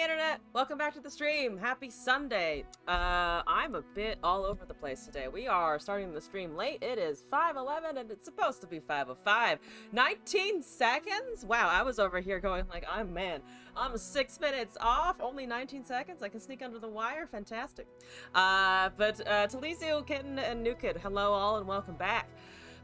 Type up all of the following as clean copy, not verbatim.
Hey internet, welcome back to the stream. Happy Sunday. I'm a bit all over the place today. We are starting the stream late. It is 5:11 and it's supposed to be 5:05. 19 seconds? Wow, I was over here going like, I'm 6 minutes off, only 19 seconds. I can sneak under the wire. Fantastic. Talizu, Kitten, and New Kid, hello all and welcome back.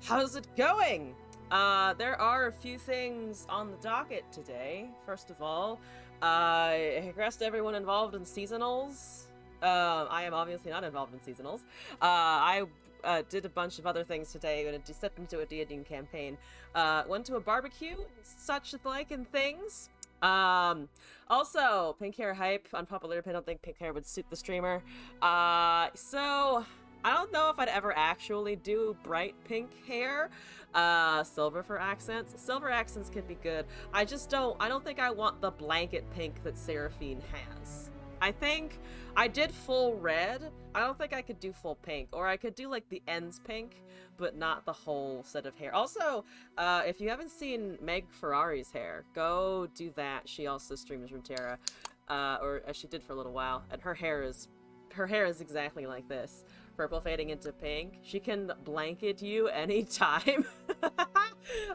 How's it going? There are a few things on the docket today. First of all, congrats to everyone involved in seasonals. I am obviously not involved in seasonals. I did a bunch of other things today and stepped into a D&D campaign. Went to a barbecue, such like and things. Also, pink hair hype, unpopular opinion. I don't think pink hair would suit the streamer. So I don't know if I'd ever actually do bright pink hair. Silver for accents. Silver accents can be good. I don't think I want the blanket pink that Seraphine has. I think I did full red. I don't think I could do full pink. Or I could do like the ends pink, but not the whole set of hair. Also, if you haven't seen Meg Ferrari's hair, go do that. She also streams Runeterra, or as she did for a little while. And her hair is exactly like this. Purple fading into pink. She can blanket you anytime.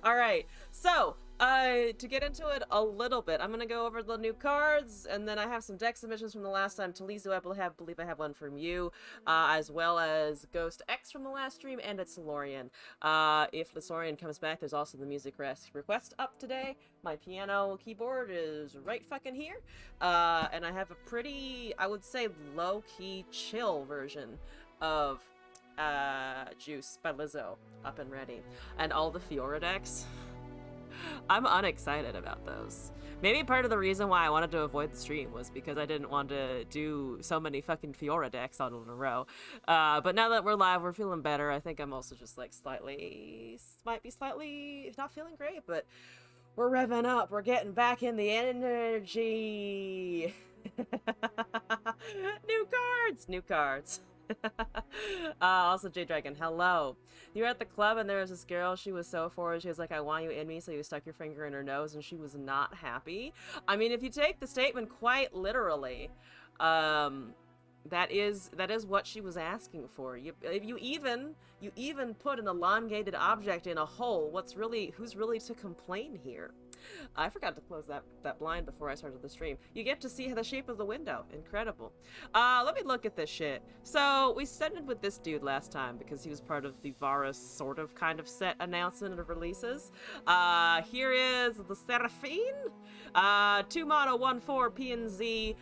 Alright, so, to get into it a little bit, I'm gonna go over the new cards, and then I have some deck submissions from the last time. Talizu, I believe I have one from you, as well as Ghost X from the last stream, and it's Lorian. If the Sorian comes back, there's also the music request up today. My piano keyboard is right fucking here. And I have a pretty, I would say, low-key chill version of Juice by Lizzo up and ready. And all the Fiora decks. I'm unexcited about those. Maybe part of the reason why I wanted to avoid the stream was because I didn't want to do so many fucking Fiora decks all in a row. But now that we're live, we're feeling better. I think I'm also just like might be slightly not feeling great, but we're revving up. We're getting back in the energy. New cards. Also, J-Dragon, hello. You were at the club and there was this girl, she was so forward, she was like, I want you in me, so you stuck your finger in her nose and she was not happy. I mean, if you take the statement quite literally, that is what she was asking for. You even put an elongated object in a hole, who's really to complain here? I forgot to close that blind before I started the stream. You get to see the shape of the window. Incredible. Let me look at this shit. So, we started with this dude last time because he was part of the Varus sort of kind of set announcement of releases. Here is the Seraphine. 2 mono, 1/4 PNZ.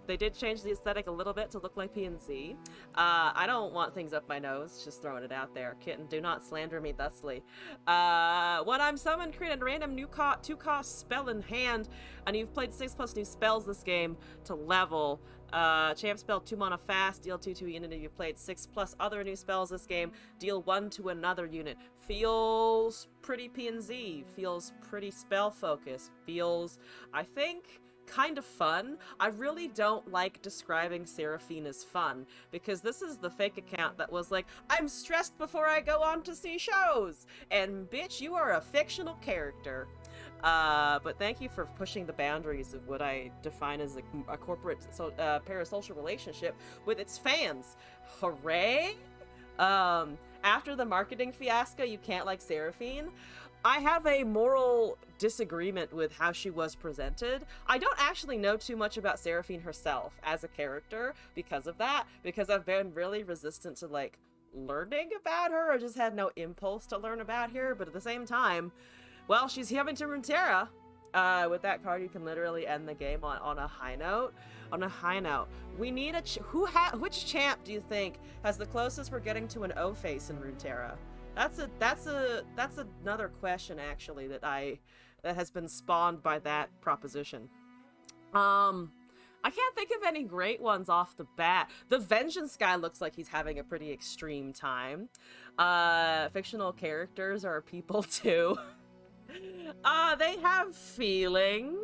They did change the aesthetic a little bit to look like PNZ. I don't want things up my nose, just throwing it out there. Kitten, do not slander me thusly. When I'm summoned, create a random 2-cost spell in hand, and you've played 6+ new spells this game to level. Champ spell 2 mana fast, deal 2 to a unit. If you've played 6+ other new spells this game, deal 1 to another unit. Feels pretty PNZ, feels pretty spell focused, feels, I think, kind of fun. I really don't like describing Seraphine as fun, because this is the fake account that was like, I'm stressed before I go on to see shows! And bitch, you are a fictional character. But thank you for pushing the boundaries of what I define as a corporate parasocial relationship with its fans. Hooray! After the marketing fiasco, you can't like Seraphine. I have a moral disagreement with how she was presented. I don't actually know too much about Seraphine herself as a character because of that, because I've been really resistant to like learning about her, or just had no impulse to learn about her. But at the same time, well, she's coming to Runeterra. With that card, you can literally end the game on a high note. On a high note, we need which champ do you think has the closest we're getting to an O face in Runeterra? That's another question actually that has been spawned by that proposition. I can't think of any great ones off the bat. The Vengeance guy looks like he's having a pretty extreme time. Fictional characters are people too. They have feelings.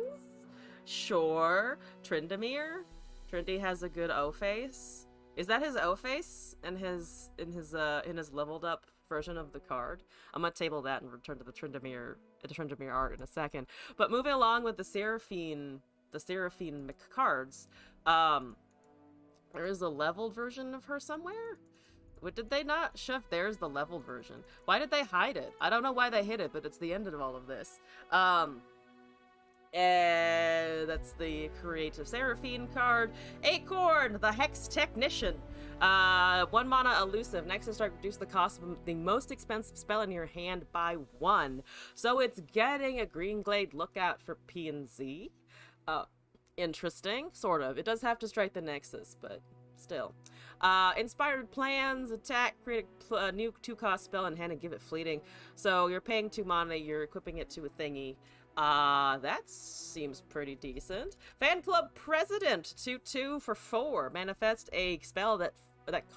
Sure. Tryndamere. Trindy has a good O face. Is that his O face in his leveled up version of the card? I'm gonna table that and return to the Tryndamere art in a second. But moving along with the Seraphine the Seraphine cards, there is a leveled version of her somewhere? What, did they not shove there's the leveled version? Why did they hide it? I don't know why they hid it, but it's the end of all of this. That's the Creative Seraphine card. Acorn, the Hex Technician. 1 mana elusive. Next to start, reduce the cost of the most expensive spell in your hand by 1. So it's getting a Green Glade Lookout for P and Z. Interesting, sort of. It does have to strike the Nexus, but still. Inspired Plans, attack, create a new 2-cost spell in hand and give it fleeting. So you're paying 2 mana, you're equipping it to a thingy. That seems pretty decent. Fan Club President, 2/2 for 4. Manifest a spell that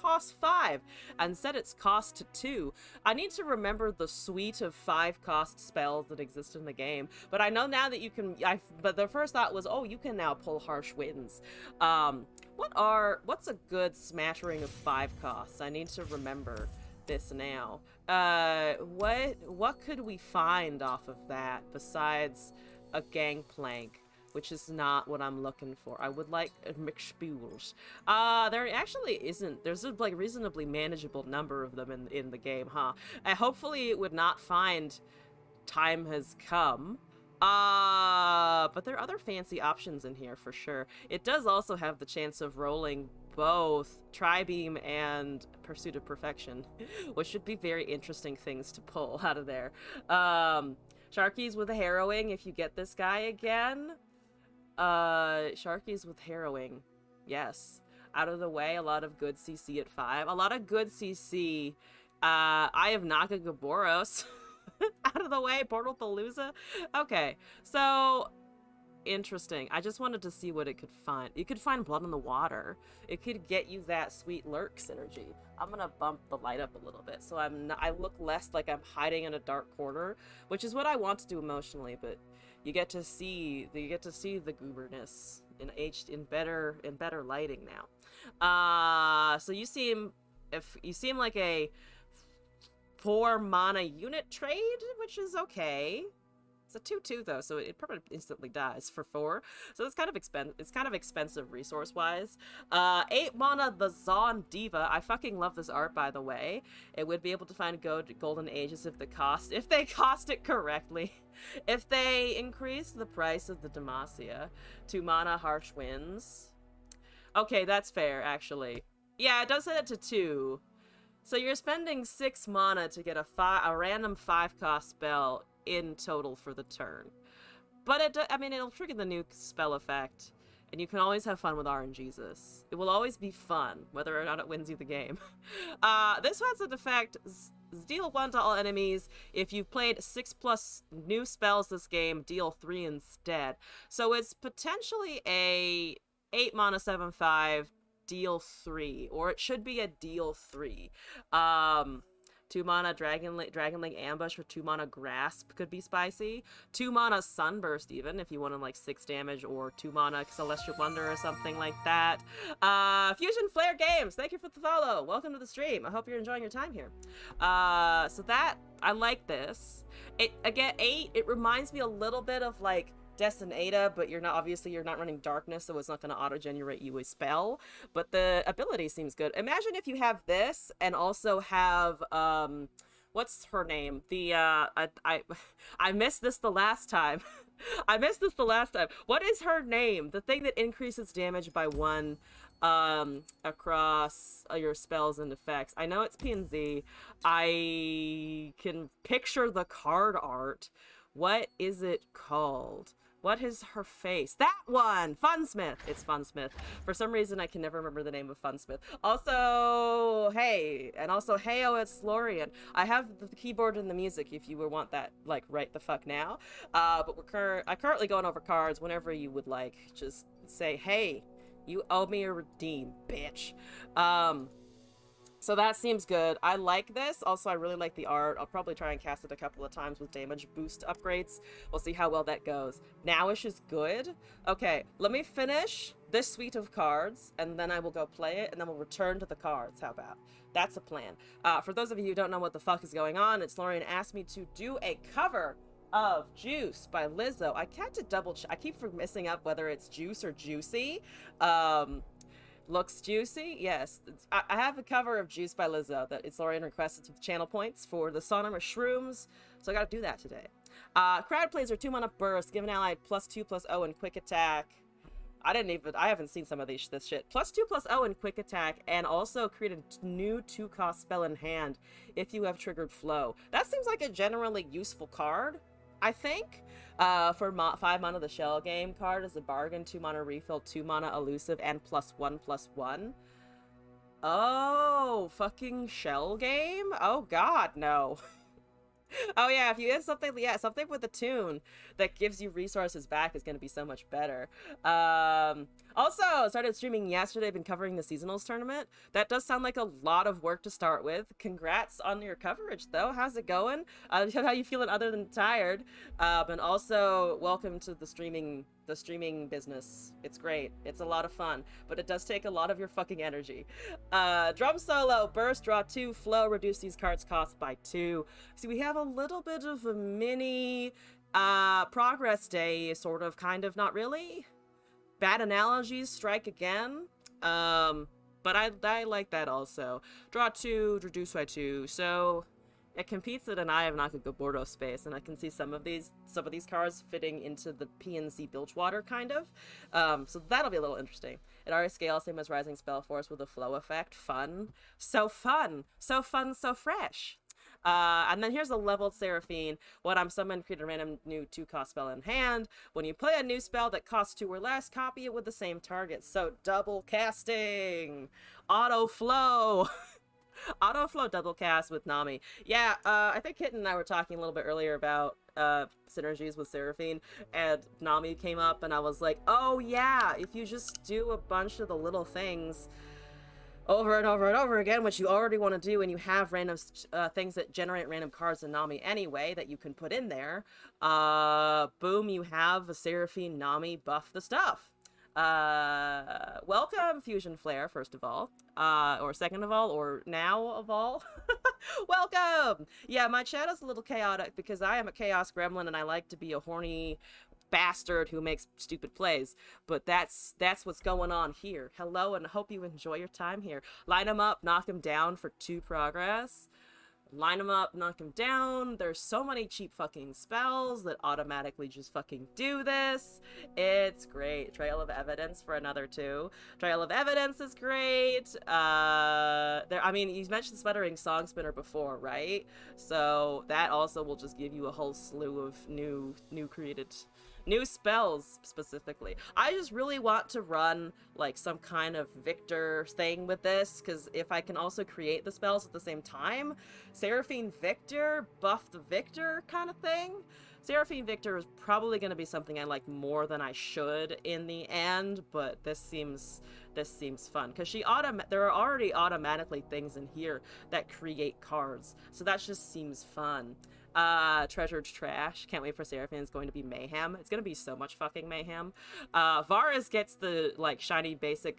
costs 5 and set its cost to 2. I need to remember the suite of 5-cost spells that exist in the game, but I know now that you can. But the first thought was, oh, you can now pull Harsh Winds. What's a good smattering of 5 costs? I need to remember this now. What could we find off of that besides a Gangplank, which is not what I'm looking for. I would like McSpules. There actually isn't. There's a like reasonably manageable number of them in the game, huh? Hopefully it would not find Time Has Come. But there are other fancy options in here for sure. It does also have the chance of rolling both Tri-Beam and Pursuit of Perfection, which should be very interesting things to pull out of there. Sharkies with a Harrowing if you get this guy again. Sharkies with Harrowing. Yes. Out of the way, a lot of good CC at 5. A lot of good CC. I have Nakagaboros. Out of the way, Portal Palooza. Okay, so interesting. I just wanted to see what it could find. It could find Blood in the Water. It could get you that sweet lurk synergy. I'm gonna bump the light up a little bit so I look less like I'm hiding in a dark corner, which is what I want to do emotionally. But you get to see the gooberness in better lighting now. So you seem like a 4 mana unit trade, which is okay. It's a 2/2 though, so it probably instantly dies for 4. So it's kind of expensive resource wise. 8 mana, the Zaun Diva. I fucking love this art, by the way. It would be able to find golden ages if they cost it correctly. If they increase the price of the Demacia. 2 mana, Harsh Winds. Okay, that's fair actually. Yeah, it does set it to 2. So you're spending 6 mana to get a random 5-cost spell in total for the turn. But it'll trigger the new spell effect, and you can always have fun with RNGesus. It will always be fun, whether or not it wins you the game. This has an effect, deal 1 to all enemies. If you've played 6+ new spells this game, deal 3 instead. So it's potentially a 8 mana 7/5 deal 3, or it should be a deal 3. 2 mana Dragonlink Ambush or 2 mana Grasp could be spicy. 2 mana Sunburst even, if you want to like 6 damage, or 2 mana Celestial Wonder or something like that. Fusion Flare Games, thank you for the follow. Welcome to the stream. I hope you're enjoying your time here. So that, I like this. Again, 8, it reminds me a little bit of like Destinata, but you're not running Darkness, so it's not going to auto-generate you a spell, but the ability seems good. Imagine if you have this and also have what's her name, the I missed this the last time. What is her name, the thing that increases damage by 1 across your spells and effects? I know it's PNZ. I can picture the card art. What is it called? What is her face? That one! Funsmith! It's Funsmith. For some reason, I can never remember the name of Funsmith. Also, hey! And also, heyo, it's Lorian. I have the keyboard and the music if you would want that, like, right the fuck now. But I'm currently going over cards. Whenever you would like, just say, hey, you owe me a redeem, bitch. So that seems good. I like this. Also, I really like the art. I'll probably try and cast it a couple of times with damage boost upgrades. We'll see how well that goes. Nowish is good. Okay, let me finish this suite of cards, and then I will go play it, and then we'll return to the cards. How about? That's a plan. For those of you who don't know what the fuck is going on, it's Lorian asked me to do a cover of Juice by Lizzo. I had to double check. I keep messing up whether it's Juice or Juicy. Um, Looks juicy. Yes, I have a cover of Juice by Lizzo that it's already requested with channel points for the Sonorous Shrooms, so I gotta do that today. Crowd plays are 2-mana burst, give an ally +2/+0 and quick attack. I haven't seen some of this shit. +2/+0 and quick attack, and also create a new 2-cost spell in hand if you have triggered flow. That seems like a generally useful card, I think. For 5 mana, the Shell Game card is a bargain. 2 mana refill, 2 mana elusive, and +1/+1. Oh, fucking Shell Game? Oh god, no. Oh yeah, if you get something, yeah, something with a tune that gives you resources back is going to be so much better. Also, started streaming yesterday, been covering the seasonals tournament. That does sound like a lot of work to start with. Congrats on your coverage, though. How's it going? How you feeling other than tired? And also, welcome to the streaming business. It's great. It's a lot of fun, but it does take a lot of your fucking energy. Drum solo, burst, draw 2, flow, reduce these cards' cost by 2. See, we have a little bit of a mini progress day, sort of, kind of, not really. Bad analogies strike again. But I like that also. Draw 2, reduce by 2. So it competes at an Eye of Nakagobordo space, and I can see some of these cards fitting into the PNC Bilgewater, kind of. So that'll be a little interesting. It already scales, same as Rising Spell Force with a flow effect. Fun. So fun. So fun, so fresh. And then here's a leveled Seraphine. When I'm summoned, create a random new 2-cost spell in hand. When you play a new spell that costs 2 or less, copy it with the same target. So double casting. Auto flow. Auto flow double cast with Nami. Yeah, I think Kitten and I were talking a little bit earlier about synergies with Seraphine, and Nami came up, and I was like, oh yeah, if you just do a bunch of the little things over and over and over again, which you already want to do, and you have random things that generate random cards in Nami anyway that you can put in there, boom, you have a Seraphine Nami buff the stuff. Welcome, Fusion Flare, first of all, or second of all, or now of all. Welcome! Yeah, my chat is a little chaotic because I am a chaos gremlin and I like to be a horny bastard who makes stupid plays, but that's what's going on here. Hello, and hope you enjoy your time here. Line them up, knock them down for 2 progress. Line them up, knock them down. There's so many cheap fucking spells that automatically just fucking do this. It's great. Trail of Evidence for another 2. Trail of Evidence is great. I mean, you mentioned Sputtering Song Spinner before, right? So that also will just give you a whole slew of new created new spells specifically. I just really want to run like some kind of Victor thing with this, because if I can also create the spells at the same time, Seraphine Victor, buff the Victor kind of thing. Seraphine Victor is probably going to be something I like more than I should in the end, but this seems fun because there are already automatically things in here that create cards, so that just seems fun. Treasured Trash. Can't wait for Seraphine. It's going to be mayhem. It's going to be so much fucking mayhem. Varus gets the, like, shiny basic...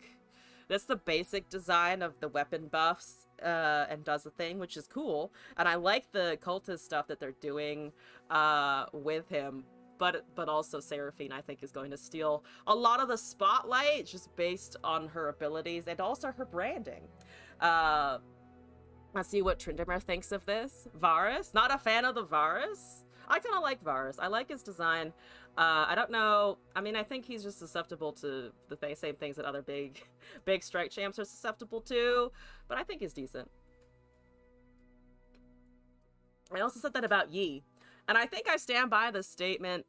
That's the basic design of the weapon buffs, and does a thing, which is cool. And I like the cultist stuff that they're doing, with him. But also Seraphine, I think, is going to steal a lot of the spotlight just based on her abilities and also her branding. Let's see what Tryndamere thinks of this. Varus? Not a fan of the Varus? I kind of like Varus. I like his design. I don't know. I mean, I think he's just susceptible to the same things that other big strike champs are susceptible to, but I think he's decent. I also said that about Yi, and I think I stand by the statement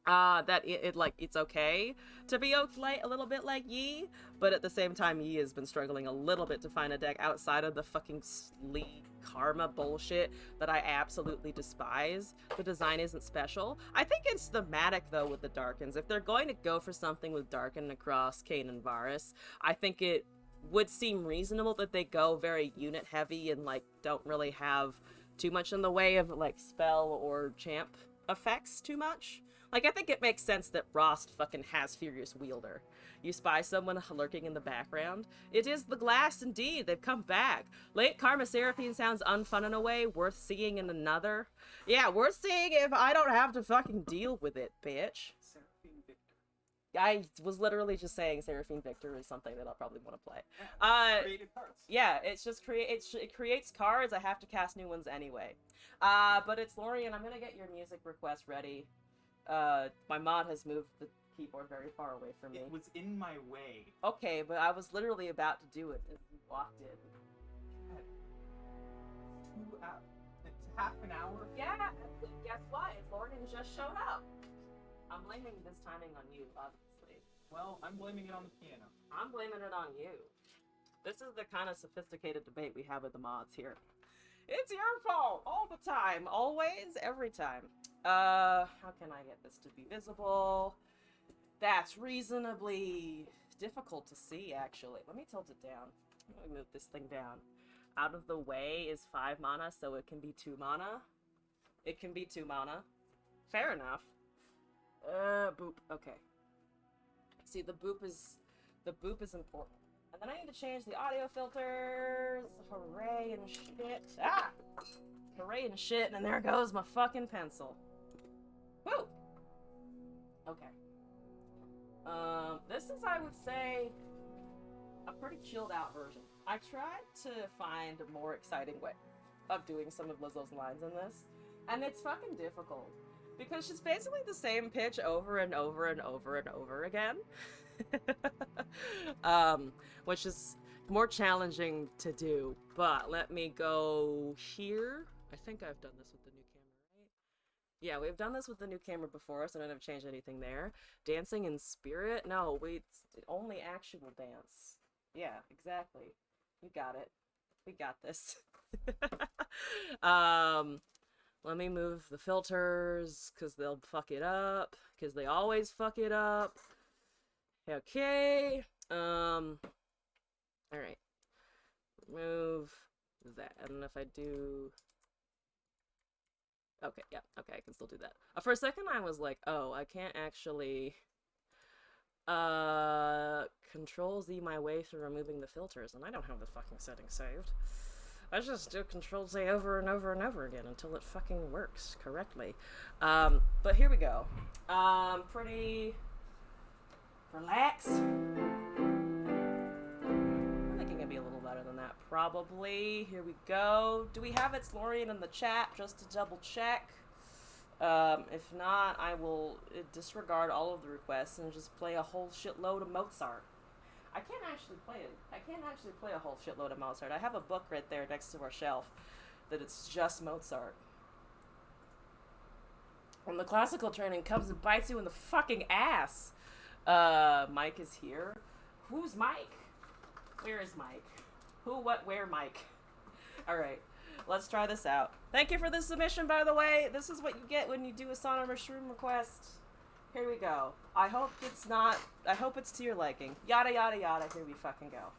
that it's okay to be a little bit like Yi, but at the same time, Yi has been struggling a little bit to find a deck outside of the fucking League karma bullshit that I absolutely despise. The design isn't special. I think it's thematic, though, with the Darkins. If they're going to go for something with Darkin across Kayn and Varus, I think it would seem reasonable that they go very unit heavy and, like, don't really have too much in the way of, like, spell or champ effects too much. Like, I think it makes sense that Rost fucking has Furious Wielder. You spy someone lurking in the background. It is the glass indeed. They've come back. Late Karma Seraphine sounds unfun in a way, worth seeing in another. Yeah, worth seeing if I don't have to fucking deal with it, bitch. Seraphine Victor. I was literally just saying Seraphine Victor is something that I'll probably want to play. Created cards. Yeah, it's just it creates cards. I have to cast new ones anyway. But it's Lorian. I'm gonna get your music request ready. My mod has moved the keyboard very far away from me. It was in my way. Okay, but I was literally about to do it as you walked in. It's half an hour. Yeah, guess what? Lorian just showed up. I'm blaming this timing on you, obviously. Well, I'm blaming it on the piano. I'm blaming it on you. This is the kind of sophisticated debate we have with the mods here. It's your fault all the time, always, every time. How can I get this to be visible? That's reasonably difficult to see, actually. Let me tilt it down. Let me move this thing down. Out of the way is 5 mana, so it can be 2 mana. It can be 2 mana. Fair enough. Boop. Okay. See, the boop is important. And then I need to change the audio filters. Hooray and shit. Ah! Hooray and shit, and there goes my fucking pencil. Woo! Okay. This is, I would say, a pretty chilled out version. I tried to find a more exciting way of doing some of Lizzo's lines in this, and it's fucking difficult. Because she's basically the same pitch over and over and over and over again. Which is more challenging to do. But let me go here. I think I've done this with the new camera, right? Yeah, we've done this with the new camera before, so I don't have to change anything there. Dancing in spirit? No, wait, only actual dance. Yeah, exactly. You got it. We got this. Let me move the filters, because they'll fuck it up. Because they always fuck it up. Okay. Alright. Move that. And if I do... Okay, yeah. Okay, I can still do that. For a second, I was like, oh, I can't actually... Control Z my way through removing the filters, and I don't have the fucking settings saved. I just do Control Z over and over and over again until it fucking works correctly. But here we go. Pretty relax. I think it can be a little better than that, probably. Here we go. Do we have its Lorian in the chat just to double check? If not, I will disregard all of the requests and just play a whole shitload of Mozart. I can't actually play it. I can't actually play a whole shitload of Mozart. I have a book right there next to our shelf that it's just Mozart. When the classical training comes and bites you in the fucking ass. Mike is here. Who's Mike? Where is Mike? Who, what, where, Mike? Alright, let's try this out. Thank you for the submission, by the way. This is what you get when you do a Sonor Mushroom request. Here we go. I hope it's not... I hope it's to your liking. Yada, yada, yada. Here we fucking go.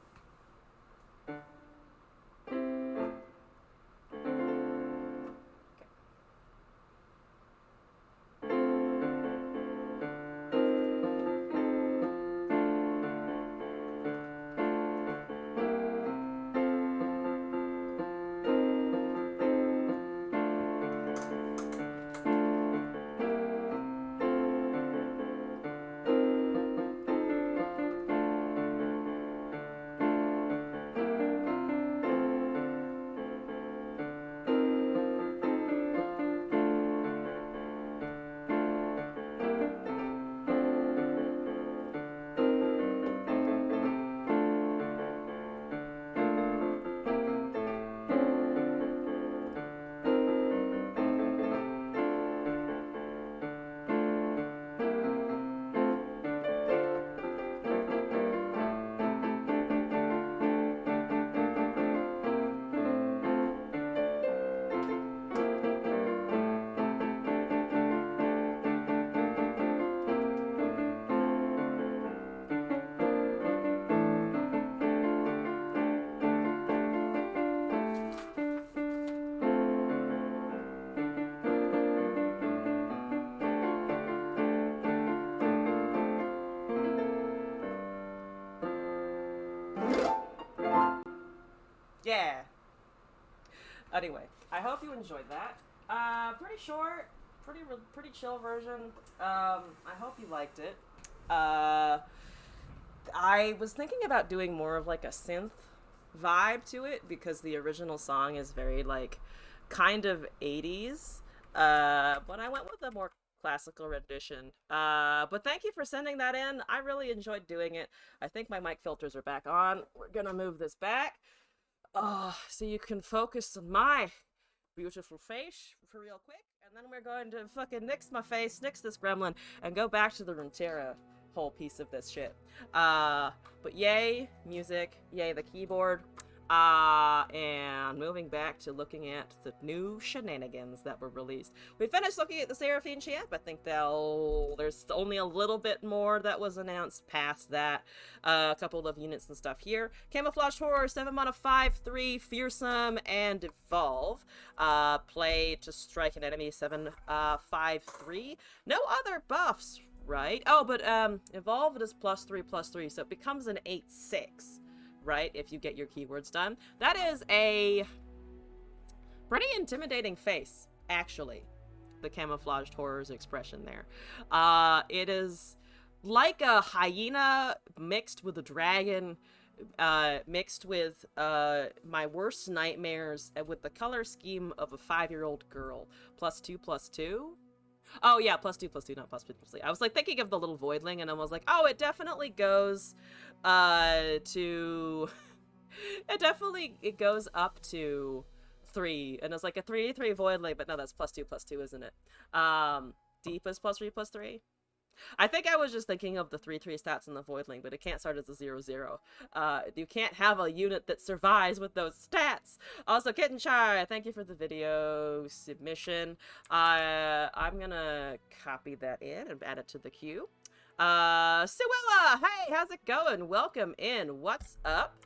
Yeah. Anyway, I hope you enjoyed that. Pretty short, pretty chill version. I hope you liked it. I was thinking about doing more of like a synth vibe to it because the original song is very like kind of 80s. But I went with a more classical rendition. But thank you for sending that in. I really enjoyed doing it. I think my mic filters are back on. We're gonna move this back. So you can focus on my beautiful face for real quick. And then we're going to fucking nix my face, nix this gremlin, and go back to the Runeterra whole piece of this shit. But yay, music, yay, the keyboard. And moving back to looking at the new shenanigans that were released. We finished looking at the Seraphine champ. I think there's only a little bit more that was announced past that. A couple of units and stuff here. Camouflage Horror, 7 mana, 5/3, Fearsome, and Evolve. Play to strike an enemy, 7, 5/3. No other buffs, right? Oh, but Evolve is +3/+3, so it becomes an 8/6. Right, if you get your keywords done. That is a pretty intimidating face, actually. The Camouflaged Horror's expression there. It is like a hyena mixed with a dragon, mixed with my worst nightmares, with the color scheme of a 5-year-old girl. +2/+2. Oh yeah, +2/+2, not +3/+3. I was like thinking of the little voidling, and I was like, oh, it definitely goes it goes up to 3, and it's like a 3/3 voidling, but no, that's +2/+2, isn't it? Deep is +3/+3. I think I was just thinking of the 3/3 stats in the voidling, but it can't start as a 0/0. You can't have a unit that survives with those stats. Also, Kitten Chai, thank you for the video submission. I'm gonna copy that in and add it to the queue. Suella, hey, how's it going? Welcome in. What's up?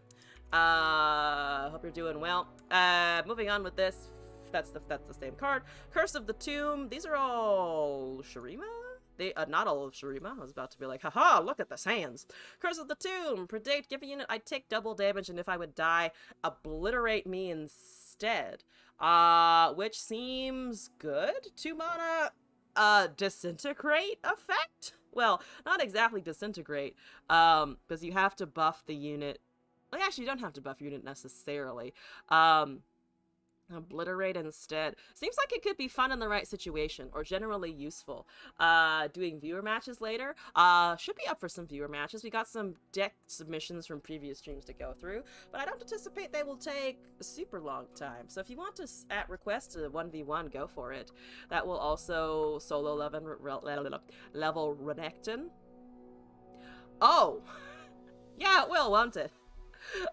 Hope you're doing well. Moving on with this. That's the same card. Curse of the Tomb. These are all Shurima? They not all of Shurima. I was about to be like, haha, look at the sands. Curse of the Tomb. Predate, give a unit I take double damage, and if I would die, obliterate me instead. Which seems good. 2 mana, disintegrate effect? Well, not exactly disintegrate, because you have to buff the unit. Well, actually, you don't have to buff your unit necessarily. Obliterate instead. Seems like it could be fun in the right situation, or generally useful. Doing viewer matches later. Should be up for some viewer matches. We got some deck submissions from previous streams to go through, but I don't anticipate they will take a super long time. So if you want to, at request, to 1v1, go for it. That will also solo level Renekton. Oh! Yeah, it will, won't it?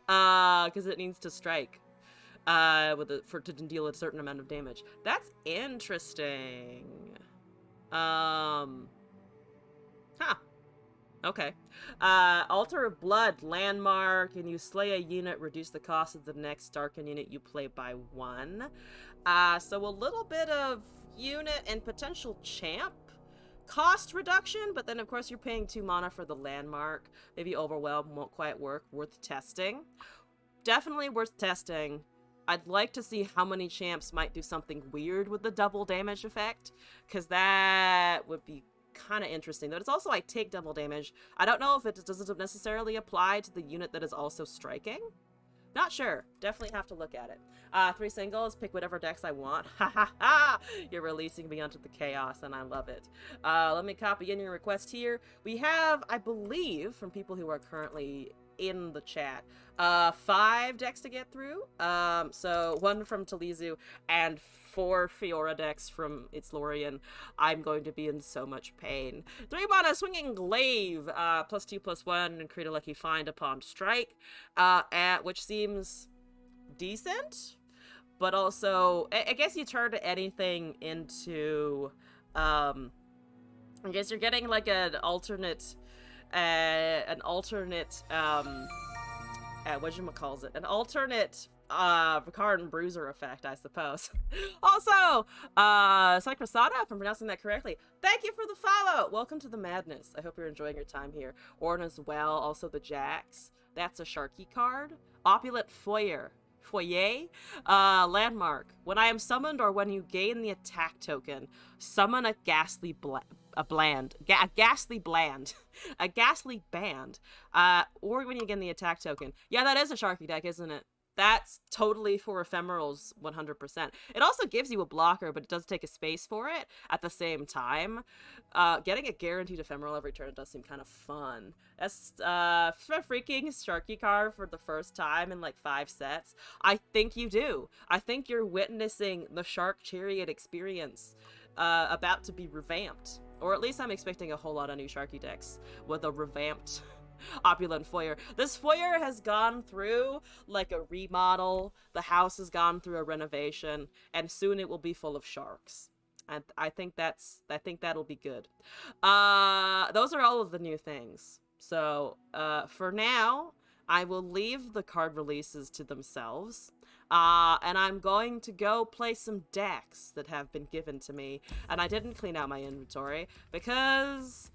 Because it needs to strike. To deal a certain amount of damage. That's interesting. Huh. Okay. Altar of Blood, landmark, and you slay a unit, reduce the cost of the next Darken unit you play by 1. So a little bit of unit and potential champ cost reduction, but then of course you're paying 2 mana for the landmark. Maybe Overwhelm won't quite work. Worth testing. Definitely worth testing. I'd like to see how many champs might do something weird with the double damage effect, because that would be kind of interesting. But it's also I take double damage. I don't know if it doesn't necessarily apply to the unit that is also striking. Not sure. Definitely have to look at it. 3 singles, pick whatever decks I want. Ha ha ha! You're releasing me onto the chaos, and I love it. Let me copy in your request here. We have, I believe, from people who are currently in the chat, 5 decks to get through. So 1 from Talizu and 4 Fiora decks from Itslorian. I'm going to be in so much pain. 3 mana Swinging Glaive, +2/+1, and create a lucky find upon strike, which seems decent, but also I guess you turn anything into I guess you're getting like an alternate whatchamacalls it? An alternate Ricard and Bruiser effect, I suppose. Also, Cycrosada, if I'm pronouncing that correctly, thank you for the follow! Welcome to the madness. I hope you're enjoying your time here. Orn as well, also the Jax. That's a Sharky card. Opulent Foyer. Foyer. Landmark. When I am summoned or when you gain the attack token, summon a ghastly a ghastly bland. A ghastly band. Or when you gain the attack token. Yeah, that is a Sharky deck, isn't it? That's totally for ephemerals 100%. It also gives you a blocker, but it does take a space for it at the same time. Getting a guaranteed ephemeral every turn does seem kind of fun. That's for freaking Sharky card for the first time in like 5 sets. I think you do. I think you're witnessing the Shark Chariot experience about to be revamped. Or at least I'm expecting a whole lot of new Sharky decks with a revamped Opulent Foyer. This foyer has gone through like a remodel. The house has gone through a renovation, and soon it will be full of sharks. And I think that'll be good. Those are all of the new things. So for now, I will leave the card releases to themselves. And I'm going to go play some decks that have been given to me. And I didn't clean out my inventory because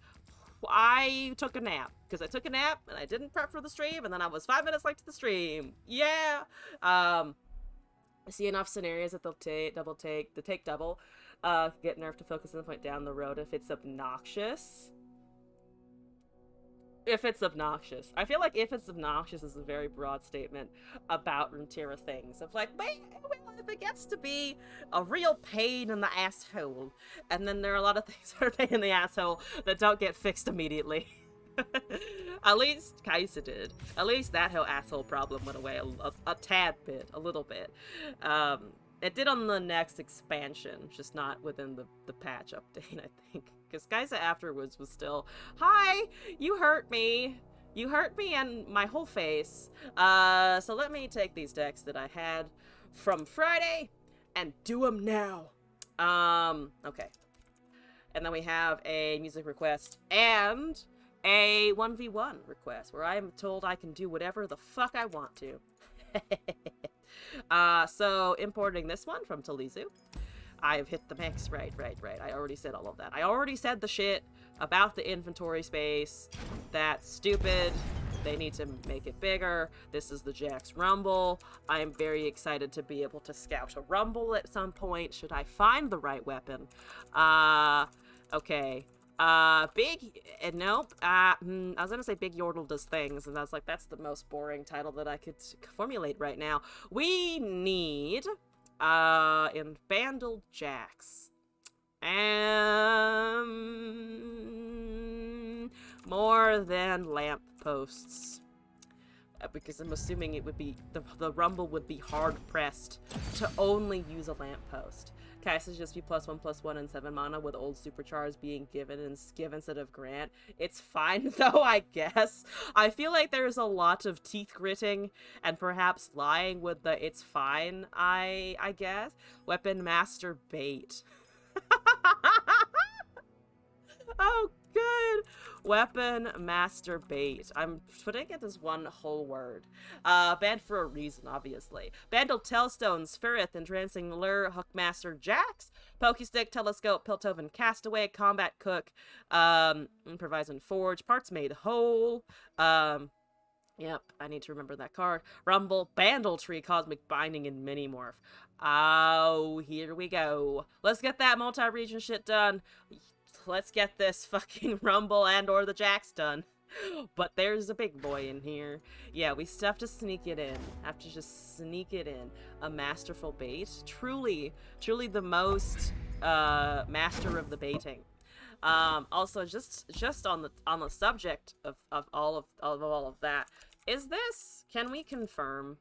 I took a nap. Because I took a nap and I didn't prep for the stream, and then I was 5 minutes late to the stream. Yeah! I see enough scenarios that they'll take double. Get nerfed to focus on the point down the road if it's obnoxious. If it's obnoxious. I feel like if it's obnoxious is a very broad statement about Runeterra things. Of like, well, if it gets to be a real pain in the asshole, and then there are a lot of things that are pain in the asshole that don't get fixed immediately. At least Kaisa did. At least that whole asshole problem went away a tad bit, a little bit. It did on the next expansion, just not within the patch update, I think. Because Kaisa afterwards was still, hi, you hurt me. You hurt me and my whole face. So let me take these decks that I had from Friday and do them now. Okay. And then we have a music request and a 1v1 request where I am told I can do whatever the fuck I want to. So importing this one from Talizu. I've hit the max. Right. I already said all of that. I already said the shit about the inventory space. That's stupid. They need to make it bigger. This is the Jax Rumble. I am very excited to be able to scout a Rumble at some point, should I find the right weapon. Okay. Nope. I was gonna say Big Yordle does things, and I was like, that's the most boring title that I could formulate right now. We need, in Bandle Jax. More than lamp posts. Because I'm assuming it would be, the Rumble would be hard-pressed to only use a lamppost. Kaisa just be +1/+1 and 7 mana with old supercharge being given instead of grant. It's fine though, I guess. I feel like there's a lot of teeth gritting and perhaps lying with the it's fine, I guess. Weapon Master Bait. Oh, good. Weapon Master Bait. I'm putting it as one whole word. Banned for a reason, obviously. Bandle Tailstones, Ferrith, Entrancing Lure, Hookmaster Jax, Pokestick, Telescope, Piltover, Castaway, Combat Cook, Improvise and Forge, Parts Made Whole, yep, I need to remember that card. Rumble, Bandle Tree, Cosmic Binding, and Minimorph. Oh, here we go. Let's get that multi-region shit done. Let's get this fucking Rumble and or the Jax done. But there's a big boy in here. Yeah, we still have to sneak it in. Have to just sneak it in. A masterful bait. Truly the most master of the baiting. Also, just on the subject of all of that, is this? Can we confirm?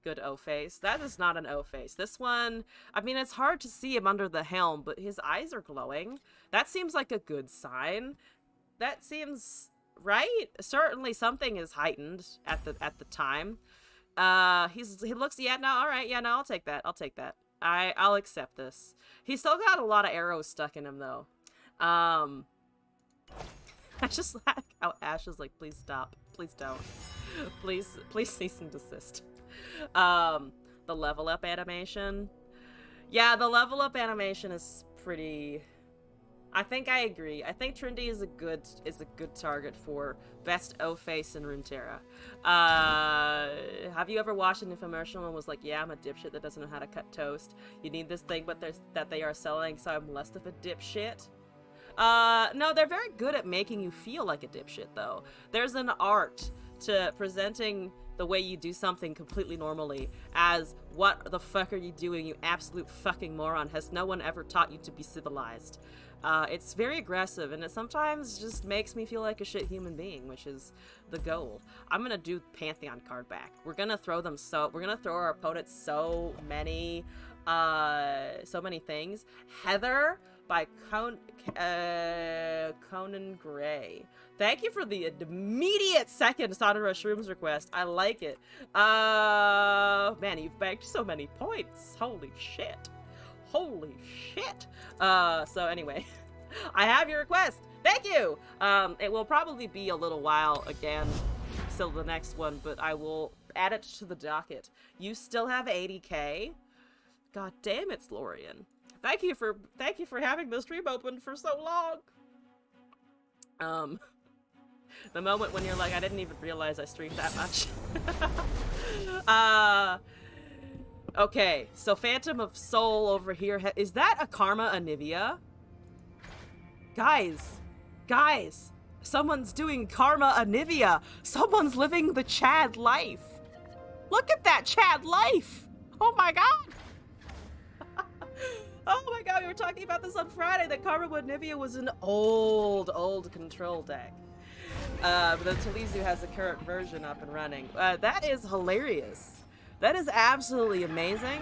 Good O-face. That is not an O-face. This one, I mean, it's hard to see him under the helm, but his eyes are glowing. That seems like a good sign. That seems right. Certainly something is heightened at the time. He looks, yeah, no, all right, yeah, no, I'll take that. I'll accept this. He's still got a lot of arrows stuck in him though. I just like how Ash is like, please stop. Please don't. Please cease and desist. The level up animation. Yeah, the level up animation is pretty... I think I agree. I think Trinity is a good target for best O-face in Runeterra. Have you ever watched an infomercial and was like, yeah, I'm a dipshit that doesn't know how to cut toast. You need this thing, but that they are selling, so I'm less of a dipshit. No, they're very good at making you feel like a dipshit, though. There's an art to presenting the way you do something completely normally as, what the fuck are you doing, you absolute fucking moron? Has no one ever taught you to be civilized? It's very aggressive, and it sometimes just makes me feel like a shit human being, which is the goal. I'm gonna do Pantheon card back. We're gonna throw our opponents so many things. Heather by Conan Gray. Thank you for the immediate second Sonora Shrooms request. I like it. Man, you've bagged so many points. Holy shit. Holy shit. So anyway, I have your request. Thank you. It will probably be a little while again, still the next one, but I will add it to the docket. You still have 80k? God damn it, Lorian. Thank you for having the stream open for so long. The moment when you're like, I didn't even realize I streamed that much. Okay, so Phantom of Soul over here. Is that a Karma Anivia? Guys, someone's doing Karma Anivia. Someone's living the Chad life. Look at that Chad life. Oh my god. Oh my god, we were talking about this on Friday, that Karma Anivia was an old control deck. But the Talizu has the current version up and running. That is hilarious. That is absolutely amazing.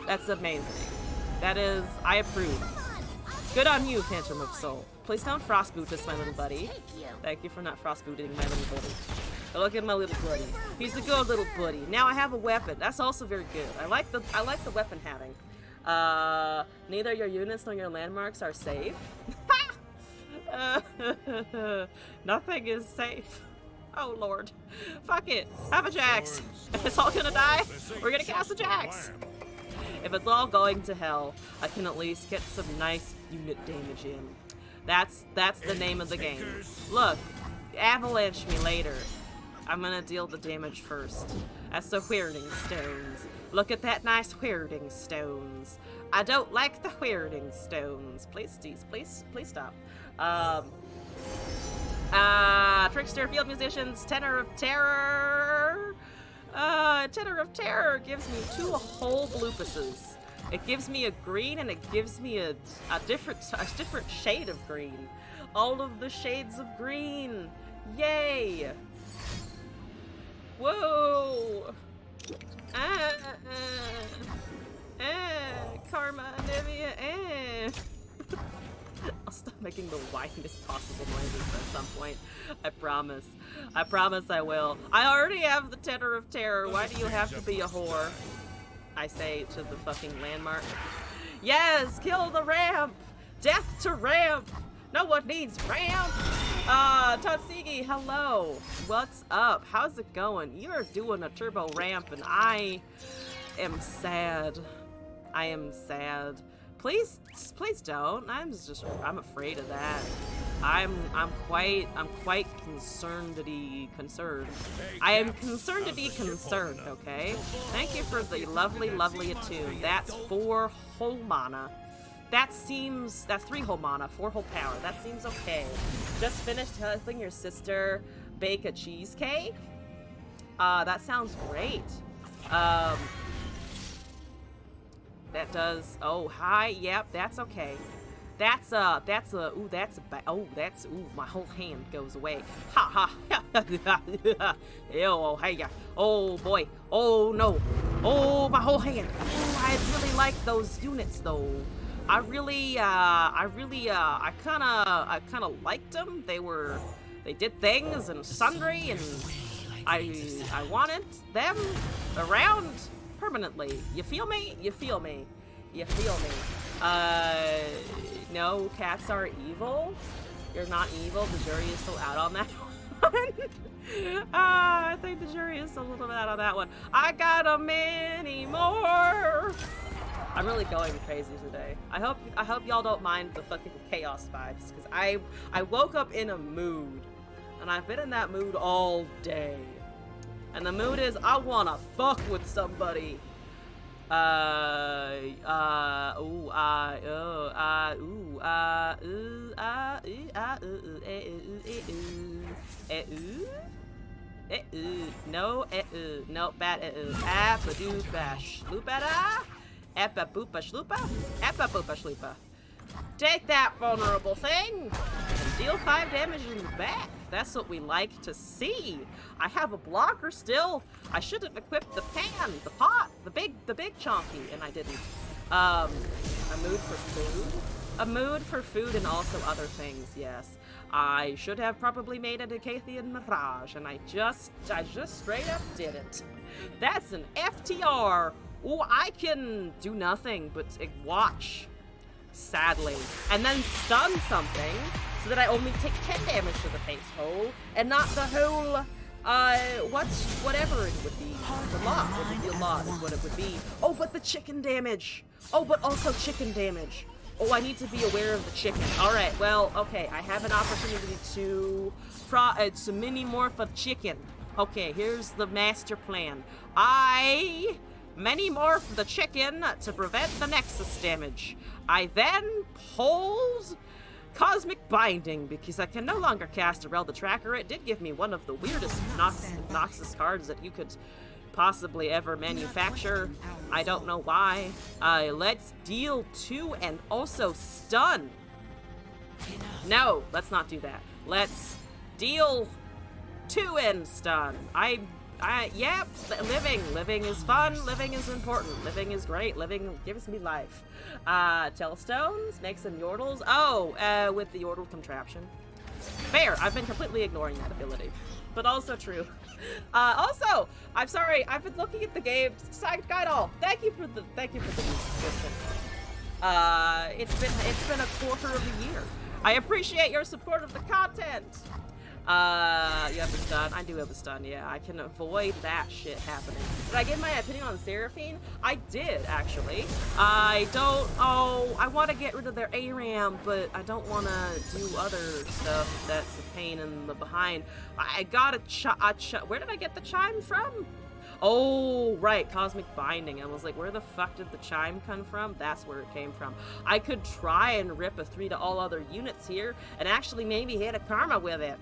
That's amazing. That is, I approve. Good on you, Phantom of Soul. Please don't frostboot us, my little buddy. Thank you for not frostbooting my little buddy. Look at my little buddy. He's a good little buddy. Now I have a weapon. That's also very good. I like the weapon having. Neither your units nor your landmarks are safe. Nothing is safe. Oh lord. Fuck it. Have a Jax. If it's all gonna die, we're gonna cast a Jax. If it's all going to hell, I can at least get some nice unit damage in. That's the name of the game. Look, avalanche me later. I'm gonna deal the damage first. That's the Weirding Stones. Look at that nice Weirding Stones. I don't like the Weirding Stones. Please stop. Trickster, Field Musicians, Tenor of Terror. Tenor of Terror gives me 2 whole Bloopuses. It gives me a green and it gives me a different shade of green. All of the shades of green. Yay! Whoa! Karma Anivia. I'll stop making the widest possible noises at some point. I promise. I promise I will. I already have the Tenor of Terror. Why do you have to be a whore? I say to the fucking landmark. Yes! Kill the ramp! Death to ramp! No one needs ramp! Totsigi, hello! What's up? How's it going? You're doing a turbo ramp and I am sad. I am sad. Please don't. I'm afraid of that. I'm quite concerned. I am concerned to be concerned, okay? Thank you for the lovely attune. That's 4 whole mana. That's 3 whole mana, 4 whole power. That seems okay. Just finished helping your sister bake a cheesecake? That sounds great. That does, oh, hi, yep, that's okay. My whole hand goes away. Ha ha, oh, hey, oh boy, oh no, oh, my whole hand. Oh, I really like those units though. I kinda liked them. They did things and sundry, and I wanted them around permanently. You feel me? You feel me? You feel me? No, cats are evil. You're not evil. The jury is still out on that one. I think the jury is still a little bit out on that one. I got a many more. I'm really going crazy today. I hope y'all don't mind the fucking chaos vibes, because I woke up in a mood, and I've been in that mood all day. And the mood is I wanna fuck with somebody. No, bad, appadoobash, loopada, eppa-boopa shlupa, eppa-boopa shlupa. Take that, vulnerable thing, and deal 5 damage in the back. That's what we like to see. I have a blocker still. I should have equipped the pan, the pot, the big chonky, and I didn't. A mood for food? A mood for food and also other things, yes. I should have probably made a Decathian Mirage, and I just straight up didn't. That's an FTR. Oh, I can do nothing but watch, sadly, and then stun something so that I only take 10 damage to the face hole, and not the whole, whatever it would be. The lot. It would be a lot is what it would be. Oh, but the chicken damage. Oh, but also chicken damage. Oh, I need to be aware of the chicken. Alright, well, okay, I have an opportunity to mini-morph a chicken. Okay, here's the master plan. I mini-morph the chicken to prevent the Nexus damage. I then hold Cosmic Binding, because I can no longer cast Arel the Tracker. It did give me one of the weirdest Noxus cards that you could possibly ever manufacture. I don't know why. Let's deal 2 and also stun. No, let's not do that. Let's deal 2 and stun. Yeah, living is fun, living is important, living is great, living gives me life. Telstones, make some yordles. Oh, with the yordle contraption. Fair, I've been completely ignoring that ability. But also true. Also, I'm sorry, I've been looking at the game. Guidall, thank you for the subscription. It's been a quarter of a year. I appreciate your support of the content. You have the stun? I do have the stun, yeah. I can avoid that shit happening. Did I give my opinion on Seraphine? I did, actually. I want to get rid of their ARAM, but I don't want to do other stuff that's a pain in the behind. I got a where did I get the chime from? Oh, right, Cosmic Binding. I was like, where the fuck did the chime come from? That's where it came from. I could try and rip a 3 to all other units here, and actually maybe hit a Karma with it.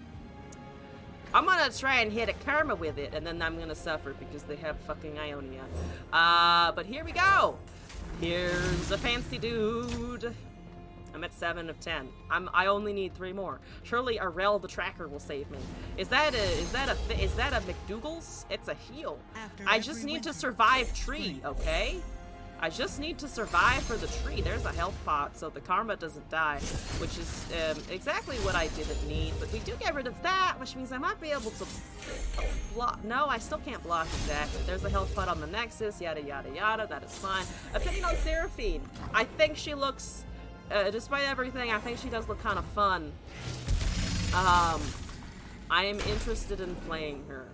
I'm gonna try and hit a Karma with it, and then I'm gonna suffer because they have fucking Ionia. But here we go. Here's a fancy dude. I'm at 7 of 10. I only need 3 more. Surely Arel the Tracker will save me. Is that a McDougal's? It's a heal. I just need to survive tree, okay? I just need to survive for the tree. There's a health pot, so the Karma doesn't die, which is exactly what I didn't need. But we do get rid of that, which means I might be able to block. No, I still can't block exactly. There's a health pot on the Nexus, yada, yada, yada. That is fine. Opinion on Seraphine. I think she looks, despite everything, I think she does look kind of fun. I am interested in playing her.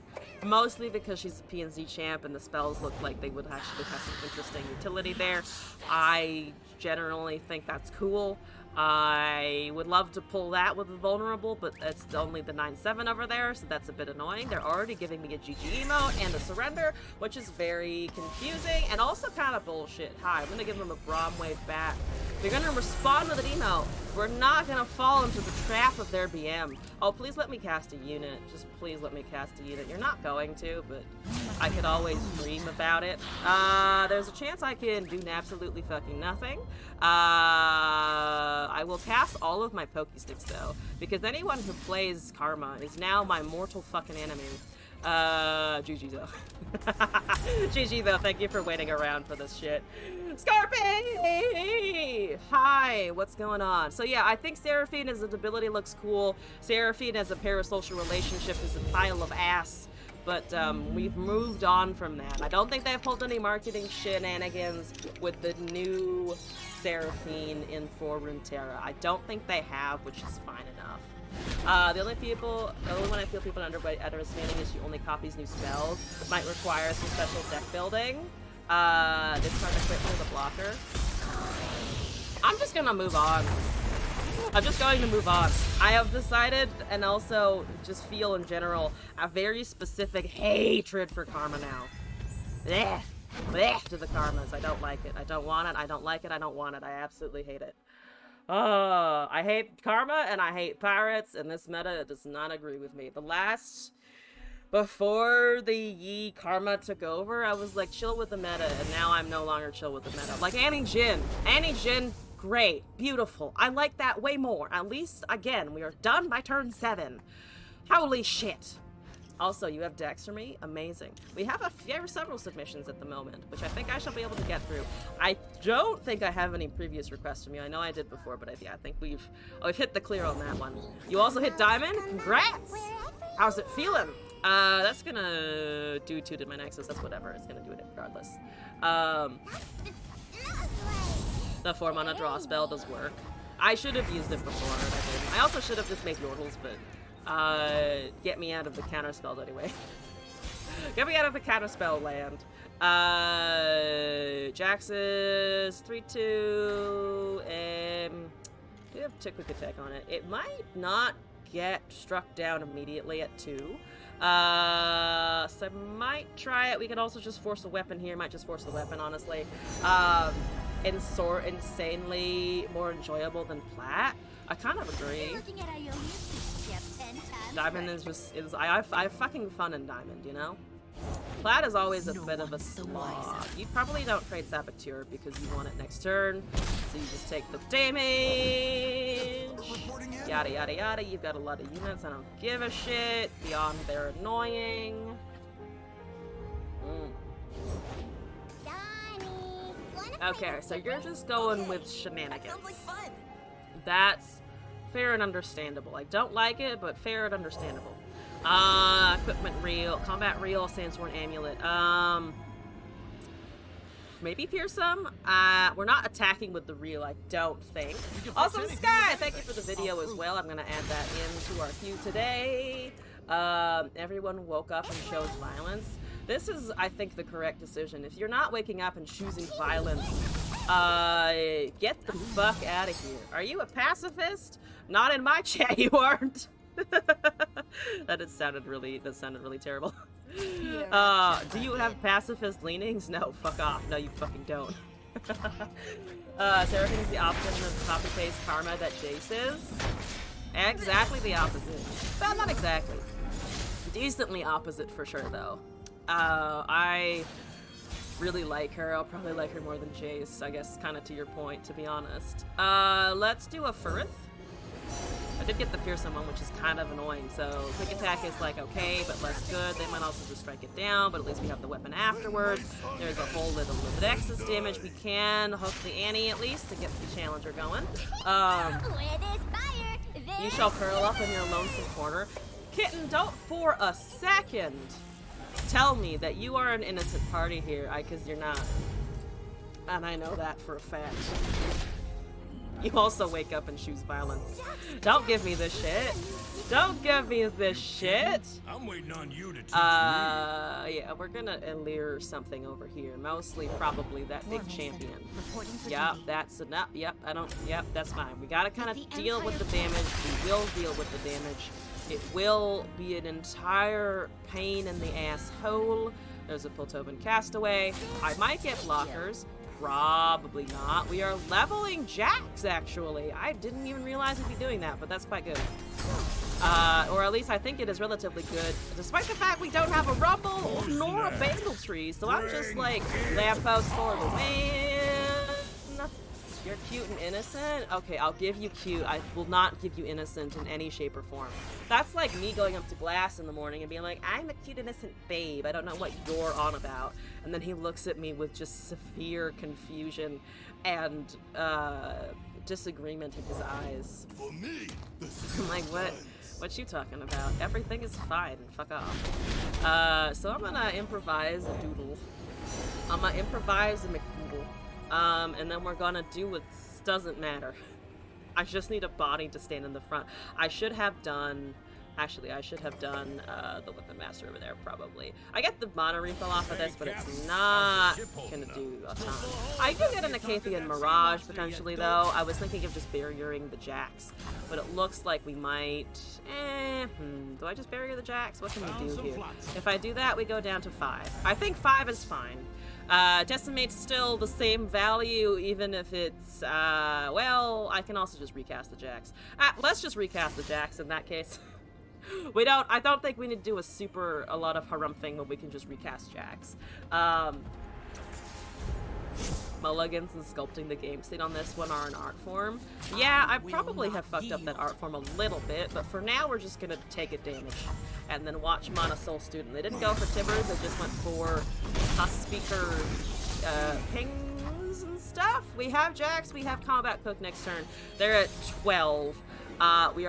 Mostly because she's a PNZ champ and the spells look like they would actually have some interesting utility there. I generally think that's cool. I would love to pull that with a vulnerable, but it's only the 9/7 over there, so that's a bit annoying. They're already giving me a GG emote and a surrender, which is very confusing and also kind of bullshit. Hi, I'm gonna give them a Braum wave back. They're gonna respond with an emote. We're not gonna fall into the trap of their BM. Oh, please let me cast a unit. Just please let me cast a unit. You're not going to, but I could always dream about it. There's a chance I can do absolutely fucking nothing. I will cast all of my Pokesticks though, because anyone who plays Karma is now my mortal fucking enemy. GG though. GG though, thank you for waiting around for this shit. Scarpy! Hi, what's going on? So yeah, I think Seraphine as an ability looks cool. Seraphine as a parasocial relationship is a pile of ass. But we've moved on from that. I don't think they've pulled any marketing shenanigans with the new Seraphine in Runeterra. I don't think they have, which is fine enough. The only one I feel people underestimating is she only copies new spells. Might require some special deck building. This card equipped with a blocker. I'm just gonna move on. I'm just going to move on. I have decided, and also just feel in general, a very specific hatred for Karma now. Blech. Blech to the Karmas. I don't like it. I don't want it. I don't like it. I don't want it. I absolutely hate it. Oh, I hate Karma and I hate pirates, and this meta does not agree with me. Before the Yi Karma took over, I was like chill with the meta, and now I'm no longer chill with the meta. Like Annie Jin. Annie Jin, great, beautiful. I like that way more. At least, again, we are done by turn 7. Holy shit. Also, you have Dex for me? Amazing. We have several submissions at the moment, which I think I shall be able to get through. I don't think I have any previous requests from you. I know I did before, but I think we've hit the clear on that one. You also hit Diamond? Congrats! How's it feeling? That's gonna do 2 to my Nexus. That's whatever. It's gonna do it regardless. The 4-mana draw spell does work. I should have used it before, and I didn't. I also should have just made Yordles, but get me out of the counter spells anyway. Get me out of the counter spell land. Jax's 3/2. We have quick attack on it. It might not get struck down immediately at 2. So I might try it. We could also just force a weapon here. Might just force the weapon, honestly. Insanely more enjoyable than Plat. I kind of agree. Diamond is I have fucking fun in Diamond, you know? Plat is always a bit of a slog. You probably don't trade Saboteur because you want it next turn, so you just take the damage. Yada yada yada, you've got a lot of units, I don't give a shit. Beyond they're annoying. Okay, so you're just going with shenanigans. That's fair and understandable. I don't like it, but fair and understandable. Equipment reel, combat reel, Sandsworn amulet. Maybe fearsome. We're not attacking with the reel, I don't think. Awesome Sky, thank you for the video as well. I'm gonna add that into our queue today. Everyone woke up and chose violence. This is, I think, the correct decision. If you're not waking up and choosing violence, get the fuck out of here. Are you a pacifist? Not in my chat, you aren't. That sounded really terrible. Do you have pacifist leanings? No, fuck off. No, you fucking don't. Seraphim's the opposite of copy-paste Karma that Jace is. Exactly the opposite. Well, not exactly. Decently opposite for sure, though. I really like her. I'll probably like her more than Jace, I guess, kind of to your point, to be honest. Let's do a Furith. I did get the fearsome one, which is kind of annoying, so quick attack is like okay, but less good. They might also just strike it down, but at least we have the weapon afterwards. There's a whole little bit of Nexus damage. We can hook the Annie at least to get the challenger going. You shall curl up in your lonesome corner. Kitten, don't for a second tell me that you are an innocent party here, because you're not. And I know that for a fact. You also wake up and choose violence. Don't give me this shit. Don't give me this shit. I'm waiting on you to teach me. Yeah, we're gonna Elir something over here. Mostly probably that big champion. Yep, that's enough. Yep, yep, that's fine. We gotta kind of deal with the damage. We will deal with the damage. It will be an entire pain in the asshole. There's a Piltovan Castaway. I might get blockers. Probably not. We are leveling Jax, actually. I didn't even realize we'd be doing that, but that's quite good. Or at least I think it is relatively good, despite the fact we don't have a Rumble nor a Bangle Tree, so I'm just like, lamppost for the win. You're cute and innocent? Okay, I'll give you cute. I will not give you innocent in any shape or form. That's like me going up to Glass in the morning and being like, I'm a cute innocent babe. I don't know what you're on about. And then he looks at me with just severe confusion and disagreement in his eyes. For me, I'm like, what you talking about? Everything is fine. Fuck off. So I'm gonna improvise a doodle. I'm gonna improvise a McDoodle. And then we're gonna do what doesn't matter. I just need a body to stand in the front. I should have done Actually, I should have done the Weapon Master over there, probably. I get the Mana Refill off of this, but it's not gonna do a ton. I could get an Acathean Mirage, potentially, though. I was thinking of just barriering the Jax, but it looks like we might... Do I just barrier the Jax? What can we do here? If I do that, we go down to 5. I think 5 is fine. Decimate's still the same value, even if it's, well, I can also just recast the Jax. Let's just recast the Jax in that case. I don't think we need to do a lot of harumphing when we can just recast Jax. Mulligans and sculpting the game state on this one are an art form. Yeah, I probably have fucked up that art form a little bit, but for now we're just gonna take a damage and then watch Mana Soul Student. They didn't go for Tibbers, they just went for Husk Speaker pings and stuff. We have Jax, we have Combat Cook next turn. They're at 12. We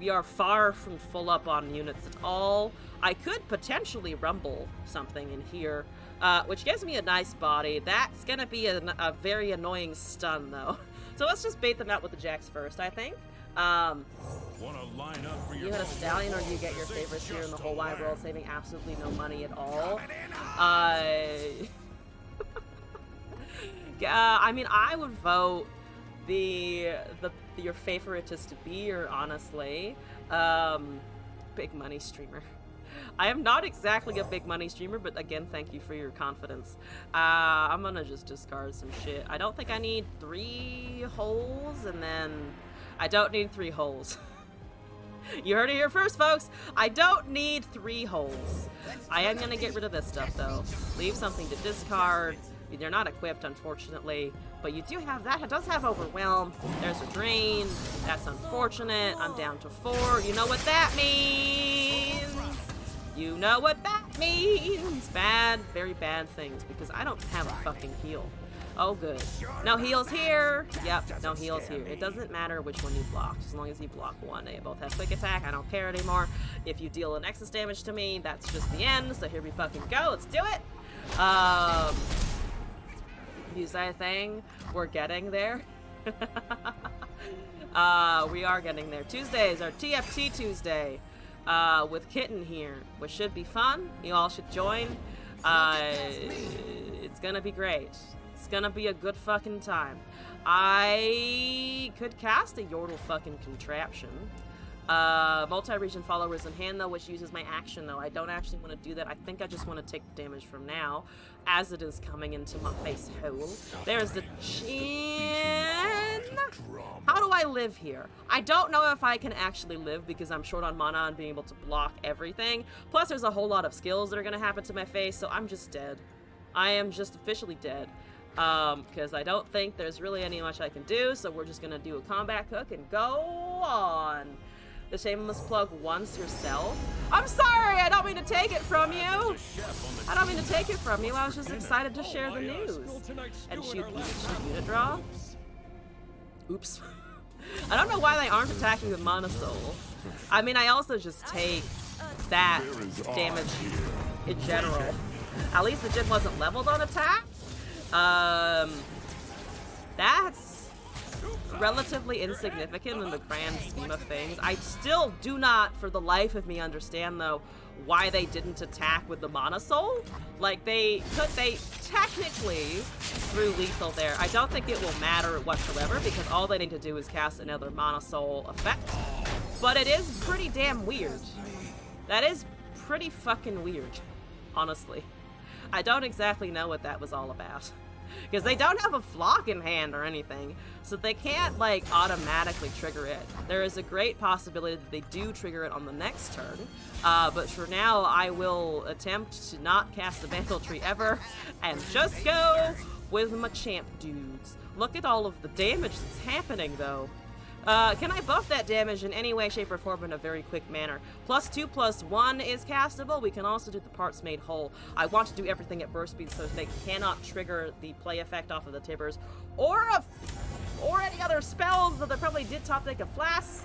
are far from full up on units at all. I could potentially rumble something in here, which gives me a nice body. That's gonna be a very annoying stun, though. So let's just bait them out with the Jax first, I think. You had a Stallion, or you get your favorites here in the whole wide world, saving absolutely no money at all. I mean, I would vote your favoritist to be, or honestly, big money streamer. I am not exactly a big money streamer, but again, thank you for your confidence. I'm gonna just discard some shit. I don't think I need 3 holes, and then I don't need 3 holes. You heard it here first, folks. I don't need 3 holes. I am gonna get rid of this stuff, though. Leave something to discard. They're not equipped, unfortunately, but you do have that. It does have Overwhelm. There's a Drain. That's unfortunate. I'm down to 4. You know what that means. You know what that means. Bad, very bad things, because I don't have a fucking heal. Oh, good. No heals here. Yep, no heals here. It doesn't matter which one you blocked, as long as you block one. They both have quick attack. I don't care anymore. If you deal an Nexus damage to me, that's just the end. So here we fucking go. Let's do it. Use that thing. We're getting there. We are getting there. Tuesdays are TFT Tuesday with Kitten here, which should be fun. You all should join. It's gonna be great. It's gonna be a good fucking time. I could cast a Yordle fucking contraption. Multi-region followers in hand, though, which uses my action, though. I don't actually want to do that. I think I just want to take the damage from now, as it is coming into my face hole. There's the chin. How do I live here? I don't know if I can actually live, because I'm short on mana and being able to block everything. Plus, there's a whole lot of skills that are going to happen to my face, so I'm just dead. I am just officially dead. Because I don't think there's really any much I can do, so we're just going to do a combat cook and go on. The shameless plug once yourself. I'm sorry, I don't mean to take it from you. I don't mean to take it from you. I was just excited to share the news. And shoot unit draw. Oops. I don't know why they aren't attacking with Mana Soul. I mean, I also just take that damage in general. At least the gym wasn't leveled on attack. That's relatively insignificant in the grand scheme of things. I still do not, for the life of me, understand, though, why they didn't attack with the Mana Soul. Like, they technically threw lethal there. I don't think it will matter whatsoever, because all they need to do is cast another Mana Soul effect. But it is pretty damn weird. That is pretty fucking weird, honestly. I don't exactly know what that was all about. Because they don't have a flock in hand or anything, so they can't, like, automatically trigger it. There is a great possibility that they do trigger it on the next turn, but for now, I will attempt to not cast the Vandal Tree ever, and just go with my champ dudes. Look at all of the damage that's happening, though. Can I buff that damage in any way, shape, or form in a very quick manner? +2/+1 is castable. We can also do the parts made whole. I want to do everything at burst speed so they cannot trigger the play effect off of the Tibbers, or any other spells. That they probably did top deck a fast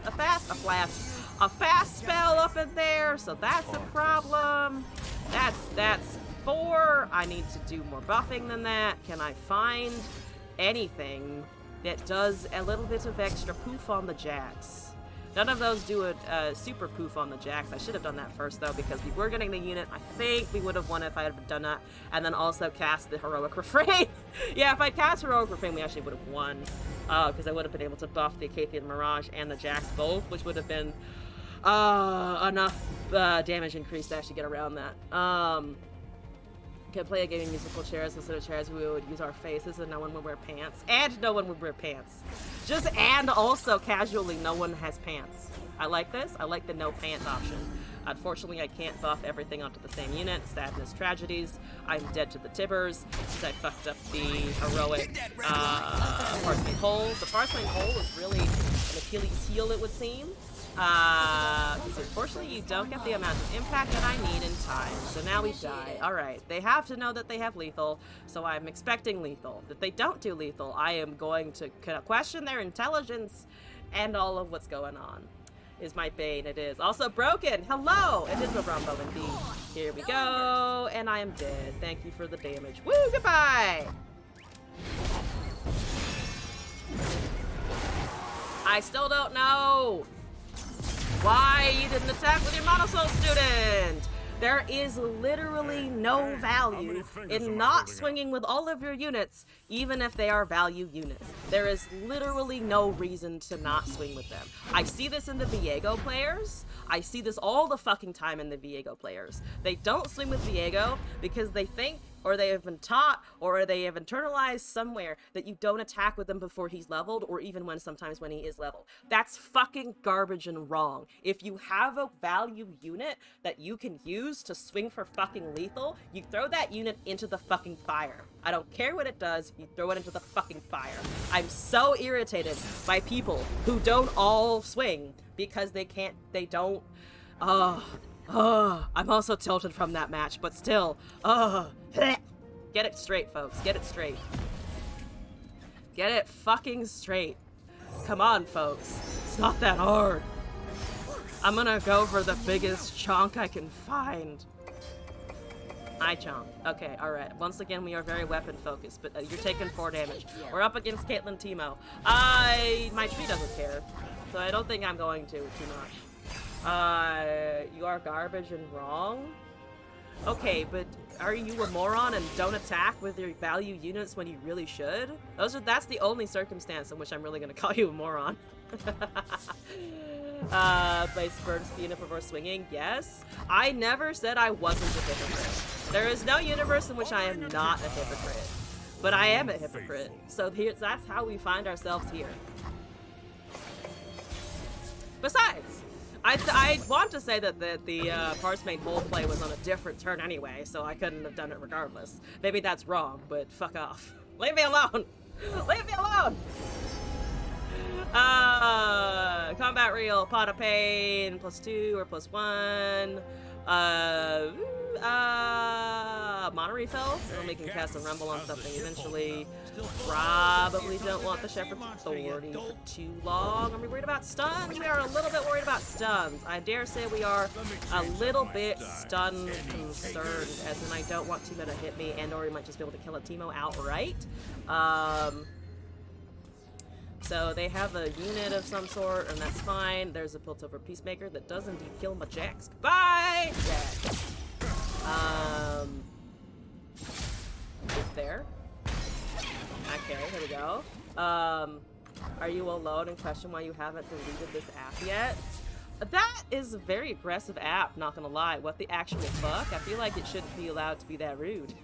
spell up in there, so that's a problem. That's 4. I need to do more buffing than that. Can I find anything that does a little bit of extra poof on the Jax? None of those do a super poof on the Jax. I should have done that first, though, because we were getting the unit. I think we would have won if I had done that. And then also cast the Heroic Refrain. Yeah, if I cast Heroic Refrain, we actually would have won. Because I would have been able to buff the Acathean Mirage and the Jax both, which would have been enough damage increase to actually get around that. Can play a game in musical chairs instead of chairs. We would use our faces and no one would wear pants. And no one would wear pants. Just and also casually no one has pants. I like this. I like the no pants option. Unfortunately, I can't buff everything onto the same unit. Sadness, tragedies. I'm dead to the tibbers because I fucked up the heroic Parchment Hole. The Parchment Hole is really an Achilles heel, it would seem. Because unfortunately you don't get the amount of impact that I need in time. So now we die. Alright, they have to know that they have lethal, so I'm expecting lethal. If they don't do lethal, I am going to question their intelligence and all of what's going on. Is my bane, it is. Also broken! Hello! It is a Rumbo indeed. Here we go, and I am dead. Thank you for the damage. Woo, goodbye! I still don't know why you didn't attack with your Monosoul student! There is literally no value in not swinging with all of your units, even if they are value units. There is literally no reason to not swing with them. I see this in the Viego players. I see this all the fucking time in the Viego players. They don't swing with Viego because they think, or they have been taught, or they have internalized somewhere that you don't attack with him before he's leveled, or even sometimes when he is leveled. That's fucking garbage and wrong. If you have a value unit that you can use to swing for fucking lethal, you throw that unit into the fucking fire. I don't care what it does, you throw it into the fucking fire. I'm so irritated by people who don't all swing because they don't. I'm also tilted from that match, but still, get it straight, folks. Get it straight. Get it fucking straight. Come on, folks. It's not that hard. I'm gonna go for the biggest chunk I can find. I chunk. Okay, alright. Once again, we are very weapon focused, but you're taking 4 damage. We're up against Caitlyn Teemo. My tree doesn't care, so I don't think I'm going to too much. You are garbage and wrong? Okay, but are you a moron and don't attack with your value units when you really should? That's the only circumstance in which I'm really gonna call you a moron. Play Spurns unit before swinging? Yes. I never said I wasn't a hypocrite. There is no universe in which I am not a hypocrite. But I am a hypocrite. So that's how we find ourselves here. Besides, I want to say that the Parchment Hole play was on a different turn anyway, so I couldn't have done it regardless. Maybe that's wrong, but fuck off. Leave me alone! Leave me alone! Combat Reel, Pot of Pain, +2 or +1. Mana refill? Or we can cast a Rumble on something eventually. Probably don't want the Shepherd's Authority for too long. Are we worried about stuns? We are a little bit worried about stuns. I dare say we are a little bit stun concerned, as in I don't want Teemo to hit me, and or we might just be able to kill a Teemo outright. So they have a unit of some sort, and that's fine. There's a Piltover Peacemaker that does indeed kill my Jax. Goodbye! Yeah. It's there. Okay, here we go. Are you alone and question why you haven't deleted this app yet? That is a very aggressive app, not gonna lie. What the actual fuck? I feel like it shouldn't be allowed to be that rude.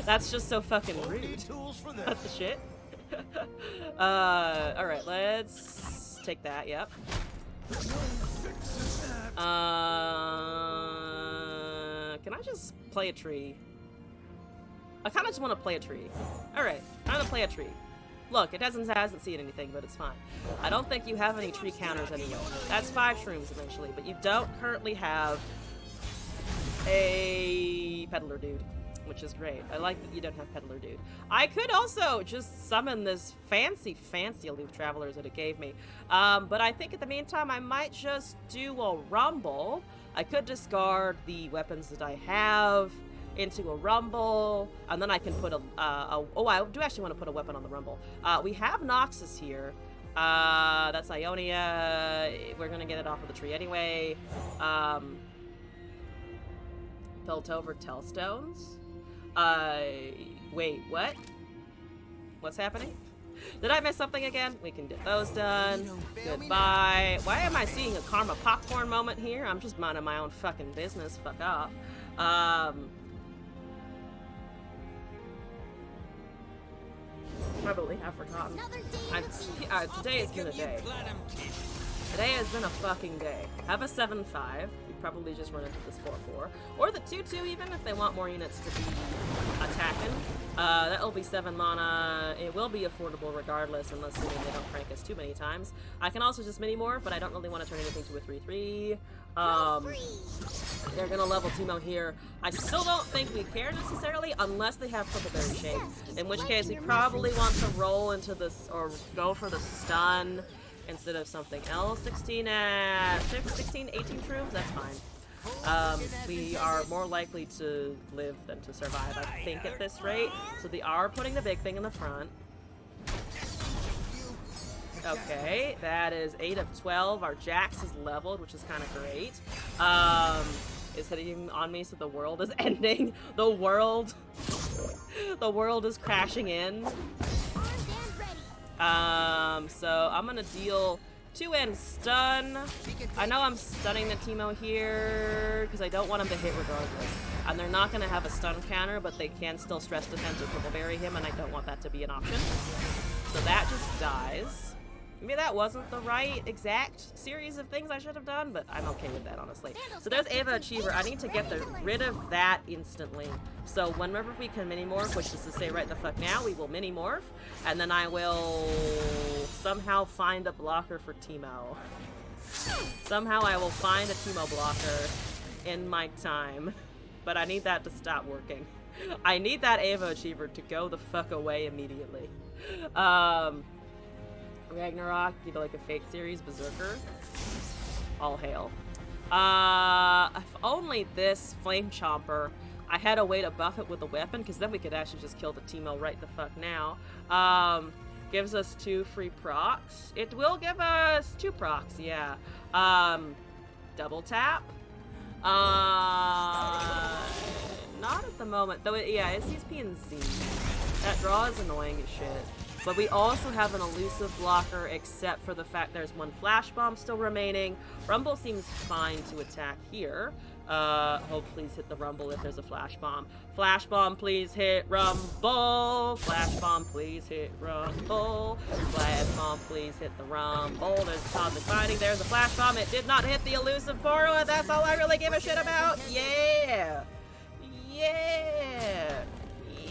That's just so fucking rude. What the shit? Alright, let's take that, yep. Can I just play a tree? I kinda just wanna play a tree. Alright, I'm gonna play a tree. Look, it hasn't seen anything, but it's fine. I don't think you have any tree counters anyway. That's 5 shrooms eventually, but you don't currently have a peddler dude, which is great. I like that you don't have peddler dude. I could also just summon this fancy Aloof Travelers that it gave me. But I think in the meantime, I might just do a Rumble. I could discard the weapons that I have into a Rumble, and then I can put oh, I do actually want to put a weapon on the Rumble. We have Noxus here. That's Ionia. We're gonna get it off of the tree anyway. Piltover Tellstones. Wait, what? What's happening? Did I miss something again? We can get those done. Goodbye. Why am I seeing a Karma popcorn moment here? I'm just minding my own fucking business. Fuck off. Probably have forgotten. Today has been a day. Today has been a fucking day. Have a 7-5. You probably just run into this 4-4. Or the 2-2 even if they want more units to be attacking. That'll be 7 mana. It will be affordable regardless, unless they don't crank us too many times. I can also just mini-morph, but I don't really want to turn anything to a 3-3. They're gonna level Teemo here. I still don't think we care necessarily, unless they have Purpleberry Shades. In which case, we probably want to roll into this, or go for the stun instead of something else. 16, 18 shrooms, that's fine. We are more likely to live than to survive, I think, at this rate. So they are putting the big thing in the front. Okay, that is 8 of 12. Our Jax is leveled, which is kind of great. Is hitting on me, so the world is ending. The world is crashing in. So I'm gonna deal 2 and stun. I know I'm stunning the Teemo here because I don't want him to hit regardless. And they're not gonna have a stun counter, but they can still stress defense or Purpleberry him, and I don't want that to be an option. So that just dies. Maybe that wasn't the right exact series of things I should have done, but I'm okay with that, honestly. So there's Ava Achiever. I need to get rid of that instantly. So whenever we can mini-morph, which is to say right the fuck now, we will mini-morph, and then I will somehow find a blocker for Teemo. Somehow I will find a Teemo blocker in my time, but I need that to stop working. I need that Ava Achiever to go the fuck away immediately. Ragnarok, either like a Fate series, Berserker. All hail. If only this Flame Chomper, I had a way to buff it with a weapon, because then we could actually just kill the Teemo right the fuck now. Gives us 2 free procs. It will give us 2 procs, yeah. Double tap. Not at the moment, though. Yeah, it's these P and Z. That draw is annoying as shit. But we also have an elusive blocker, except for the fact there's 1 flash bomb still remaining. Rumble seems fine to attack here. Hope please hit the Rumble if there's a flash bomb. Flash bomb, please hit Rumble. Flash bomb, please hit Rumble. Flash bomb, please hit the Rumble. There's cosmic fighting. There's a flash bomb. It did not hit the elusive portal, and that's all I really give a shit about. Yeah. Yeah.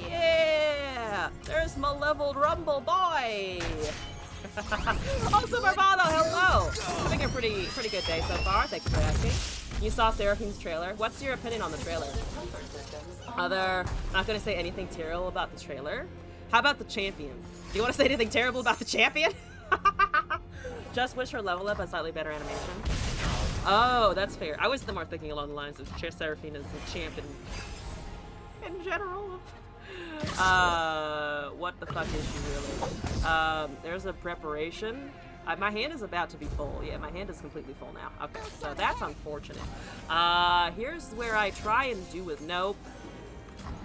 Yeah! There's my leveled Rumble boy! Oh, Super Bono, hello! Having a pretty good day so far, thank you for asking. You saw Seraphim's trailer. What's your opinion on the trailer? I'm not gonna say anything terrible about the trailer. How about the champion? Do you want to say anything terrible about the champion? Just wish her level up a slightly better animation. Oh, that's fair. I was more thinking along the lines of Seraphine as the champion in general. What the fuck is she really? There's a preparation. My hand is about to be full. Yeah, my hand is completely full now. Okay, so that's unfortunate. Here's where I try and do with nope.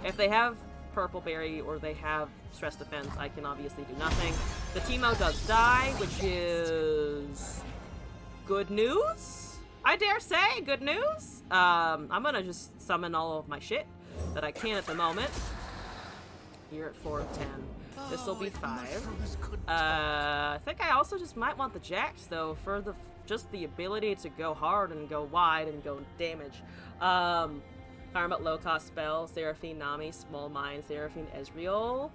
If they have Purpleberry or they have stress defense, I can obviously do nothing. The Teemo does die, which is good news? I dare say, good news. I'm gonna just summon all of my shit that I can at the moment. Here at 4 of 10. This will be 5. I think I also just might want the Jax though for just the ability to go hard and go wide and go damage. Karma low cost spell, Seraphine Nami, Small Mind, Seraphine Ezreal.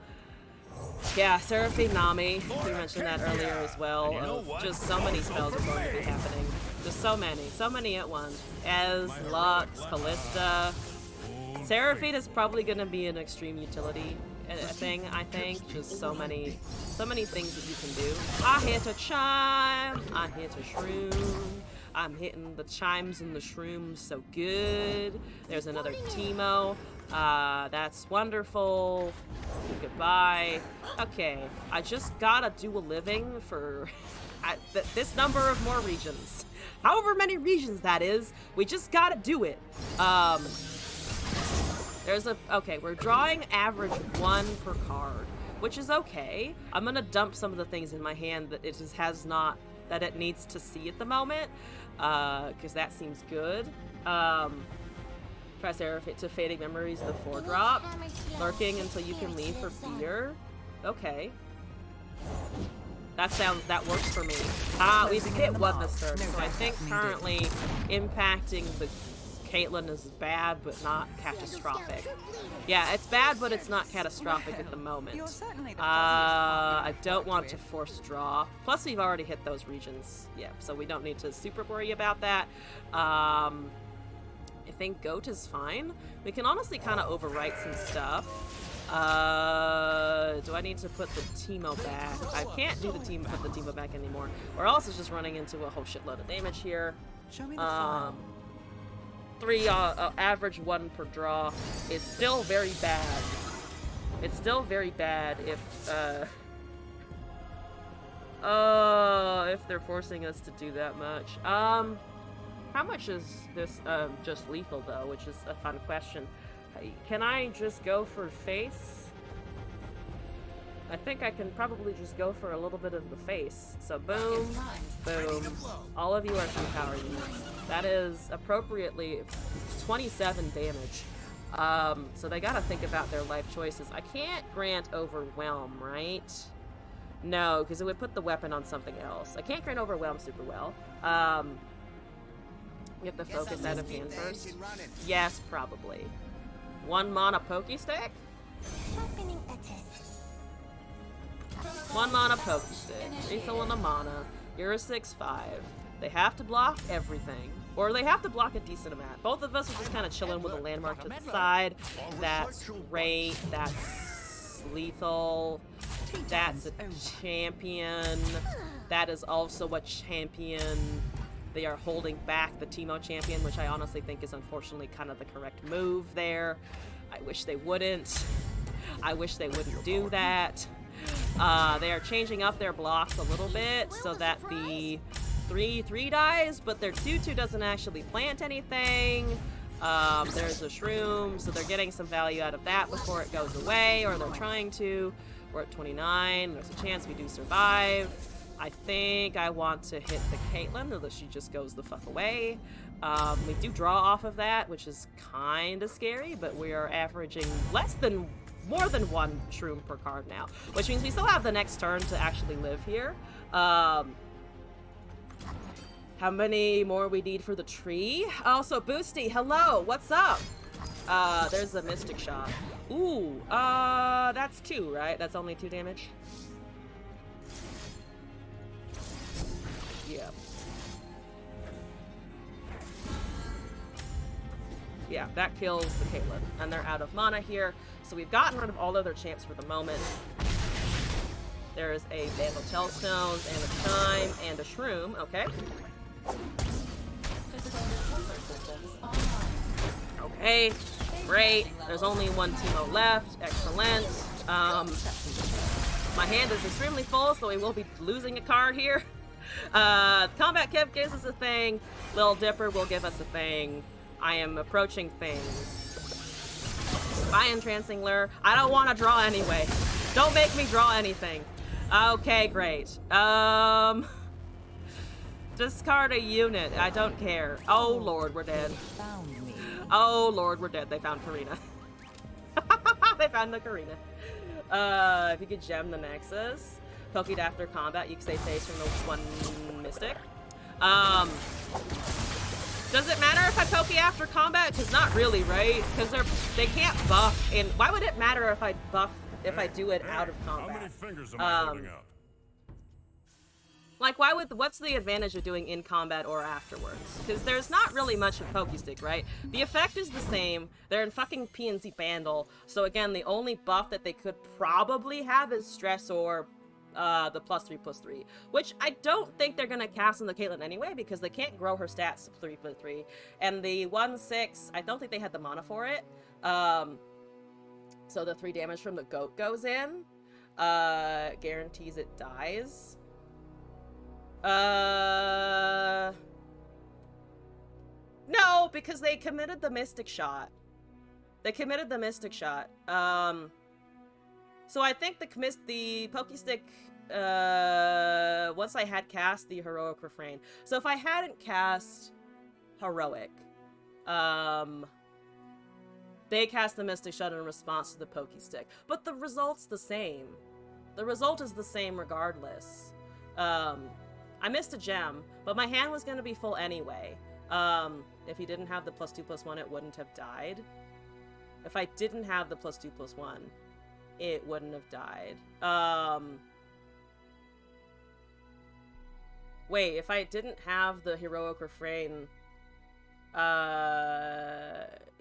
Yeah, Seraphine Nami. We mentioned that earlier as well. Just so many spells are going to be happening. Just so many at once. Ez, Lux, Callista. Seraphine is probably going to be an extreme utility thing, I think. Just so many things that you can do. I hit a chime, I hit a shroom. I'm hitting the chimes and the shrooms so good. There's another Teemo. That's wonderful. Goodbye. Okay, I just gotta do a living for this number of more regions. However many regions that is, we just gotta do it. Okay, we're drawing average 1 per card, which is okay. I'm gonna dump some of the things in my hand that it just has not, that it needs to see at the moment, because that seems good. Press arrow to fading memories, the 4-drop. Lurking until you can leave for beer. Okay. That works for me. We've hit 1 this turn, so I think currently impacting the Caitlyn is bad, but not catastrophic. Yeah, it's bad, but it's not catastrophic at the moment. I don't want to force draw. Plus, we've already hit those regions. Yeah, so we don't need to super worry about that. I think Goat is fine. We can honestly kind of overwrite some stuff. Do I need to put the Teemo back? I can't do put the Teemo back anymore. Or else it's just running into a whole shitload of damage here. Show me the 3 average 1 per draw is still very bad. It's still very bad if they're forcing us to do that much. How much is this just lethal though, which is a fun question. Can I just go for face? I think I can probably just go for a little bit of the face. So boom, boom. All of you are 2-power units. That is appropriately 27 damage. So they gotta think about their life choices. I can't grant Overwhelm, right? No, because it would put the weapon on something else. I can't grant Overwhelm super well. Get the focus out of hand first. Yes, probably. 1 mana Pokestick? 1 mana Pokestick. Refill on a mana. You're a 6/5. They have to block everything. Or they have to block a decent amount. Both of us are just kind of chilling with a landmark to the side. That's great. That's lethal. That's a champion. That is also a champion. They are holding back the Teemo champion, which I honestly think is unfortunately kind of the correct move there. I wish they wouldn't. I wish they wouldn't do that. They are changing up their blocks a little bit so that the 3/3 dies, but their 2/2 doesn't actually plant anything. There's a shroom, so they're getting some value out of that before it goes away, or they're trying to. We're at 29. There's a chance we do survive. I think I want to hit the Caitlyn, although she just goes the fuck away. We do draw off of that, which is kind of scary, but we are averaging more than 1 shroom per card now, which means we still have the next turn to actually live here. How many more we need for the tree? Also, Boosty, hello, what's up? There's a Mystic Shot. Ooh, that's 2, right? That's only 2 damage? Yeah. Yeah, that kills the Caitlyn. And they're out of mana here. So we've gotten rid of all other champs for the moment. There is a Vandal Tailstones and a Chime and a Shroom. Okay. Okay. Great. There's only 1 Teemo left. Excellent. My hand is extremely full, so we will be losing a card here. Combat Kev gives us a thing. Lil Dipper will give us a thing. I am approaching things. Bye, Entrancing Lure. I don't want to draw anyway. Don't make me draw anything. Okay, great. Discard a unit. I don't care. Oh lord, we're dead. Oh lord, we're dead. They found Karina. They found the Karina. If you could gem the Nexus. Poked after combat, you can stay safe from the 1 Mystic. Does it matter if I poke after combat? Because not really, right? Because they can't buff. And why would it matter if I buff if I do it out of combat? How many fingers am I holding up? Like, what's the advantage of doing in combat or afterwards? Because there's not really much of Pokestick, right? The effect is the same. They're in fucking PNC Bandle. So again, the only buff that they could probably have is Stress or the +3/+3, which I don't think they're gonna cast on the Caitlyn anyway because they can't grow her stats to 3/3, and the 1/6 I don't think they had the mana for it. So the 3 damage from the goat goes in. Guarantees it dies. No, because they committed the Mystic Shot. So I think the Pokestick, once I had cast the Heroic Refrain. So if I hadn't cast Heroic, they cast the Mystic Shot in response to the Pokestick. But the result's the same. The result is the same regardless. I missed a gem, but my hand was going to be full anyway. If he didn't have the +2/+1, it wouldn't have died. If I didn't have the +2/+1, it wouldn't have died. Wait, if I didn't have the Heroic Refrain,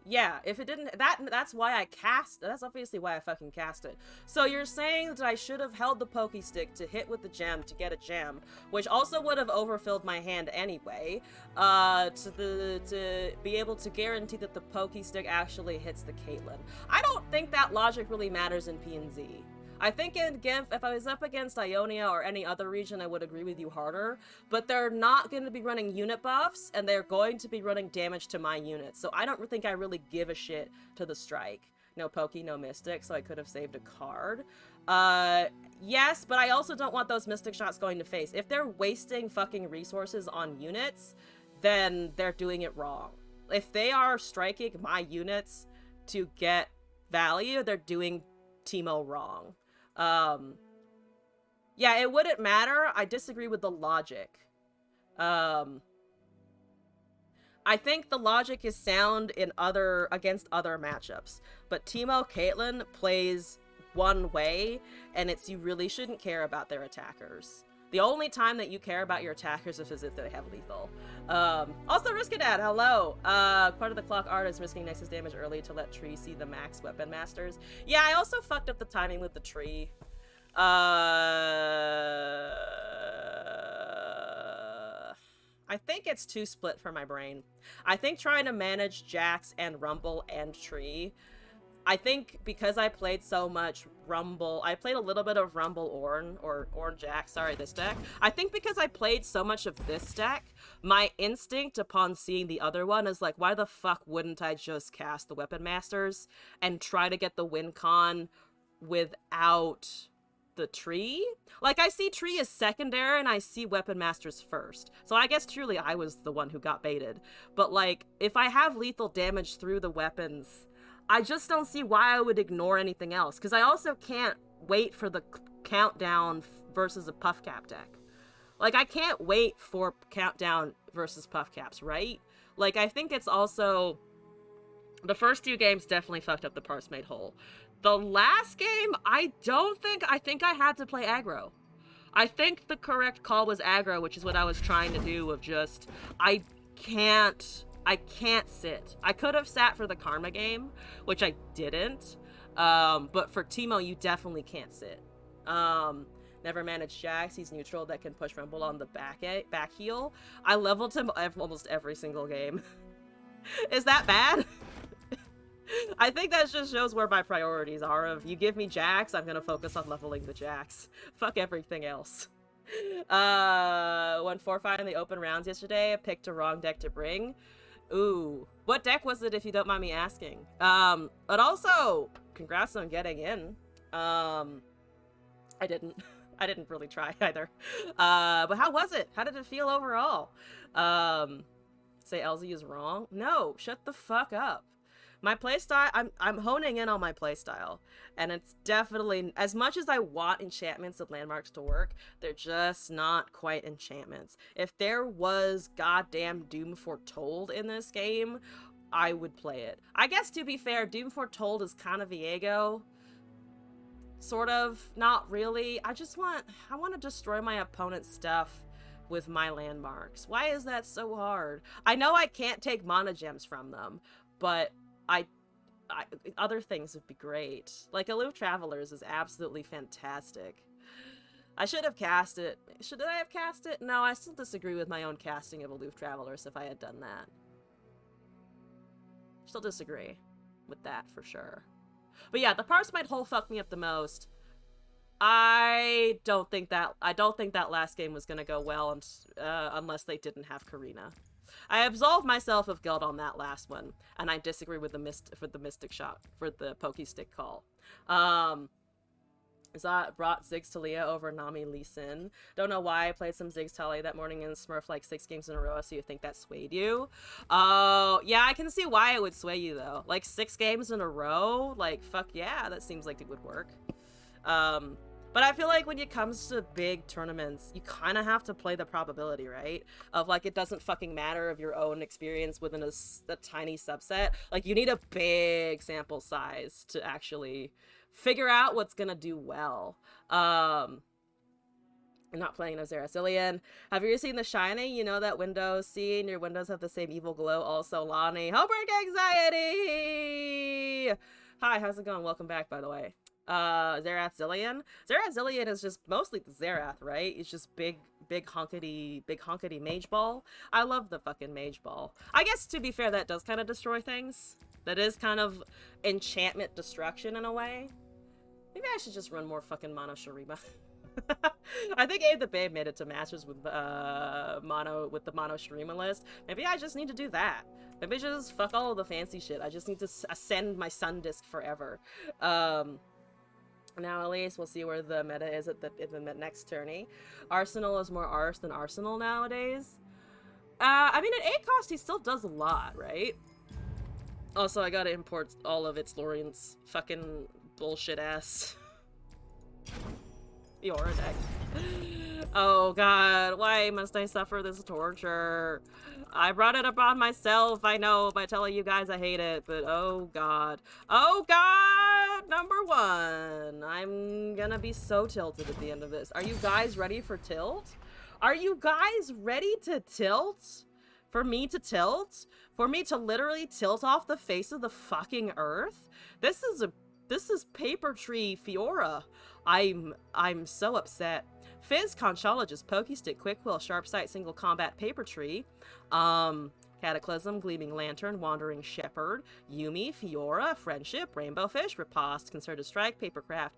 yeah, if it didn't, that's why I cast, that's obviously why I fucking cast it. So you're saying that I should have held the Pokestick to hit with the gem to get a gem, which also would have overfilled my hand anyway, to be able to guarantee that the Pokestick actually hits the Caitlyn. I don't think that logic really matters in PNZ. I think in GIMP, if I was up against Ionia or any other region, I would agree with you harder, but they're not going to be running unit buffs, and they're going to be running damage to my units, so I don't think I really give a shit to the strike. No Pokey, no Mystic, so I could have saved a card. Yes, but I also don't want those Mystic shots going to face. If they're wasting fucking resources on units, then they're doing it wrong. If they are striking my units to get value, they're doing Teemo wrong. Yeah, it wouldn't matter. I disagree with the logic. I think the logic is sound in against other matchups, but Teemo Caitlyn plays one way, and it's you really shouldn't care about their attackers. The only time that you care about your attackers is if they have lethal. Also, Riskadad, hello. Part of the clock art is risking Nexus damage early to let Tree see the max weapon masters. Yeah, I also fucked up the timing with the Tree. I think it's too split for my brain. I think trying to manage Jax and Rumble and Tree, I think because I played so much Rumble, I played a little bit of Rumble Ornn, or Ornn Jax, sorry, this deck. I think because I played so much of this deck, my instinct upon seeing the other one is like, why the fuck wouldn't I just cast the Weapon Masters and try to get the win con without the Tree? Like, I see Tree as secondary and I see Weapon Masters first. So I guess truly I was the one who got baited. But like, if I have lethal damage through the weapons, I just don't see why I would ignore anything else, because I also can't wait for the countdown versus a puff cap deck. Like, I can't wait for countdown versus puff caps, right? Like, I think it's also... The first 2 games definitely fucked up the parts made whole. The last game, I think I had to play aggro. I think the correct call was aggro, which is what I was trying to do, of just, I can't sit. I could have sat for the Karma game, which I didn't. But for Teemo, you definitely can't sit. Never managed Jax. He's neutral that can push Rumble on the back heel. I leveled him almost every single game. Is that bad? I think that just shows where my priorities are. If you give me Jax, I'm gonna focus on leveling the Jax. Fuck everything else. Won 4-5 in the open rounds yesterday. I picked a wrong deck to bring. Ooh, what deck was it, if you don't mind me asking? But also, congrats on getting in. I didn't really try either. But how was it? How did it feel overall? Say LZ is wrong? No, shut the fuck up. My playstyle, I'm honing in on my playstyle, and it's definitely, as much as I want enchantments and landmarks to work, they're just not quite enchantments. If there was goddamn Doom Foretold in this game, I would play it. I guess, to be fair, Doom Foretold is kind of Viego. Sort of, not really. I want to destroy my opponent's stuff with my landmarks. Why is that so hard? I know I can't take mana gems from them, but other things would be great. Like, Aloof Travelers is absolutely fantastic. I should have cast it. Should I have cast it? No, I still disagree with my own casting of Aloof Travelers if I had done that. Still disagree. with that for sure. But yeah, the parts might whole fuck me up the most. I don't think that last game was gonna go well unless they didn't have Karina. I absolved myself of guilt on that last one, and I disagree with the Mystic shot for the Pokey Stick call. Zot brought Ziggs Talia over Nami Lee Sin. Don't know why I played some Ziggs Talia that morning and Smurf like 6 games in a row, so you think that swayed you? Oh, yeah, I can see why it would sway you, though. Like, 6 games in a row? Like, fuck yeah, that seems like it would work. But I feel like when it comes to big tournaments, you kind of have to play the probability, right? Of, like, it doesn't fucking matter of your own experience within a tiny subset. Like, you need a big sample size to actually figure out what's gonna do well. I'm not playing no Zeratzillion. Have you ever seen The Shining? You know that windows scene? Your windows have the same evil glow. Also, Lonnie. Homework anxiety! Hi, how's it going? Welcome back, by the way. Zeratzillion? Zeratzillion is just mostly the Zerath, right? It's just big honkity mage ball. I love the fucking mage ball. I guess, to be fair, that does kind of destroy things. That is kind of enchantment destruction in a way. Maybe I should just run more fucking Mono Shurima. I think Abe the Babe made it to Masters with the Mono Shurima list. Maybe I just need to do that. Maybe just fuck all of the fancy shit. I just need to ascend my Sun Disc forever. Now at least we'll see where the meta is at the next tourney. Arsenal is more arse than Arsenal nowadays. I mean, at 8 cost, he still does a lot, right? Also, I gotta import all of its Lorian's fucking bullshit ass Fiora deck. Oh god, why must I suffer this torture? I brought it upon myself, I know, by telling you guys I hate it, but oh god. Oh god! Number 1. I'm gonna be so tilted at the end of this. Are you guys ready for tilt? Are you guys ready to tilt? For me to tilt? For me to literally tilt off the face of the fucking earth? This is Paper Tree Fiora. I'm so upset. Fizz, Conchologist, Pokestick, Quickquill, Sharpsight, Single Combat, Paper Tree, Cataclysm, Gleaming Lantern, Wandering Shepherd, Yuumi, Fiora, Friendship, Rainbow Fish, Riposte, Concerted Strike, Papercraft,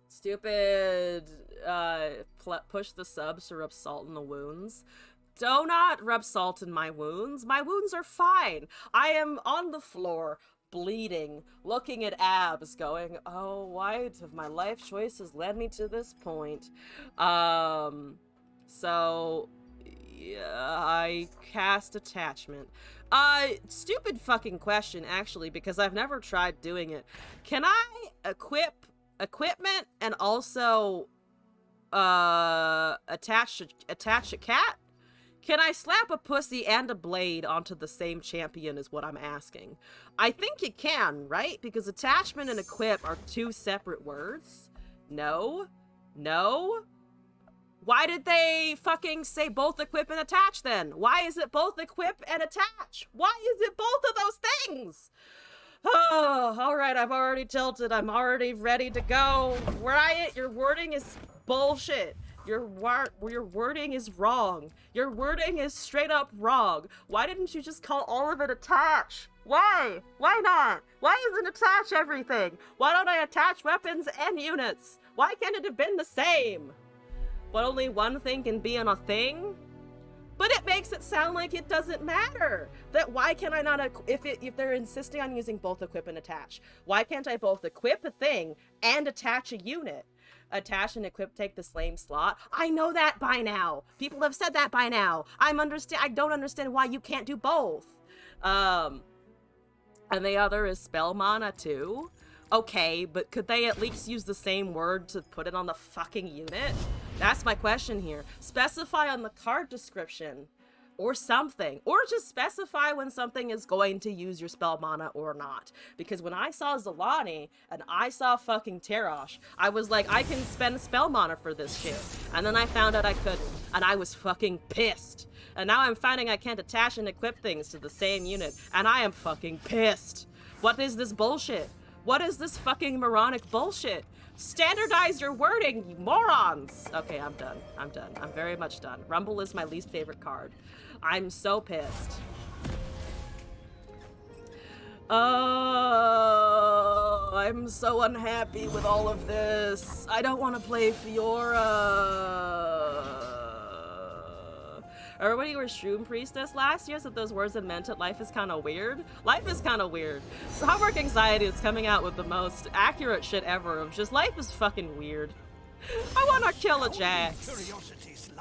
stupid, push the subs to rub salt in the wounds. Do not rub salt in my wounds. My wounds are fine. I am on the floor, bleeding, looking at abs, going, oh, why have my life choices led me to this point? So, yeah, I cast Attachment. Stupid fucking question, actually, because I've never tried doing it. Can I equip equipment and also, attach a cat? Can I slap a pussy and a blade onto the same champion is what I'm asking. I think you can, right? Because attachment and equip are 2 separate words. No? No? Why did they fucking say both equip and attach then? Why is it both equip and attach? Why is it both of those things? Oh, alright, I've already tilted. I'm already ready to go. Riot, your wording is bullshit. Your wording is wrong. Your wording is straight up wrong. Why didn't you just call all of it attach? Why? Why not? Why isn't attach everything? Why don't I attach weapons and units? Why can't it have been the same? But only one thing can be on a thing? But it makes it sound like it doesn't matter. That why can I not, if they're insisting on using both equip and attach, why can't I both equip a thing and attach a unit? Attach and equip take the same slot. I know that by now. People have said that by now. I don't understand why you can't do both. And the other is spell mana too. Okay, but could they at least use the same word to put it on the fucking unit? That's my question here. Specify on the card description or something, or just specify when something is going to use your spell mana or not. Because when I saw Zalani and I saw fucking Terosh, I was like, I can spend spell mana for this shit. And then I found out I couldn't, and I was fucking pissed. And now I'm finding I can't attach and equip things to the same unit, and I am fucking pissed. What is this bullshit? What is this fucking moronic bullshit? Standardize your wording, you morons! Okay, I'm done. I'm done. I'm very much done. Rumble is my least favorite card. I'm so pissed. Oh, I'm so unhappy with all of this. I don't want to play Fiora. Everybody who was Shroom Priestess last year said those words had meant it. Life is kind of weird. Life is kind of weird. Homework Anxiety is coming out with the most accurate shit ever of just life is fucking weird. I want to kill a Jax.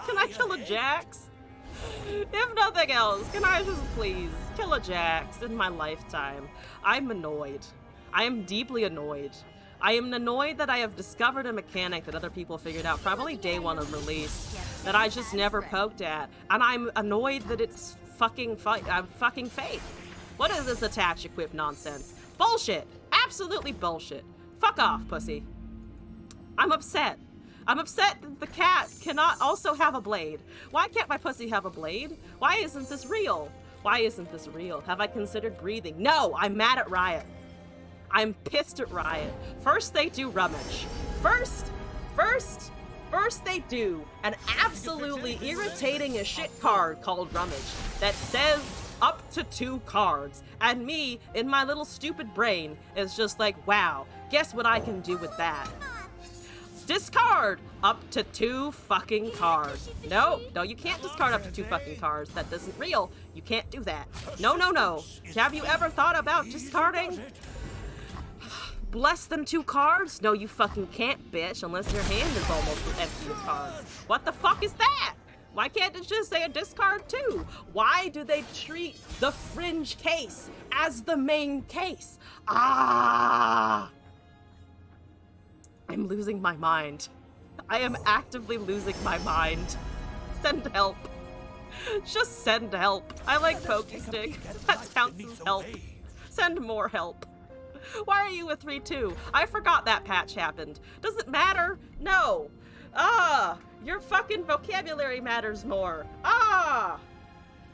Can I kill a Jax? If nothing else, can I just please kill a Jax in my lifetime? I'm annoyed. I am deeply annoyed. I am annoyed that I have discovered a mechanic that other people figured out probably day one of release that I just never poked at, and I'm annoyed that it's fucking fake. What is this attach equip nonsense? Bullshit. Absolutely bullshit. Fuck off, pussy. I'm upset. I'm upset that the cat cannot also have a blade. Why can't my pussy have a blade? Why isn't this real? Why isn't this real? Have I considered breathing? No, I'm mad at Riot. I'm pissed at Riot. First they do Rummage. First they do an absolutely irritating as shit card called Rummage that says up to 2 cards. And me, in my little stupid brain, is just like, wow, guess what I can do with that? Discard up to 2 fucking cards. No, you can't discard up to 2 fucking cards. That isn't real. You can't do that. No. Have you ever thought about discarding less than 2 cards? No, you fucking can't, bitch, unless your hand is almost empty of cards. What the fuck is that? Why can't it just say a discard too? Why do they treat the fringe case as the main case? I'm losing my mind. I am actively losing my mind. Send help. Just send help. I like Pokestick. That counts as help. Send more help. Why are you a 3-2? I forgot that patch happened. Does it matter? No. Your fucking vocabulary matters more.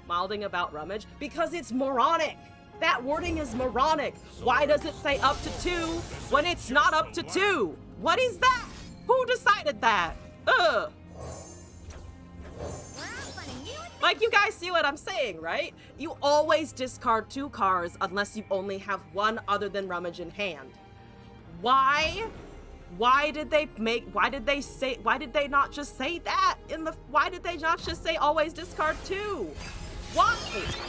Milding about Rummage? Because it's moronic. That wording is moronic. Why does it say up to 2 when it's not up to 2? What is that? Who decided that? Like, you guys see what I'm saying, right? You always discard 2 cards unless you only have 1 other than Rummage in hand. Why? Why did they not just say that why did they not just say always discard 2? Why?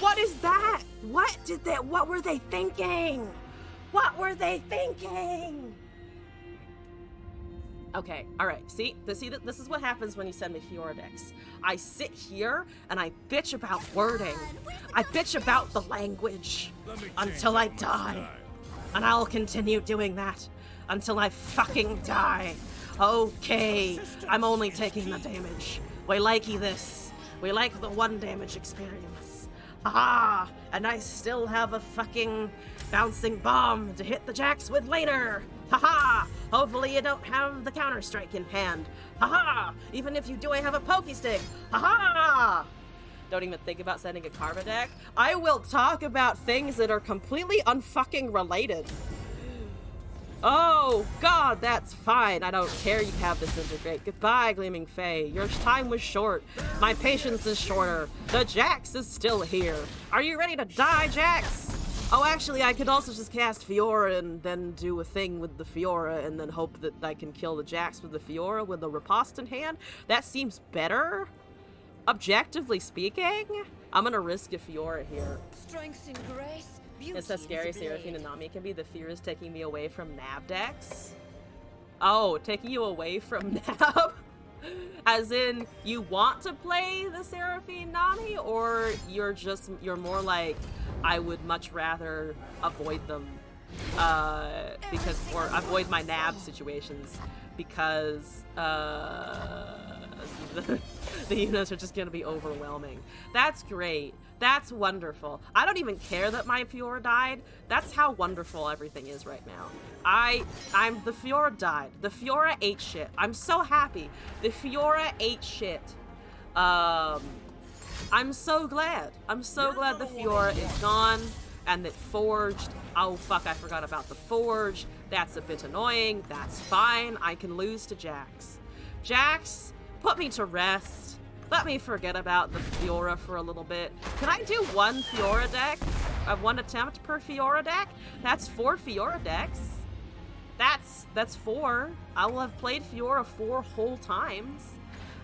What is that? What were they thinking? What were they thinking? Okay, alright, see, this is what happens when you send me Fiora decks. I sit here and I bitch about wording. I bitch about the language until I die. And I'll continue doing that until I fucking die. Okay, I'm only taking the damage. We likey this. We like the 1 damage experience. And I still have a fucking bouncing bomb to hit the Jax with later. Haha! Hopefully you don't have the Counter-Strike in hand. Haha! Even if you do, I have a Pokestick. Haha! Don't even think about sending a Karma deck. I will talk about things that are completely unfucking related. Oh, God, that's fine. I don't care you have Disintegrate. Goodbye, Gleaming Fae. Your time was short. My patience is shorter. The Jax is still here. Are you ready to die, Jax? Oh, actually, I could also just cast Fiora and then do a thing with the Fiora and then hope that I can kill the Jax with the Fiora with the Riposte in hand. That seems better. Objectively speaking, I'm gonna risk a Fiora here. Strength and grace. It says scary Seraphine and Nami can be. The fear is taking me away from Nab decks. Oh, taking you away from Nab? As in, you want to play the Seraphine Nami, or you're more like, I would much rather avoid them, or avoid my Nab situations, because, the units are just gonna be overwhelming. That's great. That's wonderful. I don't even care that my Fiora died. That's how wonderful everything is right now. The Fiora died. The Fiora ate shit. I'm so happy. The Fiora ate shit. I'm so glad. I'm so glad the Fiora is gone and that Forged. Oh fuck, I forgot about the Forge. That's a bit annoying. That's fine. I can lose to Jax. Jax, put me to rest. Let me forget about the Fiora for a little bit. Can I do 1 Fiora deck? one attempt per Fiora deck. That's 4 Fiora decks. That's 4. I will have played Fiora 4 whole times.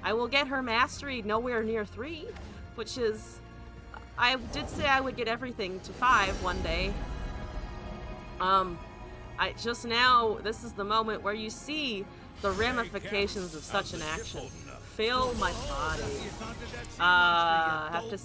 I will get her mastery nowhere near 3, which is... I did say I would get everything to 5 one day. I just now, this is the moment where you see the ramifications of such an action. Fill my body. I have to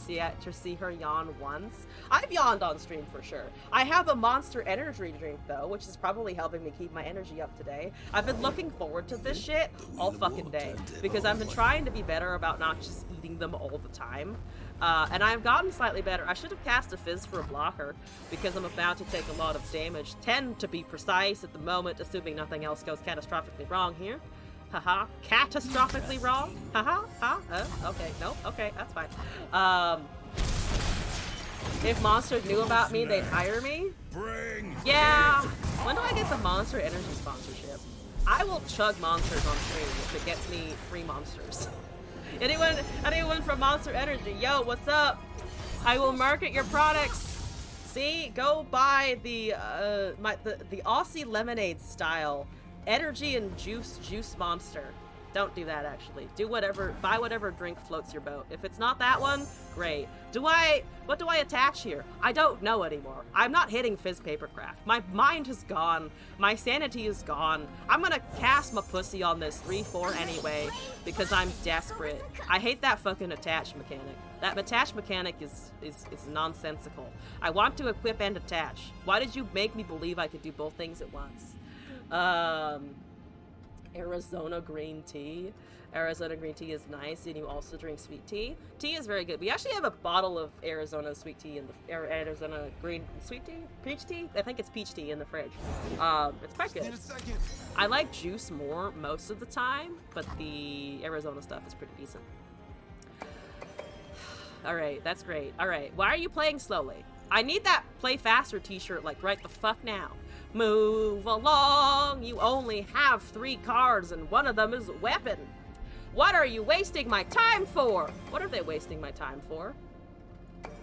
see her yawn once. I've yawned on stream for sure. I have a Monster Energy drink though, which is probably helping me keep my energy up today. I've been looking forward to this shit all fucking day because I've been trying to be better about not just eating them all the time. And I've gotten slightly better. I should have cast a Fizz for a blocker because I'm about to take a lot of damage. 10 to be precise at the moment, assuming nothing else goes catastrophically wrong here. Haha. Catastrophically wrong? Haha. Okay. No. Okay. That's fine. If Monster knew about me, they'd hire me. Yeah. When do I get the Monster Energy sponsorship? I will chug monsters on stream if it gets me free monsters. Anyone from Monster Energy, yo, what's up? I will market your products. See, go buy the Aussie lemonade style energy and juice monster. Don't do that actually. Buy whatever drink floats your boat. If it's not that one, great. What do I attach here? I don't know anymore. I'm not hitting Fizz Papercraft. My mind is gone. My sanity is gone. I'm gonna cast my pussy on this 3/4 anyway because I'm desperate. I hate that fucking attach mechanic. That attach mechanic is nonsensical. I want to equip and attach. Why did you make me believe I could do both things at once? Arizona green tea. Arizona green tea is nice, and you also drink sweet tea. Tea is very good. We actually have a bottle of Arizona sweet tea in the Arizona green sweet tea? Peach tea? I think it's peach tea in the fridge. It's quite good. I like juice more most of the time, but the Arizona stuff is pretty decent. Alright, that's great. Alright, why are you playing slowly? I need that play faster t-shirt like right the fuck now. Move along! You only have 3 cards and one of them is a weapon. What are you wasting my time for? What are they wasting my time for?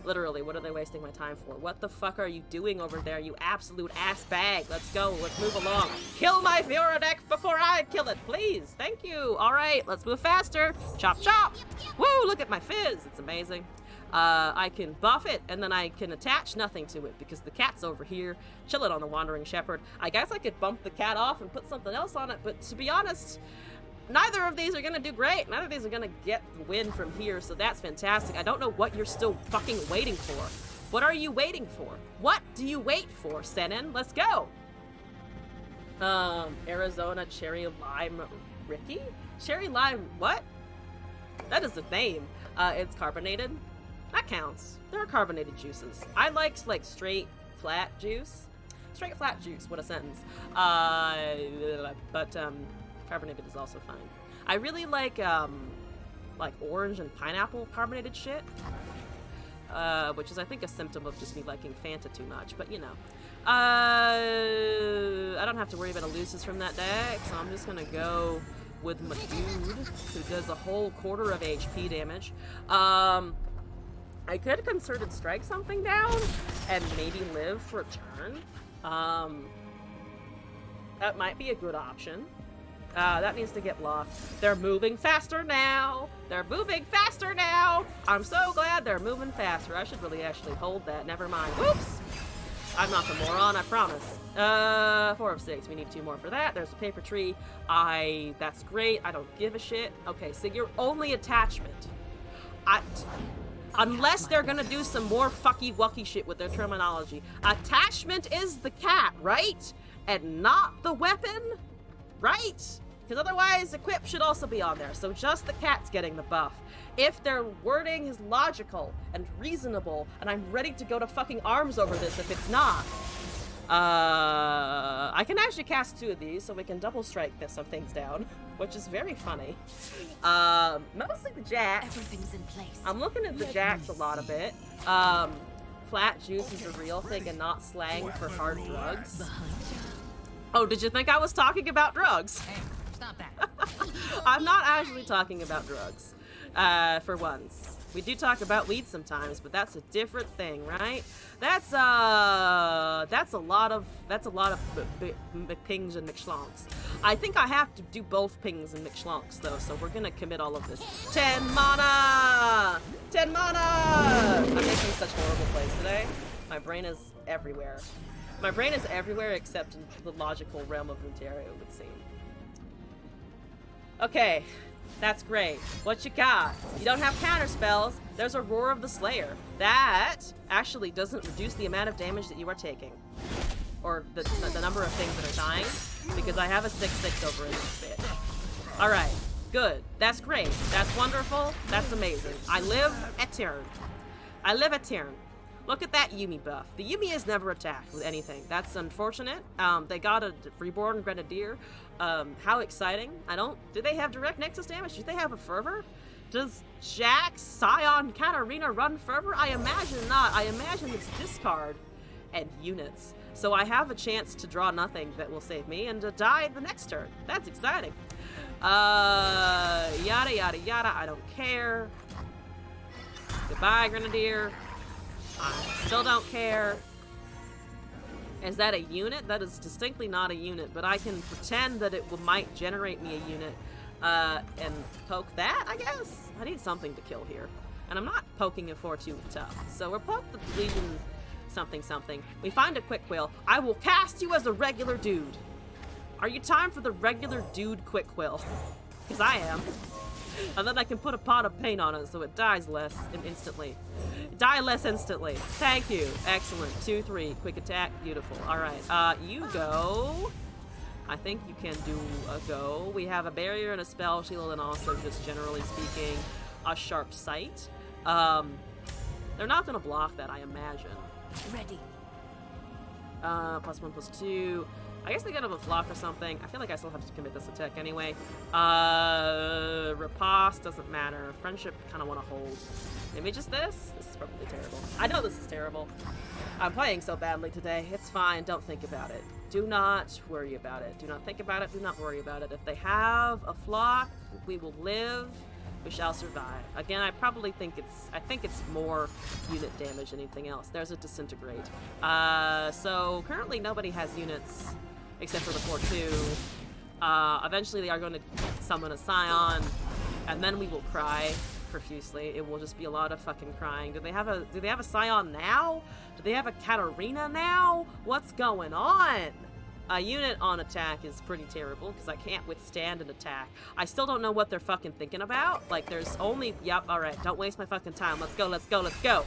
Literally, what are they wasting my time for? What the fuck are you doing over there, you absolute ass bag? Let's go, let's move along. Kill my Fiora deck before I kill it, please. Thank you. Alright, let's move faster. Chop, chop. Woo, look at my Fizz. It's amazing. I can buff it, and then I can attach nothing to it, because the cat's over here, chilling on the Wandering Shepherd. I guess I could bump the cat off and put something else on it, but to be honest, neither of these are gonna do great. Neither of these are gonna get the win from here, so that's fantastic. I don't know what you're still fucking waiting for. What are you waiting for? What do you wait for, Senin? Let's go! Arizona Cherry Lime Ricky? Cherry Lime what? That is a name. It's carbonated. That counts. There are carbonated juices. I liked, like, straight, flat juice. Straight, flat juice. What a sentence. But carbonated is also fine. I really like orange and pineapple carbonated shit. Which is, I think, a symptom of just me liking Fanta too much. But, you know. I don't have to worry about elusives from that deck, so I'm just gonna go with my dude, who does a whole quarter of HP damage. I could Concerted Strike something down and maybe live for a turn. That might be a good option. That needs to get blocked. They're moving faster now! They're moving faster now! I'm so glad they're moving faster. I should really actually hold that. Never mind. Whoops! I'm not the moron, I promise. 4 of 6. We need 2 more for that. There's a paper tree. That's great. I don't give a shit. Okay, so your only attachment. Unless they're gonna do some more fucky-wucky shit with their terminology. Attachment is the cat, right? And not the weapon? Right? Because otherwise, equip should also be on there. So just the cat's getting the buff. If their wording is logical and reasonable, and I'm ready to go to fucking arms over this if it's not. I can actually cast 2 of these, so we can double strike some things down, which is very funny. Mostly the jacks. Everything's in place. I'm looking at the jacks a lot of it. Flat juice is a real thing and not slang for hard drugs. Oh, did you think I was talking about drugs? Hey, stop that. I'm not actually talking about drugs, for once. We do talk about weed sometimes, but that's a different thing, right? That's a lot of pings and McShlonks. I think I have to do both pings and McShlonks though, so we're gonna commit all of this. 10 mana! 10 mana! I'm making such horrible plays today. My brain is everywhere. My brain is everywhere except in the logical realm of Runeterra, it would seem. Okay. That's great. What you got? You don't have counter spells. There's a Roar of the Slayer. That actually doesn't reduce the amount of damage that you are taking. Or the number of things that are dying. Because I have a 6/6 over in this bitch. Alright. Good. That's great. That's wonderful. That's amazing. I live at Tyrn. I live at Tyrn. Look at that Yuumi buff. The Yuumi is never attacked with anything. That's unfortunate. They got a Reborn Grenadier. How exciting. Do they have direct Nexus damage? Do they have a Fervor? Does Jax, Scion, Katarina run Fervor? I imagine not. I imagine it's discard and units. So I have a chance to draw nothing that will save me and to die the next turn. That's exciting. Yada yada yada. I don't care. Goodbye, Grenadier. I still don't care. Is that a unit? That is distinctly not a unit, but I can pretend that it might generate me a unit and poke that, I guess? I need something to kill here. And I'm not poking it for too tough. So we're poke the Legion something something. We find a Quick Quill. I will cast you as a regular dude. Are you time for the regular dude Quick Quill? Because I am. And then I can put a pot of paint on it so it dies less instantly. Die less instantly. Thank you. Excellent. 2/3. Quick attack. Beautiful. Alright. You go. I think you can do a go. We have a barrier and a spell shield and also, just generally speaking, a sharp sight. They're not going to block that, I imagine. Ready. +1/+2. I guess they get a block or something. I feel like I still have to commit this attack anyway. Riposte doesn't matter. Friendship kind of want to hold. Maybe just this? This is probably terrible. I know this is terrible. I'm playing so badly today. It's fine. Don't think about it. Do not worry about it. Do not think about it. Do not worry about it. If they have a flock, we will live. We shall survive. Again, I probably think it's more unit damage than anything else. There's a Disintegrate. So currently nobody has units except for the 4/2. Eventually they are going to summon a Scion, and then we will cry profusely. It will just be a lot of fucking crying. Do they have a Scion now? Do they have a Katarina now? What's going on? A unit on attack is pretty terrible because I can't withstand an attack. I still don't know what they're fucking thinking about. Like, there's only... Yep, alright, don't waste my fucking time. Let's go, let's go, let's go.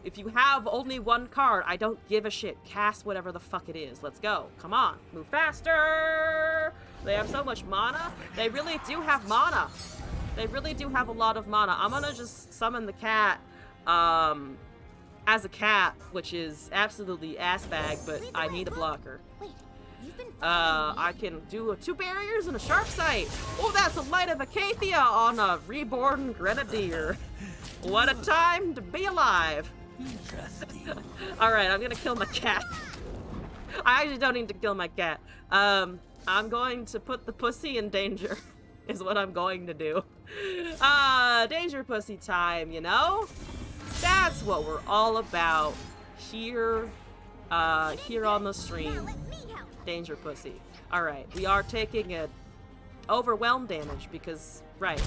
If you have only one card, I don't give a shit. Cast whatever the fuck it is. Let's go. Come on. Move faster! They have so much mana. They really do have mana. They really do have a lot of mana. I'm gonna just summon the cat, as a cat, which is absolutely ass bag, but I need a blocker. I can do 2 barriers and a sharp sight. Oh, that's a Light of Acacia on a Reborn Grenadier. What a time to be alive. Alright, I'm gonna kill my cat. I actually don't need to kill my cat. I'm going to put the pussy in danger, is what I'm going to do. Danger pussy time, you know? That's what we're all about here, here on the stream. Danger pussy. Alright, we are taking a overwhelm damage because, right.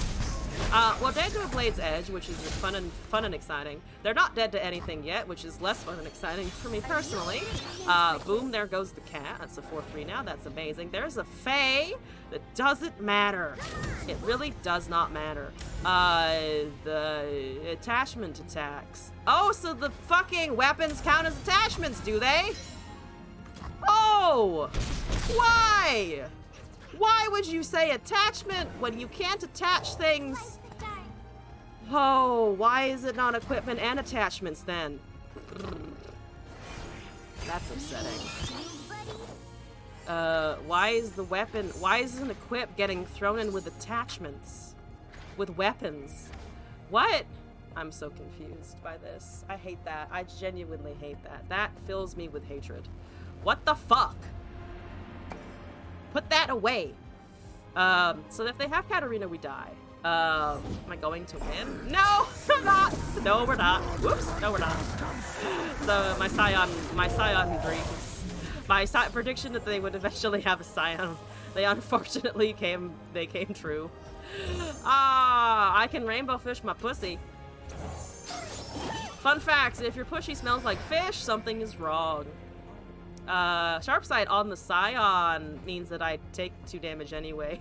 Well, dead to a Blade's Edge, which is fun and exciting. They're not dead to anything yet, which is less fun and exciting for me personally. Boom, there goes the cat. That's a 4/3 now. That's amazing. There's a Fae that doesn't matter. It really does not matter. The attachment attacks. Oh, so the fucking weapons count as attachments, do they? Oh! Why? Why would you say attachment when you can't attach things? Oh, why is it not equipment and attachments then? That's upsetting. Why isn't equip getting thrown in with attachments? With weapons? What? I'm so confused by this. I hate that. I genuinely hate that. That fills me with hatred. What the fuck? Put that away. So if they have Katarina, we die. Am I going to win? No, I'm not. No, we're not. Whoops. No, we're not. So my Scion dreams. My prediction that they would eventually have a Scion, they unfortunately came true. I can rainbow fish my pussy. Fun facts, if your pussy smells like fish, something is wrong. Sharp sight on the Scion means that I take 2 damage anyway.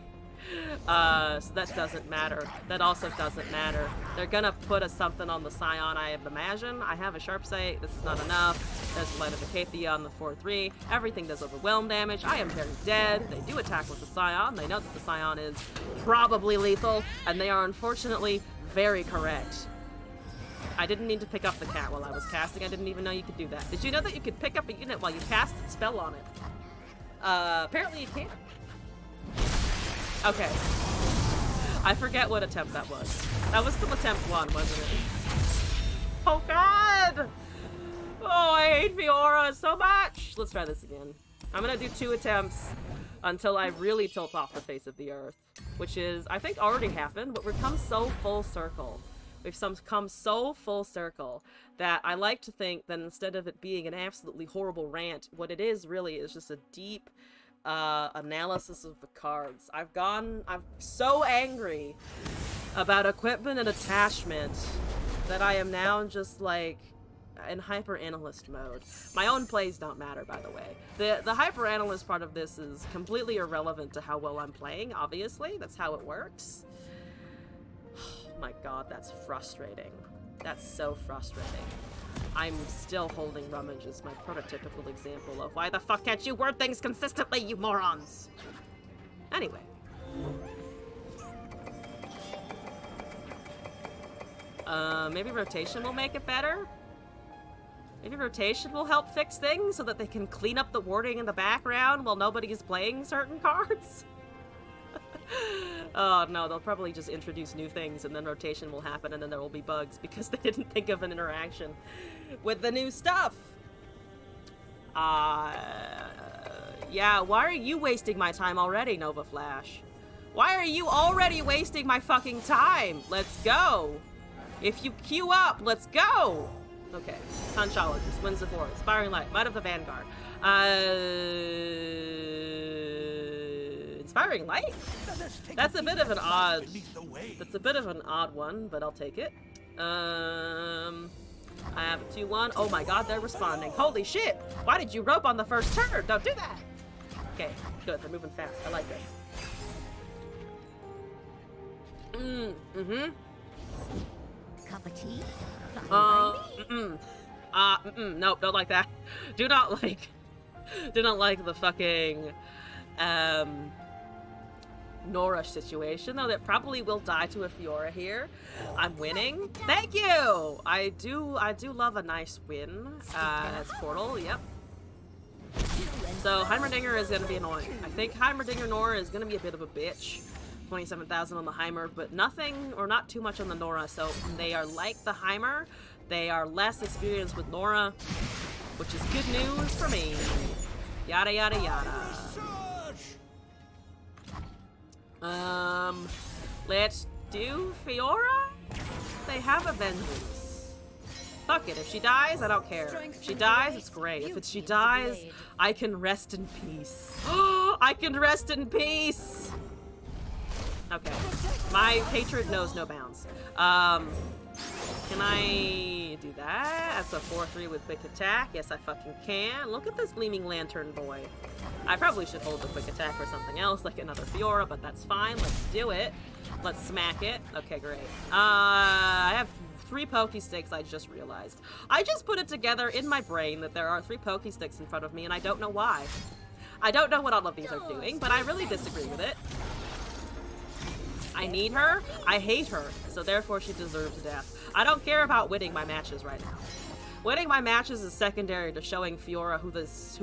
So that doesn't matter. That also doesn't matter. They're gonna put something on the Scion, I imagine. I have a sharp sight. This is not enough. There's Light of Acacia on the 4-3. Everything does overwhelm damage. I am very dead. They do attack with the Scion. They know that the Scion is probably lethal, and they are unfortunately very correct. I didn't need to pick up the cat while I was casting. I didn't even know you could do that. Did you know that you could pick up a unit while you cast a spell on it? Apparently you can. Okay. I forget what attempt that was. That was still attempt 1, wasn't it? Oh god! Oh, I hate Fiora so much! Let's try this again. I'm gonna do 2 attempts until I really tilt off the face of the earth. Which is, I think, already happened, but we've come so full circle. We've come so full circle that I like to think that instead of it being an absolutely horrible rant, what it is really is just a deep analysis of the cards. I'm so angry about equipment and attachment that I am now just like in hyper analyst mode. My own plays don't matter, by the way. The hyper analyst part of this is completely irrelevant to how well I'm playing, obviously. That's how it works. Oh my god, that's frustrating. That's so frustrating. I'm still holding Rummage as my prototypical example of why the fuck can't you word things consistently, you morons? Anyway. Maybe rotation will make it better? Maybe rotation will help fix things so that they can clean up the wording in the background while nobody is playing certain cards? Oh no, they'll probably just introduce new things and then rotation will happen and then there will be bugs because they didn't think of an interaction with the new stuff. Yeah, why are you wasting my time already, Nova Flash? Why are you already wasting my fucking time? Let's go. If you queue up, let's go. Okay, Conchologist, Winds of War, Inspiring Light, Might of the Vanguard. Inspiring Light? That's a bit of an odd. That's a bit of an odd one, but I'll take it. I have a 2-1. Oh my god, they're responding. Holy shit! Why did you rope on the first turn? Don't do that! Okay, good. They're moving fast. I like it. Cup of tea? Nope, don't like that. Do not like the fucking, Nora situation, though that probably will die to a Fiora here. I'm winning. Thank you! I do love a nice win, as Portal, yep. So Heimerdinger is gonna be annoying. I think Heimerdinger Nora is gonna be a bit of a bitch. 27,000 on the Heimer, but nothing, or not too much on the Nora, so they are like the Heimer. They are less experienced with Nora, which is good news for me. Yada yada yada. Let's do Fiora? They have a vengeance. Fuck it, if she dies, I don't care. If she dies, it's great. If she dies, I can rest in peace. I can rest in peace! Okay. My hatred knows no bounds. Can I do that? That's a 4-3 with quick attack. Yes, I fucking can. Look at this Gleaming Lantern boy. I probably should hold the quick attack for something else, like another Fiora, but that's fine. Let's do it. Let's smack it. Okay, great. I have 3 Pokesticks, I just realized. I just put it together in my brain that there are 3 Pokesticks in front of me, and I don't know why. I don't know what all of these are doing, but I really disagree with it. I need her, I hate her, so therefore she deserves death. I don't care about winning my matches right now. Winning my matches is secondary to showing Fiora who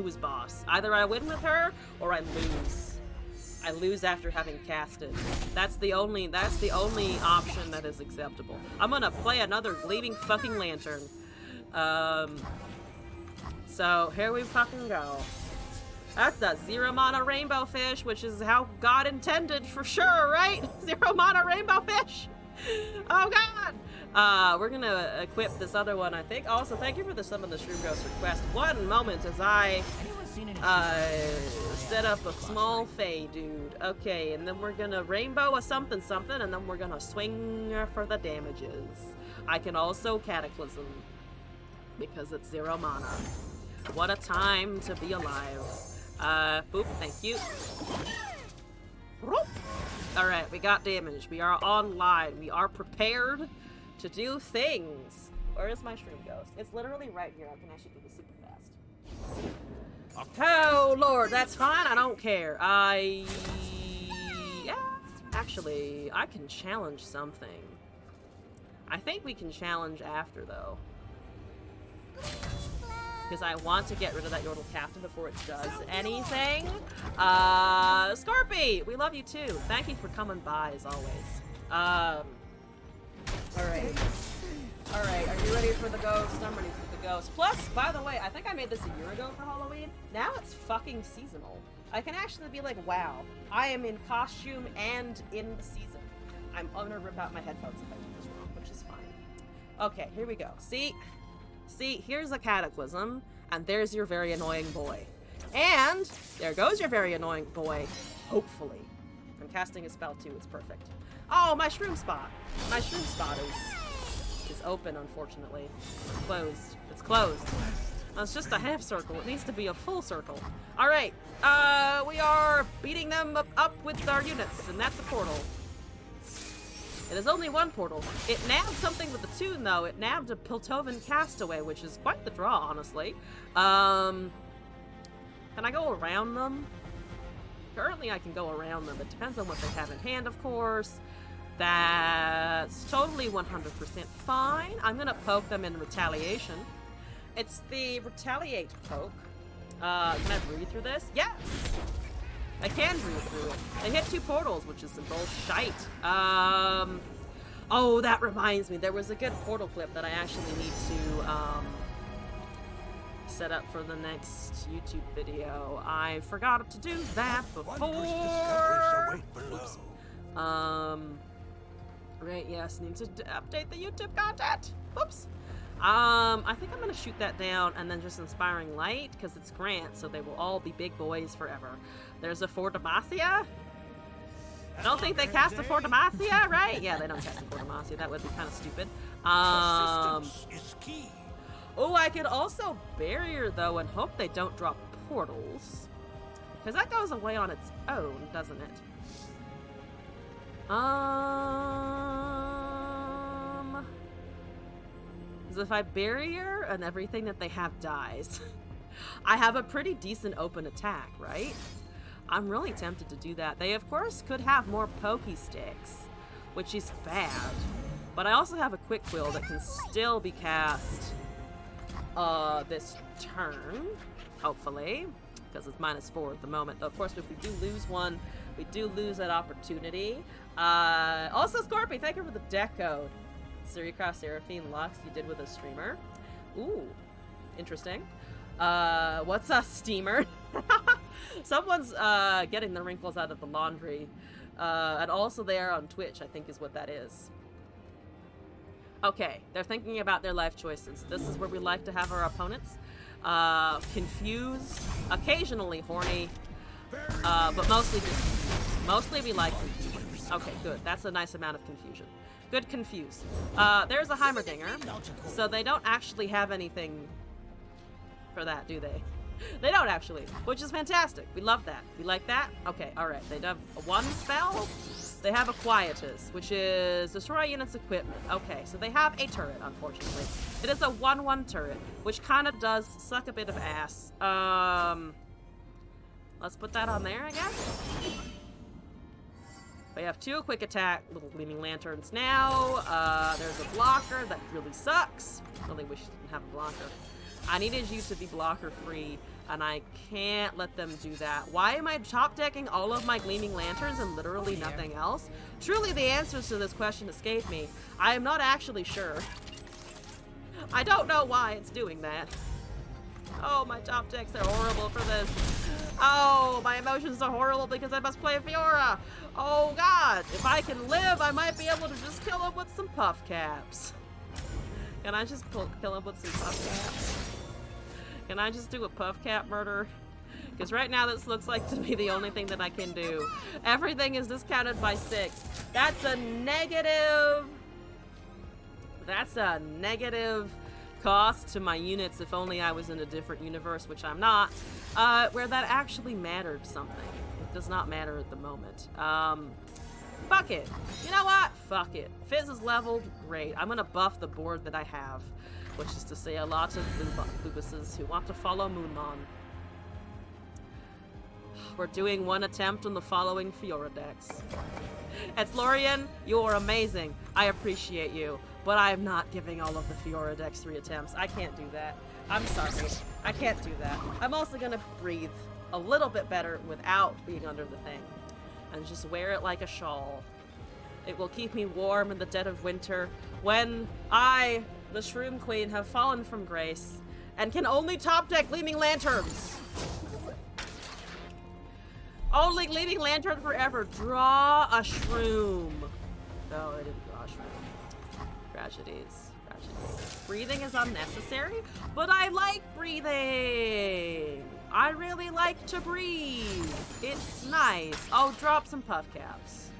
is boss. Either I win with her, or I lose. I lose after having casted. That's the only option that is acceptable. I'm gonna play another Gleaming fucking Lantern. So here we fucking go. That's a 0 mana rainbow fish, which is how God intended for sure, right? 0 mana rainbow fish. Oh God. We're gonna equip this other one, I think. Also, thank you for the Summon the Shroom Ghost request. One moment as I set up a small Fey dude. Okay, and then we're gonna rainbow a something something, and then we're gonna swing for the damages. I can also Cataclysm because it's 0 mana. What a time to be alive. Boop, thank you. Alright, we got damage. We are online. We are prepared to do things. Where is my Shroom Ghost? It's literally right here. I can actually do this super fast. Oh, Lord, that's fine. I don't care. Yeah, actually, I can challenge something. I think we can challenge after, though. Because I want to get rid of that Yordle Captain before it does anything. Scorpy, we love you too. Thank you for coming by as always. Alright. Alright, are you ready for the ghost? I'm ready for the ghost. Plus, by the way, I think I made this a year ago for Halloween. Now it's fucking seasonal. I can actually be like, wow, I am in costume and in the season. I'm gonna rip out my headphones if I do this wrong, which is fine. Okay, here we go. See, here's a Cataclysm, and there's your very annoying boy. And there goes your very annoying boy, hopefully. I'm casting a spell too, it's perfect. Oh, my shroom spot. My shroom spot is open, unfortunately. It's closed. It's closed. It's just a half circle. It needs to be a full circle. Alright, we are beating them up with our units, and that's a portal. It is only one portal. It nabbed something with the tune, though. It nabbed a Piltovan Castaway, which is quite the draw, honestly. Can I go around them? Currently, I can go around them. It depends on what they have in hand, of course. That's totally 100% fine. I'm gonna poke them in retaliation. It's the Retaliate poke. Can I breathe through this? Yes! I can breathe through it. They hit 2 portals, which is some bullshit. Oh, that reminds me. There was a good portal clip that I actually need to, set up for the next YouTube video. I forgot to do that before. Oops. Right, yes, need to update the YouTube content. Oops. I think I'm gonna shoot that down and then just Inspiring Light, because it's Grant, so they will all be big boys forever. There's a Fortamacia. I don't think they cast a Fortamacia, right? Yeah, they don't cast a Fortamacia. That would be kind of stupid. Oh, I could also Barrier, though, and hope they don't drop portals. Because that goes away on its own, doesn't it? Because if I Barrier and everything that they have dies, I have a pretty decent open attack, right? I'm really tempted to do that. They, of course, could have more Pokey Sticks, which is bad. But I also have a Quick Quill that can still be cast this turn, hopefully, because it's -4 at the moment. Though, of course, if we do lose one, we do lose that opportunity. Also, Scorpy, thank you for the deck code. Siricross Seraphine Lux you did with a streamer. Ooh, interesting. What's a steamer? Someone's getting the wrinkles out of the laundry. And also they are on Twitch, I think is what that is. Okay, they're thinking about their life choices. This is where we like to have our opponents. Confused, occasionally horny, but mostly just confused. Mostly we like confused. Okay, good. That's a nice amount of confusion. Good confuse. There's a Heimerdinger, so they don't actually have anything for that, do they? They don't actually, which is fantastic. We love that. We like that. Okay, alright. They have one spell. They have a Quietus, which is destroy units equipment. Okay, so they have a turret, unfortunately. It is a 1/1 turret, which kind of does suck a bit of ass. Let's put that on there, I guess. We have 2 quick attack little gleaming lanterns now. There's a blocker that really sucks. Really wish you didn't have a blocker. I needed you to be blocker free, and I can't let them do that. Why am I top decking all of my gleaming lanterns and literally nothing else? Truly, the answers to this question escape me. I am not actually sure. I don't know why it's doing that. Oh, my top decks are horrible for this. Oh, my emotions are horrible because I must play Fiora. Oh, God. If I can live, I might be able to just kill him with some puff caps. Can I just kill him with some puff caps? Can I just do a puff cap murder? Because right now this looks like to be the only thing that I can do. Everything is discounted by 6. That's a negative. That's a negative cost to my units. If only I was in a different universe, which I'm not, where that actually mattered something. It does not matter at the moment. Fuck it. You know what? Fuck it. Fizz is leveled. Great. I'm gonna buff the board that I have, which is to say a lot of Lubuses who want to follow Moonmon. We're doing one attempt on the following Fiora decks. Etlorian, you are amazing. I appreciate you. But I am not giving all of the Fiora decks 3 attempts. I can't do that. I'm sorry. I can't do that. I'm also gonna breathe a little bit better without being under the thing. And just wear it like a shawl. It will keep me warm in the dead of winter when I, the Shroom Queen, have fallen from grace and can only top deck Gleaming Lanterns. Only Gleaming Lantern forever. Draw a Shroom. No, I didn't draw a Shroom. Tragedies. Tragedies. Breathing is unnecessary, but I like breathing. I really like to breathe. It's nice. Oh, drop some puff caps.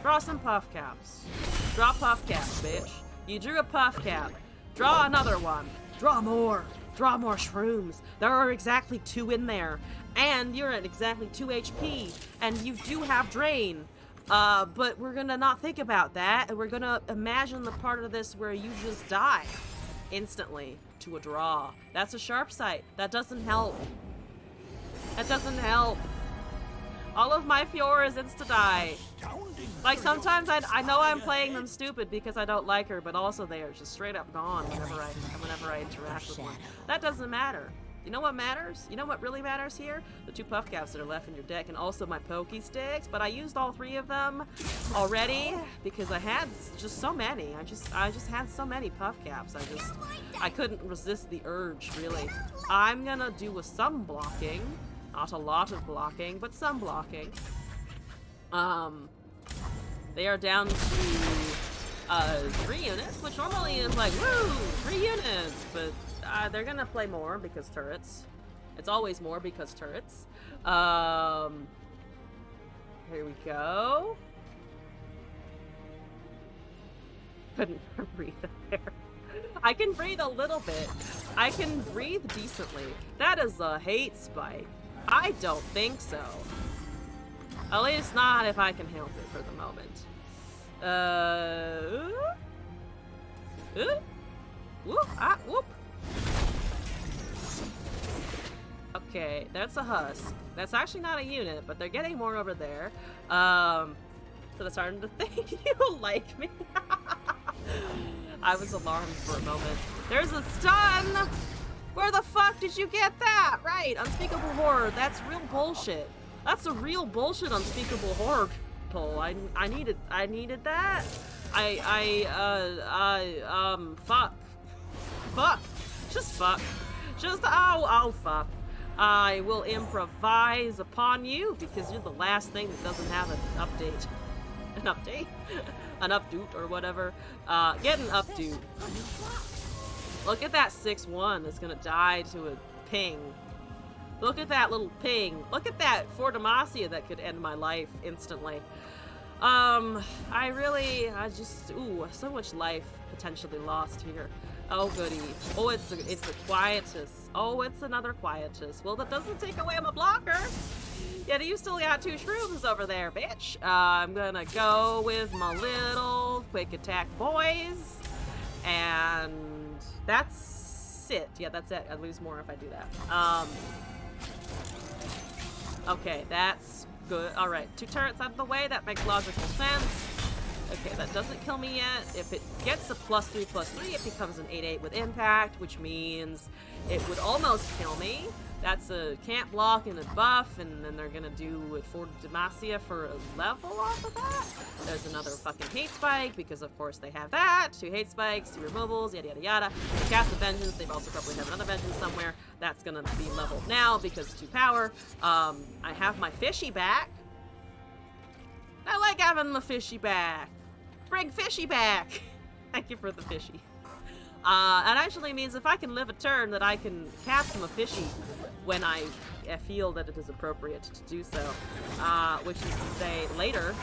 Draw some puff caps. Draw puff caps, bitch. You drew a puff cap. Draw another one. Draw more. Draw more shrooms. There are exactly 2 in there. And you're at exactly 2 HP. And you do have drain. But we're gonna not think about that. And we're gonna imagine the part of this where you just die instantly to a draw. That's a sharp sight. That doesn't help. That doesn't help. All of my Fioras insta-die. Like, sometimes I know I'm playing them stupid because I don't like her, but also they are just straight up gone whenever I interact with one. That doesn't matter. You know what matters? You know what really matters here? The 2 puff caps that are left in your deck, and also my Poke Sticks, but I used all 3 of them already because I had just so many. I just had so many puff caps. I couldn't resist the urge, really. I'm gonna do some blocking. Not a lot of blocking, but some blocking. They are down to 3 units, which normally is like, woo, 3 units, but they're gonna play more because turrets. It's always more because turrets. Here we go. Couldn't breathe there. I can breathe a little bit. I can breathe decently. That is a hate spike. I don't think so. At least not if I can help it for the moment. Whoop. Okay, that's a husk. That's actually not a unit, but they're getting more over there. So they're starting to think you like me. I was alarmed for a moment. There's a stun! Where the fuck did you get that? Right, Unspeakable Horror. That's real bullshit. That's a real bullshit Unspeakable Horror pull. I needed that. Fuck. Fuck. Just fuck. Just, oh, fuck. I will improvise upon you because you're the last thing that doesn't have an update. An update? An updoot or whatever. Get an updoot. Look at that 6-1 that's gonna die to a ping. Look at that little ping. Look at that for Demacia that could end my life instantly. Ooh, so much life potentially lost here. Oh goody. Oh, it's the Quietus. Oh, it's another Quietus. Well, that doesn't take away my blocker. Yeah, you still got 2 shrooms over there, bitch. I'm gonna go with my little quick attack boys. And that's it. Yeah, that's it. I'd lose more if I do that. Okay, that's good. Alright, 2 turrets out of the way. That makes logical sense. Okay, that doesn't kill me yet. If it gets a +3/+3, it becomes an 8/8 with impact, which means it would almost kill me. That's a can't block and a buff, and then they're gonna do it for Demacia for a level off of that. There's another fucking hate spike, because of course they have that. 2 hate spikes, 2 removals, yada yada yada. Cast the vengeance, they've also probably have another vengeance somewhere. That's gonna be leveled now because 2 power. I have my fishy back. I like having the fishy back. Bring fishy back. Thank you for the fishy. That actually means if I can live a turn that I can cast him a fishy when I feel that it is appropriate to do so. Which is to say later,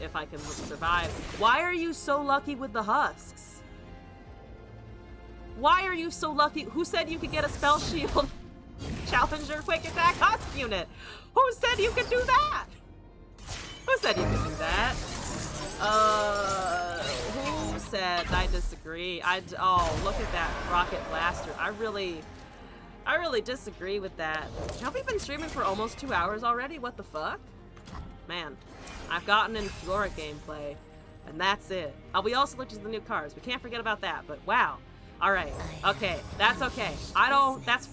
if I can survive. Why are you so lucky with the husks? Why are you so lucky? Who said you could get a spell shield challenger quick attack husk unit? Who said you could do that? Who said you could do that? Who said? I disagree. Oh, look at that rocket blaster. I really disagree with that. Have we been streaming for almost 2 hours already? What the fuck? Man, I've gotten in Fiora gameplay, and that's it. We also looked at the new cars. We can't forget about that, but wow. Alright, okay, that's okay.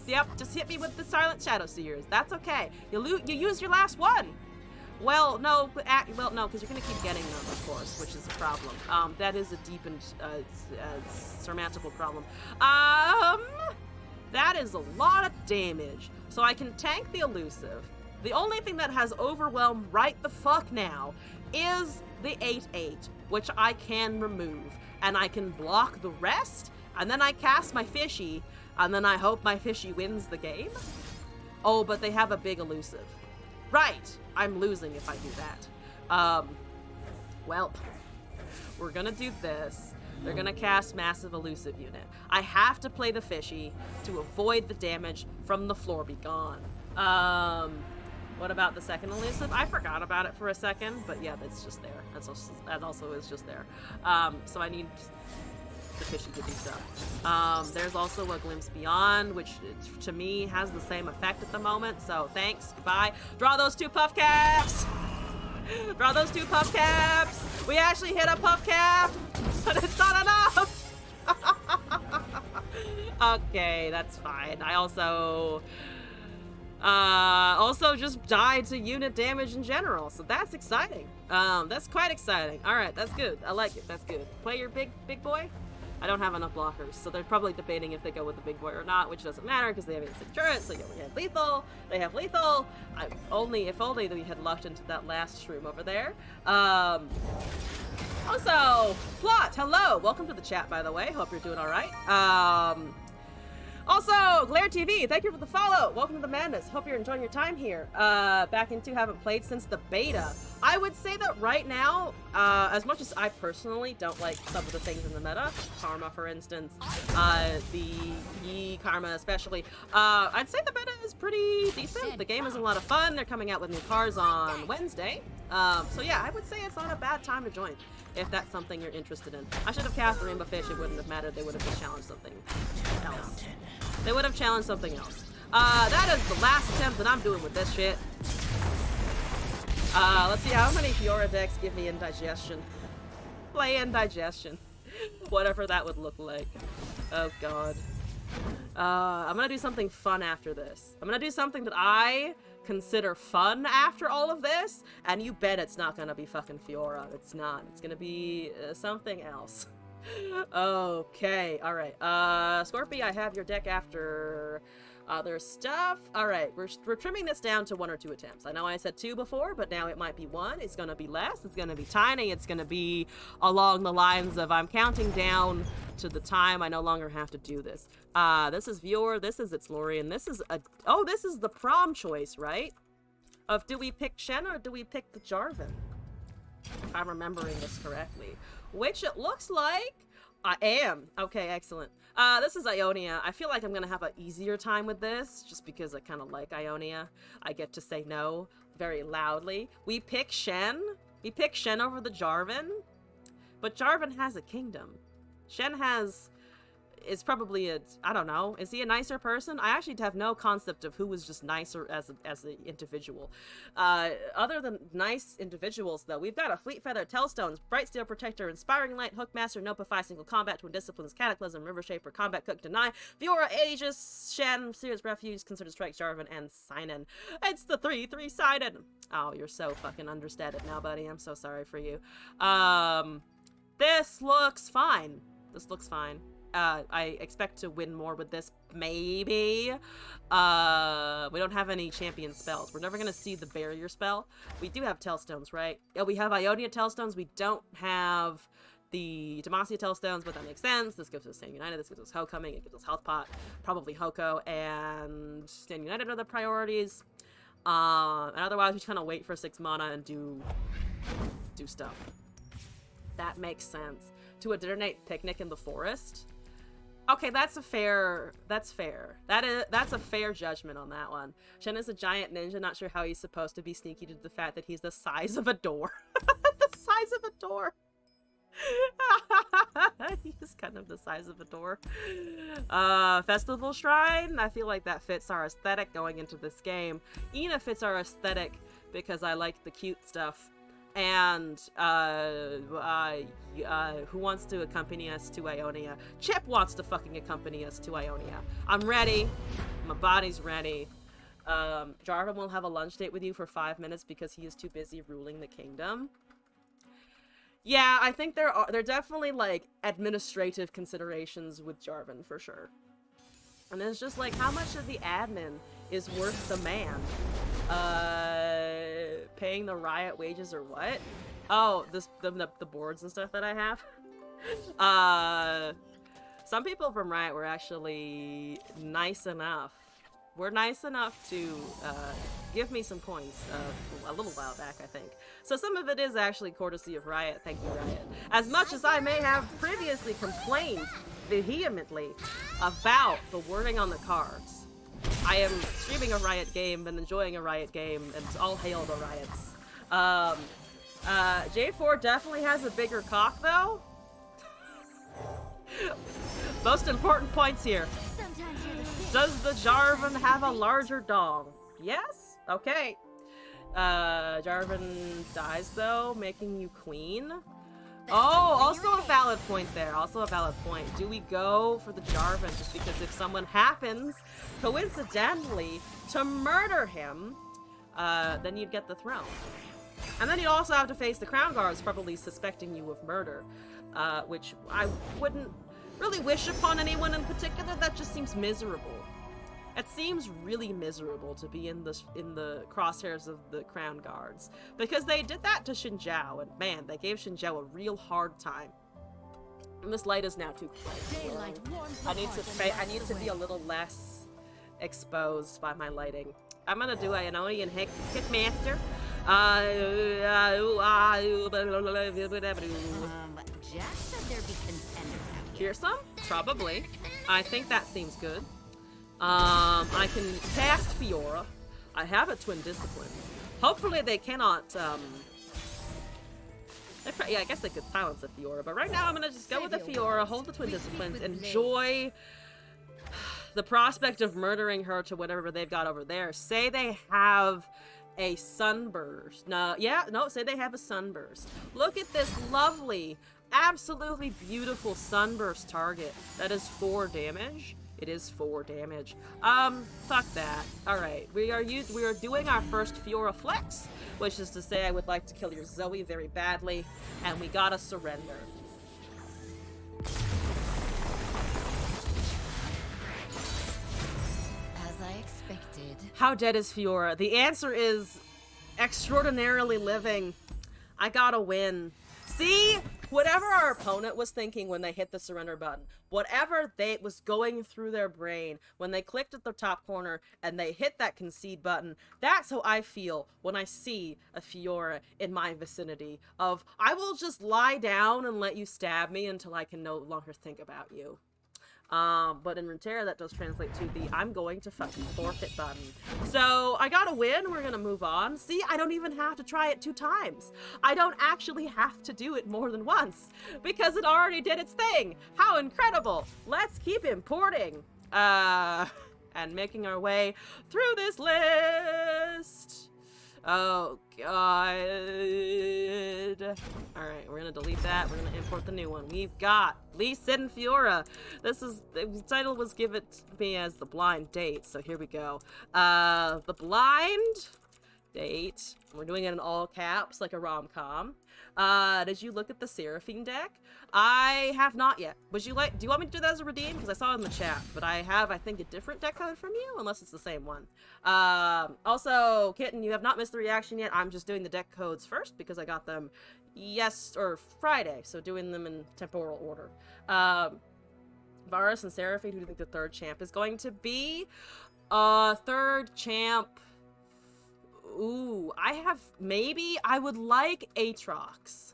Yep, just hit me with the Silent Shadow Seers. That's okay. You used your last one. Well, no, because you're gonna keep getting them, of course, which is a problem. That is a deep and surmountable problem. That is a lot of damage. So I can tank the elusive. The only thing that has overwhelm right the fuck now is the 8/8, which I can remove. And I can block the rest, and then I cast my fishy, and then I hope my fishy wins the game. Oh, but they have a big elusive. Right! I'm losing if I do that. Well, we're gonna do this. They're gonna cast Massive Elusive Unit. I have to play the fishy to avoid the damage from the floor be gone. What about the second elusive? I forgot about it for a second, but yeah, that's just there. That also is just there. So I need the fishy to do stuff. There's also a Glimpse Beyond, which to me has the same effect at the moment, so thanks, goodbye. Draw those 2 puff caps! Draw those 2 puff caps! We actually hit a puff cap, but it's not enough! Okay, that's fine. I also just died to unit damage in general, so that's exciting. That's quite exciting. Alright, that's good. I like it, that's good. Play your big boy? I don't have enough blockers, so they're probably debating if they go with the big boy or not, which doesn't matter because they have instant turret, so we have lethal, they have lethal. If only we had lucked into that last shroom over there. Also, Plot, hello! Welcome to the chat, by the way. Hope you're doing alright. Also, Glare TV, thank you for the follow. Welcome to the madness. Hope you're enjoying your time here. Back into haven't played since the beta. I would say that right now, as much as I personally don't like some of the things in the meta, Karma for instance, the Yi Karma especially, I'd say the meta is pretty decent. The game is a lot of fun. They're coming out with new cars on Wednesday. So yeah, I would say it's not a bad time to join, if that's something you're interested in. I should have cast the Rainbow Fish, it wouldn't have mattered, they would have just challenged something else. They would have challenged something else. That is the last attempt that I'm doing with this shit. Let's see how many Fiora decks give me indigestion. Play indigestion. Whatever that would look like. Oh god. I'm gonna do something fun after this. I'm gonna do something that I consider fun after all of this, and you bet it's not gonna be fucking Fiora. It's not. It's gonna be something else. Okay, alright. Scorpy, I have your deck after other stuff. Alright, we're trimming this down to 1 or 2 attempts. I know I said 2 before, but now it might be 1. It's gonna be less. It's gonna be tiny. It's gonna be along the lines of I'm counting down to the time I no longer have to do this. This is Viewer, this is It's Lorien, this is this is the prom choice, right? Of do we pick Shen or do we pick the Jarvan? If I'm remembering this correctly. Which it looks like I am. Okay, excellent. This is Ionia. I feel like I'm gonna have an easier time with this, just because I kind of like Ionia. I get to say no very loudly. We pick Shen. We pick Shen over the Jarvan. But Jarvan has a kingdom. Shen has is probably I don't know, is he a nicer person? I actually have no concept of who was just nicer as an individual. Other than nice individuals, though, we've got a Fleet Feather, Tailstones, Bright Steel Protector, Inspiring Light, Hookmaster, Nopify, Single Combat, Twin Disciplines, Cataclysm, River Shaper, Combat Cook, Deny, Fiora, Aegis, Shen, Serious Refuge, Concerted Strike, Jarvan, and Sinon. It's the 3-3 Sinon. Oh, you're so fucking understated now, buddy. I'm so sorry for you. This looks fine. This looks fine. I expect to win more with this, maybe. We don't have any champion spells. We're never going to see the barrier spell. We do have Tailstones, right? Yeah, we have Ionia Tailstones. We don't have the Demacia Tailstones, but that makes sense. This gives us Stand United. This gives us Homecoming. It gives us Health Pot. Probably Hoko and Stand United are the priorities. And otherwise, we just kind of wait for 6 mana and do stuff. That makes sense. To a dinner night picnic in the forest. Okay, that's fair. That's a fair judgment on that one. Shen is a giant ninja, not sure how he's supposed to be sneaky due to the fact that he's the size of a door. The size of a door. He's kind of the size of a door. Festival Shrine, I feel like that fits our aesthetic going into this game. Ina fits our aesthetic because I like the cute stuff. And who wants to accompany us to Ionia? Chip wants to fucking accompany us to Ionia. I'm ready. My body's ready. Jarvan will have a lunch date with you for 5 minutes because he is too busy ruling the kingdom. Yeah, I think there are definitely like administrative considerations with Jarvan for sure. And it's just like, how much of the admin is worth the man? Paying the Riot wages or what? Oh, the boards and stuff that I have? Some people from Riot were actually nice enough. Were nice enough to give me some coins a little while back, I think. So some of it is actually courtesy of Riot. Thank you, Riot. As much as I may have previously complained vehemently about the wording on the cards, I am streaming a Riot game and enjoying a Riot game, and all hail the Riots. J4 definitely has a bigger cock, though. Most important points here. Does the Jarvan have a larger dong? Yes? Okay. Jarvan dies, though, making you queen. Oh, also a valid point there. Also a valid point. Do we go for the Jarvan just because if someone happens, coincidentally, to murder him, then you'd get the throne. And then you'd also have to face the Crown Guards probably suspecting you of murder, which I wouldn't really wish upon anyone in particular. That just seems miserable. It seems really miserable to be in the crosshairs of the Crown Guards, because they did that to Xin Zhao, and man, they gave Xin Zhao a real hard time. And this light is now too close. I need to be a little less exposed by my lighting. I'm gonna do Ionian Hitmaster. Jack said there'd be contenders out here. Fearsome? Probably. I think that seems good. I can cast Fiora. I have a Twin Discipline. Hopefully they cannot, yeah, I guess they could silence a Fiora, but right now I'm gonna just go with the Fiora, hold the Twin Disciplines, enjoy the prospect of murdering her to whatever they've got over there. Say they have a Sunburst. Say they have a Sunburst. Look at this lovely, absolutely beautiful Sunburst target. That is 4 damage. It is 4 damage. Fuck that. Alright, we are doing our first Fiora flex, which is to say I would like to kill your Zoe very badly, and we gotta surrender. As I expected. How dead is Fiora? The answer is extraordinarily living. I gotta win. See? Whatever our opponent was thinking when they hit the surrender button, whatever was going through their brain when they clicked at the top corner and they hit that concede button, that's how I feel when I see a Fiora in my vicinity of, I will just lie down and let you stab me until I can no longer think about you. But in Runeterra, that does translate to the I'm going to fucking forfeit button. So I got a win. We're gonna move on. See, I don't even have to try it 2 times. I don't actually have to do it more than once because it already did its thing. How incredible. Let's keep importing. And making our way through this list. Oh, God. Alright, we're gonna delete that. We're gonna import the new one. We've got Lee Sin Fiora. The title was given to me as The Blind Date, so here we go. The Blind Date. We're doing it in all caps, like a rom-com. Did you look at the Seraphine deck? I have not yet. Do you want me to do that as a redeem? Because I saw it in the chat, but I have, I think, a different deck code from you, unless it's the same one. Also, Kitten, you have not missed the reaction yet. I'm just doing the deck codes first because I got them Friday, so doing them in temporal order. Varus and Seraphine, who do you think the 3rd champ is going to be? 3rd champ. Ooh, I would like Aatrox,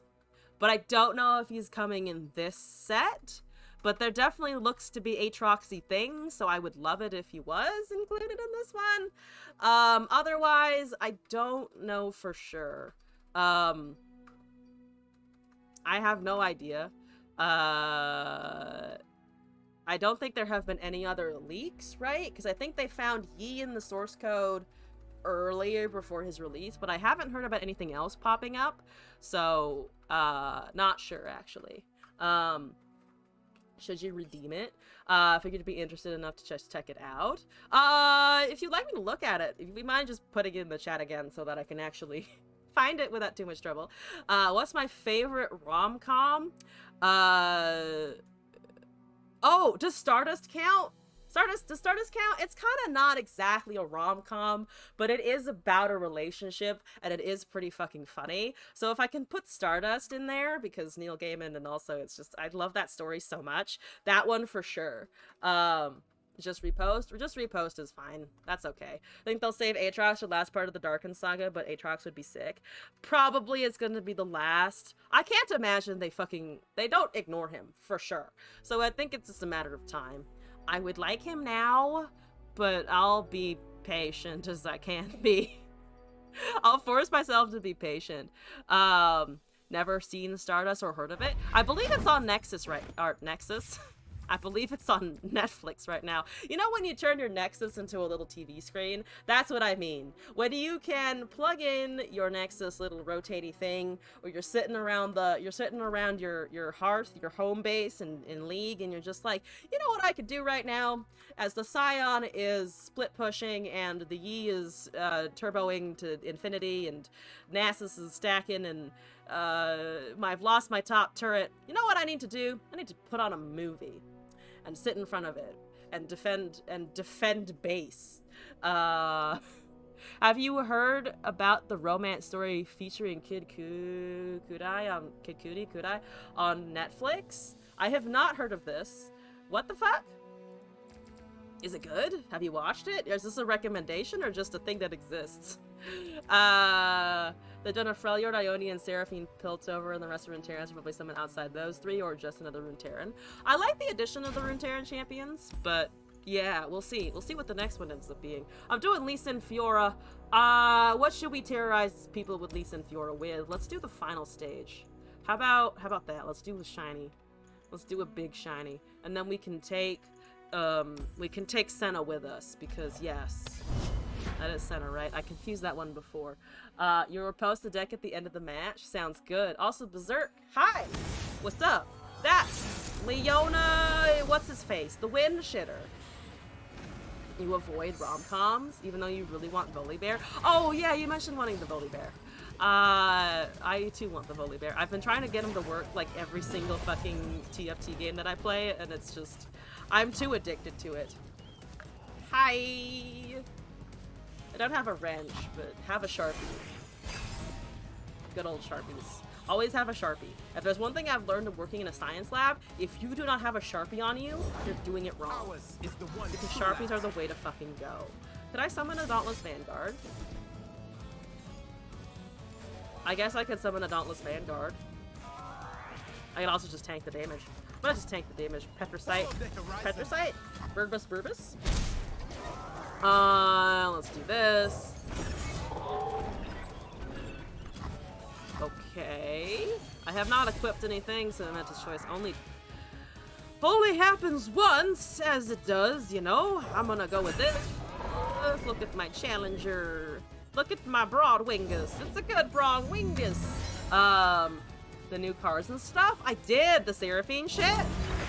but I don't know if he's coming in this set, but there definitely looks to be Aatroxy things, so I would love it if he was included in this one. Otherwise, I don't know for sure. I have no idea. I don't think there have been any other leaks, right? Because I think they found Yi in the source code earlier before his release, but I haven't heard about anything else popping up, so not sure actually. Should you redeem it? Figured you'd be interested enough to just check it out. If you'd like me to look at it, if you mind just putting it in the chat again so that I can actually find it without too much trouble. What's my favorite rom-com? Oh, does Stardust count? Does Stardust count? It's kind of not exactly a rom-com, but it is about a relationship, and it is pretty fucking funny. So if I can put Stardust in there, because Neil Gaiman, and also it's just, I love that story so much. That one for sure. Just repost? Or just repost is fine. That's okay. I think they'll save Aatrox for the last part of the Darken Saga, but Aatrox would be sick. Probably it's gonna be the last. I can't imagine they don't ignore him, for sure. So I think it's just a matter of time. I would like him now, but I'll be patient as I can be. I'll force myself to be patient. Never seen Stardust or heard of it. I believe it's on Nexus, right? Or Nexus? I believe it's on Netflix right now. You know when you turn your Nexus into a little TV screen? That's what I mean. When you can plug in your Nexus little rotating thing, or you're sitting around your hearth, your home base in League, and you're just like, you know what I could do right now? As the Scion is split pushing and the Yi is turboing to infinity and Nasus is stacking and I've lost my top turret. You know what I need to do? I need to put on a movie and sit in front of it and defend base. Have you heard about the romance story featuring Kid Kudai on Netflix? I have not heard of this. What the fuck? Is it good? Have you watched it? Is this a recommendation or just a thing that exists? They've done a Freljord, Ionian, Seraphine, Piltover, and the rest of Runeterrans, probably someone outside those 3, or just another Runeterran. I like the addition of the Runeterran champions, but yeah, we'll see. We'll see what the next one ends up being. I'm doing Lee Sin Fiora. What should we terrorize people with Lee Sin Fiora with? Let's do the final stage. How about that? Let's do a shiny. Let's do a big shiny. And then we can take Senna with us, because yes. That is Senna, right? I confused that one before. You repost the deck at the end of the match. Sounds good. Also, Berserk. Hi! What's up? That's Leona... What's his face? The Wind Shitter. You avoid rom-coms, even though you really want Volibear. Oh, yeah, you mentioned wanting the Volibear. I too want the Volibear. I've been trying to get him to work, like, every single fucking TFT game that I play, and it's just... I'm too addicted to it. Hi! I don't have a wrench, but have a Sharpie. Good old Sharpies. Always have a Sharpie. If there's one thing I've learned working in a science lab, if you do not have a Sharpie on you, you're doing it wrong. Because Sharpies are the way to fucking go. Could I summon a Dauntless Vanguard? I guess I could summon a Dauntless Vanguard. I can also just tank the damage. I'm gonna just tank the damage. Petricite. Petricite? Burbus Burbus? Let's do this. Okay. I have not equipped anything, so Momentous Choice only happens once, as it does, you know. I'm gonna go with this. Look at my challenger. Look at my broad wingus. It's a good broad wingus. The new cars and stuff. I did the Seraphine shit. I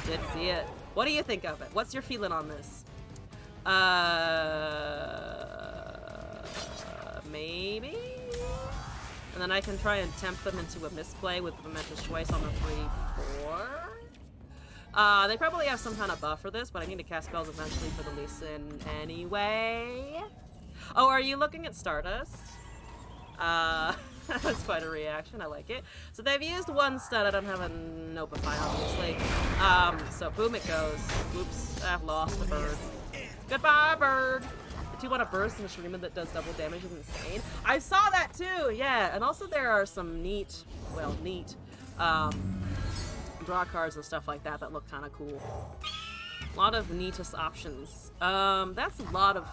did see it. What do you think of it? What's your feeling on this? Maybe? And then I can try and tempt them into a misplay with Momentous Choice on the 3/4. They probably have some kind of buff for this, but I need to cast spells eventually for the Lee Sin anyway. Oh, are you looking at Stardust? That's quite a reaction. I like it. So they've used one stud. I don't have an Opify, obviously. So boom it goes. Oops, I've lost a bird. Goodbye, bird. Do you want a burst and a Shurima that does double damage is insane? I saw that too, yeah. And also there are some neat, draw cards and stuff like that that look kind of cool. A lot of neatest options. That's a lot of,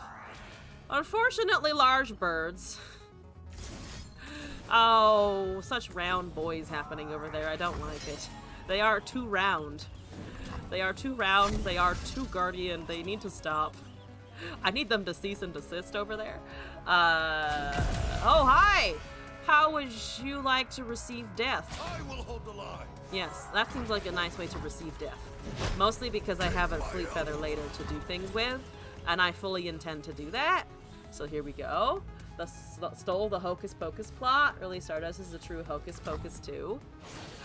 unfortunately, large birds. Oh, such round boys happening over there. I don't like it. They are too round. They are too round. They are too guardian. They need to stop. I need them to cease and desist over there. Oh, hi! How would you like to receive death? I will hold the line. Yes, that seems like a nice way to receive death. Mostly because I have a Fleet Feather later to do things with, and I fully intend to do that. So here we go. Stole the Hocus Pocus plot. Early Stardust is a true Hocus Pocus too.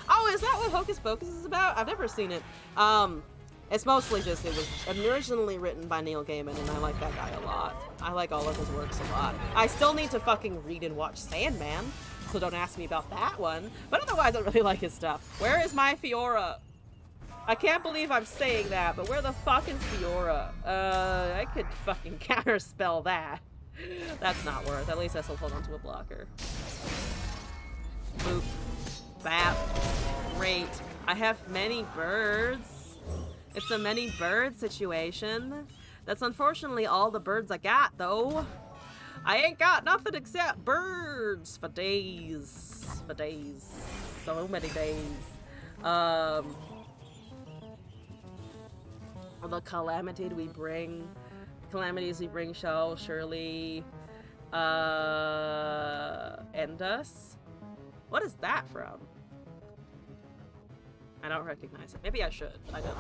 Oh, is that what Hocus Pocus is about? I've never seen it. It's mostly just, it was originally written by Neil Gaiman, and I like that guy a lot. I like all of his works a lot. I still need to fucking read and watch Sandman, so don't ask me about that one. But otherwise, I really like his stuff. Where is my Fiora? I can't believe I'm saying that, but where the fuck is Fiora? I could fucking counterspell that. That's not worth. At least I still hold on to a blocker. Boop. Bap. Great. I have many birds. It's a many bird situation. That's unfortunately all the birds I got, though. I ain't got nothing except birds for days. For days. So many days. The calamities we bring shall surely end us. What is that from? I don't recognize it. Maybe I should. I don't.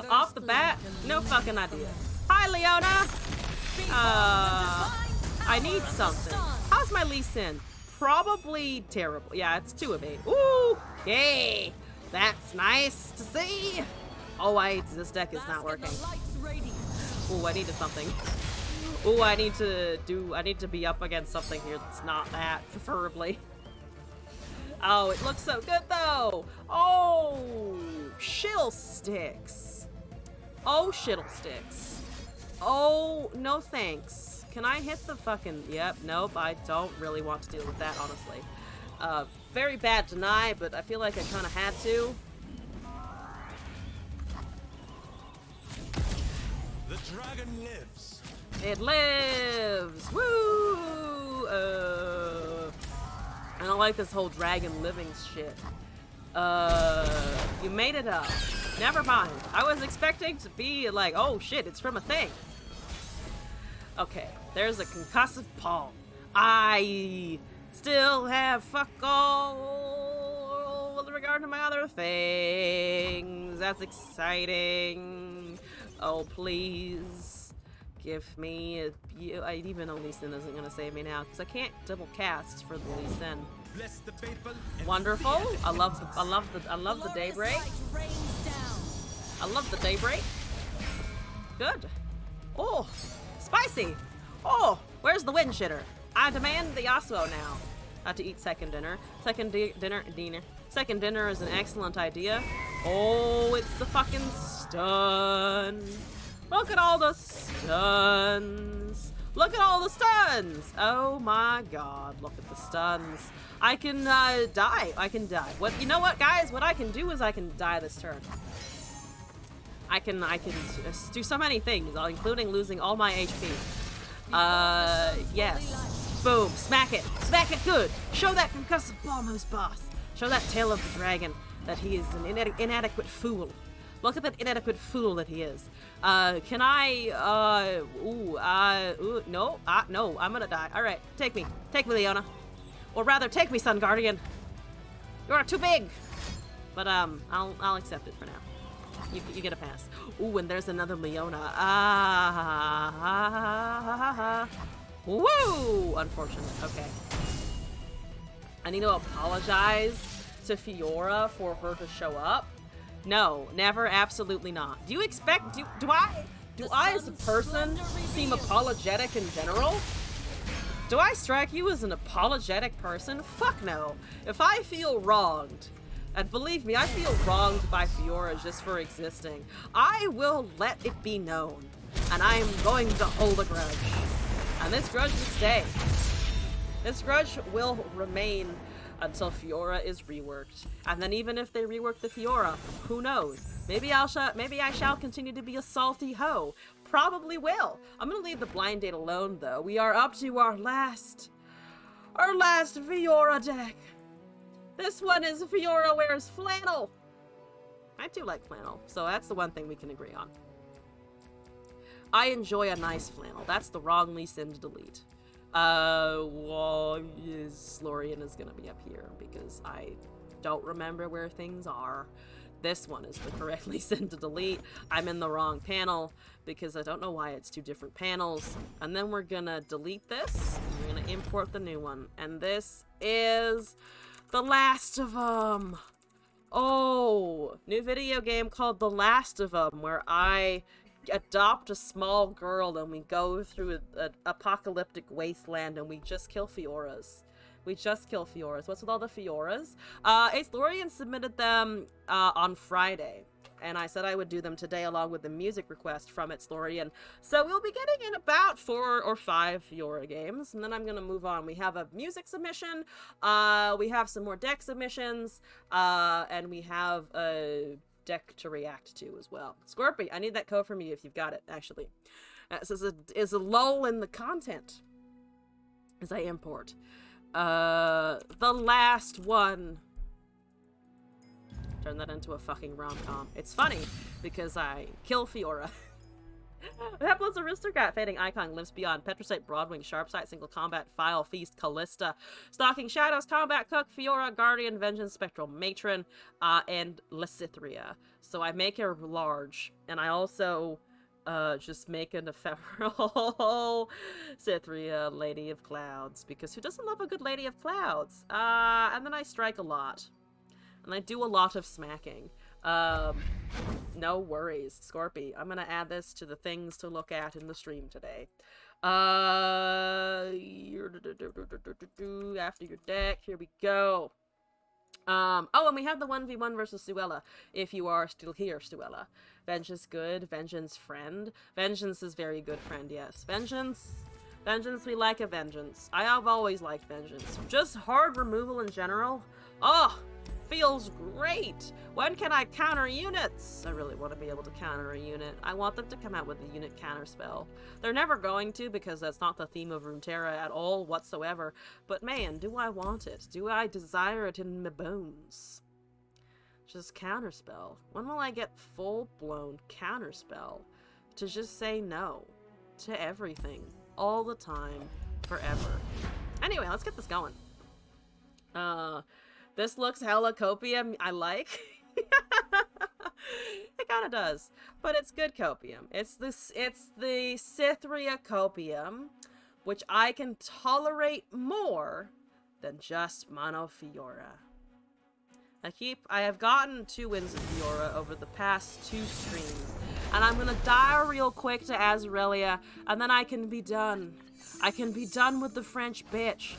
Off the bat, no fucking idea. Hi, Leona! I need something. How's my Lee Sin? Probably terrible. Yeah, it's 2 of 8. Ooh! Yay! That's nice to see! Oh, this deck is not working. Ooh, I needed something. Ooh, I need to be up against something here that's not that, preferably. Oh, it looks so good though! Oh, shill sticks. Oh, shittle sticks. Oh, no thanks. Can I hit the fucking, yep, nope, I don't really want to deal with that, honestly. Very bad deny, but I feel like I kind of had to. The dragon lives. It lives! Woo! I don't like this whole dragon living shit. You made it up. Never mind. I was expecting to be like, oh shit, it's from a thing. Okay, there's a concussive palm. I still have fuck all with regard to my other things. That's exciting. Oh, please. Give me a... even though Lee Sin isn't going to save me now, because I can't double cast for the Lee Sin. Wonderful. I love the daybreak. I love the daybreak. Good. Oh, spicy. Oh, where's the wind shitter? I demand the Yasuo now. To eat second dinner. Second dinner is an excellent idea. Oh, it's the fucking stun. Look at all the stuns. Look at all the stuns! Oh my god, look at the stuns. I can die. I can die. You know what, guys? What I can do is I can die this turn. I can do so many things, including losing all my HP. Yes. Boom. Smack it. Smack it good. Show that concussive bomb who's boss. Show that tail of the dragon that he is an inadequate fool. Look at that inadequate fool that he is. Can I, no, I'm gonna die. All right, take me, Leona. Or rather, take me, Sun Guardian. You're too big. But, I'll accept it for now. You get a pass. Ooh, and there's another Leona. Woo! Unfortunate, okay. I need to apologize to Fiora for her to show up. No, never, absolutely not. Do you expect, do I as a person seem apologetic in general? Do I strike you as an apologetic person? Fuck no. If I feel wronged, and believe me, I feel wronged by Fiora just for existing, I will let it be known. And I am going to hold a grudge. And this grudge will stay. This grudge will remain until Fiora is reworked. And then even if they rework the Fiora, who knows? Maybe I shall continue to be a salty hoe. Probably will. I'm gonna leave the blind date alone though. We are up to our last Fiora deck. This one is Fiora wears flannel. I do like flannel, so that's the one thing we can agree on. I enjoy a nice flannel. That's the wrongly simmed delete. Well, Lorien is gonna be up here because I don't remember where things are. This one is the correctly sent to delete. I'm in the wrong panel because I don't know why it's two different panels. And then we're gonna delete this. We're gonna import the new one. And this is The Last of 'Em. Oh, new video game called The Last of 'Em where I adopt a small girl and we go through an apocalyptic wasteland and we just kill Fioras. What's with all the Fioras? Ace Lorien submitted them on Friday, and I said I would do them today along with the music request from Ace Lorien. So we'll be getting in about 4 or 5 Fiora games, and then I'm gonna move on. We have a music submission, we have some more deck submissions, and we have a deck to react to as well. Scorpy, I need that code from you if you've got it, actually. This is a lull in the content as I import. The last one. Turn that into a fucking rom-com. It's funny because I kill Fiora. Peplo's Aristocrat, Fading Icon, Lives Beyond, Petrosite, Broadwing, Sharpsight, Single Combat, File, Feast, Callista, Stalking Shadows, Combat Cook, Fiora, Guardian, Vengeance, Spectral Matron, and Lysithria. So I make her large, and I also just make an ephemeral Cythria, Lady of Clouds, because who doesn't love a good Lady of Clouds? And then I strike a lot. And I do a lot of smacking. No worries, Scorpy. I'm gonna add this to the things to look at in the stream today. After your deck, here we go. Oh, and we have the 1v1 versus Suella, if you are still here, Suella. Vengeance good, Vengeance friend. Vengeance is very good friend, yes. Vengeance, we like a Vengeance. I have always liked Vengeance. Just hard removal in general. Oh, feels great. When can I counter units? I really want to be able to counter a unit. I want them to come out with a unit counter spell. They're never going to because that's not the theme of Runeterra at all whatsoever. But man, do I want it? Do I desire it in my bones? Just counterspell. When will I get full-blown counterspell to just say no to everything all the time forever? Anyway, let's get this going. This looks hella copium. I like. It kind of does, but it's good copium. It's the Cythria copium, which I can tolerate more than just Mono Fiora. I have gotten 2 wins of Fiora over the past 2 streams, and I'm gonna die real quick to Azarelia, and then I can be done. I can be done with the French bitch.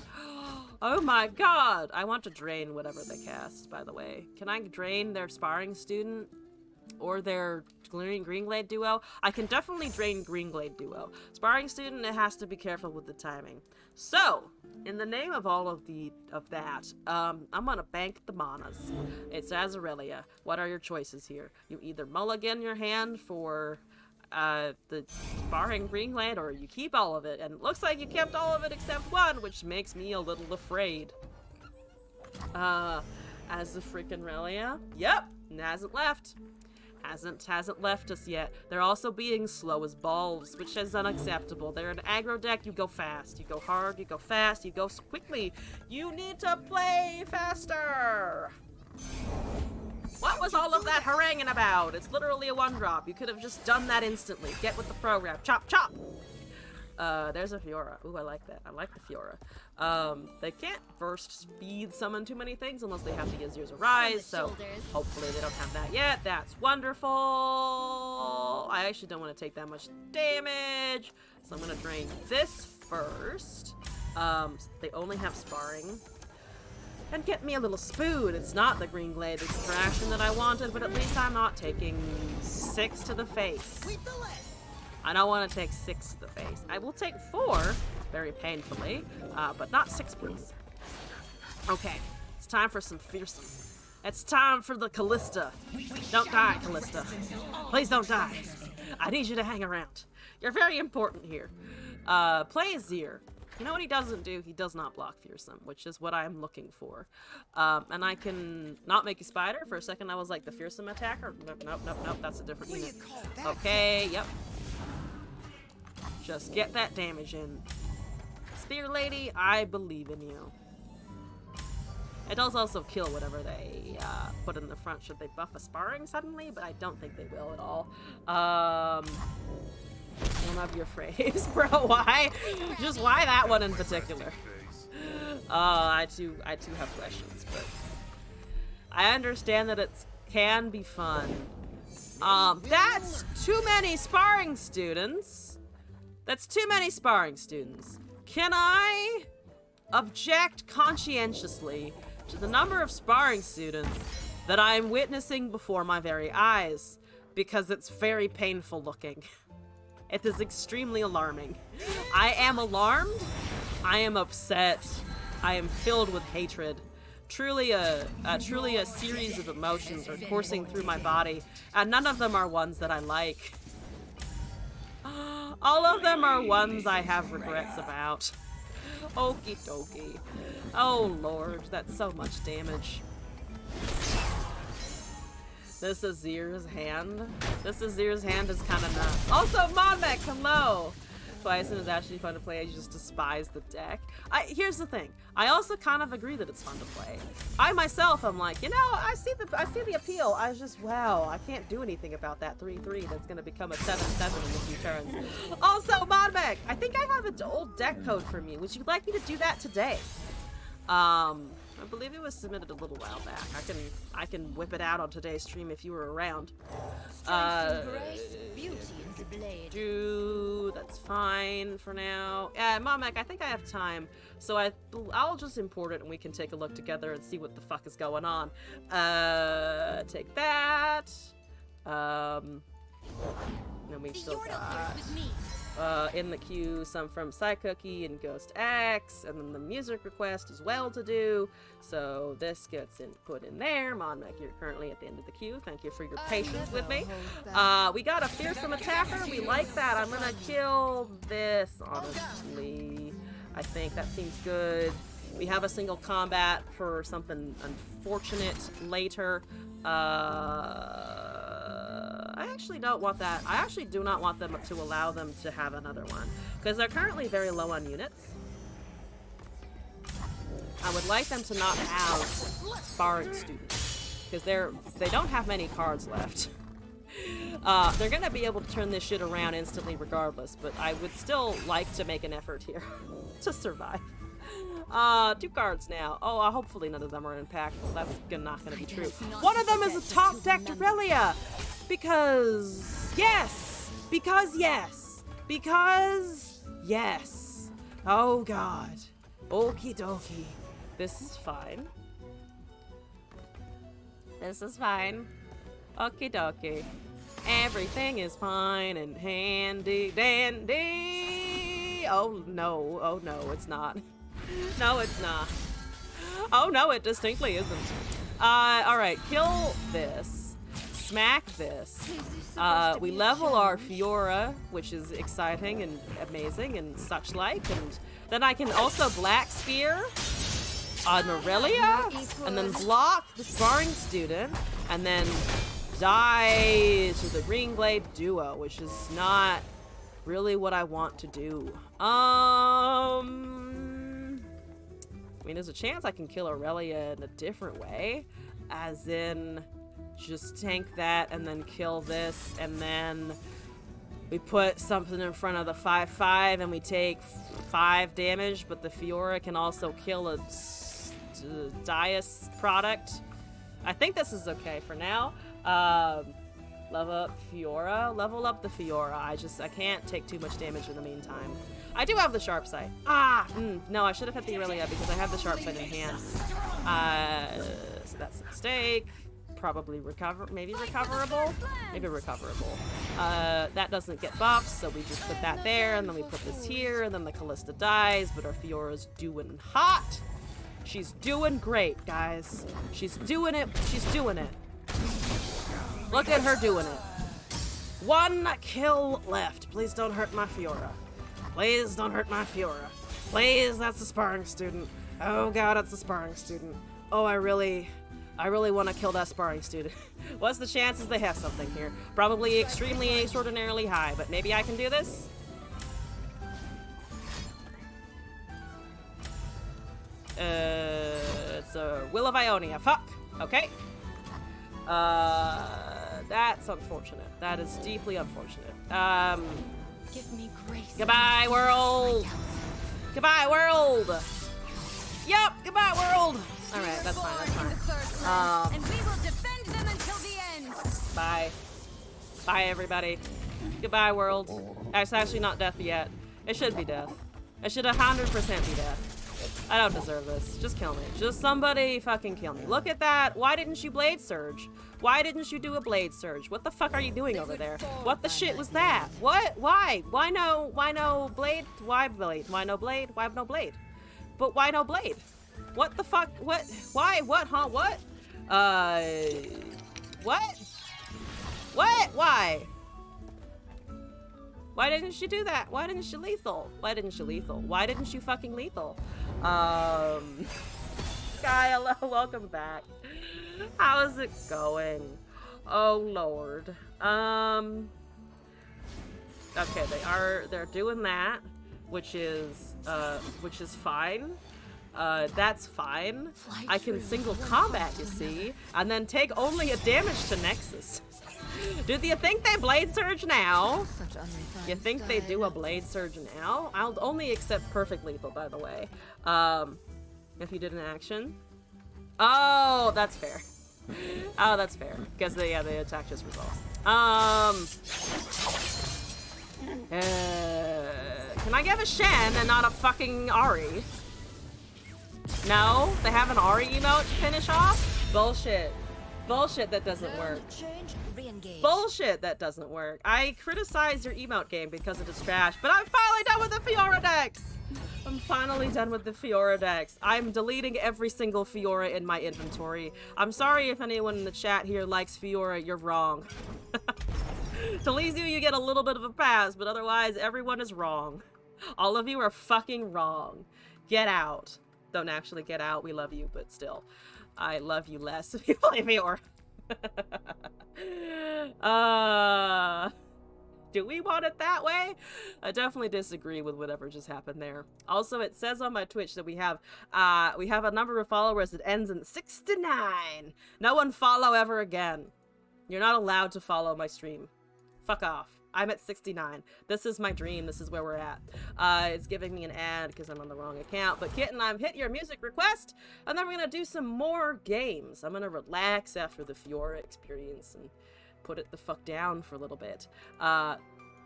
Oh my god! I want to drain whatever they cast, by the way. Can I drain their sparring student? or their Greenglade duo. I can definitely drain Greenglade duo. Sparring student, it has to be careful with the timing. So, in the name of all of that, I'm gonna bank the manas. It's Azarelia. What are your choices here? You either mulligan your hand for the sparring Greenglade, or you keep all of it. And it looks like you kept all of it except one, which makes me a little afraid. As the freaking Relia. Yep, hasn't left. Hasn't left us yet. They're also being slow as balls, which is unacceptable. They're an aggro deck. You go fast. You go hard. You go fast. You go quickly. You need to play faster. What was all of that haranguing about? It's literally a 1-drop. You could have just done that instantly. Get with the program. Chop, chop. There's a Fiora. Ooh, I like that. I like the Fiora. They can't burst speed summon too many things unless they have the Azir's Arise, so hopefully they don't have that yet. That's wonderful. I actually don't want to take that much damage, so I'm gonna drain this first. They only have sparring. And get me a little spoon. It's not the Greenglade extraction that I wanted, but at least I'm not taking 6 to the face. I don't want to take 6 to the face. I will take 4, very painfully, but not 6, please. Okay, it's time for some fearsome. It's time for the Callista. Don't die, Callista. Please don't die. I need you to hang around. You're very important here. Play Azir. You know what he doesn't do? He does not block fearsome, which is what I'm looking for. And I can not make a spider. For a second I was like, the fearsome attacker? Nope, that's a different unit. Okay, yep. Just get that damage in. Spear Lady, I believe in you. It does also kill whatever they put in the front should they buff a sparring suddenly, but I don't think they will at all. One of your phrase, bro. Why? Just why that one in particular? I too have questions, but I understand that it can be fun. That's too many sparring students. That's too many sparring students. Can I object conscientiously to the number of sparring students that I'm witnessing before my very eyes? Because it's very painful looking. It is extremely alarming. I am alarmed. I am upset. I am filled with hatred. Truly a series of emotions are coursing through my body, and none of them are ones that I like. All of them are ones I have regrets about. Okie dokie. Oh lord, that's so much damage. This Azir's hand is kind of nuts. Also, Monmec, hello! Bison is actually fun to play. I just despise the deck. Here's the thing. I also kind of agree that it's fun to play. I myself am like, you know, I see the appeal. I just, wow, I can't do anything about that 3/3 that's gonna become a 7/7 in a few turns. Also, Monmec, I think I have an old deck code from you. Would you like me to do that today? I believe it was submitted a little while back. I can whip it out on today's stream if you were around. That's fine for now. Yeah, Monmec, I think I have time, so I'll just import it and we can take a look together and see what the fuck is going on. Take that. And then we've still got in the queue some from Psycookie and Ghost X, and then the music request as well to do. So this gets put in there. Monmec, you're currently at the end of the queue. Thank you for your patience with me. We got a fearsome attacker. We like that. I'm gonna kill this, honestly. I think that seems good. We have a single combat for something unfortunate later. I actually don't want that. I actually do not want them to allow them to have another one, because they're currently very low on units. I would like them to not have sparring students, because they don't have many cards left. They're gonna be able to turn this shit around instantly regardless, but I would still like to make an effort here to survive. 2 cards now. Oh, hopefully none of them are impactful. That's not gonna be true. One of them is a top deck Durelia! Because yes! Because yes! Because yes! Oh god. Okie dokie. This is fine. This is fine. Okie dokie. Everything is fine and handy dandy. Oh no, it's not. No, it's not. Oh no, it distinctly isn't. Alright, kill this. Smack this. We level our Fiora, which is exciting and amazing and such like, and then I can also Black Spear on Aurelia, and then block the sparring student, and then die to the Greenglade duo, which is not really what I want to do. I mean, there's a chance I can kill Aurelia in a different way, as in just tank that and then kill this, and then we put something in front of the 5/5 and we take 5 damage, but the Fiora can also kill a Dias product. I think this is okay for now. Level up Fiora. Level up the Fiora. I can't take too much damage in the meantime. I do have the sharp sight. No, I should have hit the Aurelia because I have the sharp sight in hand. So that's a mistake. Probably maybe recoverable? Maybe recoverable. That doesn't get buffs, so we just put that there, and then we put this here, and then the Callista dies, but our Fiora's doing hot. She's doing great, guys. She's doing it. She's doing it. Look at her doing it. 1 kill left. Please don't hurt my Fiora. Please don't hurt my Fiora. Please, that's a sparring student. Oh god, it's a sparring student. Oh, I really want to kill that sparring student. What's the chances they have something here? Probably extremely, extraordinarily high, but maybe I can do this? It's a Will of Ionia. Fuck. Okay. That's unfortunate. That is deeply unfortunate. Give me grace. Goodbye, world. Goodbye, world. Yup. Goodbye, world. All right, that's fine. That's fine. And we will defend them until the end. Bye. Bye, everybody. Goodbye, world. It's actually not death yet. It should be death. It should 100% be death. I don't deserve this. Just kill me. Just somebody fucking kill me. Look at that. Why didn't you Blade Surge? Why didn't you do a Blade Surge? What the fuck are you doing over there? What the shit was that? What? Why? Why no Blade? Why Blade? Why no Blade? Why no Blade? But why no Blade? What the fuck? What? Why? What? Huh? What? What? What? Why? Why didn't she do that? Why didn't she lethal? Why didn't she lethal? Why didn't you fucking lethal? Guy, hello, welcome back. How's it going? Oh lord. Okay, they're doing that, which is fine. That's fine. I can single combat, you see, and then take only a damage to Nexus. Do you think they Blade Surge now? You think they do a Blade Surge now? I'll only accept perfect lethal, by the way. If you did an action. Oh, that's fair. Oh, that's fair. Because the attack just resolves. Can I give a Shen and not a fucking Ari? No? They have an Ari emote to finish off? Bullshit. Bullshit, that doesn't work. Bullshit, that doesn't work. I criticize your emote game because it is trash, but I'm finally done with the Fiora Dex! I'm finally done with the Fiora Dex. I'm deleting every single Fiora in my inventory. I'm sorry if anyone in the chat here likes Fiora, you're wrong. Talizu, you get a little bit of a pass, but otherwise everyone is wrong. All of you are fucking wrong. Get out. Don't actually get out, we love you, but still. I love you less if you play Fiora. Do we want it that way? I definitely disagree with whatever just happened there. Also, it says on my Twitch that we have a number of followers that ends in 69. No one follow ever again. You're not allowed to follow my stream. Fuck off. I'm at 69. This is my dream. This is where we're at. It's giving me an ad because I'm on the wrong account. But Kitten, I'm hit your music request, and then we're gonna do some more games. I'm gonna relax after the Fiora experience and put it the fuck down for a little bit.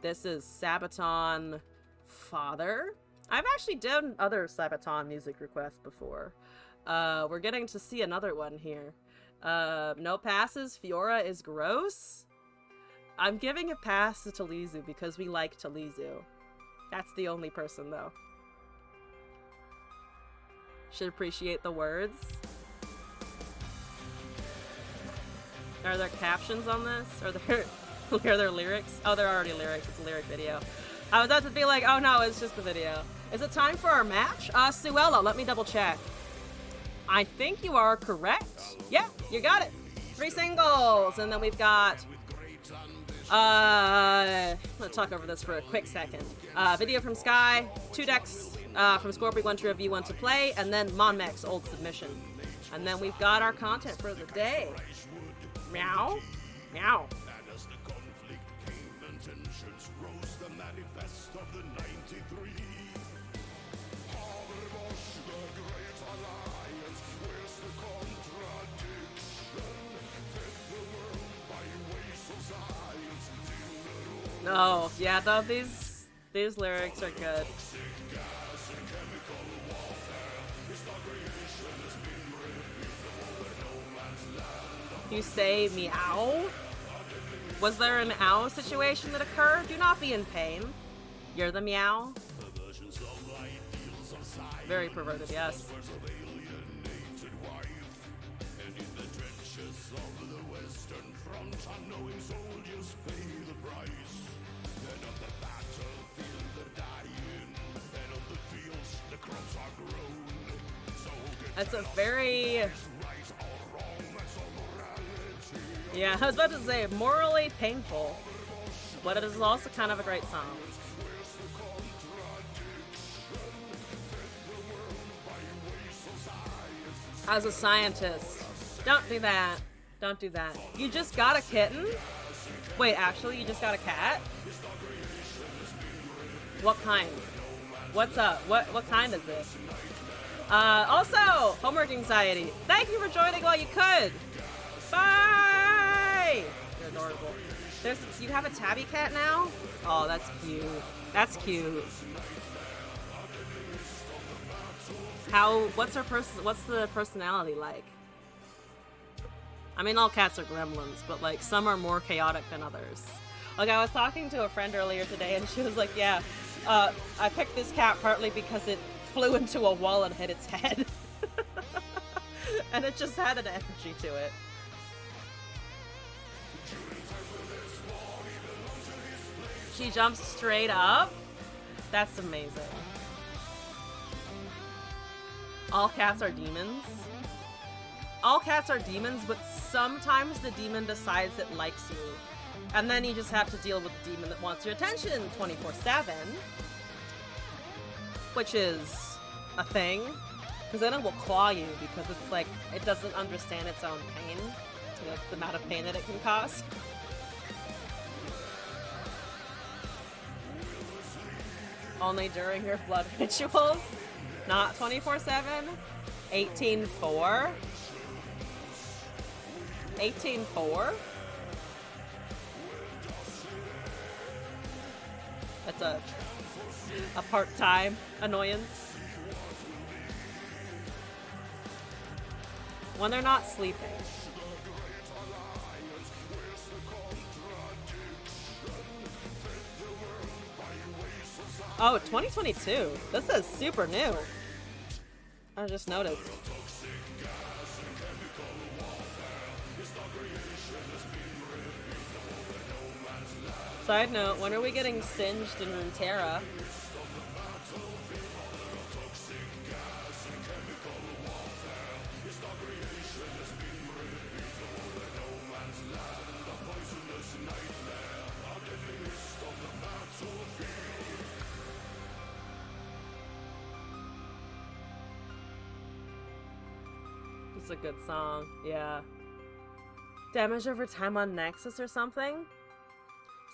This is Sabaton Father. I've actually done other Sabaton music requests before. We're getting to see another one here. No passes. Fiora is gross. I'm giving a pass to Talizu because we like Talizu. That's the only person, though. Should appreciate the words. Are there captions on this? Are there lyrics? Oh, there are already lyrics. It's a lyric video. I was about to be like, oh no, it's just the video. Is it time for our match? Suella, let me double check. I think you are correct. Yeah, you got it. 3 singles. And then we've got... I'm gonna talk over this for a quick second. Video from Sky, 2 decks from Scorpio, 1 to review, 1 to play, and then Monmec's old submission. And then we've got our content for the day. Meow. Meow. No, yeah, though these lyrics are good. You say meow? Was there an ow situation that occurred? Do not be in pain. You're the meow. Very perverted, yes. That's a very... Yeah, I was about to say, morally painful, but it is also kind of a great song. As a scientist, don't do that. Don't do that. You just got a kitten? Wait, actually, you just got a cat? What kind? What's up? What kind is it? Also, homework anxiety. Thank you for joining while you could. Bye! You're adorable. You have a tabby cat now? Oh, that's cute. That's cute. What's the personality like? I mean, all cats are gremlins, but like some are more chaotic than others. Like I was talking to a friend earlier today and she was like, yeah, I picked this cat partly because it flew into a wall and hit its head. And it just had an energy to it. She jumps straight up? That's amazing. All cats are demons? All cats are demons, but sometimes the demon decides it likes you. And then you just have to deal with the demon that wants your attention 24/7. Which is a thing. Because then it will claw you because it's like, it doesn't understand its own pain. The amount of pain that it can cause. Only during your blood rituals? Not 24/7? 18/4? 18/4? That's a part-time annoyance. When they're not sleeping. Oh, 2022. This is super new. I just noticed. Side note, when are we getting singed in Runeterra? It's a good song, yeah. Damage over time on Nexus or something?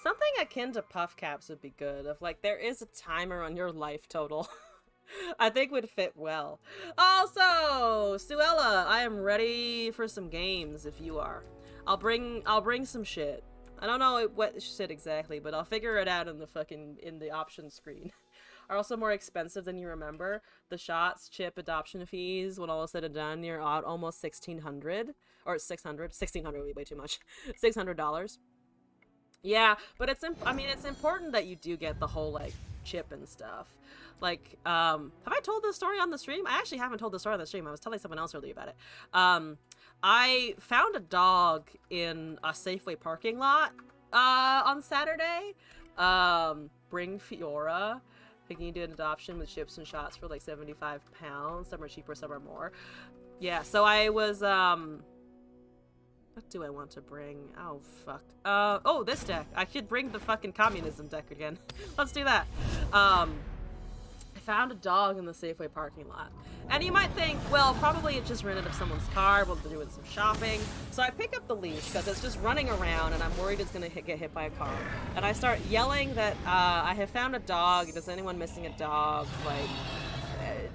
Something akin to puff caps would be good. If like there is a timer on your life total, I think would fit well. Also, Suella, I am ready for some games if you are. I'll bring some shit. I don't know what shit exactly, but I'll figure it out in the options screen. are also more expensive than you remember. The shots, chip, adoption fees, when all is said and done, you're out almost $1,600 or 600. 1,600 would be way too much. $600. Yeah, but I mean, it's important that you do get the whole like chip and stuff. Like, have I told this story on the stream? I actually haven't told the story on the stream. I was telling someone else earlier about it. I found a dog in a Safeway parking lot on Saturday. Bring Fiora. Thinking you do an adoption with chips and shots for like 75 pounds. Some are cheaper, some are more. Yeah, so I was, what do I want to bring? Oh, fuck. Oh, this deck. I should bring the fucking communism deck again. Let's do that. I found a dog in the Safeway parking lot. And you might think, well, probably it just rented of someone's car while they're doing some shopping. So I pick up the leash because it's just running around and I'm worried it's going to get hit by a car. And I start yelling that I have found a dog. Does anyone missing a dog? Like,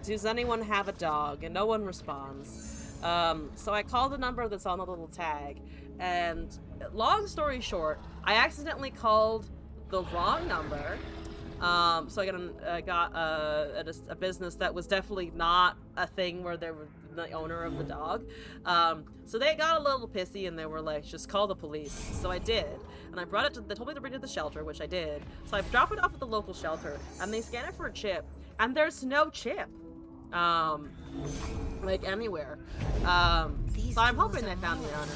does anyone have a dog? And no one responds. So I call the number that's on the little tag. And long story short, I accidentally called the wrong number. So I got a business that was definitely not a thing where they were the owner of the dog. So they got a little pissy and they were like, just call the police. So I did. And I brought it to, they told me to bring it to the shelter, which I did. So I dropped it off at the local shelter and they scan it for a chip. And there's no chip. Like anywhere. So I'm hoping they found the owner.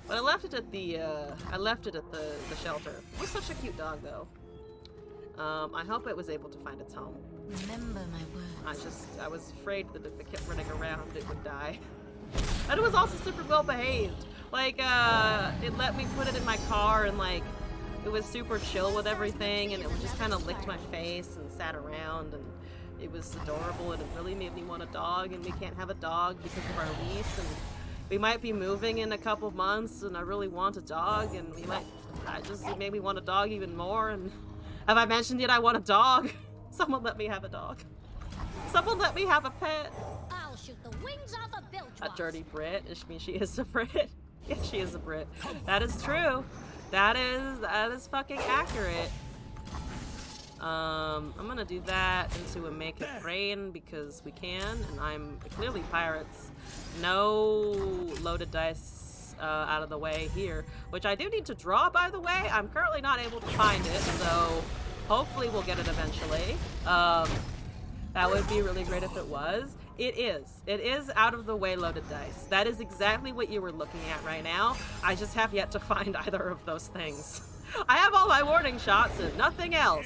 But I left it at the, the shelter. It was such a cute dog though. I hope it was able to find its home. Remember my words. I was afraid that if it kept running around, it would die. And it was also super well behaved. Like, it let me put it in my car and like, it was super chill with everything and it would just kind of licked my face and sat around and it was adorable and it really made me want a dog and we can't have a dog because of our lease and we might be moving in a couple months and I really want a dog and it made me want a dog even more and have I mentioned yet I want a dog? Someone let me have a dog. Someone let me have a pet. I'll shoot the wings off a bilge. A dirty Brit? I mean, she is a Brit. Yeah, she is a Brit. That is true. That is fucking accurate. I'm gonna do that into a make it rain because we can, and I'm clearly pirates. No loaded dice out of the way here, which I do need to draw, by the way. I'm currently not able to find it, so hopefully we'll get it eventually. That would be really great if it was. It is out of the way loaded dice. That is exactly what you were looking at right now. I just have yet to find either of those things. I have all my warning shots and nothing else.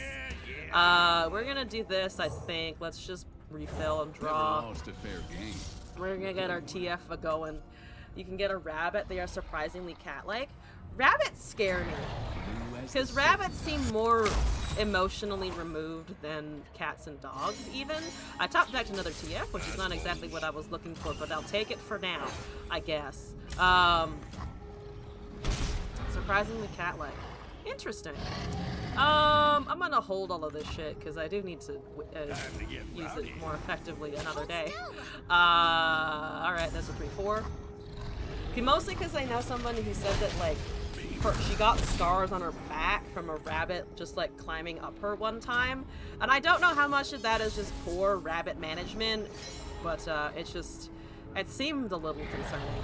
We're gonna do this, I think. Let's just refill and draw. Never lost a fair game. We're gonna get our TF going. You can get a rabbit. They are surprisingly cat-like. Rabbits scare me. Because rabbits seem more emotionally removed than cats and dogs, even. I top decked another TF, which is not exactly what I was looking for, but I'll take it for now, I guess. Surprisingly cat-like. Interesting. I'm gonna hold all of this shit, because I do need to use it more effectively another day. Alright, that's a 3-4. Mostly because I know someone who said that, like, she got scars on her back from a rabbit just, like, climbing up her one time. And I don't know how much of that is just poor rabbit management, but, it seemed a little concerning.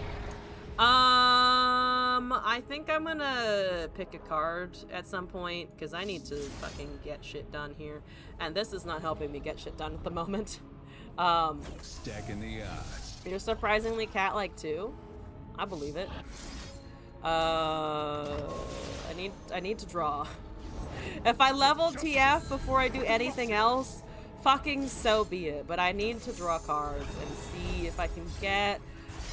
I think I'm gonna pick a card at some point, because I need to fucking get shit done here. And this is not helping me get shit done at the moment. Stacking the odds. You're surprisingly cat-like, too. I believe it. I need to draw. If I level TF before I do anything else, fucking so be it. But I need to draw cards and see if I can get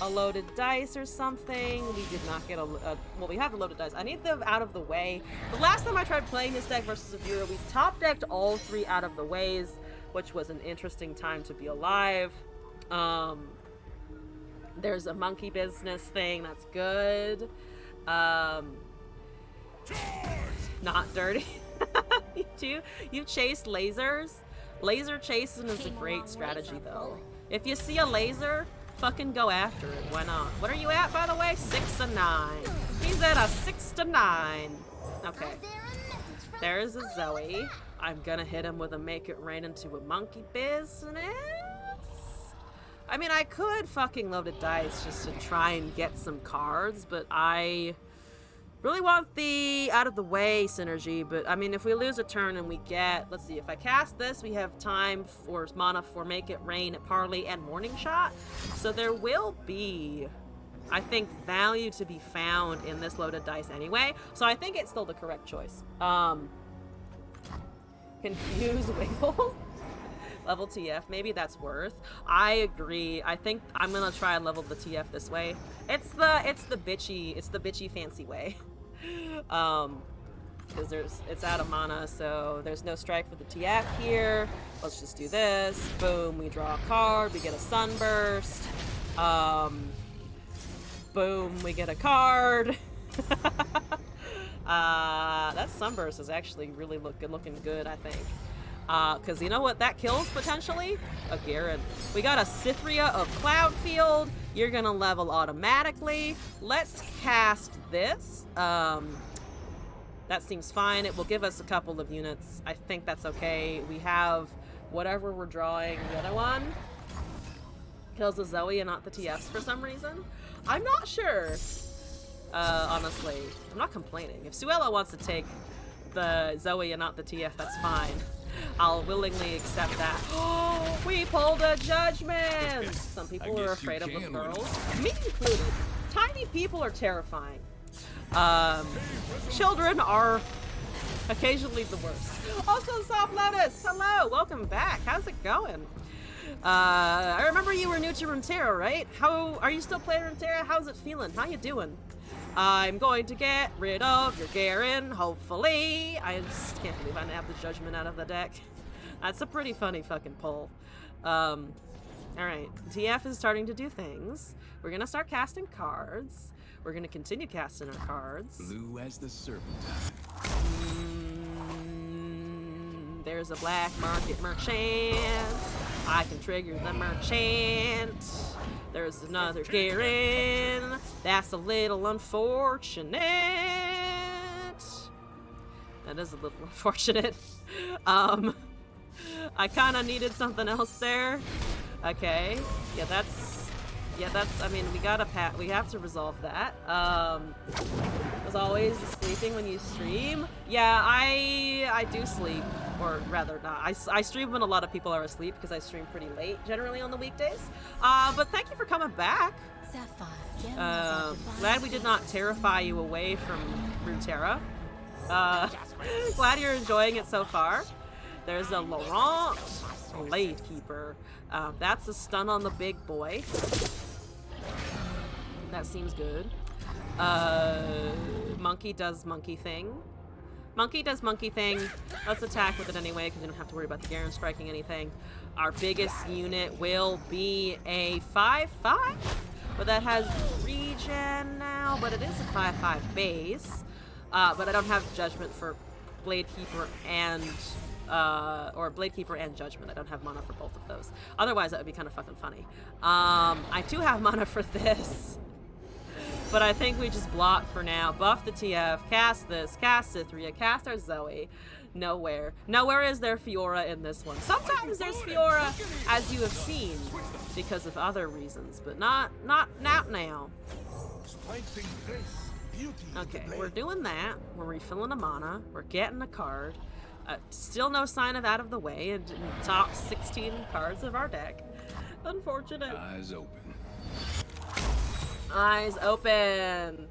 a loaded dice or something. We did not get well, we have a loaded dice. I need them out of the way. The last time I tried playing this deck versus a viewer, we top decked all 3 out of the ways, which was an interesting time to be alive. There's a monkey business thing, that's good. Not dirty. You chase lasers. Laser chasing is a great strategy though. If you see a laser, fucking go after it, why not? What are you at, by the way? 6 to 9. He's at a 6 to 9. Okay. There's a Zoe. I'm gonna hit him with a Make It Rain into a monkey business. I mean, I could fucking loaded dice just to try and get some cards, but I really want the out of the way synergy. But I mean, if we lose a turn and we get, let's see, if I cast this, we have time for mana for Make It Rain, Parley, and Morning Shot. So there will be, I think, value to be found in this loaded dice anyway. So I think it's still the correct choice. Confuse Wiggles. Level TF, maybe that's worth. I agree. I think I'm gonna try and level the TF this way. It's the bitchy fancy way. Because it's out of mana, so there's no strike for the TF here. Let's just do this. Boom, we draw a card, we get a Sunburst. Boom, we get a card. That Sunburst is actually really looking good, I think. Because you know what that kills, potentially? A Garen. We got a Cythria of Cloudfield. You're gonna level automatically. Let's cast this. That seems fine. It will give us a couple of units. I think that's okay. We have whatever we're drawing. The other one kills the Zoe and not the TFs for some reason. I'm not sure. Honestly. I'm not complaining. If Suella wants to take the Zoe and not the TF, that's fine. I'll willingly accept that. Oh, we pulled a Judgment! Some people are afraid of the pearls. Me included. Tiny people are terrifying. Children are occasionally the worst. Also, Soft Lotus, hello, welcome back. How's it going? I remember you were new to Runeterra, right? How are you still playing Runeterra? How's it feeling? How you doing? I'm going to get rid of your Garen, hopefully. I just can't believe I nabbed the Judgment out of the deck. That's a pretty funny fucking pull. Alright, TF is starting to do things. We're gonna start casting cards. We're gonna continue casting our cards. Blue as the serpentine. There's a black market merchant. I can trigger the merchant. There's another Garen. That's a little unfortunate. That is a little unfortunate. I kind of needed something else there. Okay. Yeah, that's, I mean, we have to resolve that. As always, sleeping when you stream. Yeah, I do sleep, or rather not. I stream when a lot of people are asleep because I stream pretty late, generally on the weekdays. But thank you for coming back. Glad we did not terrify you away from Runeterra. Glad you're enjoying it so far. There's a Laurent Blade Keeper. That's a stun on the big boy. That seems good. Monkey does monkey thing. Monkey does monkey thing. Let's attack with it anyway, because we don't have to worry about the Garen striking anything. Our biggest unit will be a 5/5, but that has regen now, but it is a 5/5 base. But I don't have Judgment for Blade Keeper and or Blade Keeper and Judgment. I don't have mana for both of those. Otherwise, that would be kind of fucking funny. I do have mana for this. But I think we just block for now. Buff the TF, cast this, cast Cythria, cast our Zoe. Nowhere. Nowhere is there Fiora in this one. Sometimes there's Fiora, as you have seen, because of other reasons, but not now. Okay, we're doing that. We're refilling a mana. We're getting a card. Still no sign of out of the way in top 16 cards of our deck. Unfortunate. Eyes open. Eyes open.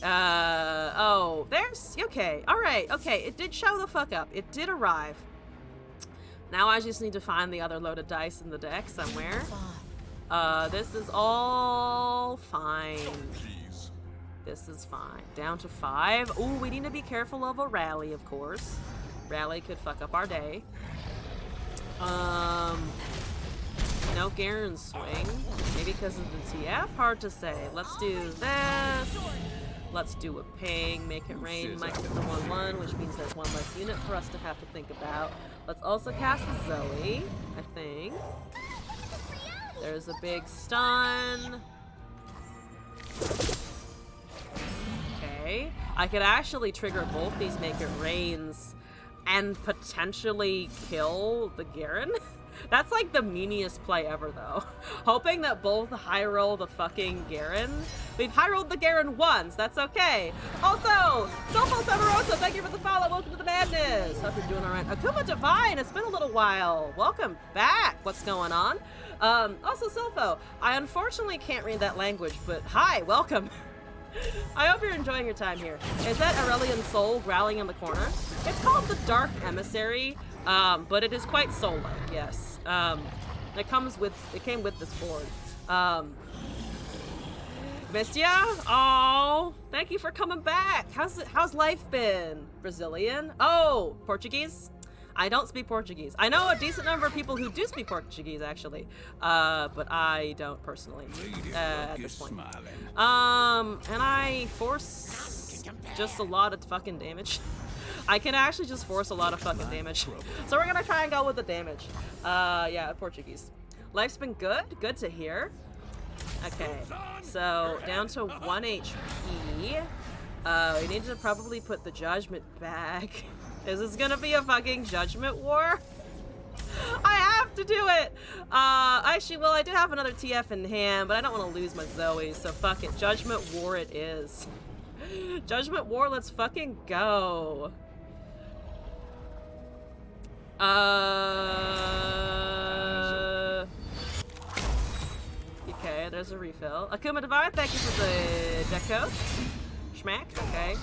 Oh, there's, okay, all right, okay, it did show the fuck up. It did arrive. Now I just need to find the other loaded dice in the deck somewhere. This is all fine. This is fine. Down to 5. Ooh, we need to be careful of a rally, of course. Rally could fuck up our day. No Garen swing. Maybe because of the TF? Hard to say. Let's do this. Let's do a ping. Make it rain. Might get the 1/1, which means there's one less unit for us to have to think about. Let's also cast a Zoe, I think. There's a big stun. Okay. I could actually trigger both these Make It Rains and potentially kill the Garen. That's like the meaniest play ever, though. Hoping that both high roll the fucking Garen. We've high rolled the Garen once, that's okay. Also, Sofo Severosa, thank you for the follow. Welcome to the madness. Hope you're doing all right. Akuma Divine, it's been a little while. Welcome back. What's going on? Also, Sofo, I unfortunately can't read that language, but hi, welcome. I hope you're enjoying your time here. Is that Aurelian Soul growling in the corner? It's called the Dark Emissary, but it is quite soul-like, yes. It came with this board. Missed ya? Oh, thank you for coming back. How's life been? Brazilian? Oh, Portuguese? I don't speak Portuguese. I know a decent number of people who do speak Portuguese, actually, but I don't personally at this point. And I force just a lot of fucking damage. I can actually just force a lot of fucking damage. So we're gonna try and go with the damage. Yeah, Portuguese. Life's been good. Good to hear. Okay, so down to 1 HP. We need to probably put the judgment back. Is this gonna be a fucking judgment war? I have to do it! Actually, well, I did have another TF in hand, but I don't want to lose my Zoe, so fuck it. Judgment war it is. Judgment war, let's fucking go. Okay, there's a refill. Akuma Divine, thank you for the deco. Schmack, okay.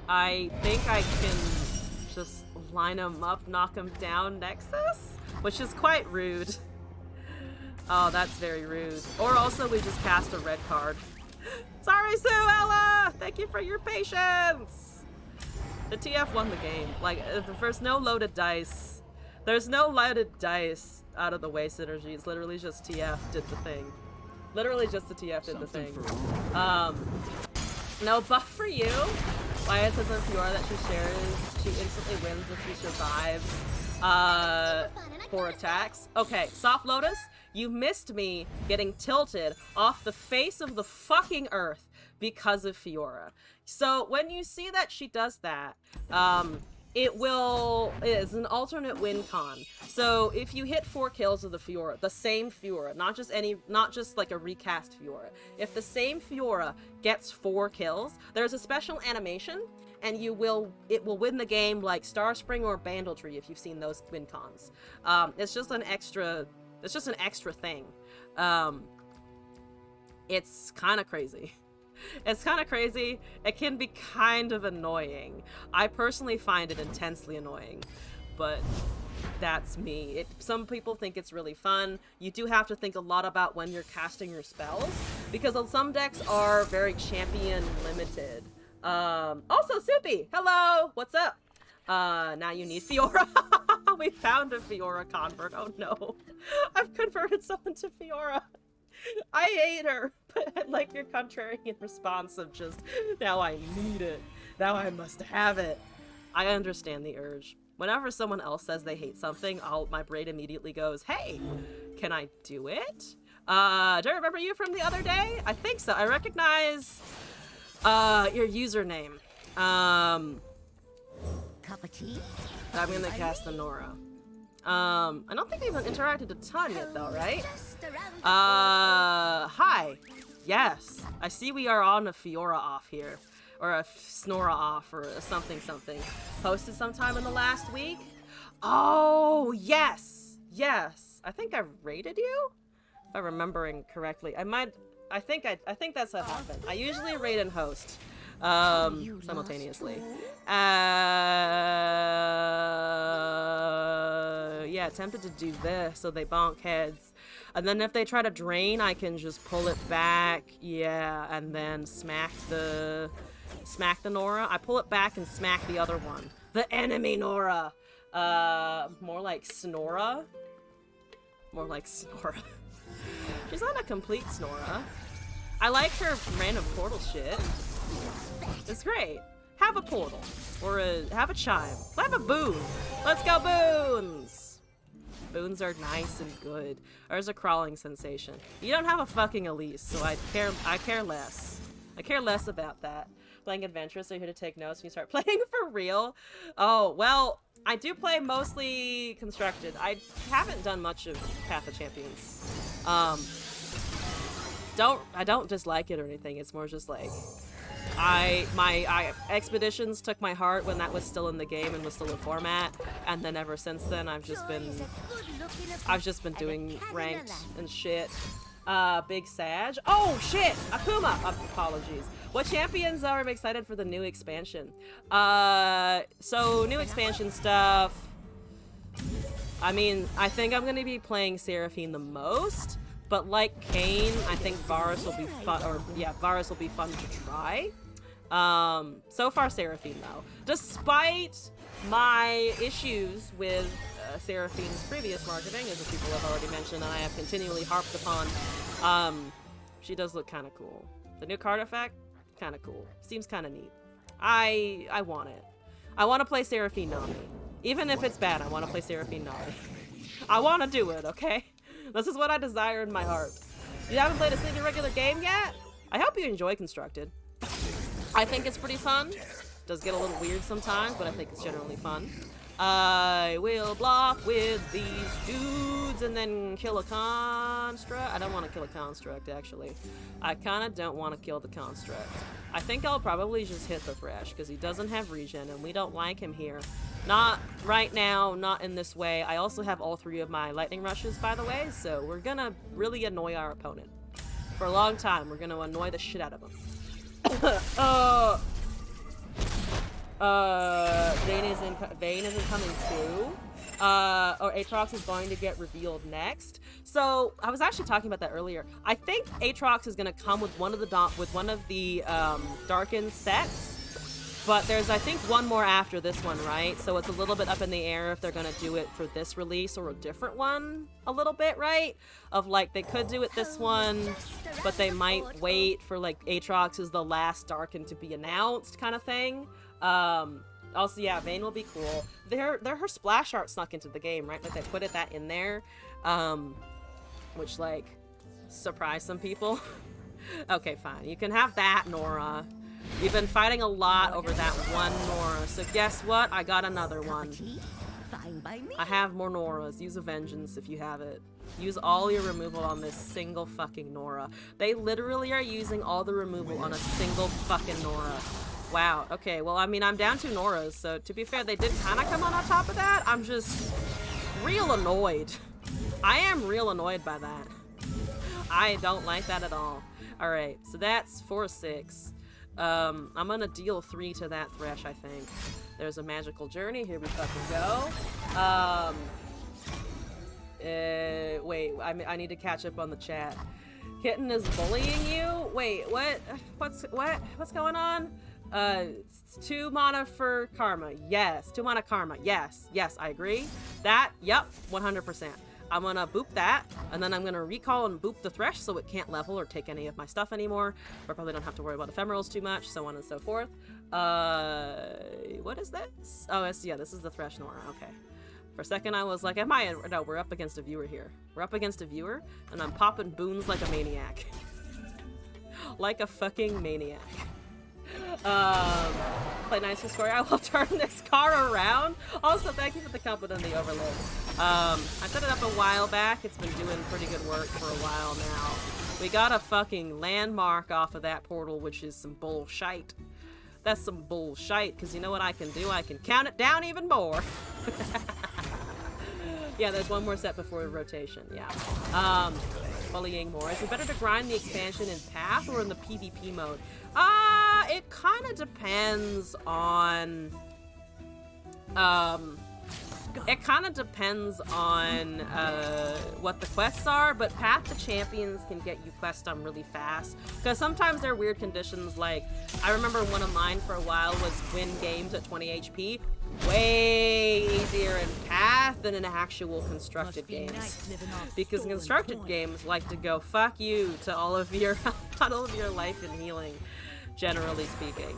I think I can just line them up, knock them down Nexus, which is quite rude. Oh, that's very rude. Or also we just cast a red card. Sorry, Sue Ella! Thank you for your patience! The TF won the game. Like, there's no loaded dice. There's no loaded dice out of the way synergy. It's literally just TF did the thing. Literally just the TF did the thing. No buff for you. Wyatt says on Fiora that she shares, she instantly wins if she survives 4 attacks. Okay, Soft Lotus, you missed me getting tilted off the face of the fucking earth because of Fiora. So when you see that she does that, it is an alternate win con. So if you hit 4 kills of the Fiora, the same Fiora, not just like a recast Fiora. If the same Fiora gets 4 kills, there's a special animation, and it will win the game like Starspring or Bandletree if you've seen those win cons. It's just an extra thing. It's kind of crazy. It's kind of crazy. It can be kind of annoying. I personally find it intensely annoying, but that's me. Some people think it's really fun. You do have to think a lot about when you're casting your spells, because some decks are very champion limited. Also, Soupy, hello, what's up? Now you need Fiora. We found a Fiora convert. Oh no, I've converted someone to Fiora. I hate her, but I like your contrarian response of just, now I need it. Now I must have it. I understand the urge. Whenever someone else says they hate something, my brain immediately goes, hey, can I do it? Do I remember you from the other day? I think so. I recognize your username. Cup of tea? I'm gonna cast the Nora. I don't think we've interacted a ton yet though, right? Hi. Yes. I see we are on a Fiora off here. Or a Snora off, or a something. Posted sometime in the last week? Oh, yes! Yes. I think I rated you? If I'm remembering correctly. I think that's what happened. I usually rate and host. Simultaneously. Yeah, tempted to do this so they bonk heads. And then if they try to drain, I can just pull it back. Yeah, and then smack the Nora. I pull it back and smack the other one. The enemy Nora. More like Snora. More like Snora. She's not a complete Snora. I like her random portal shit. It's great. Have a portal. Or have a chime. Have a boon. Let's go boons! Boons are nice and good. There's a crawling sensation. You don't have a fucking Elise, so I care less. I care less about that. Playing Adventurous, so you're here to take notes when you start playing for real? Oh, well, I do play mostly Constructed. I haven't done much of Path of Champions. I don't dislike it or anything. It's more just like my expeditions took my heart when that was still in the game and was still a format, and then ever since then I've just been doing ranked and shit. Big Sag. Oh shit! Akuma! Apologies. What champions are I'm excited for the new expansion? So new expansion stuff. I mean, I think I'm gonna be playing Seraphine the most, but like Kayn, I think Varus will be fun, or yeah, Varus will be fun to try. So far Seraphine though. Despite my issues with Seraphine's previous marketing, as the people have already mentioned, and I have continually harped upon, she does look kind of cool. The new card effect, kind of cool. Seems kind of neat. I want it. I want to play Seraphine Nami. Even if it's bad, I want to play Seraphine Nami. I want to do it, okay? This is what I desire in my heart. You haven't played a single regular game yet? I hope you enjoy Constructed. I think it's pretty fun. Does get a little weird sometimes, but I think it's generally fun. I will block with these dudes and then kill a construct. I don't want to kill a construct, actually. I kind of don't want to kill the construct. I think I'll probably just hit the Thresh, because he doesn't have regen, and we don't like him here. Not right now, not in this way. I also have all 3 of my lightning rushes, by the way, so we're gonna really annoy our opponent. For a long time, we're gonna annoy the shit out of him. Vayne isn't coming too. Or Aatrox is going to get revealed next. So I was actually talking about that earlier. I think Aatrox is going to come with one of the Darkened sets. But there's, I think, one more after this one, right? So it's a little bit up in the air if they're going to do it for this release or a different one a little bit, right? Of, like, they could do it this one, but they might wait for, like, Aatrox is the last Darken to be announced kind of thing. Also, yeah, Vayne will be cool. Her splash art snuck into the game, right? Like, they put that in there, which, like, surprised some people. Okay, fine. You can have that, Nora. You've been fighting a lot over that one Nora, so guess what? I got another one. I have more Noras. Use a vengeance if you have it. Use all your removal on this single fucking Nora. They literally are using all the removal on a single fucking Nora. Wow, okay, well, I mean, I'm down 2 Noras, so to be fair, they did kind of come on top of that. I'm just real annoyed. I am real annoyed by that. I don't like that at all. Alright, so that's 4-6. I'm gonna deal 3 to that Thresh, I think. There's a magical journey. Here we fucking go. Wait, I need to catch up on the chat. Kitten is bullying you? Wait, what? What's going on? 2 mana for Karma. Yes. 2 mana Karma. Yes. Yes, I agree. That, yep, 100%. I'm gonna boop that, and then I'm gonna recall and boop the Thresh so it can't level or take any of my stuff anymore. I probably don't have to worry about ephemerals too much, so on and so forth. What is this? Oh, yeah, this is the Thresh Nora. Okay. For a second, I was like, no, we're up against a viewer here. We're up against a viewer, and I'm popping boons like a maniac. Like a fucking maniac. Play nice with Scory. I will turn this car around. Also, thank you for the compliment on the overlay. I set it up a while back. It's been doing pretty good work for a while now. We got a fucking landmark off of that portal, which is some bullshite. That's some bullshite, because you know what I can do? I can count it down even more. Yeah, there's one more set before rotation, yeah. Bullying more. Is it better to grind the expansion in Path or in the PvP mode? It kind of depends on... It kind of depends on what the quests are, but Path to Champions can get you quests done really fast. Because sometimes there are weird conditions, like, I remember one of mine for a while was win games at 20 HP. Way easier in Path than in actual constructed games. Because constructed games like to go fuck you to all of your, all of your life and healing, generally speaking.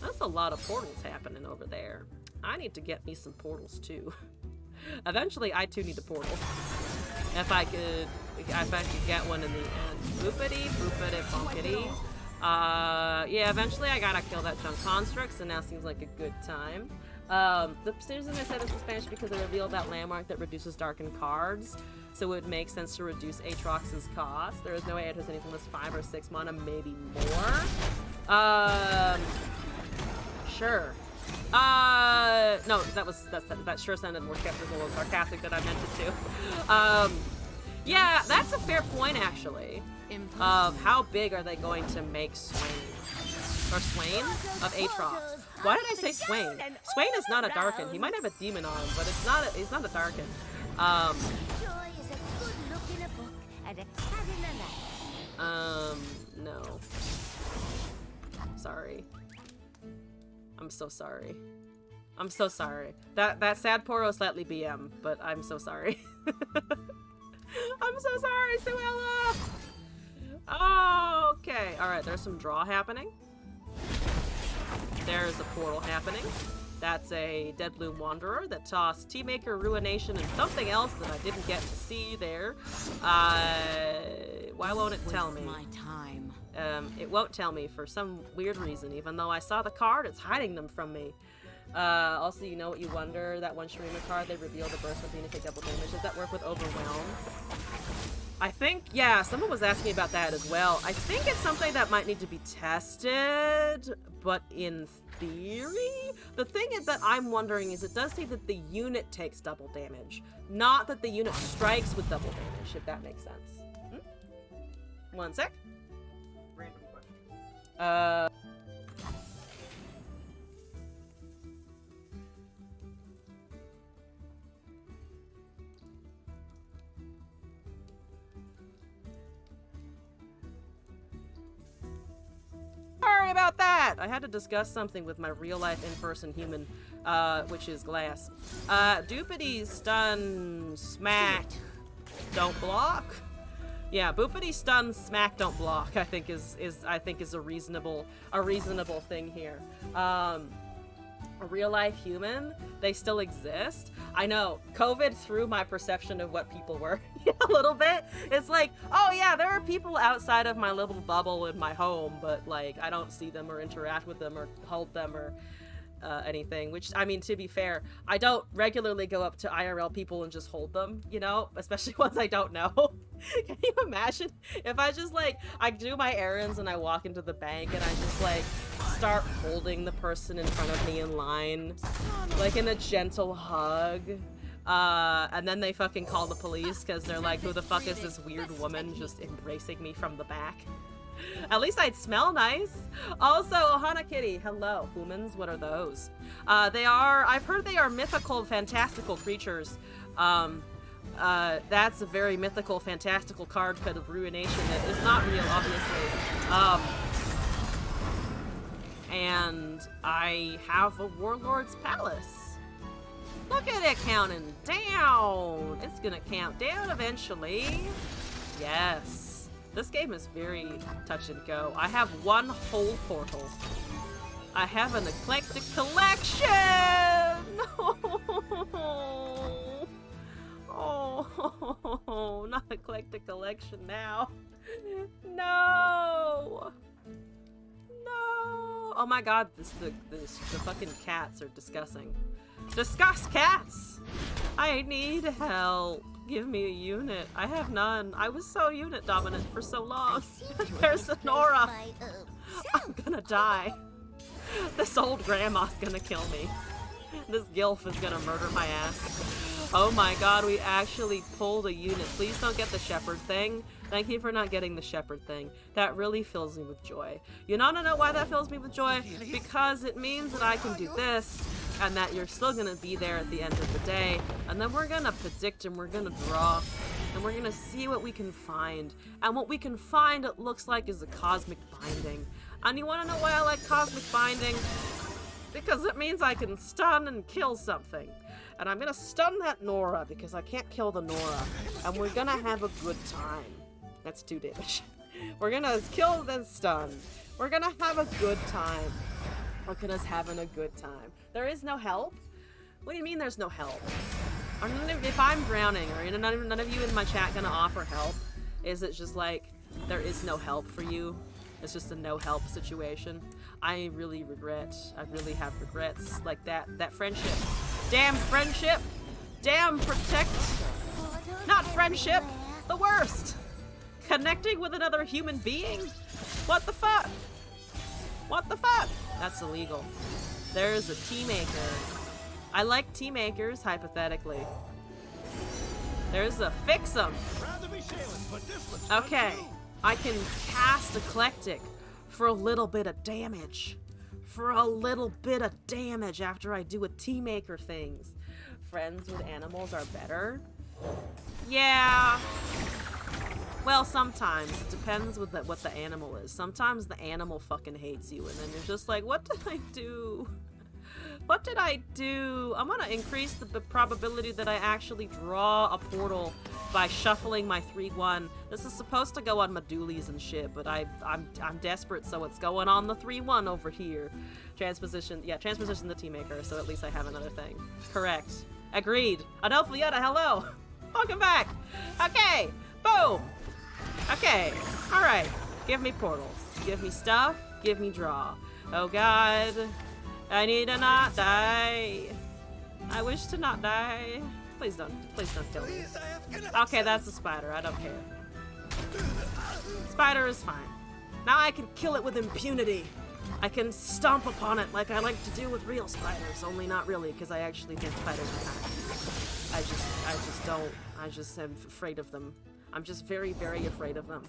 That's a lot of portals happening over there. I need to get me some portals too. Eventually, I too need a portal. If I could get one in the end. Boopity, boopity, bonkity. Yeah, eventually I gotta kill that junk construct, so now seems like a good time. The reason I said this in Spanish because they revealed that landmark that reduces darkened cards, so it would make sense to reduce Aatrox's cost. There is no way it has anything that's 5 or 6 mana, maybe more. Sure. No, that sure sounded more skeptical and sarcastic than I meant it to. Yeah, that's a fair point, actually. Of how big are they going to make Swain? Or Swain? Of Aatrox. Why did I say Swain? Swain is not a Darkin. He might have a demon on him, but it's not a Darkin. No. Sorry. I'm so sorry. I'm so sorry. That sad poro slightly BM, but I'm so sorry. I'm so sorry, Suella! Oh, okay. Alright, there's some draw happening. There's a portal happening. That's a Deadloom Wanderer that tossed Teamaker, Ruination, and something else that I didn't get to see there. Why won't it tell me? My time. It won't tell me for some weird reason. Even though I saw the card, it's hiding them from me. Also, you know what you wonder? That one Shurima card, they reveal the burst of being to take double damage. Does that work with Overwhelm? I think, yeah, someone was asking about that as well. I think it's something that might need to be tested, but in theory, the thing is that I'm wondering is it does say that the unit takes double damage, not that the unit strikes with double damage, if that makes sense. One sec. Random question. Sorry about that! I had to discuss something with my real-life in-person human, which is Glass. Doopity stun smack don't block? Yeah, Boopity stun smack don't block, I think is a reasonable thing here. A real-life human, they still exist. I know, COVID threw my perception of what people were a little bit. It's like, oh yeah, there are people outside of my little bubble in my home, but like, I don't see them or interact with them or hold them or anything, which, I mean, to be fair, I don't regularly go up to IRL people and just hold them, you know, especially ones I don't know. Can you imagine if I just, like, I do my errands and I walk into the bank and I just, like, start holding the person in front of me in line, like, in a gentle hug, and then they fucking call the police because they're like, who the fuck is this weird woman just embracing me from the back? At least I'd smell nice. Also, Ohana Kitty, hello. Humans, what are those? I've heard they are mythical, fantastical creatures. That's a very mythical, fantastical card because of Ruination that is not real, obviously. And I have a Warlord's Palace. Look at it counting down. It's gonna count down eventually. Yes. This game is very touch and go. I have one whole portal. I have an eclectic collection! Oh, not eclectic collection now. No! No! Oh my god, the fucking cats are disgusting. Discuss cats! I need help. Give me a unit. I have none. I was so unit dominant for so long. There's Sonora. I'm gonna die. This old grandma's gonna kill me. This gilf is gonna murder my ass. Oh my god, we actually pulled a unit. Please don't get the shepherd thing. Thank you for not getting the shepherd thing. That really fills me with joy. You wanna know why that fills me with joy? Because it means that I can do this, and that you're still gonna be there at the end of the day, and then we're gonna predict and we're gonna draw, and we're gonna see what we can find. And what we can find, it looks like, is a Cosmic Binding. And you wanna know why I like Cosmic Binding? Because it means I can stun and kill something. And I'm gonna stun that Nora because I can't kill the Nora. And we're gonna have a good time. That's 2 damage. We're gonna kill then stun. We're gonna have a good time. Look at us having a good time. There is no help? What do you mean there's no help? If I'm drowning, are none of you in my chat gonna offer help? Is it just like, there is no help for you? It's just a no help situation. I really have regrets like that friendship. Damn friendship! Damn protect! Not friendship! The worst! Connecting with another human being? What the fuck? What the fuck? That's illegal. There's a tea maker. I like tea makers, hypothetically. There's a fix 'em. Okay. I can cast Eclectic for a little bit of damage. For a little bit of damage after I do a tea maker things. Friends with animals are better? Yeah. Well, sometimes. It depends with what the animal is. Sometimes the animal fucking hates you, and then you're just like, what did I do? What did I do? I'm gonna increase the probability that I actually draw a portal by shuffling my 3-1. This is supposed to go on Medulies and shit, but I'm desperate, so it's going on the 3-1 over here. Transposition the tea maker, so at least I have another thing. Correct. Agreed. Adolfo Yetta, hello! Welcome back! Okay! Boom! Okay, alright. Give me portals. Give me stuff. Give me draw. Oh god. I need to not die. I wish to not die. Please don't kill me. Okay, that's a spider. I don't care. Spider is fine. Now I can kill it with impunity. I can stomp upon it like I like to do with real spiders, only not really, because I actually think spiders are kind of cute. I just am afraid of them. I'm just very, very afraid of them.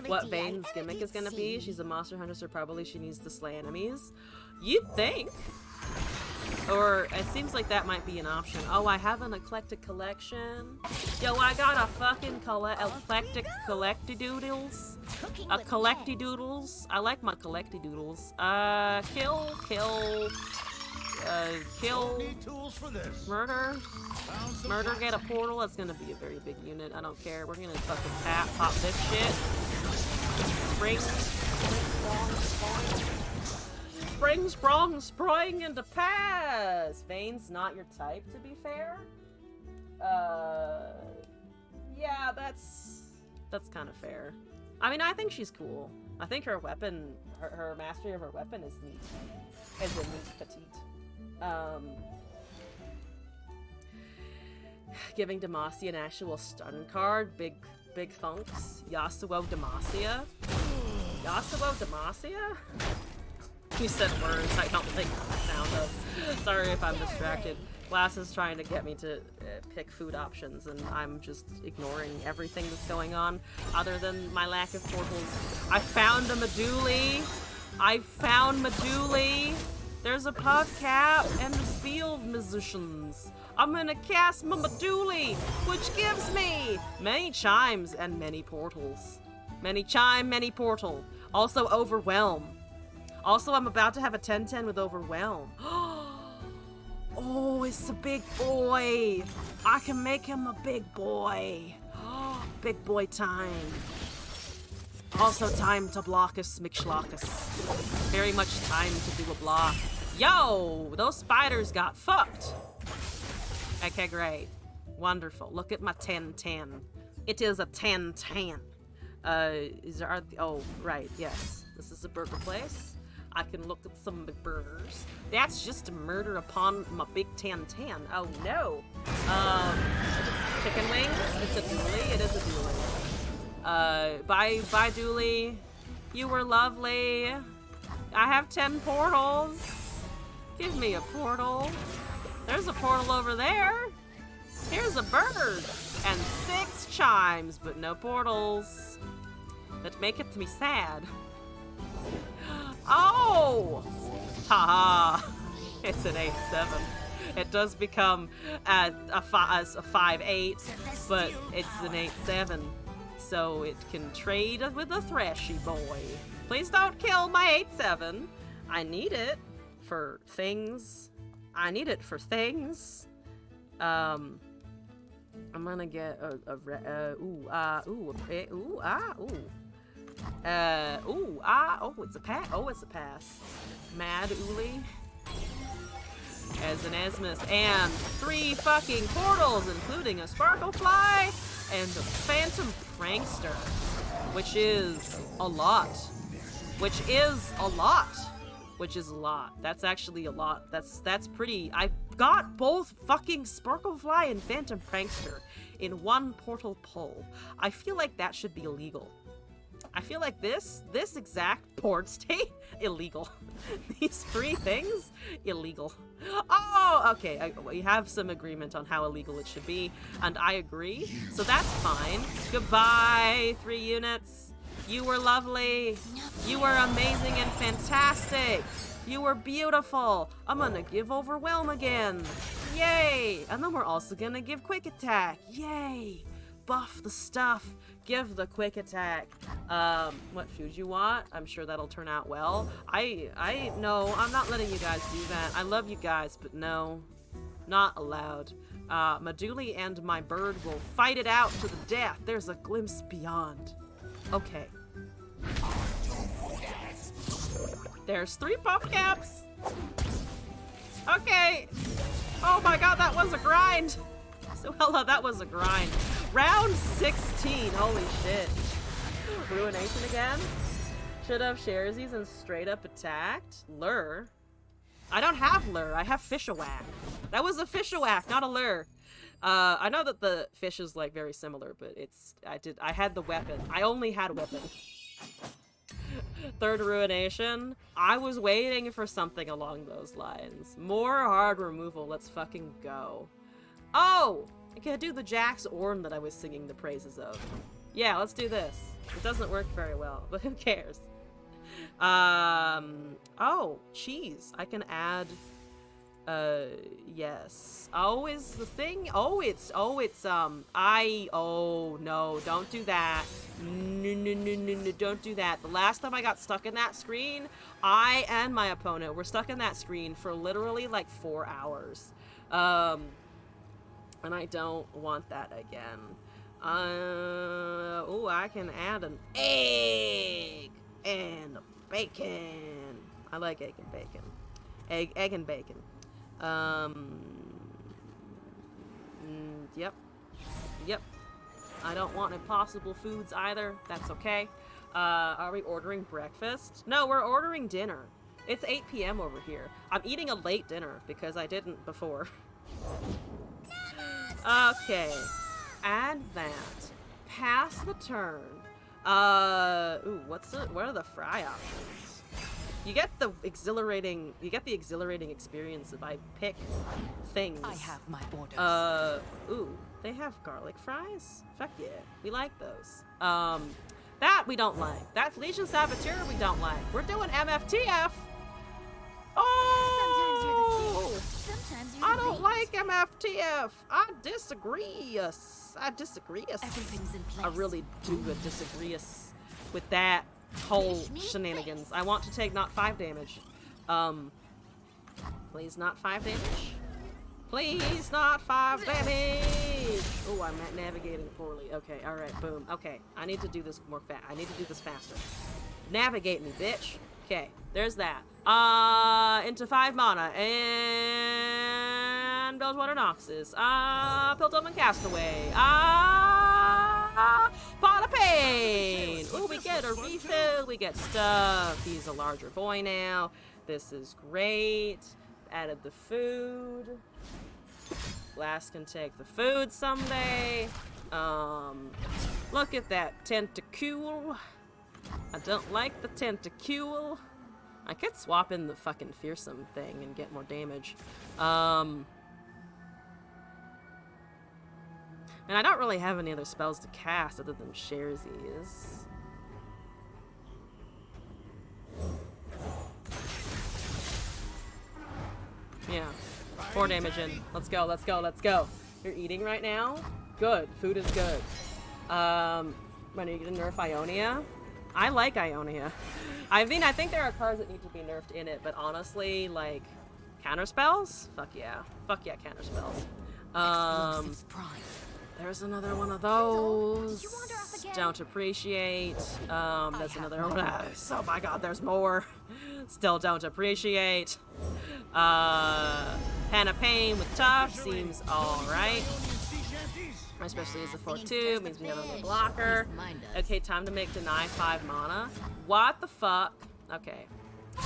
What Vane's gimmick is gonna be? She's a monster hunter, so probably she needs to slay enemies. You'd think. Or it seems like that might be an option. Oh, I have an eclectic collection. Yo, I got a fucking eclectic collecti-doodles. A collecti-doodles. I like my collecti-doodles. Kill. Murder. Murder, get a portal. That's gonna be a very big unit. I don't care. We're gonna fucking pop this shit. Spring, sprung into pass. Vane's not your type, to be fair. Yeah, that's kind of fair. I mean, I think she's cool. I think her weapon, her mastery of her weapon is neat. As in neat petite. Giving Demacia an actual stun card. Big thunks. Yasuo Demacia. Yasuo Demacia? You said words I don't think the sound of. Sorry if I'm distracted. Glass is trying to get me to pick food options, and I'm just ignoring everything that's going on, other than my lack of portals. I found a Meduli! I found Meduli! There's a Puffcap and the field musicians. I'm gonna cast my Meduli, which gives me many chimes and many portals. Many chime, many portal. Also Overwhelm. Also, I'm about to have a 10-10 with Overwhelm. Oh, it's a big boy. I can make him a big boy. Big boy time. Also time to block us, McShlockus. Very much time to do a block. Yo, those spiders got fucked. Okay, great. Wonderful. Look at my 10-10. It is a 10-10. Oh, right, yes. This is a burger place. I can look at some big burgers. That's just a murder upon my big 10-10. Oh no. Chicken wings? It's a dually. It is a dually. Bye dually. You were lovely. I have 10 portals. Give me a portal. There's a portal over there. Here's a bird. And 6 chimes, but no portals. That make it me sad. Oh! Haha. It's an 8-7. It does become a 5-8, but it's an 8-7. So it can trade with a Thrashy boy. Please don't kill my 8-7. I need it for things. I'm gonna get it's a pass. Oh, it's a pass. Mad Uli. As an Esmus. And 3 fucking portals, including a Sparklefly and a Phantom Prankster. which is a lot. Which is a lot. Which is a lot. That's actually a lot. That's pretty. I got both fucking Sparklefly and Phantom Prankster in one portal pull. I feel like that should be illegal. I feel like this exact port state, illegal. These 3 things, illegal. Oh, okay, we have some agreement on how illegal it should be, and I agree, so that's fine. Goodbye, 3 units. You were lovely. You were amazing and fantastic. You were beautiful. I'm gonna give Overwhelm again. Yay! And then we're also gonna give Quick Attack. Yay! Buff the stuff. Give the Quick Attack. What food you want? I'm sure that'll turn out well. No, I'm not letting you guys do that. I love you guys, but no. Not allowed. Maduli and my bird will fight it out to the death. There's a glimpse beyond. Okay. There's 3 puff caps. Okay. Oh my god, that was a grind. So hello, that was a grind. Round 16. Holy shit. Ruination again? Should have Sharesies and straight up attacked. Lure. I don't have lure. I have Fish-a-Whack. That was a Fish-a-Whack, not a lure. I know that the fish is like very similar, but I had the weapon. I only had weapon. 3rd Ruination. I was waiting for something along those lines. More hard removal. Let's fucking go. Oh! I can do the Jax Orn that I was singing the praises of. Yeah, let's do this. It doesn't work very well, but who cares? Oh, cheese. I can add, yes. Oh, is the thing? Oh, no, don't do that. No, don't do that. The last time I got stuck in that screen, I and my opponent were stuck in that screen for literally like 4 hours. And I don't want that again. Oh, I can add an egg and bacon. I like egg and bacon. Egg and bacon. Yep. I don't want impossible foods either. That's okay. Are we ordering breakfast? No, we're ordering dinner. It's 8 p.m. over here. I'm eating a late dinner because I didn't before. Okay. Add that. Pass the turn. Ooh, what are the fry options? You get the exhilarating experience if I pick things. I have my orders. Ooh, they have garlic fries? Fuck yeah. We like those. That we don't like. That Legion Saboteur we don't like. We're doing MFTF. Oh! Sometimes you're I the don't bait. like MFTF. I disagree. Everything's in place. I really do disagree with that whole shenanigans. I want to take not 5 damage. Please not 5 damage. Please not 5 damage. Oh, I'm not navigating poorly. Okay, all right, boom. Okay, I need to do this more fast. I need to do this faster. Navigate me, bitch. Okay, there's that. Into 5 mana and Bilgewater Noxus. Piltover and Castaway. Pot of Pain. Ooh, we get a refill. We get stuff. He's a larger boy now. This is great. Added the food. Blast can take the food someday. Look at that tentacule. I don't like the tentacule. I could swap in the fucking fearsome thing and get more damage. And I don't really have any other spells to cast other than Sharesies. Yeah. 4 damage in. Let's go, let's go, let's go. You're eating right now? Good. Food is good. When are you gonna nerf Ionia? I like Ionia. I mean, I think there are cards that need to be nerfed in it, but honestly, like, counter spells? Fuck yeah. Fuck yeah, counter spells. There's another one of those. Did you wander off again? Don't appreciate. There's another one. Oh my god, there's more. Still don't appreciate. Pen of Pain with tough seems alright. My specialty is a 4-2, means we have a blocker. Okay, time to make deny 5 mana. What the fuck? Okay.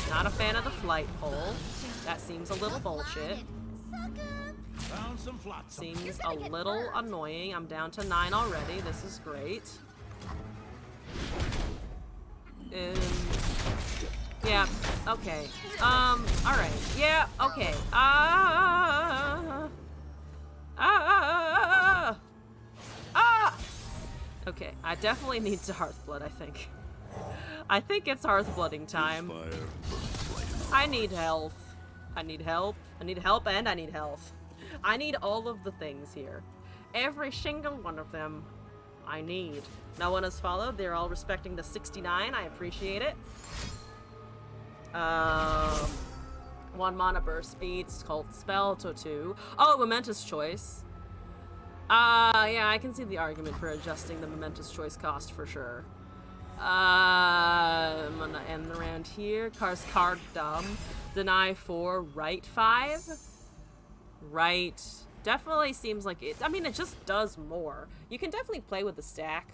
Not a fan of the flight pole. That seems a little bullshit. Seems a little annoying. I'm down to 9 already. This is great. Yeah, okay. Alright. Yeah, okay. Okay, I definitely need to Hearthblood, I think. I think it's Hearthblooding time. I need health. I need help. I need help and I need health. I need all of the things here. Every single one of them I need. No one has followed. They're all respecting the 69. I appreciate it. 1 mana burst speed, called Spell to 2. Oh, Momentous Choice. Yeah, I can see the argument for adjusting the Momentous Choice cost for sure. I'm gonna end the round here. Card dumb. Deny 4, right 5. Right. Definitely seems like it. I mean, it just does more. You can definitely play with the stack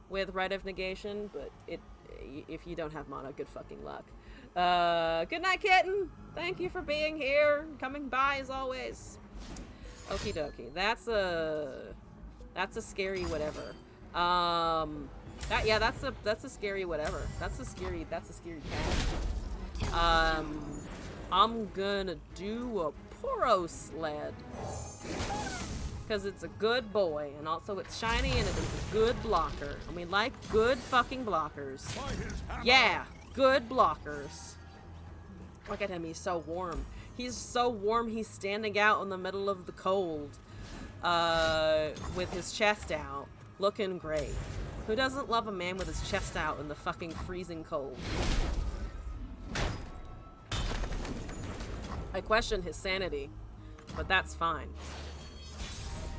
with Rite of Negation, but if you don't have mana, good fucking luck. Good night, kitten. Thank you for being here, coming by as always. Okie dokie. That's a scary whatever. That's a scary whatever. That's a scary cat. I'm gonna do a Poro Sled. Because it's a good boy, and also it's shiny, and it is a good blocker. And we like good fucking blockers. Yeah, good blockers. Look at him, he's so warm. He's so warm, he's standing out in the middle of the cold. With his chest out. Looking great. Who doesn't love a man with his chest out in the fucking freezing cold? I question his sanity, but that's fine.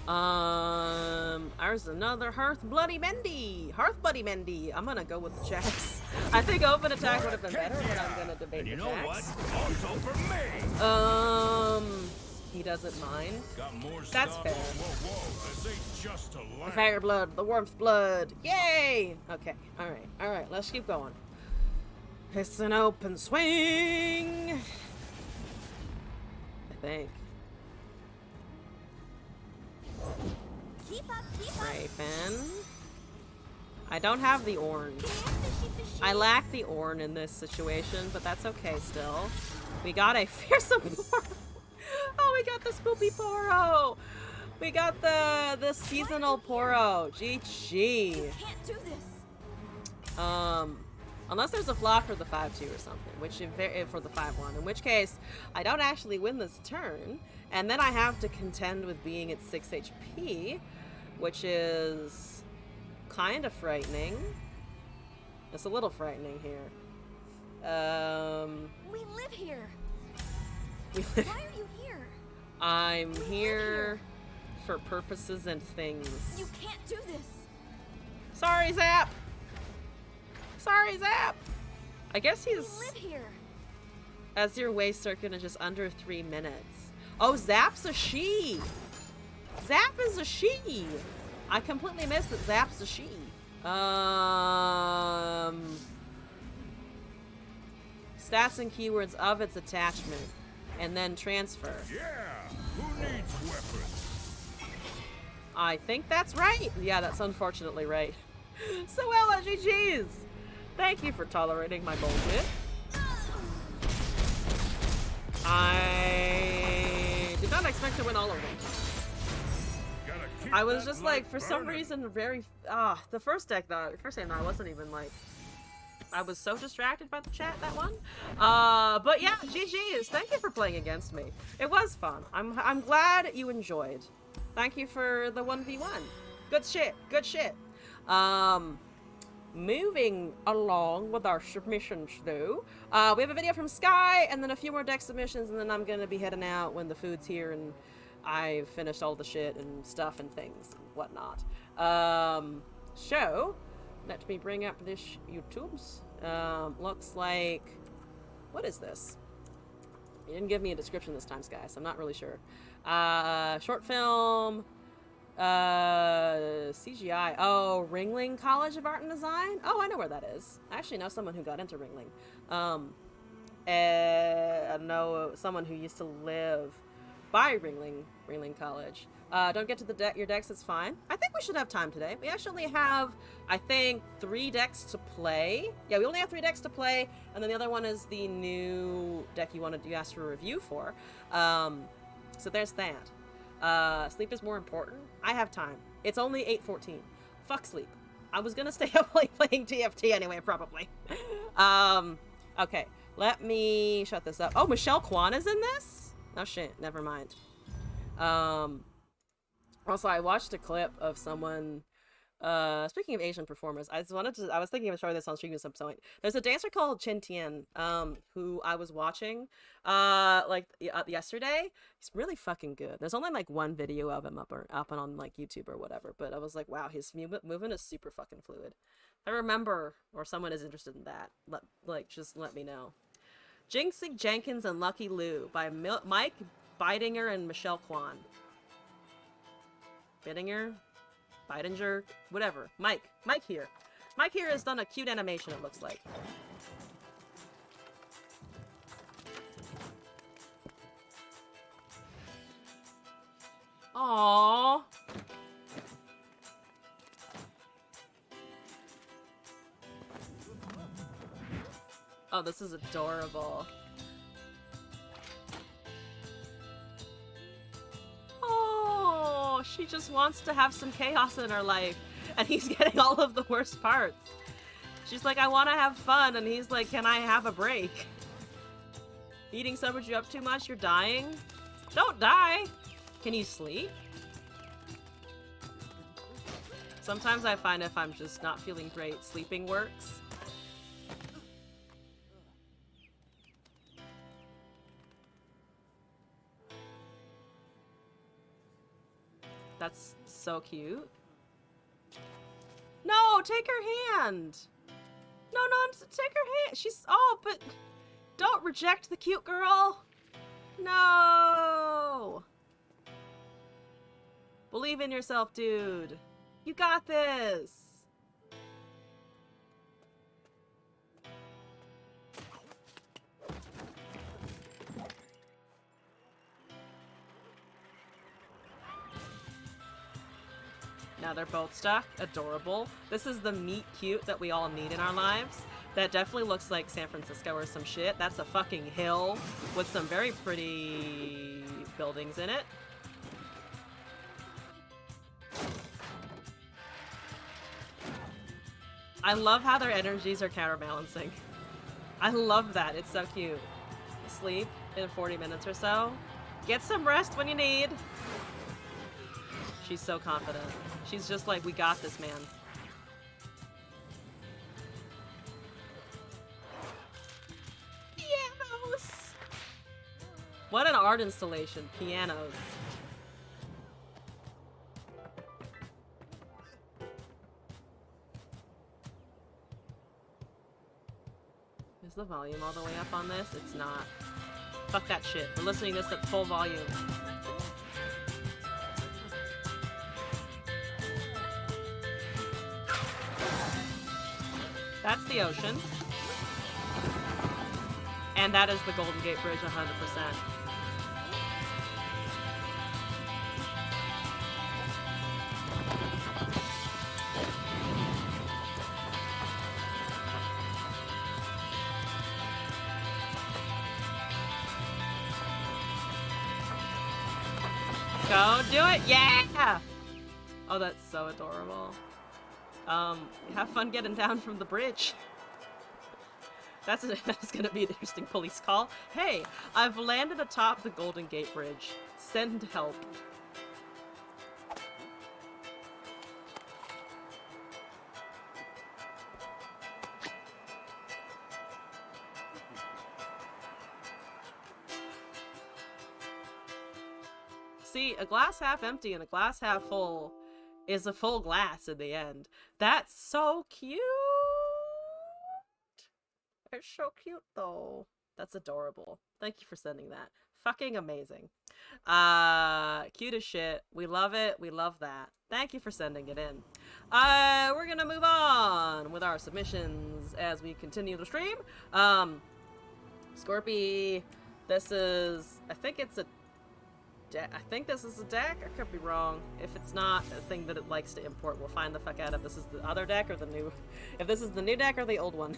There's another Hearth Bloody Mendy. Hearth Bloody Mendy. I'm gonna go with the Jax. I think open attack would have been better, but I'm gonna debate the Jax. Also for me. He doesn't mind. That's fair. This ain't just a The fire blood, the warmth blood. Yay! Okay, alright, let's keep going. It's an open swing. I think. Keep up. Raven. I don't have the Ornn. I lack the Ornn in this situation, but that's okay still. We got a fearsome Poro. Oh, we got the spoopy Poro. We got the seasonal Poro. GG. You can't do this. Unless there's a flock for the 5-2 or something, which for the 5-1, in which case I don't actually win this turn, and then I have to contend with being at 6 HP, which is kind of frightening. It's a little frightening here. We live here. We live. Why are you here? I'm here for purposes and things. You can't do this. Sorry, Zap. Sorry, Zap. I guess We live here. as your waist circuit in just under 3 minutes. Oh, Zap's a she. Zap is a she. I completely missed that Zap's a she. Stats and keywords of its attachment, and then transfer. Yeah, who needs weapons? I think that's right. Yeah, that's unfortunately right. So well, GG's. Thank you for tolerating my bullshit. I did not expect to win all of them. I was just like, for some reason, the first deck though, first game though, I wasn't even like, I was so distracted by the chat that one. But yeah, GG's. Thank you for playing against me. It was fun. I'm glad you enjoyed. Thank you for the 1v1. Good shit. Good shit. Moving along with our submissions though, we have a video from Sky and then a few more deck submissions, and then I'm gonna be heading out when the food's here and I've finished all the shit and stuff and things and whatnot. So let me bring up this YouTube's. Looks like, what is this? You didn't give me a description this time, Sky, so I'm not really sure. Short film, CGI. Oh, Ringling College of Art and Design? Oh, I know where that is. I actually know someone who got into Ringling. I know someone who used to live by Ringling College. Don't get to your decks, it's fine. I think we should have time today. We actually have, I think, 3 decks to play. Yeah, we only have 3 decks to play, and then the other one is the new deck you asked for a review for. So there's that. Sleep is more important. I have time. It's only 8:14. Fuck sleep. I was gonna stay up late playing TFT anyway, probably. Okay. Let me shut this up. Oh, Michelle Kwan is in this? Oh shit, never mind. Also, I watched a clip of someone, speaking of Asian performers, I was thinking of showing this on stream at some point. There's a dancer called Chen Tian, who I was watching, yesterday. He's really fucking good. There's only like 1 video of him up on like YouTube or whatever, but I was like, wow, his movement is super fucking fluid. If I remember, or someone is interested in that, just let me know. Jinxie Jenkins and Lucky Lou by Mike Bidinger and Michelle Kwan. Bidinger, whatever. Mike here. Mike here has done a cute animation, it looks like. Aww. Oh, this is adorable. Oh, she just wants to have some chaos in her life, and he's getting all of the worst parts. She's like, I want to have fun, and he's like, can I have a break? Eating sobered you up too much? You're dying? Don't die! Can you sleep? Sometimes I find if I'm just not feeling great, sleeping works. That's so cute. No, take her hand. No, take her hand. Oh, but don't reject the cute girl. No. Believe in yourself, dude. You got this. Now they're both stuck. Adorable. This is the meet cute that we all need in our lives. That definitely looks like San Francisco or some shit. That's a fucking hill with some very pretty buildings in it. I love how their energies are counterbalancing. I love that. It's so cute. Sleep in 40 minutes or so. Get some rest when you need. She's so confident. She's just like, we got this, man. Pianos! What an art installation. Pianos. Is the volume all the way up on this? It's not. Fuck that shit. We're listening to this at full volume. That's the ocean. And that is the Golden Gate Bridge 100%. Go do it! Yeah! Oh, that's so adorable. Have fun getting down from the bridge. That's gonna be an interesting police call. Hey, I've landed atop the Golden Gate Bridge. Send help. See, a glass half empty and a glass half full is a full glass in the end. That's so cute. It's so cute though. That's adorable. Thank you for sending that. Fucking amazing. Cute as shit. We love it. We love that. Thank you for sending it in. We're gonna move on with our submissions as we continue the stream. Scorpy, this is, I think it's a I think this is a deck. I could be wrong. If it's not a thing that it likes to import, we'll find the fuck out if this is the other deck or the new. If this is the new deck or the old one.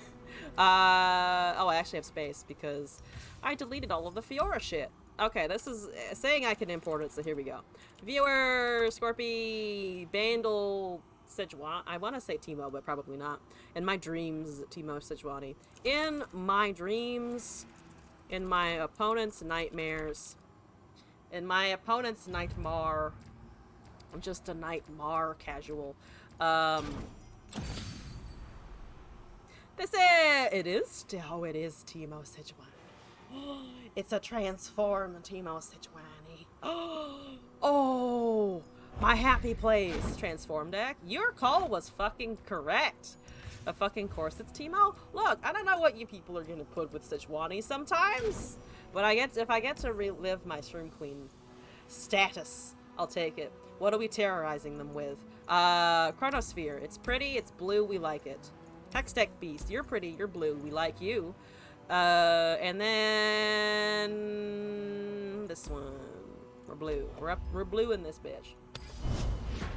Oh, I actually have space because I deleted all of the Fiora shit. Okay, this is saying I can import it, so here we go. Viewer, Scorpy, Bandle, Sejuani. I want to say Teemo, but probably not. In my dreams, Teemo Sejuani. In my dreams, in my opponent's nightmares. In my opponent's nightmare, I'm just a nightmare casual. It is Teemo Sejuani. It's a transformed Teemo Sejuani. Oh, my happy place transform deck. Your call was fucking correct. A fucking course it's Teemo. Look, I don't know what you people are gonna put with Sejuani sometimes. But if I get to relive my Shroom Queen status, I'll take it. What are we terrorizing them with? Chronosphere. It's pretty, it's blue, we like it. Hextech Beast. You're pretty, you're blue, we like you. And then this one. We're blue. We're blue in this bitch.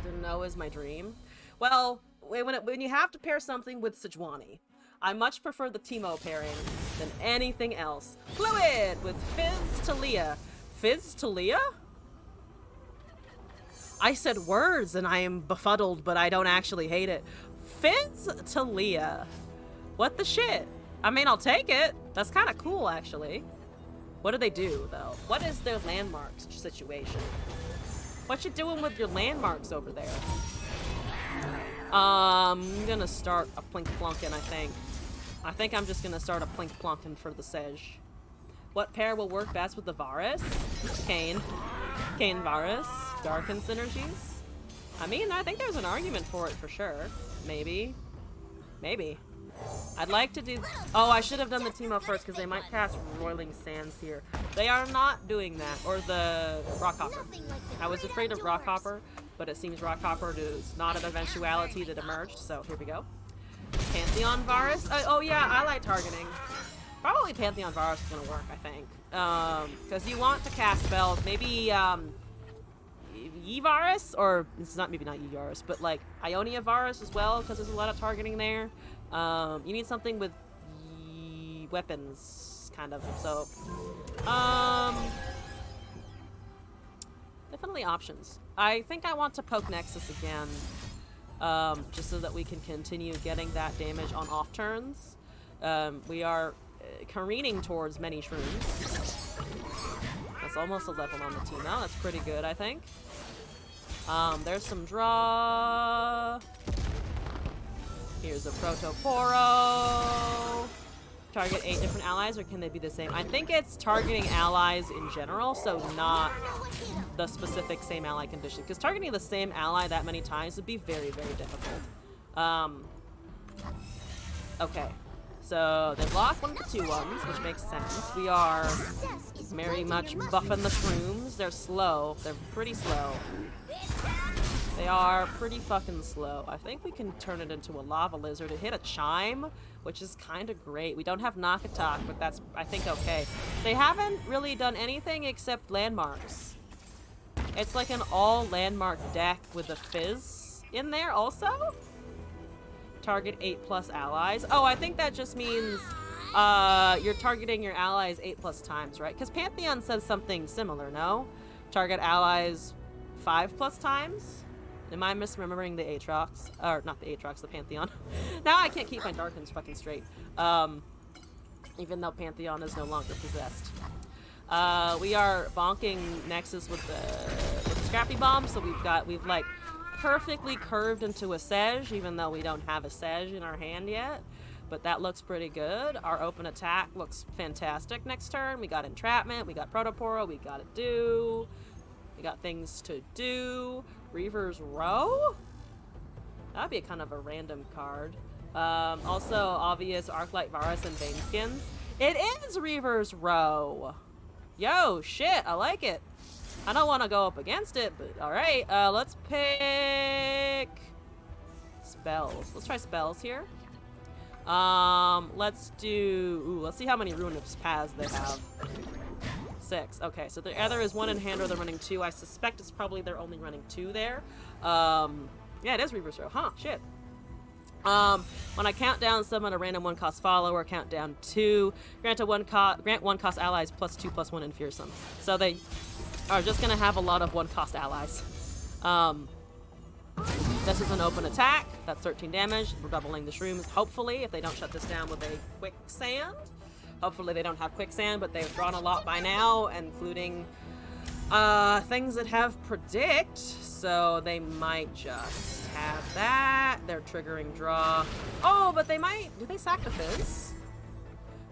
Didn't know is my dream. Well, when you have to pair something with Sejuani, I much prefer the Teemo pairing than anything else. Fluid with Fizz Talia. Fizz Talia? I said words and I am befuddled, but I don't actually hate it. Fizz Talia. What the shit? I mean, I'll take it. That's kind of cool, actually. What do they do, though? What is their landmarks situation? What you doing with your landmarks over there? I'm gonna start a Plink Plunkin, I think. I think I'm just gonna start a Plink Plunkin for the Sej. What pair will work best with the Varus? Kayn. Kayn Varus. Darkin synergies? I mean, I think there's an argument for it for sure. Maybe. Maybe. I'd like to do... Oh, I should have done the Teemo first because they might cast Roiling Sands here. They are not doing that. Or the Rockhopper. I was afraid of Rockhopper, but it seems Rockhopper is not an eventuality that emerged, so here we go. Pantheon Varus? Oh yeah, I like targeting. Probably Pantheon Varus is going to work, I think. Because you want to cast spells. Maybe, Yvarus? Or, this is not, maybe not Yvarus, but like Ionia Varus as well, because there's a lot of targeting there. You need something with weapons, kind of, so. Definitely options. I think I want to poke Nexus again, just so that we can continue getting that damage on off turns. We are careening towards many shrooms. That's almost a level on the team now. That's pretty good, I think. There's some draw. Here's a Protoporo. Target 8 different allies, or can they be the same? I think it's targeting allies in general, so not the specific same ally condition. Because targeting the same ally that many times would be very, very difficult. Okay. So they've lost one of the 2-1s, which makes sense. We are very much buffing the shrooms. They're slow. They're pretty slow. They are pretty fucking slow. I think we can turn it into a lava lizard. It hit a chime, which is kind of great. We don't have knock attack, but that's, I think, okay. They haven't really done anything except landmarks. It's like an all landmark deck with a fizz in there also. Target 8+ allies. Oh, I think that just means you're targeting your allies 8+ times, right? Because Pantheon says something similar, no? Target allies 5+ times? Am I misremembering the Aatrox? Or, not the Aatrox, the Pantheon. Now I can't keep my Darkins fucking straight. Even though Pantheon is no longer possessed. We are bonking Nexus with the Scrappy Bomb, so we've like perfectly curved into a Sej, even though we don't have a Sej in our hand yet. But that looks pretty good. Our open attack looks fantastic next turn. We got Entrapment, we got Protoporo, we got it do. We got things to do. Reaver's Row? That'd be a kind of a random card. Also, obvious Arclight Varus and Veinskins. It is Reaver's Row. Yo, shit, I like it. I don't want to go up against it, but alright. Let's pick spells. Let's try spells here. Let's do... Ooh, let's see how many ruinous paths they have. 6. Okay, so there either is 1 in hand or they're running 2. I suspect it's probably they're only running 2 there. Yeah, it is Reaver's Row. Huh, shit. When I count down, summon a random 1-cost follower, count down 2, grant 1-cost allies +2/+1 in fearsome. So they are just gonna have a lot of 1-cost allies. This is an open attack. That's 13 damage. We're doubling the shrooms, hopefully, if they don't shut this down with a quicksand. Hopefully they don't have quicksand, but they've drawn a lot by now, including things that have predict, so they might just have that. They're triggering draw. Oh, but they might... Do they sack the fizz?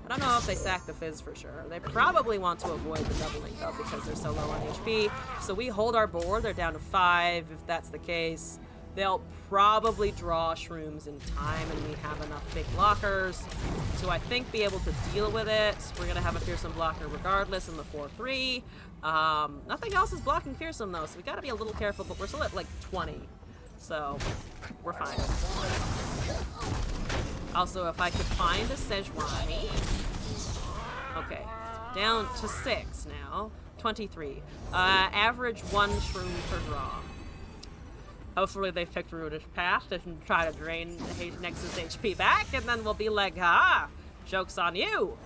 I don't know if they sack the fizz for sure. They probably want to avoid the doubling, though, because they're so low on HP. So we hold our board. They're down to 5, if that's the case. They'll probably draw shrooms in time, and we have enough big blockers to, I think, be able to deal with it. We're going to have a fearsome blocker regardless in the 4-3. Nothing else is blocking fearsome, though, so we got to be a little careful, but we're still at, like, 20. So, we're fine. Also, if I could find a Sejuani... Okay, down to 6 now. 23. Average 1 shroom per draw. Hopefully they picked Ruinous Path and try to drain the Nexus HP back, and then we'll be like, ah, joke's on you.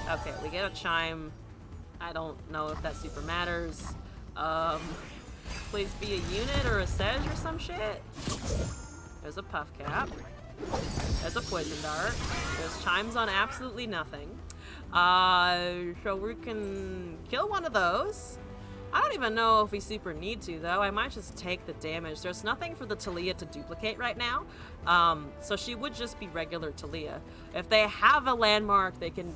Okay, we get a Chime. I don't know if that super matters. Please be a unit or a Sedge or some shit. There's a Puff Cap. There's a Poison Dart. There's Chimes on absolutely nothing. So we can kill one of those. I don't even know if we super need to, though. I might just take the damage. There's nothing for the Talia to duplicate right now. So she would just be regular Talia. If they have a landmark, they can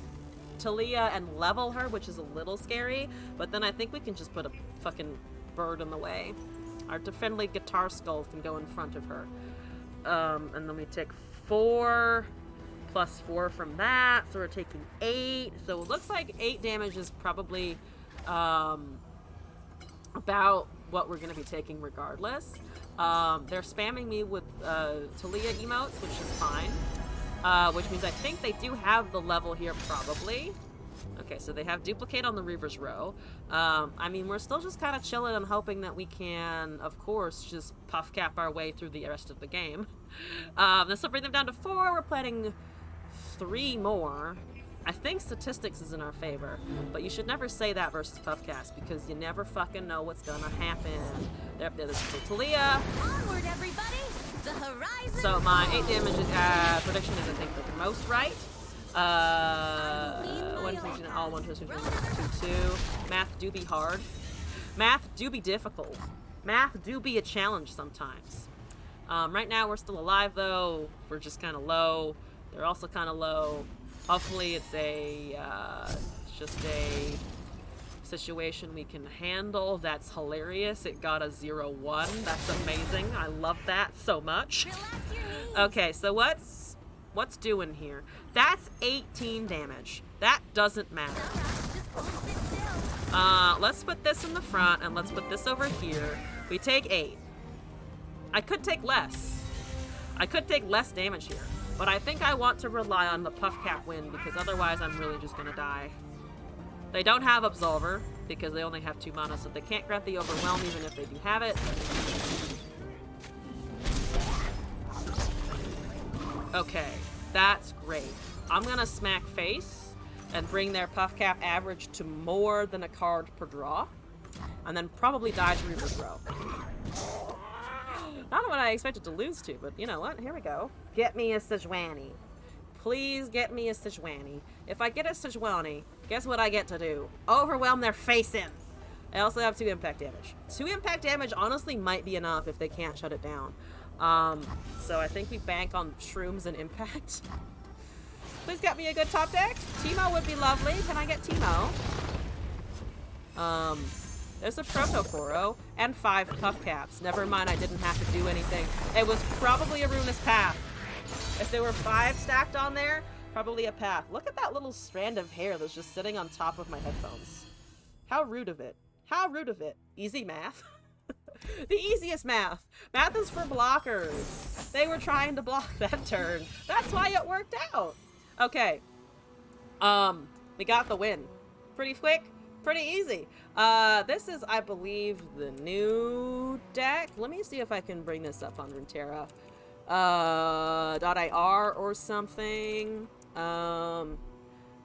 Talia and level her, which is a little scary. But then I think we can just put a fucking bird in the way. Our Defendly Guitar Skull can go in front of her. And then we take 4 plus 4 from that. So we're taking 8. So it looks like 8 damage is probably... about what we're going to be taking regardless. They're spamming me with Talia emotes, which is fine. Which means I think they do have the level here, probably. Okay, so they have Duplicate on the Reaver's Row. I mean, we're still just kind of chilling and hoping that we can, of course, just Puff Cap our way through the rest of the game. This will bring them down to 4. We're planning 3 more. I think statistics is in our favor, but you should never say that versus Puffcast because you never fucking know what's gonna happen. There's Talia. Onward, everybody! The horizon. So my 8 damage prediction is, I think, the most right. 1, 2, 2. Math do be hard. Math do be difficult. Math do be a challenge sometimes. Right now we're still alive though. We're just kind of low. They're also kind of low. Hopefully it's just a situation we can handle. That's hilarious. It got a 0-1. That's amazing. I love that so much. Okay, so what's doing here? That's 18 damage. That doesn't matter. Let's put this in the front and let's put this over here. We take 8. I could take less. I could take less damage here. But I think I want to rely on the Puff Cap win because otherwise I'm really just gonna die. They don't have Absolver because they only have 2 mana, so they can't grant the Overwhelm even if they do have it. Okay, that's great. I'm gonna smack face and bring their Puff Cap average to more than a card per draw. And then probably die to Reaver's Row. Not what I expected to lose to, but you know what? Here we go. Get me a Sejuani. Please get me a Sejuani. If I get a Sejuani, guess what I get to do? Overwhelm their face in. I also have 2 impact damage. 2 impact damage honestly might be enough if they can't shut it down. So I think we bank on shrooms and impact. Please get me a good top deck. Teemo would be lovely. Can I get Teemo? There's a Protokoro and 5 Puff Caps. Never mind, I didn't have to do anything. It was probably a Ruinous Path. If there were 5 stacked on there, Probably a path. Look at that little strand of hair that's just sitting on top of my headphones. How rude of it. How rude of it. Easy math. The easiest math. Math is for blockers. They were trying to block that turn. That's why it worked out. Okay. We got the win. Pretty quick. Pretty easy. This is, I believe, the new deck. Let me see if I can bring this up on Runeterra. .ir or something.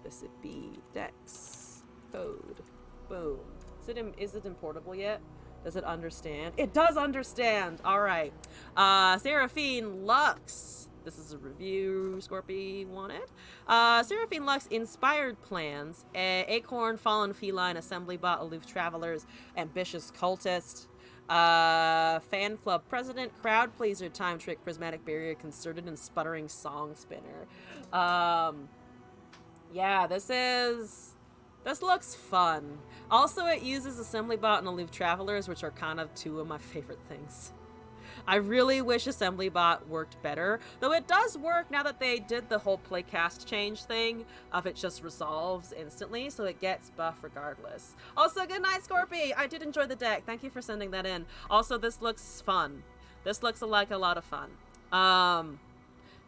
This would be Dex code. Boom. Is it importable yet? Does it understand? It does understand! Alright. Seraphine Lux. This is a review Scorpy wanted. Seraphine Lux inspired plans. Acorn, Fallen Feline, Assembly Bot, Aloof Travelers, Ambitious Cultist. Fan Club President, Crowd Pleaser, Time Trick, Prismatic Barrier, Concerted and Sputtering Song Spinner. Yeah, this looks fun. Also, it uses Assembly Bot and Aloof Travelers, which are kind of two of my favorite things. I really wish Assembly Bot worked better, though it does work now that they did the whole playcast change thing of it just resolves instantly, so it gets buff regardless. Also, good night, Scorpy! I did enjoy the deck. Thank you for sending that in. Also, this looks fun. This looks like a lot of fun.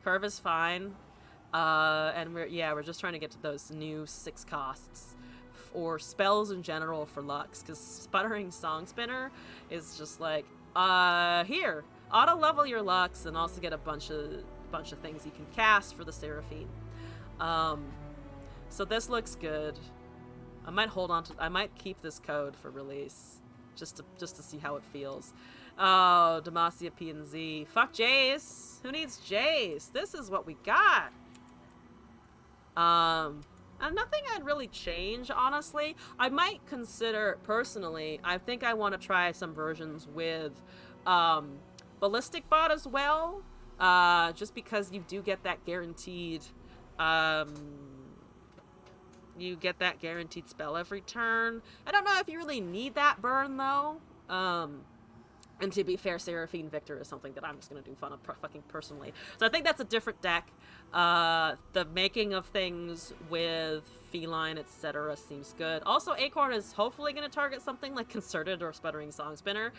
Curve is fine. And we're just trying to get to those new 6 costs. Or spells in general for Lux, because Sputtering Song Spinner is just like, here, auto level your Lux and also get a bunch of things you can cast for the Seraphine. So this looks good. I might keep this code for release just to see how it feels. Oh, Demacia P&Z. Fuck Jace. Who needs Jace? This is what we got. And nothing I'd really change, honestly. I might consider, personally, I think I want to try some versions with Ballistic Bot as well, just because you do get that guaranteed, spell every turn. I don't know if you really need that burn, though. And to be fair, Seraphine Victor is something that I'm just going to do fun of fucking personally. So I think that's a different deck. The making of things with Feline, etc. seems good. Also, Acorn is hopefully going to target something like Concerted or Sputtering Song Spinner,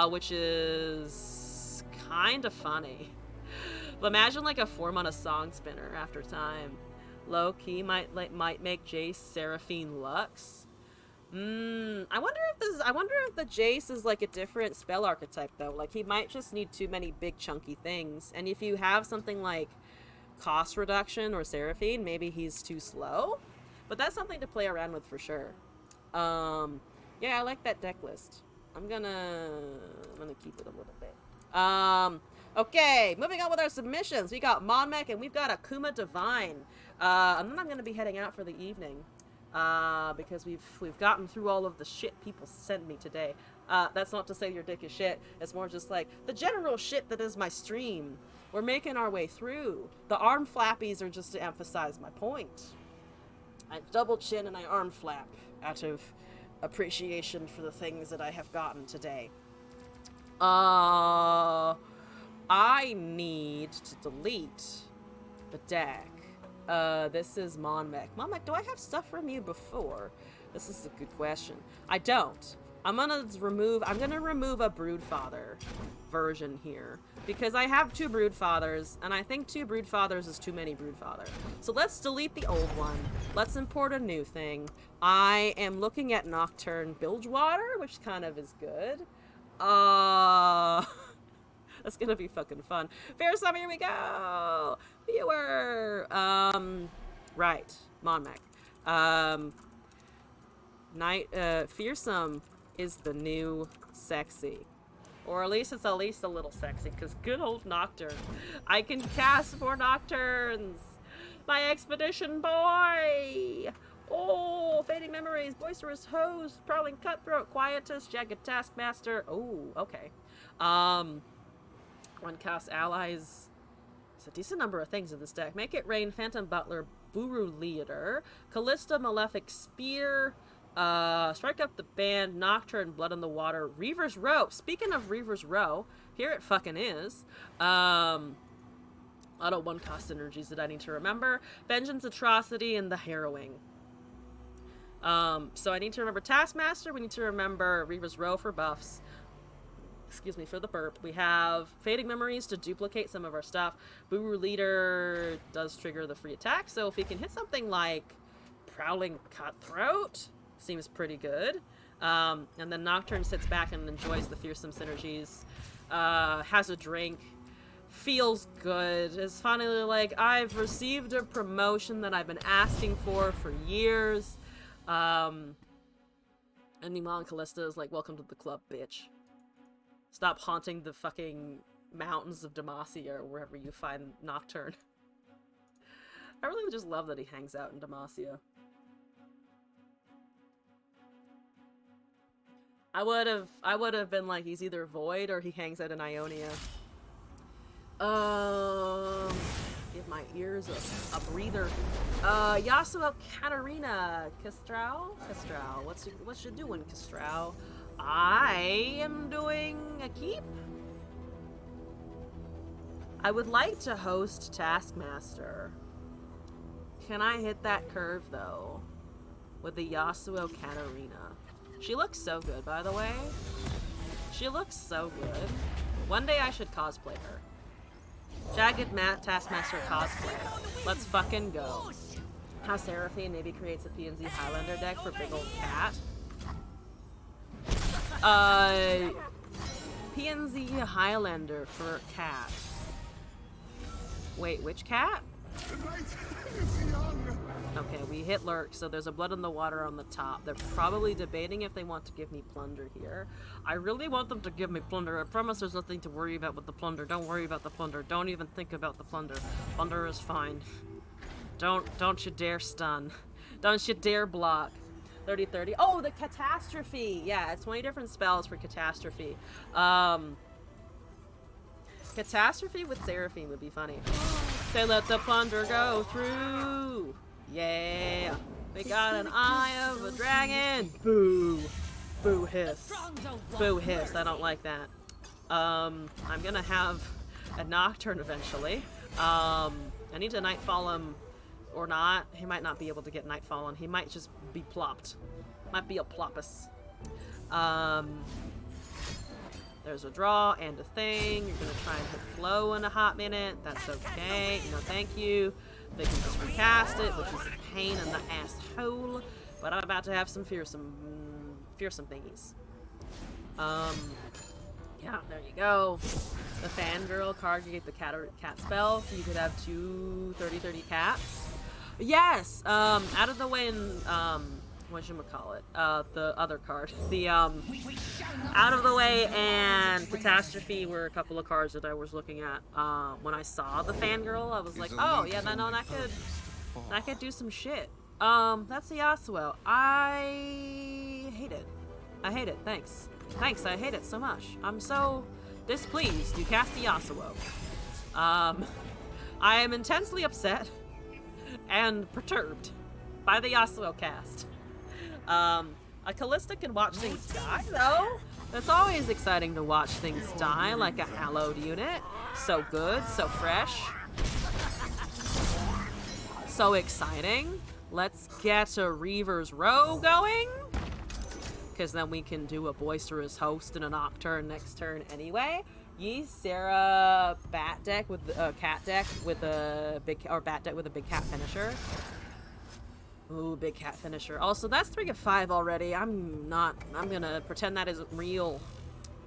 which is kind of funny. But imagine like a 4-mana Song Spinner after time. Low-key might make Jace Seraphine Lux. I wonder if the Jace is like a different spell archetype though. Like he might just need too many big chunky things. And if you have something like cost reduction or Seraphine, maybe he's too slow. But that's something to play around with for sure. Yeah, I like that deck list. I'm gonna keep it a little bit. Okay, moving on with our submissions. We got Monmech and we've got Akuma Divine. And then I'm gonna be heading out for the evening. Because we've gotten through all of the shit people send me today. That's not to say your dick is shit. It's more just like the general shit that is my stream. We're making our way through. The arm flappies are just to emphasize my point. I double chin and I arm flap out of appreciation for the things that I have gotten today. I need to delete the deck. This is Monmech. Monmech, do I have stuff from you before? This is a good question. I don't. I'm gonna remove a Broodfather version here. Because I have 2 Broodfathers, and I think 2 Broodfathers is too many Broodfather. So let's delete the old one. Let's import a new thing. I am looking at Nocturne Bilgewater, which kind of is good. That's gonna be fucking fun. Fair Summer, here we go! Viewer! Right. Monmech. Fearsome is the new sexy. Or at least it's a little sexy, because good old Nocturne. I can cast 4 Nocturnes! My Expedition Boy! Oh, Fading Memories, Boisterous Host, Prowling Cutthroat, Quietus, Jagged Taskmaster. Oh, okay. One cast allies. There's a decent number of things in this deck. Make It Rain, Phantom Butler, Buru Leader, Callista, Malefic Spear, Strike Up the Band, Nocturne, Blood in the Water, Reaver's Row. Speaking of Reaver's Row, here it fucking is. Auto one-cost synergies that I need to remember. Vengeance, Atrocity, and the Harrowing. So I need to remember Taskmaster. We need to remember Reaver's Row for buffs. Excuse me for the burp. We have Fading Memories to duplicate some of our stuff. Buru Leader does trigger the free attack, so if we can hit something like Prowling Cutthroat, seems pretty good. And then Nocturne sits back and enjoys the fearsome synergies. Has a drink. Feels good. It's finally like, I've received a promotion that I've been asking for years. And Meanwhile, Callista is like, welcome to the club, bitch. Stop haunting the fucking mountains of Demacia or wherever you find Nocturne. I really just love that he hangs out in Demacia. I would have been like, he's either Void or he hangs out in Ionia. Give my ears a breather. Yasuo Katarina Castral? Castral. What's you doing, Castral? I am doing a keep. I would like to host Taskmaster. Can I hit that curve though? With the Yasuo Katarina. She looks so good, by the way. She looks so good. One day I should cosplay her. Jagged Taskmaster cosplay. Let's fucking go. How Seraphine maybe creates a PNZ Highlander deck for Big Old Cat. PNZ Highlander for Cat. Wait, which cat? Okay, we hit Lurk, so there's a Blood in the Water on the top. They're probably debating if they want to give me Plunder here. I really want them to give me Plunder. I promise there's nothing to worry about with the Plunder. Don't worry about the Plunder. Don't even think about the Plunder. Plunder is fine. Don't you dare stun. Don't you dare block. 30-30. Oh, the Catastrophe! Yeah, it's 20 different spells for Catastrophe. Catastrophe with Seraphine would be funny. They let the Plunder go through! Yeah! We got an Eye of a Dragon! Boo! Boo hiss. Boo hiss, I don't like that. I'm gonna have a Nocturne eventually. I need to Nightfall him or not. He might not be able to get Nightfall on. He might just be plopped. Might be a ploppus. There's a draw and a thing. You're gonna try and hit Flow in a hot minute. That's okay. No, thank you. They can just recast it, which is a pain in the asshole. But I'm about to have some fearsome thingies. Yeah, there you go. The Fangirl card, you get the cat spell, so you could have two 30-30 cats. Yes! Out of the way in, whatchamacallit? The other card. The, Out of the Way and Catastrophe were a couple of cards that I was looking at. When I saw the Fangirl, I was like, oh, yeah, no, that could do some shit. That's the Yasuo. I hate it. I hate it, thanks. Thanks, I hate it so much. I'm so displeased you cast the Yasuo. I am intensely upset and perturbed by the Yasuo cast. A Callista can watch things die, though. It's always exciting to watch things die, like a hallowed unit. So good, so fresh. So exciting. Let's get a Reaver's Row going. Because then we can do a Boisterous Host and a Nocturne next turn anyway. Yi Sarah bat deck with a cat deck with a big, or bat deck with a big cat finisher. Ooh, big cat finisher. Also, that's 3 of 5 already. I'm gonna pretend that isn't real.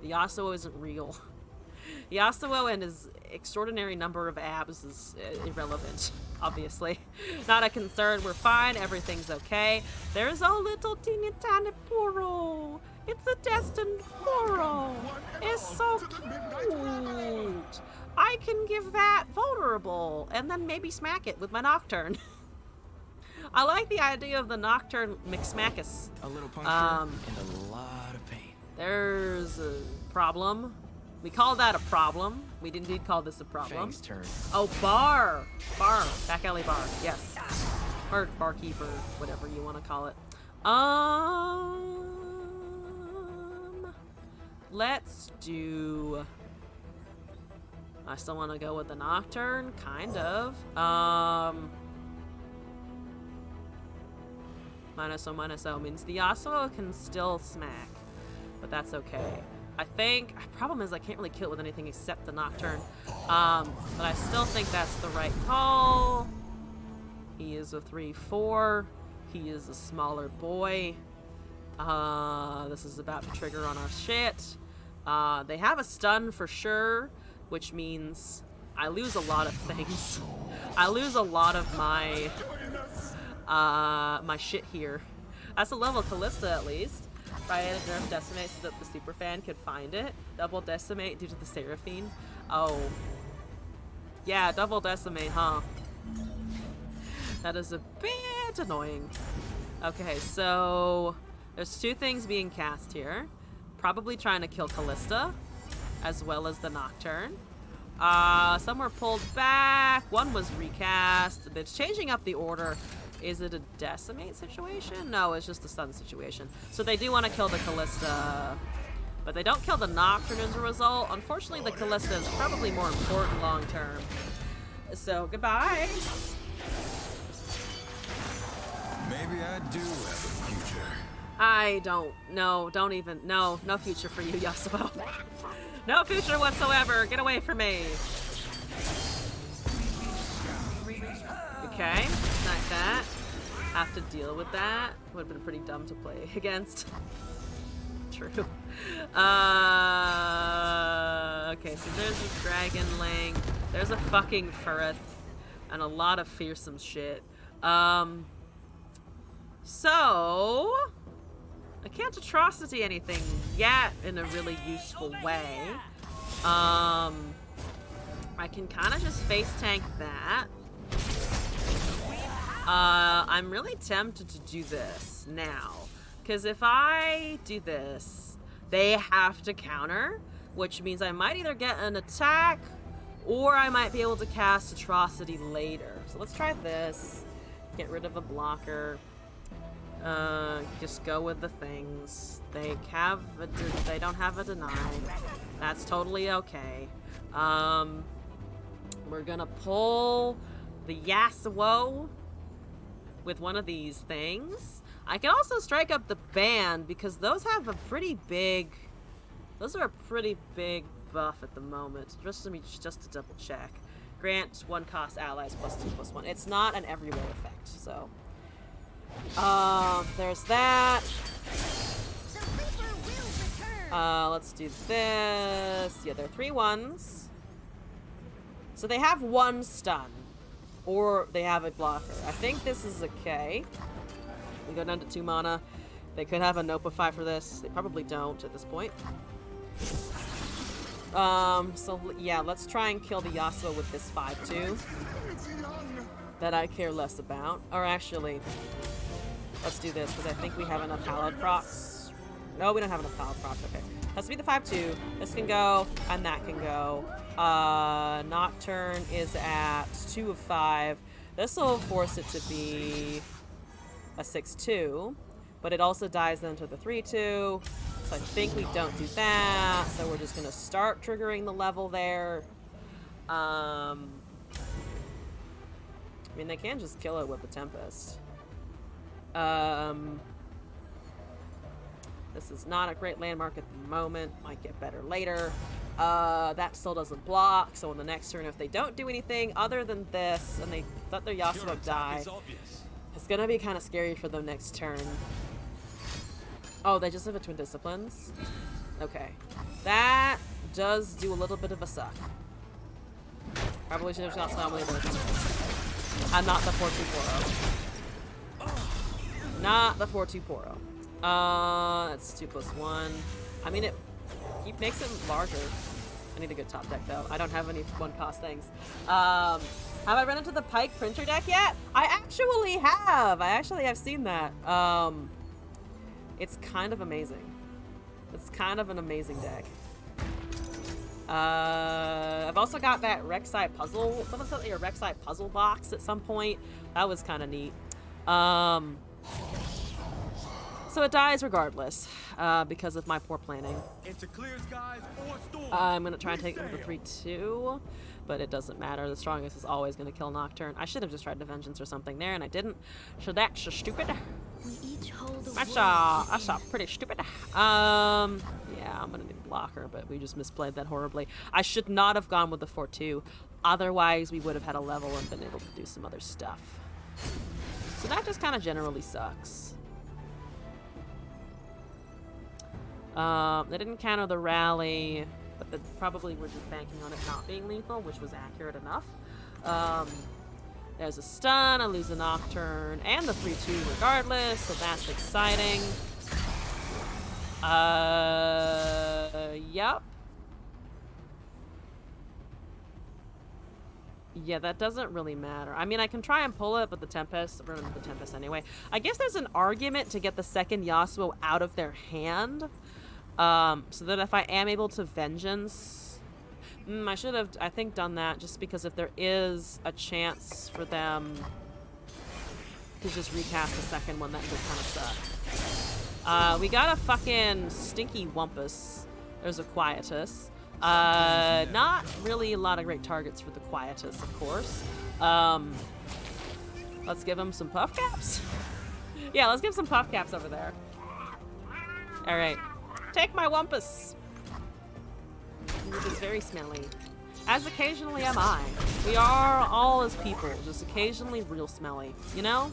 The Yasuo isn't real. Yasuo and his extraordinary number of abs is irrelevant, obviously. Not a concern, we're fine, everything's okay. There's a little teeny tiny Poro. It's a destined Poro. It's so cute. I can give that vulnerable and then maybe smack it with my Nocturne. I like the idea of the Nocturne McSmackus. A little puncture and a lot of pain. There's a problem. We call that a problem. We did indeed call this a problem. Fang's turn. Oh, bar. Back alley bar. Yes. Or barkeeper, whatever you want to call it. Let's do... I still want to go with the Nocturne, kind of. -0 means the Yasuo can still smack, but that's okay. I think, problem is I can't really kill it with anything except the Nocturne, but I still think that's the right call. He is a 3/4. He is a smaller boy. This is about to trigger on our shit. They have a stun for sure, which means I lose a lot of things. I lose a lot of my my shit here. That's a level Kalista at least. Right, nerf decimate so that the superfan could find it. Double decimate due to the Seraphine. Oh. Yeah, double decimate, huh? That is a bit annoying. Okay, so there's two things being cast here. Probably trying to kill Kalista, as well as the Nocturne. Some were pulled back. One was recast. It's changing up the order. Is it a decimate situation? No, it's just a stun situation. So they do want to kill the Kalista, but they don't kill the Nocturne as a result. Unfortunately, the Kalista is probably more important long term. So goodbye. Maybe I do have a future. I don't. No, don't even. No future for you, Yasuo. No future whatsoever. Get away from me. Okay, like that. Have to deal with that. Would have been pretty dumb to play against. True. Okay, so there's a Dragon Link. There's a fucking Furith. And a lot of fearsome shit. So I can't atrocity anything yet in a really useful way. I can kind of just face tank that. I'm really tempted to do this now, because if I do this, they have to counter, which means I might either get an attack or I might be able to cast Atrocity later. So let's try this. Get rid of a blocker. Just go with the things. They don't have a deny. That's totally okay. We're gonna pull the Yasuo with one of these things. I can also strike up the band because those have a pretty big. Those are a pretty big buff at the moment. Just to double check. Grant 1 cost allies +2/+1. It's not an everywhere effect, so. There's that. Let's do this. Yeah, they're 3/1s. So they have 1 stun. Or they have a blocker. I think this is okay. We go down to 2 mana. They could have a Nopify for this. They probably don't at this point. So yeah, let's try and kill the Yasuo with this 5/2. That I care less about. Or actually, let's do this, because I think we have enough Hallowed procs. No, we don't have enough Hallowed procs. Okay. Has to be the 5/2. This can go, and that can go. Nocturne is at 2 of 5. This will force it to be a 6/2, but it also dies then to the 3/2. So I think we don't do that. So we're just gonna start triggering the level there. I mean, they can just kill it with the Tempest. This is not a great landmark at the moment. Might get better later. That still doesn't block, so on the next turn, if they don't do anything other than this, and they let their Yasuo die, it's gonna be kind of scary for them next turn. Oh, they just have a Twin Disciplines? Okay. That does do a little bit of a suck. Probably should have shot Slamly version. And not the 4-2-4-0. Not the 4-2-4-0. That's 2/+1. I mean, it makes it larger. I need a good top deck, though. I don't have any 1-cost things. Have I run into the Pike printer deck yet? I actually have! I've seen that. It's kind of amazing. It's kind of an amazing deck. I've also got that Rek'Sai puzzle. Someone sent me a Rek'Sai puzzle box at some point. That was kind of neat. So So it dies regardless, because of my poor planning. Into clear skies or storm. I'm gonna try and take him for 3-2, but it doesn't matter. The strongest is always gonna kill Nocturne. I should have just tried to Vengeance or something there, and I didn't. So that's just stupid. We each hold a That's pretty stupid. Yeah, I'm gonna need a blocker, but we just misplayed that horribly. I should not have gone with the 4-2. Otherwise, we would have had a level and been able to do some other stuff. So that just kind of generally sucks. They didn't counter the rally, but they probably were just banking on it not being lethal, which was accurate enough. There's a stun, I lose a Nocturne, and the 3-2 regardless, so that's exciting. Yep. Yeah, that doesn't really matter. I mean, I can try and pull it, but the Tempest, we're gonna do the Tempest anyway. I guess there's an argument to get the second Yasuo out of their hand, so that if I am able to Vengeance, I should have, I think, done that just because if there is a chance for them to just recast the second one, that could kind of suck. We got a fucking stinky Wumpus. There's a Quietus. Not really a lot of great targets for the Quietus, of course. Let's give him some puff caps. Yeah, let's give some puff caps over there. All right, take my Wumpus, which is very smelly. As occasionally am I. We are all as people, just occasionally real smelly, you know?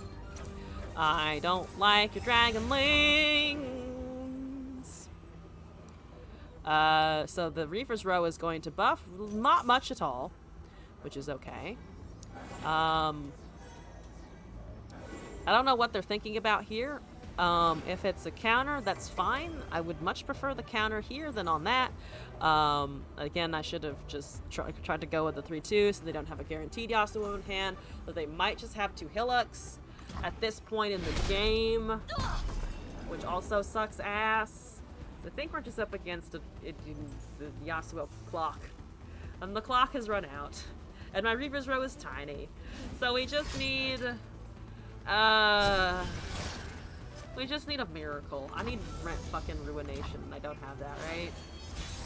I don't like your dragonlings. So the Reaper's Row is going to buff, not much at all, which is okay. I don't know what they're thinking about here. If it's a counter, that's fine. I would much prefer the counter here than on that. Again, I should have just tried to go with the 3-2 so they don't have a guaranteed Yasuo in hand, but they might just have 2 Hillocks at this point in the game, which also sucks ass. So I think we're just up against the Yasuo clock. And the clock has run out. And my Reaper's Row is tiny. So we just need a miracle. I need fucking Ruination, and I don't have that, right?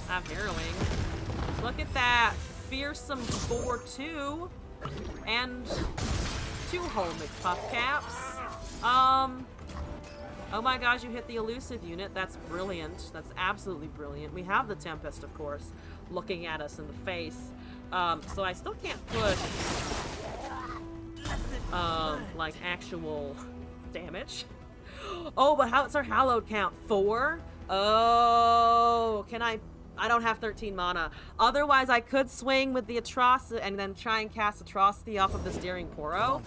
I have Harrowing. Look at that. Fearsome 4-2. And 2 whole McPuff caps. Oh my gosh, you hit the elusive unit. That's brilliant. That's absolutely brilliant. We have the Tempest, of course, looking at us in the face. So I still can't put like actual damage. Oh, but what's our hallowed count? 4? Oh, can I don't have 13 mana. Otherwise, I could swing with the Atrocity and then try and cast Atrocity off of this Daring Poro.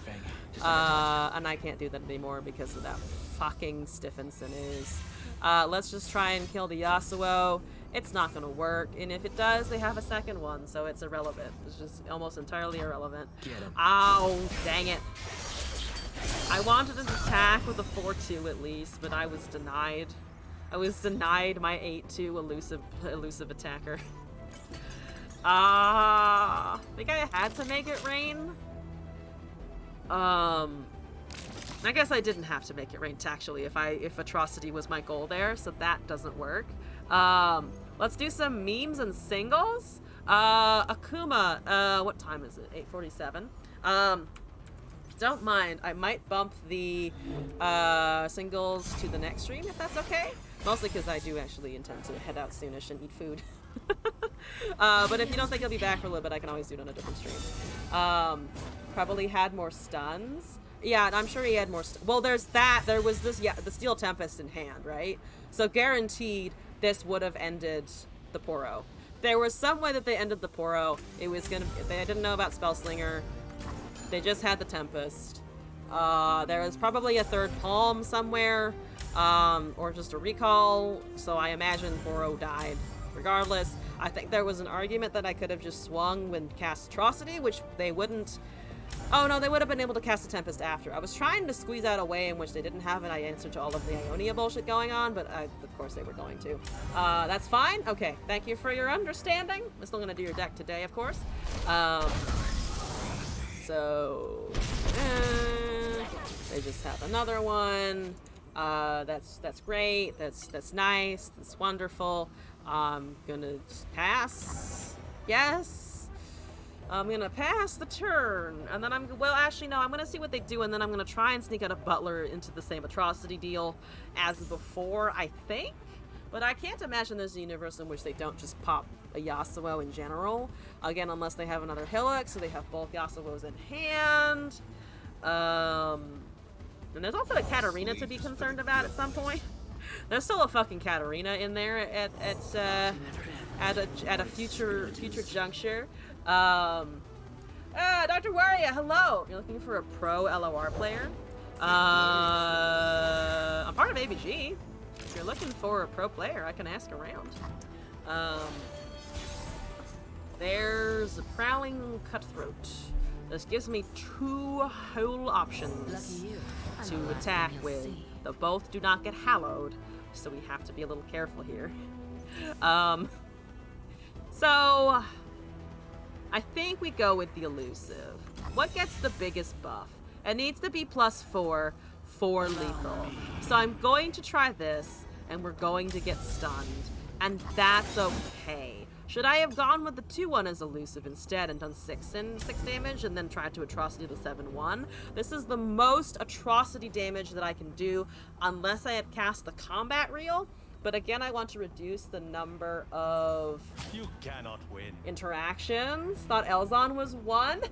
And I can't do that anymore because of that fucking Stephenson is. Let's just try and kill the Yasuo. It's not gonna work, and if it does, they have a second one, so it's irrelevant. It's just almost entirely irrelevant. Ow, dang it. I wanted an attack with a 4-2 at least, but I was denied. I was denied my 8-2 elusive attacker. I think I had to make it rain. I guess I didn't have to make it rain actually if Atrocity was my goal there, so that doesn't work. Let's do some memes and singles. Akuma, what time is it? 8:47. Don't mind. I might bump the singles to the next stream if that's okay. Mostly because I do actually intend to head out soonish and eat food. But if you don't think I'll be back for a little bit, I can always do it on a different stream. Probably had more stuns. Yeah, I'm sure he had more. Well, there's that. There was this. Yeah, the Steel Tempest in hand, right? So guaranteed, this would have ended the Poro. There was some way that they ended the Poro. It was gonna. They didn't know about Spellslinger. They just had the Tempest. There was probably a third Palm somewhere, or just a recall. So I imagine Poro died. Regardless, I think there was an argument that I could have just swung when cast Atrocity, which they wouldn't. Oh no, they would have been able to cast a Tempest after. I was trying to squeeze out a way in which they didn't have an answer to all of the Ionia bullshit going on, but of course they were going to. That's fine. Okay, thank you for your understanding. I'm still gonna do your deck today, of course. So they just have another one. That's great. That's nice. That's wonderful. I'm gonna pass. Yes. I'm gonna pass the turn, and then well, actually, no, I'm gonna see what they do, and then I'm gonna try and sneak out a butler into the same atrocity deal as before, I think. But I can't imagine there's a universe in which they don't just pop a Yasuo in general. Again, unless they have another Hillock, so they have both Yasuos in hand. And there's also a Katarina to be concerned about at some point. There's still a fucking Katarina in there at a future juncture. Dr. Waria, hello. You're looking for a pro LOR player? I'm part of ABG. If you're looking for a pro player, I can ask around. There's a Prowling Cutthroat. This gives me 2 whole options to attack with. Though both do not get hallowed, so we have to be a little careful here. So I think we go with the elusive. What gets the biggest buff? It needs to be +4 for lethal. So I'm going to try this, and we're going to get stunned, and that's okay. Should I have gone with the 2-1 as elusive instead and done 6 damage and then tried to atrocity the 7-1? This is the most atrocity damage that I can do unless I had cast the combat reel. But again, I want to reduce the number of interactions. Thought Elzon was 1.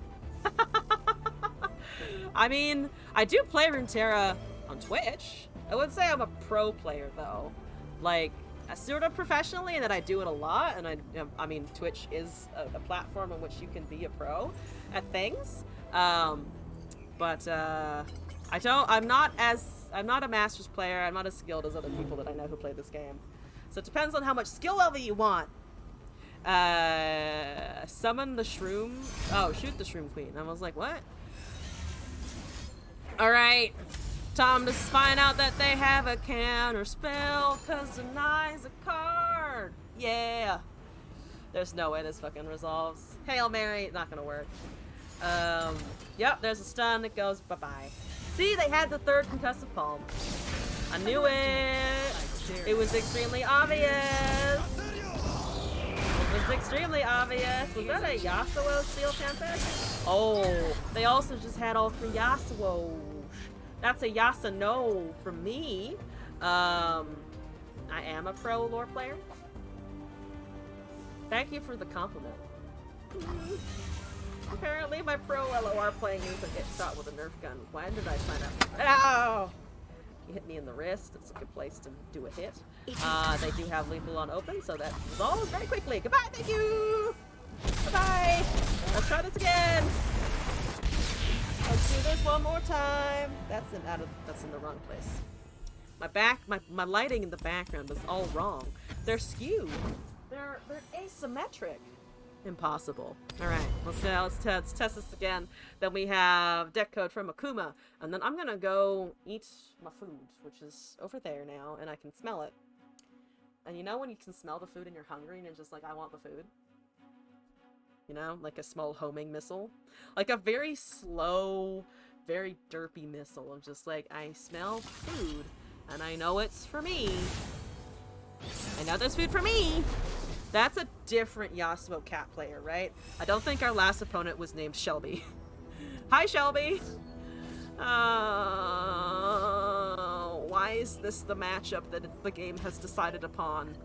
I mean, I do play Runeterra on Twitch. I would say I'm a pro player though. Like, sort of professionally, and that I do it a lot, and I mean, Twitch is a platform in which you can be a pro at things. I'm not a Masters player. I'm not as skilled as other people that I know who play this game. So it depends on how much skill level you want. Summon the shroom. Oh, shoot the shroom queen. I was like, what? Alright. Time to find out that they have a counter spell, cause denies a card. Yeah. There's no way this fucking resolves. Hail Mary, not gonna work. Yep, there's a stun that goes bye-bye. See, they had the 3rd concussive palm. I knew it. It was extremely obvious. It was extremely obvious. Was that a Yasuo Steel Tempest? Oh, they also just had all 3 Yasuo. That's a Yasuo from me. I am a pro lore player. Thank you for the compliment. Apparently my pro LOR playing is to get shot with a Nerf gun. Why did I sign up? Ow! You hit me in the wrist. It's a good place to do a hit. They do have lethal on open, so that resolves very quickly. Goodbye, thank you! Bye-bye! Let's try this again! Let's do this one more time. That's in the wrong place. My lighting in the background was all wrong. They're skewed. They're asymmetric. Impossible. All right, let's test this again. Then we have deck code from Akuma, and then I'm gonna go eat my food, which is over there now, and I can smell it. And you know when you can smell the food and you're hungry and you're just like, I want the food. You know, like a small homing missile. Like a very slow, very derpy missile. I'm just like, I smell food, and I know it's for me. I know there's food for me! That's a different Yasuo cat player, right? I don't think our last opponent was named Shelby. Hi, Shelby! Why is this the matchup that the game has decided upon?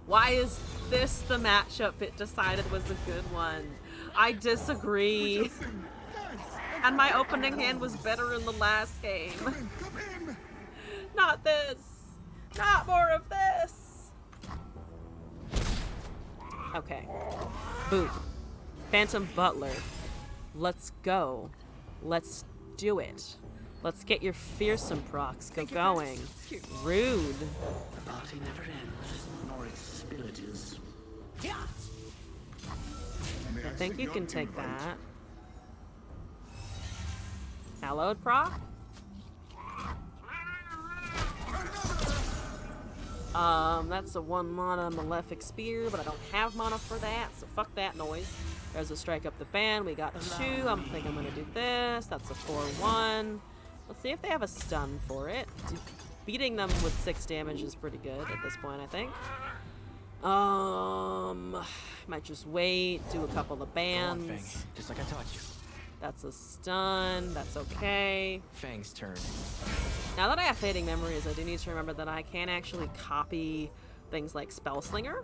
Why is this the matchup it decided was a good one? I disagree. And my opening hand was better in the last game. Not this. Not more of this. Okay. Boop. Phantom Butler. Let's go. Let's do it. Let's get your fearsome procs going. Rude. The party never ends, nor its spillage. I think you can take that. Hallowed proc? That's a 1 mana Malefic Spear, but I don't have mana for that, so fuck that noise. There's a strike up the band. We got 2. I think I'm gonna do this. That's a 4-1. Let's see if they have a stun for it. Beating them with 6 damage is pretty good at this point, I think. Might just wait, do a couple of bands. Go on, Fang. Just like I taught you. That's a stun, that's okay. Fang's turn. Now that I have Fading Memories, I do need to remember that I can actually copy things like Spellslinger.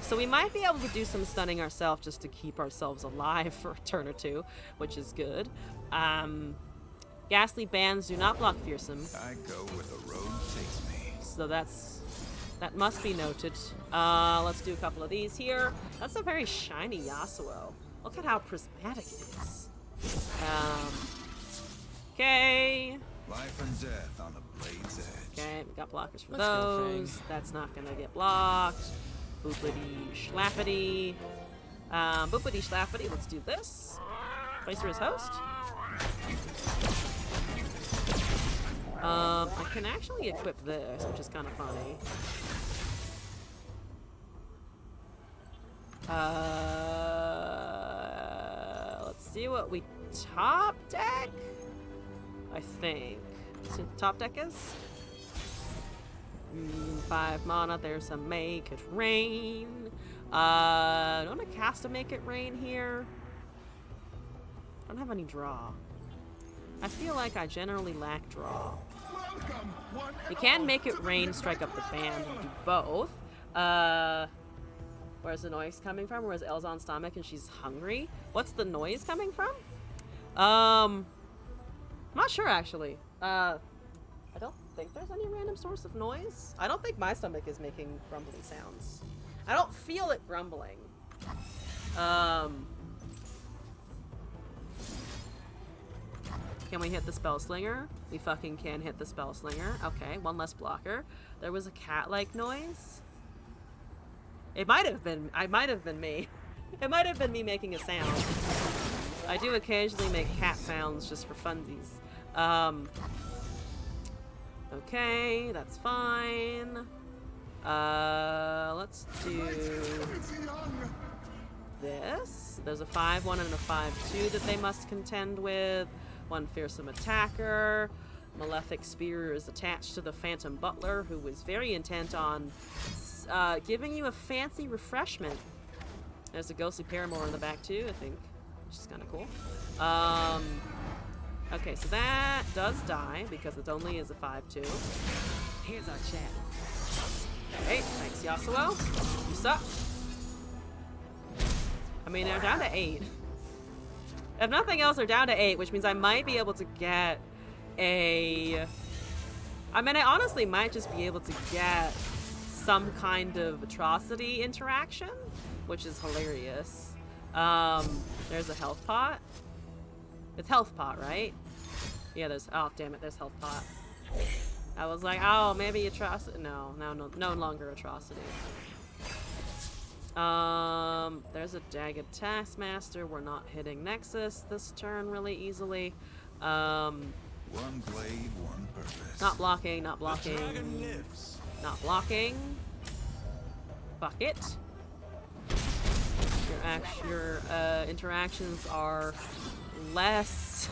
So we might be able to do some stunning ourselves just to keep ourselves alive for a turn or two, which is good. Ghastly bands do not block Fearsome. I go where the road takes me. So that must be noted. Let's do a couple of these here. That's a very shiny Yasuo. Look at how prismatic it is. Okay. Life and death on the blade's edge. Okay, we got blockers for Let's go, those. Fang. That's not gonna get blocked. Boopity schlappity. Boopity schlappity. Let's do this. Place her as host. I can actually equip this, which is kind of funny. Let's see what we top deck. I think. See what the top deck is? 5 mana. There's a Make It Rain. I don't want to cast a Make It Rain here. I don't have any draw. I feel like I generally lack draw. You can Make It Rain, strike up the band, and do both. Where's the noise coming from? Where's Elzon's stomach and she's hungry? What's the noise coming from? I'm not sure actually. I don't think there's any random source of noise. I don't think my stomach is making grumbling sounds. I don't feel it grumbling. Can we hit the Spellslinger? We fucking can hit the Spellslinger. Okay, one less blocker. There was a cat-like noise. It might have been me. It might have been me making a sound. I do occasionally make cat sounds just for funsies. Okay, that's fine. Let's do this. There's a 5-1 and a 5-2 that they must contend with. One fearsome attacker. Malefic Spear is attached to the Phantom Butler, who was very intent on giving you a fancy refreshment. There's a Ghostly Paramour in the back too, I think, which is kind of cool. Okay, so that does die because it only is a 5-2. Here's our chance. Okay, thanks Yasuo. You suck. I mean, they're down to 8. If nothing else, they're down to 8, which means I might be able to get a... I mean, I honestly might just be able to get some kind of atrocity interaction, which is hilarious. There's a health pot. It's health pot, right? Yeah, there's... Oh, damn it, there's health pot. I was like, oh, maybe atrocity... No longer atrocity. There's a Dagged Taskmaster. We're not hitting Nexus this turn really easily. One blade, one purpose. Not blocking, not blocking. The dragon lives. Not blocking. Bucket. Your interactions are less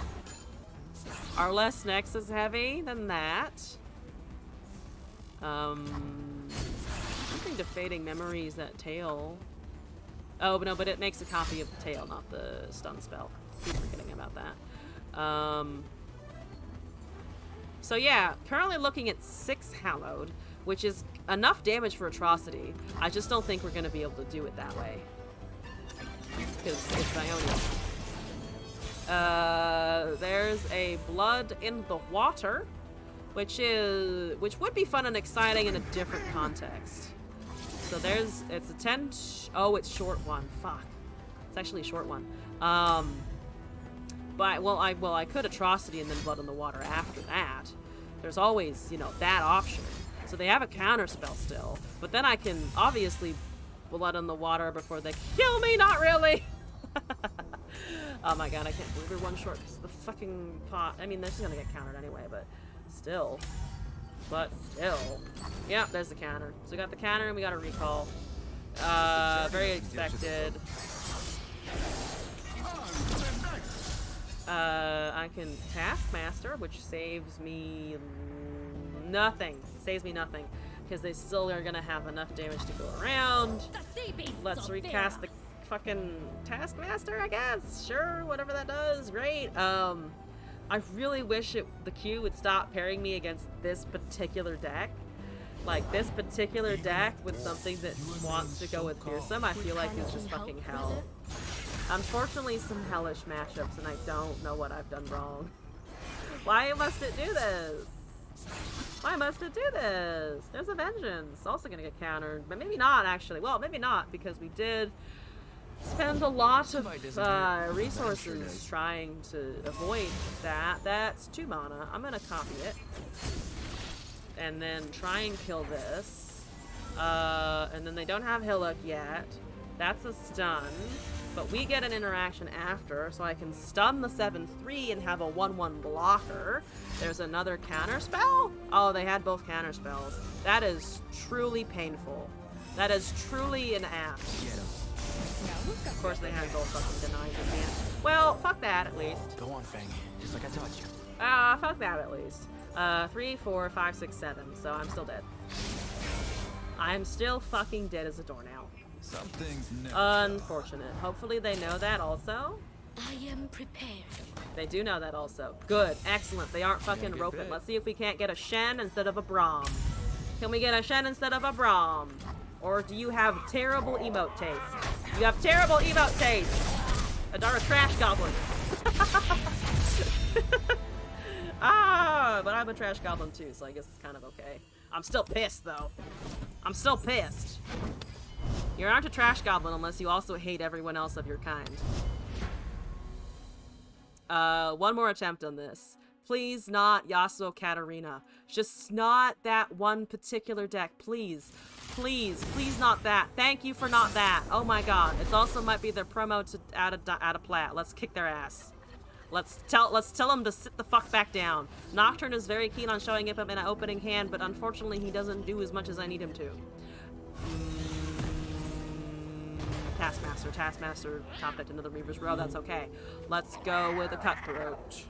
Nexus heavy than that. Something to Fading Memories, that tail. Oh, but no, but it makes a copy of the tail, not the stun spell. Keep forgetting about that. So yeah, currently looking at 6 Hallowed, which is enough damage for Atrocity. I just don't think we're going to be able to do it that way. Because it's Ionian. There's a Blood in the Water, which would be fun and exciting in a different context. So it's a 10, oh, it's short one, fuck. It's actually a short one. But, I could Atrocity and then Blood in the Water after that. There's always, that option. So they have a counter spell still, but then I can obviously Blood in the Water before they kill me, not really! Oh my god, I can't believe we're one short because the fucking pot. I mean, this is gonna get countered anyway, but still. Yeah, there's the counter. So we got the counter and we got a recall. Very expected. I can Taskmaster, which saves me nothing. Saves me nothing. Because they still are gonna have enough damage to go around. Let's recast the fucking Taskmaster, I guess. Sure, whatever that does. Great. I really wish the Q would stop pairing me against this particular deck. Like, this particular deck with something that wants to go with Fearsome, I feel like is just fucking hell. Unfortunately, some hellish matchups, and I don't know what I've done wrong. Why must it do this? Why must it do this? There's a Vengeance. Also gonna get countered, but maybe not, actually. Well, maybe not, because we did spend a lot of resources trying to avoid that. That's 2 mana. I'm gonna copy it. And then try and kill this. And then they don't have Hillock yet. That's a stun. But we get an interaction after, so I can stun the 7/3 and have a 1/1 blocker. There's another counter spell? Oh, they had both counter spells. That is truly painful. That is truly an ass. Of course they had both fucking denies at the end. Well, fuck that at least. Go on, Fang. Just like I taught you. Fuck that at least. 3, 4, 5, 6, 7. So I'm still dead. I'm still fucking dead as a doornail. Some things never Unfortunate. Hopefully they know that also. I am prepared. They do know that also. Good. Excellent. They aren't fucking roping. Let's see if we can't get a Shen instead of a Braum. Can we get a Shen instead of a Braum? Or do you have terrible emote taste? You have terrible emote taste! Adara Trash Goblin. But I'm a Trash Goblin too, so I guess it's kind of okay. I'm still pissed though. I'm still pissed. You aren't a Trash Goblin unless you also hate everyone else of your kind. One more attempt on this. Please not Yasuo Katarina. Just not that one particular deck, please. Please, please not that. Thank you for not that. Oh my god. It also might be their promo to add a plat. Let's kick their ass. Let's tell them to sit the fuck back down. Nocturne is very keen on showing up in an opening hand, but unfortunately he doesn't do as much as I need him to. Taskmaster top decked into the Reaver's Row, that's okay. Let's go with a Cutthroat.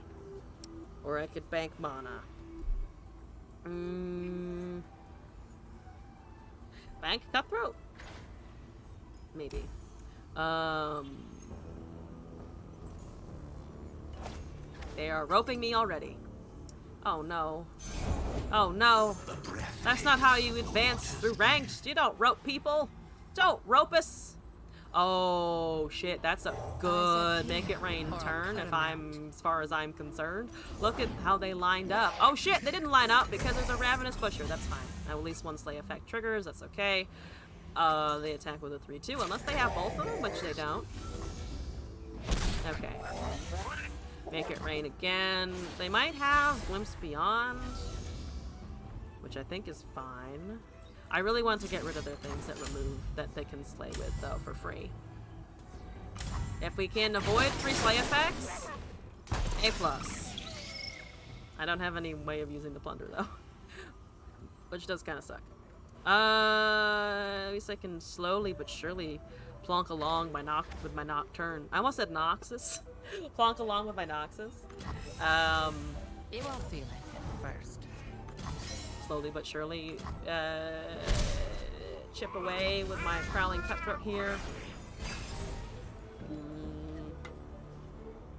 Or I could bank mana. Bank Cutthroat? Maybe. They are roping me already. Oh no. Oh no. That's not how you advance through ranks. You don't rope people. Don't rope us. Oh shit, that's a good make it rain turn as far as I'm concerned. Look at how they lined up. Oh shit, they didn't line up because there's a Ravenous Butcher. That's fine. At least one Slay effect triggers, that's okay. They attack with a 3/2 unless they have both of them, which they don't. Okay. Make it rain again. They might have Glimpse Beyond, which I think is fine. I really want to get rid of their things that they can slay with, though, for free. If we can avoid 3 slay effects, A+. I don't have any way of using the plunder, though. Which does kind of suck. At least I can slowly but surely plonk along with my Nocturne. I almost said Noxus. Plonk along with my Noxus. You won't feel it first. Slowly but surely chip away with my Prowling Cutthroat here.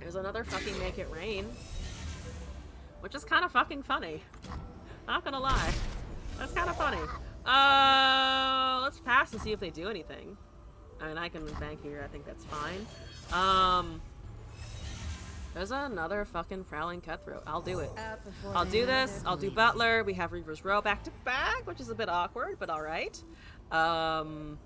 There's another fucking Make It Rain, which is kind of fucking funny. Not gonna lie, that's kind of funny. Let's pass and see if they do anything. I mean, I can bank here. I think that's fine. There's another fucking Prowling Cutthroat. I'll do it. I'll do this. I'll do Butler. We have Reaver's Row back to back, which is a bit awkward, but alright. And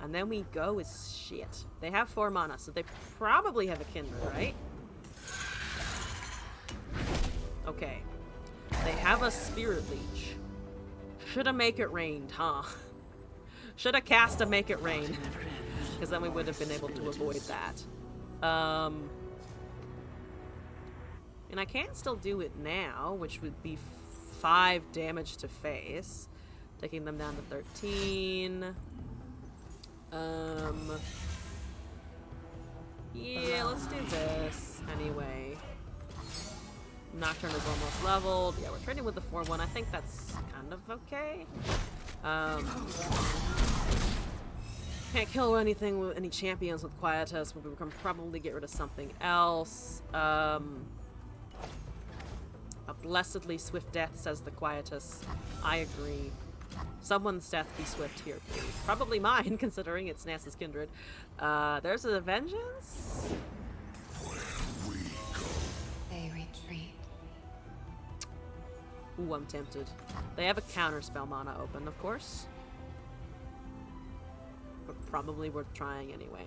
then we go with shit. They have 4 mana, so they probably have a Kindred, right? Okay. They have a Spirit Leech. Shoulda Make It Rained, huh? Shoulda cast a Make It Rain. Because then we would have been able to avoid that. And I can still do it now, which would be 5 damage to face, taking them down to 13. Yeah, let's do this anyway. Nocturne is almost leveled. Yeah, we're trading with the 4-1. I think that's kind of okay. Can't kill anything with any champions with Quietus, but we can probably get rid of something else. A blessedly swift death, says the Quietus. I agree. Someone's death be swift here, please. Probably mine, considering it's Nasus Kindred. There's a vengeance? They retreat. Ooh, I'm tempted. They have a counter spell mana open, of course. But probably worth trying anyway.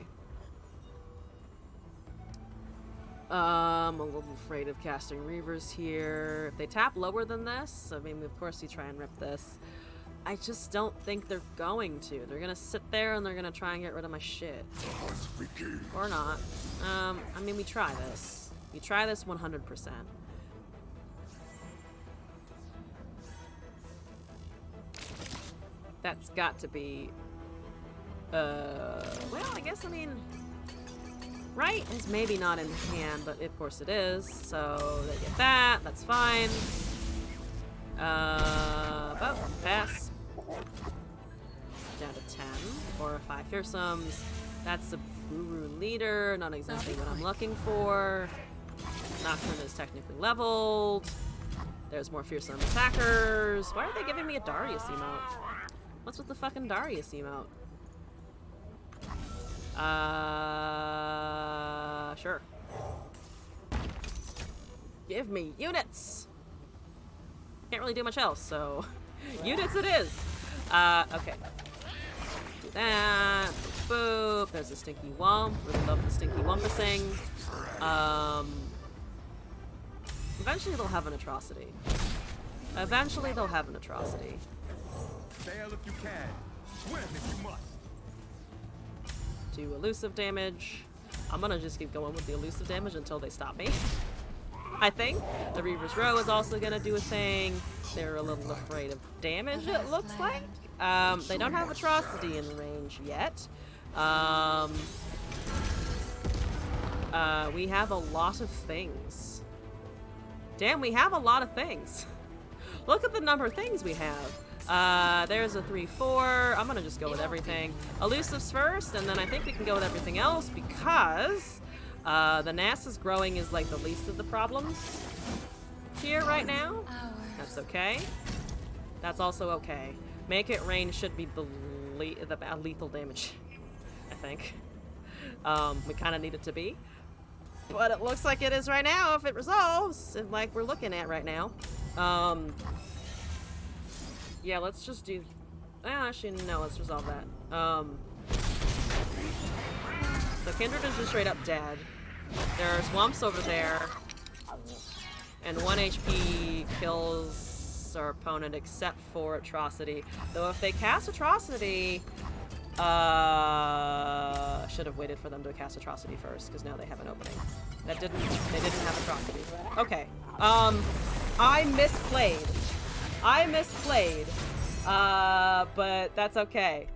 I'm a little afraid of casting Reavers here. If they tap lower than this, I mean, of course you try and rip this. I just don't think they're going to. They're gonna sit there and they're gonna try and get rid of my shit. Or not. I mean, we try this. We try this 100%. That's got to be... well, I guess, I mean... Right is maybe not in hand, but of course it is. So they get that. That's fine. But pass. Down to 10. 4 or 5 fearsomes. That's the Guru leader. Not exactly what I'm looking for. Nocturne is technically leveled. There's more fearsome attackers. Why are they giving me a Darius emote? What's with the fucking Darius emote? Sure. Give me units! Can't really do much else, so... units it is! Okay. Do that. Boop. There's a Stinky Wump. Really love the Stinky Wumpusing. Eventually they'll have an atrocity. Eventually they'll have an atrocity. Sail if you can. Swim if you must. Do elusive damage. I'm gonna just keep going with the elusive damage until they stop me. I think. The Reaver's Row is also gonna do a thing. They're a little afraid of damage, it looks like. They don't have atrocity in range yet. We have a lot of things. Damn, we have a lot of things. Look at the number of things we have. There's a 3-4. I'm gonna just go with everything. Elusives first, and then I think we can go with everything else because the Nasus growing is like the least of the problems here right now. That's okay. That's also okay. Make it rain should be the lethal damage, I think. We kind of need it to be. But it looks like it is right now if it resolves, like we're looking at right now. Yeah, let's just do... actually, no, let's resolve that. So Kindred is just straight up dead. There's Wumps over there. And 1 HP kills our opponent except for Atrocity. Though if they cast Atrocity... should have waited for them to cast Atrocity first, because now they have an opening. They didn't have Atrocity. Okay. I misplayed. But that's okay.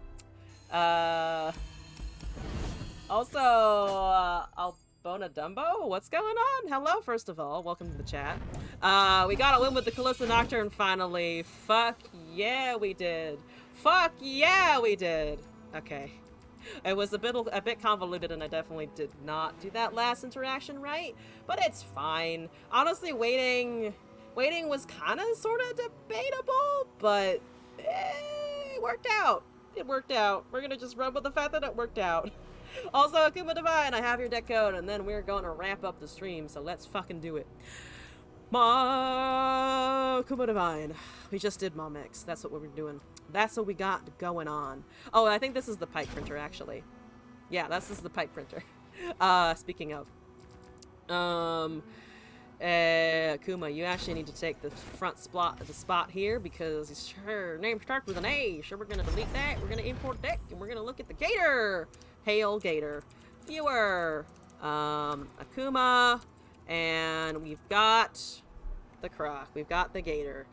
Also, Albona Dumbo, what's going on? Hello, first of all. Welcome to the chat. We got a win with the Callisto Nocturne finally. Fuck yeah, we did. Fuck yeah, we did. Okay. It was a bit convoluted, and I definitely did not do that last interaction right, but it's fine. Honestly, waiting was kind of sort of debatable, but it worked out. It worked out. We're gonna just run with the fact that it worked out. Also, Akuma Divine, I have your deck code, and then we're gonna ramp up the stream, so let's fucking do it. Akuma Divine. We just did Mom X. That's what we were doing. That's what we got going on. Oh, I think this is the pipe printer, actually. Yeah, this is the pipe printer. Speaking of. Akuma, you actually need to take the front spot here because her name starts with an A. So we're gonna delete that. We're gonna import deck, and we're gonna look at the Gator. Hail Gator. Viewer. Akuma. And we've got the Croc. We've got the Gator.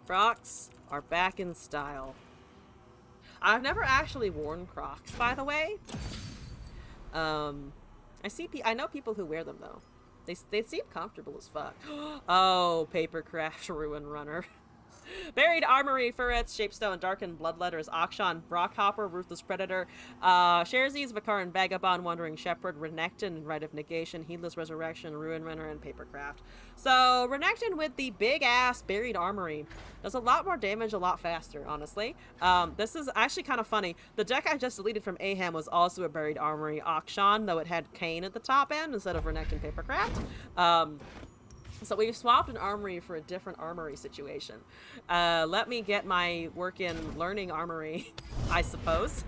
Crocs are back in style. I've never actually worn Crocs, by the way. I know people who wear them though. They seem comfortable as fuck. Oh, Papercraft Ruin Runner. Buried Armory, Furets, Shapestone, Darkened Bloodletters, Akshan, Brockhopper, Ruthless Predator, Sharesies, Vakaran, Vagabond, Wandering Shepherd, Renekton, Rite of Negation, Heedless Resurrection, Ruin Runner, and Papercraft. So, Renekton with the big-ass Buried Armory does a lot more damage a lot faster, honestly. This is actually kind of funny. The deck I just deleted from Aham was also a Buried Armory Akshan, though it had Kane at the top end instead of Renekton Papercraft. So we've swapped an armory for a different armory situation. Let me get my work in learning armory, I suppose.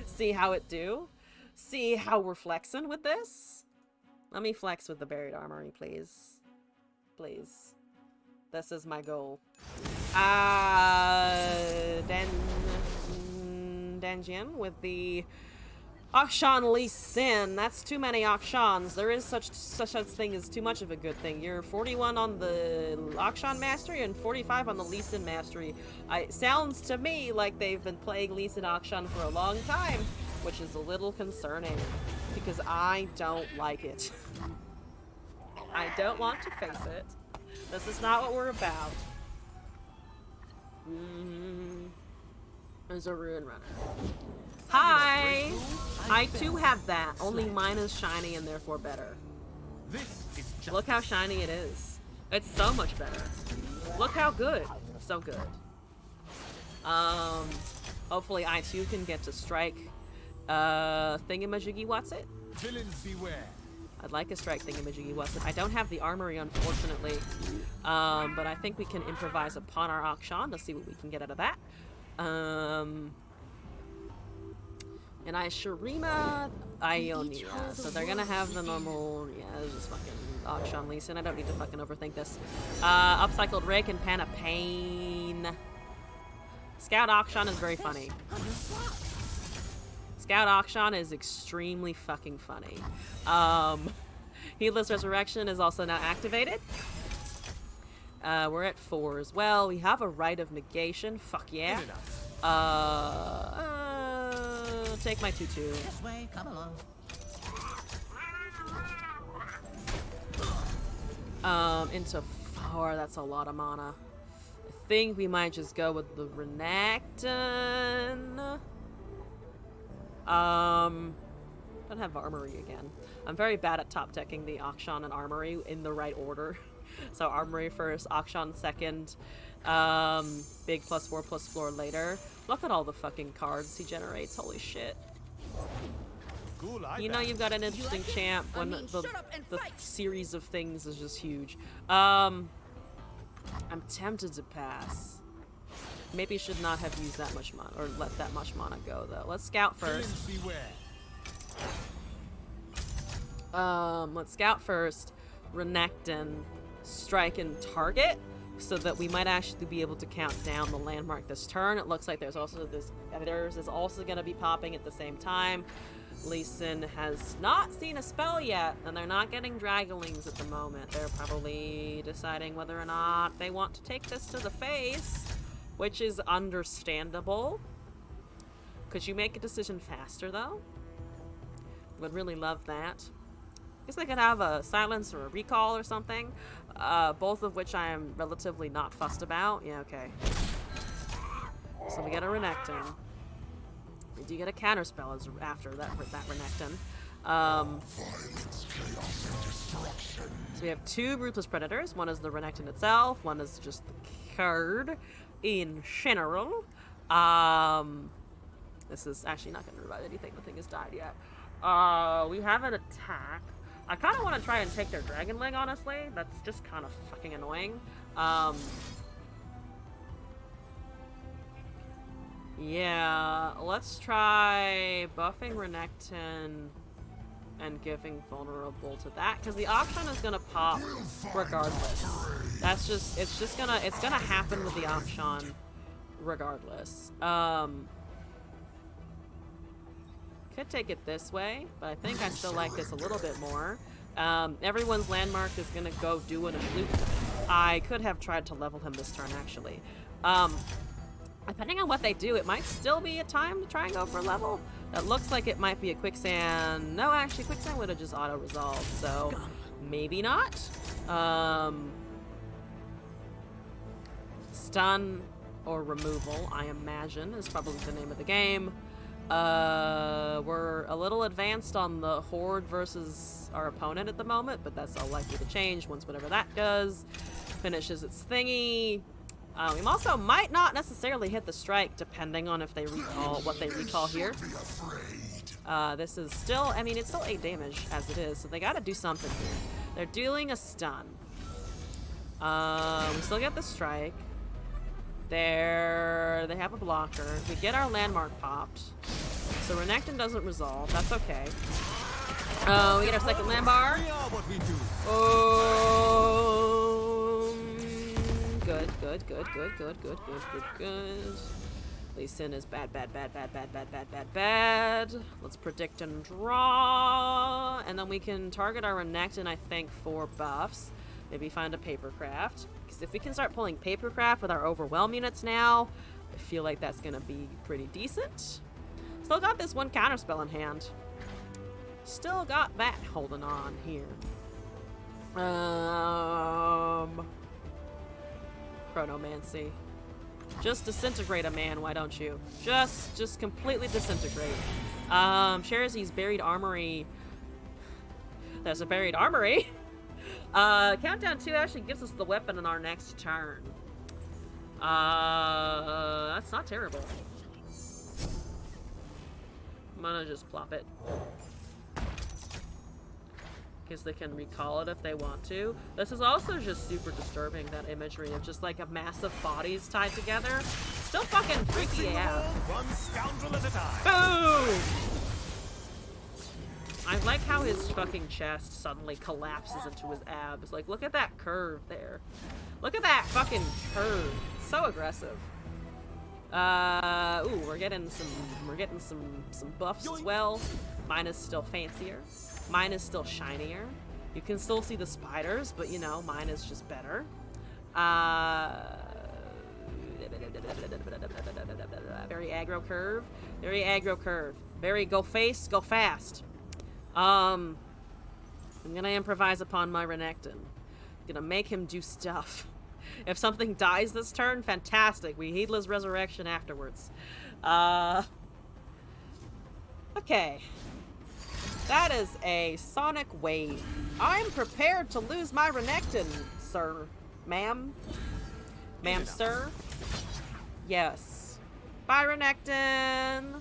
See how it do. See how we're flexing with this. Let me flex with the buried armory, please. Please. This is my goal. Danjian with the Akshan Lee Sin. That's too many Akshans. There is such a thing as too much of a good thing. You're 41 on the Akshan Mastery and 45 on the Lee Sin Mastery. It sounds to me like they've been playing Lee Sin Akshan for a long time, which is a little concerning because I don't like it. I don't want to face it. This is not what we're about. There's a Ruin Runner. Hi! I too have that, only mine is shiny and therefore better. Look how shiny it is. It's so much better. Look how good. So good. Hopefully I too can get to strike Thingamajiggy What's It? Villains beware. I'd like a strike Thingamajiggy What's It. I don't have the armory unfortunately. But I think we can improvise upon our Akshan to see what we can get out of that. And Shurima, Ionia. So they're gonna have the normal, it's just fucking Akshan Lee Sin. I don't need to fucking overthink this. Upcycled Rick and Pana Pain. Scout Akshan is very funny. Scout Akshan is extremely fucking funny. Heedless Resurrection is also now activated. We're at 4 as well. We have a Rite of Negation. Fuck yeah. Take my 2/2. This way, come along. Into 4. That's a lot of mana. I think we might just go with the Renekton. Don't have Armory again. I'm very bad at top decking the Akshan and Armory in the right order. So Armory first, Akshan second, big +4/+4 later. Look at all the fucking cards he generates, holy shit. You know you've got an interesting champ when the series of things is just huge. I'm tempted to pass. Maybe should not have used that much mana, or let that much mana go though. Let's scout first. Let's scout first. Renekton, strike and target, so that we might actually be able to count down the landmark this turn. It looks like there's also theirs is also going to be popping at the same time. Lee Sin has not seen a spell yet, and they're not getting Dragonlings at the moment. They're probably deciding whether or not they want to take this to the face, which is understandable. Could you make a decision faster, though? Would really love that. Guess I could have a silence or a recall or something, both of which I am relatively not fussed about. Yeah, okay. So we get a Renekton. We do get a counterspell after that Renekton. So we have 2 Ruthless Predators. One is the Renekton itself. One is just the card in general. This is actually not going to revive anything. The thing has died yet. We have an attack. I kind of want to try and take their Dragon Leg, honestly. That's just kind of fucking annoying. Yeah, let's try buffing Renekton and giving vulnerable to that, because the Akshan is gonna pop regardless. That's just, it's gonna happen with the Akshan regardless. Could take it this way, but I think I still like this a little bit more. Everyone's landmark is gonna go doing a loop. I could have tried to level him this turn, actually. Depending on what they do, it might still be a time to try and go for a level. That looks like it might be a quicksand. No, actually, quicksand would have just auto-resolved, so maybe not. Stun or removal, I imagine, is probably the name of the game. We're a little advanced on the horde versus our opponent at the moment, but that's all likely to change once whatever that does finishes its thingy. We also might not necessarily hit the strike, depending on if they recall what they recall here. This is still, I mean, it's still 8 damage as it is, so they gotta do something here. They're dealing a stun. We still get the strike. They have a blocker. We get our landmark popped. So Renekton doesn't resolve. That's okay. We get our second land bar. Good. Lee Sin is bad. Let's predict and draw. And then we can target our Renekton, I think, for buffs. Maybe find a Papercraft. Because if we can start pulling Papercraft with our Overwhelm units now, I feel like that's going to be pretty decent. Still got this one counterspell in hand. Still got that holding on here. Chronomancy. Just disintegrate a man, why don't you? Just completely disintegrate. Sherazi's Buried Armory. There's a Buried Armory. Countdown 2 actually gives us the weapon in our next turn. That's not terrible. I'm gonna just plop it. Because they can recall it if they want to. This is also just super disturbing, that imagery of just like a mass of bodies tied together. Still fucking freaky out. One scoundrel at a time. Boom! I like how his fucking chest suddenly collapses into his abs. Like, look at that curve there. Look at that fucking curve. So aggressive. Ooh, we're getting some buffs as well. Mine is still fancier. Mine is still shinier. You can still see the spiders, but you know, mine is just better. Very aggro curve. Very aggro curve. Very go face, go fast. I'm gonna improvise upon my Renekton. Gonna make him do stuff. If something dies this turn, fantastic. We Heedless Resurrection afterwards. Okay. That is a Sonic Wave. I'm prepared to lose my Renekton, sir. Ma'am? Ma'am, sir? Yes. Bye, Renekton!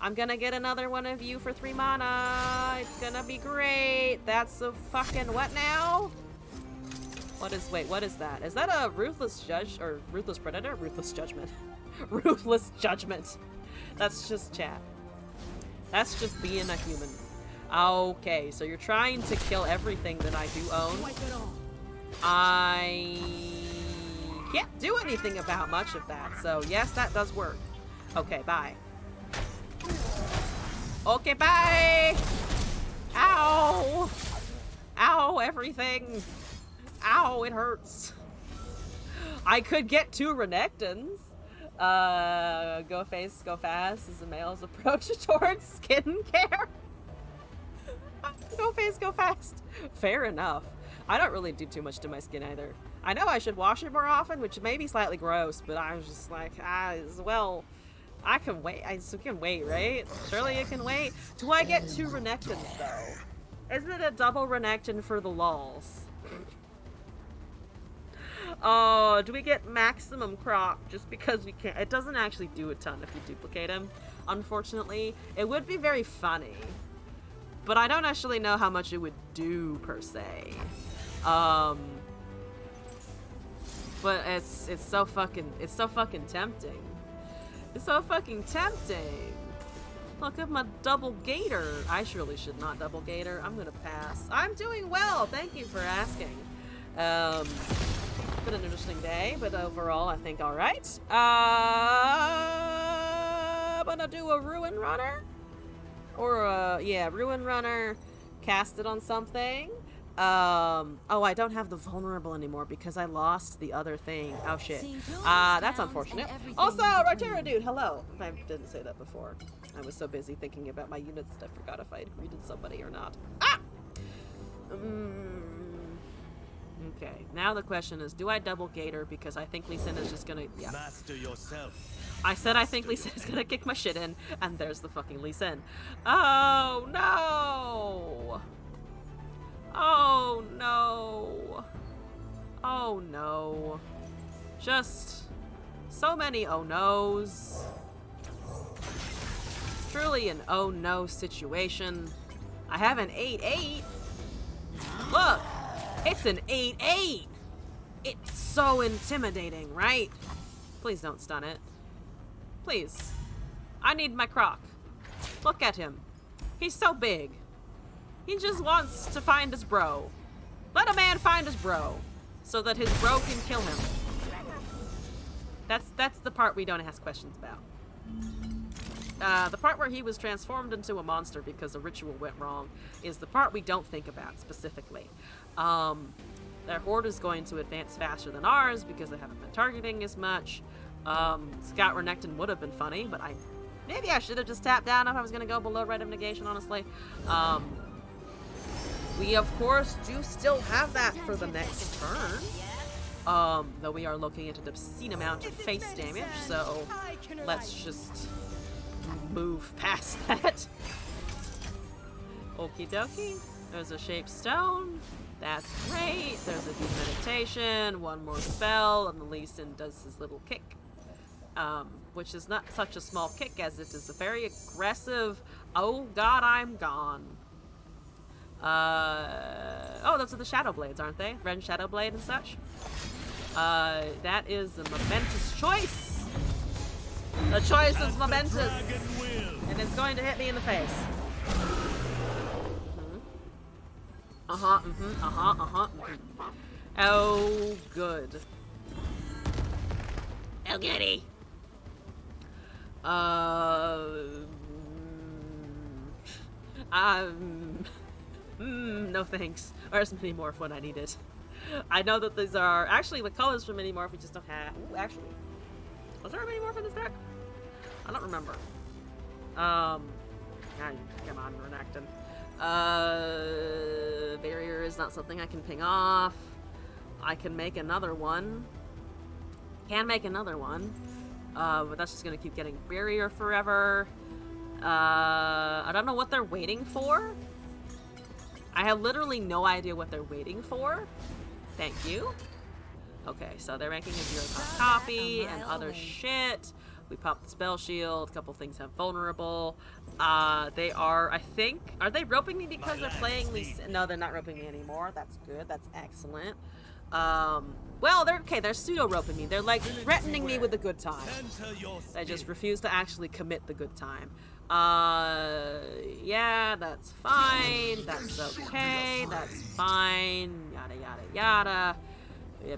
I'm gonna get another one of you for 3 mana. It's gonna be great. That's a fucking what now? Wait, what is that? Is that a Ruthless Judge, or Ruthless Predator? Ruthless Judgment. Ruthless Judgment. That's just chat. That's just being a human. Okay, so you're trying to kill everything that I do own. I can't do anything about much of that, so yes, that does work. Okay, bye. Okay, bye! Ow! Ow, everything! Ow, it hurts. I could get 2 Renektons. Go face, go fast as the male's approach towards skincare. Go face, go fast. Fair enough. I don't really do too much to my skin either. I know I should wash it more often, which may be slightly gross, but I was just like, well, I can wait. I can wait, right? Surely it can wait. Do I get 2 Renektons, though? Isn't it a double Renekton for the lulz? Oh, do we get maximum crop just because we can't? It doesn't actually do a ton if you duplicate him, unfortunately. It would be very funny, but I don't actually know how much it would do, per se. But it's so fucking tempting. It's so fucking tempting. Look at my double gator. I surely should not double gator. I'm gonna pass. I'm doing well. Thank you for asking. Been an interesting day, but overall I think all right. I'm gonna do a Ruin Runner, or yeah, Ruin Runner. Cast it on something. Oh, I don't have the vulnerable anymore because I lost the other thing. Oh shit. That's unfortunate. Also, Rotera dude, hello. I didn't say that before. I was so busy thinking about my units that I forgot if I had greeted somebody or not. Ah! Okay, now the question is, do I double Gator because I think Lee Sin is just gonna... Yeah. Master yourself. I said I think Lee Sin is gonna kick my shit in, and there's the fucking Lee Sin. Oh, no! Oh, no. Oh, no. Just so many oh no's. Truly an oh no situation. I have an 8-8. Look, it's an 8-8. It's so intimidating, right? Please don't stun it. Please. I need my Croc. Look at him. He's so big. He just wants to find his bro. Let a man find his bro so that his bro can kill him. That's the part we don't ask questions about. The part where he was transformed into a monster because a ritual went wrong is the part we don't think about specifically. Their horde is going to advance faster than ours because they haven't been targeting as much. Scout Renekton would have been funny, but maybe I should have just tapped down if I was going to go below Rite of Negation, honestly. We, of course, do still have that for the next turn. Though we are looking at an obscene amount of face damage, so let's just move past that. Okie dokie. There's a Shape Stone. That's great. There's a Deep Meditation, one more spell, and the Lee Sin does his little kick. Which is not such a small kick as it is a very aggressive, oh god, I'm gone. Oh, those are the Shadow Blades, aren't they? Ren Shadow Blade and such. That is a momentous choice. The choice is momentous. And it's going to hit me in the face. Oh, good. Oh, goody. No thanks. Where's Minimorph when I need it? I know that these are actually the colors for Minimorph. We just don't have. Ooh, actually, was there a Minimorph in this deck? I don't remember. Come on, Renekton. Barrier is not something I can ping off. I can make another one. Can make another one. But that's just gonna keep getting barrier forever. I don't know what they're waiting for. I have literally no idea what they're waiting for. Thank you. Okay, so they're making a 0-cost copy and other shit. We popped the spell shield. A couple things have vulnerable. They are, I think, are they roping me because they're playing Lee Sin? No, they're not roping me anymore. That's good. That's excellent. Well, they're pseudo roping me. They're like threatening me with a good time. They just refuse to actually commit the good time. Yeah, that's fine. That's okay. That's fine. Yada yada yada. We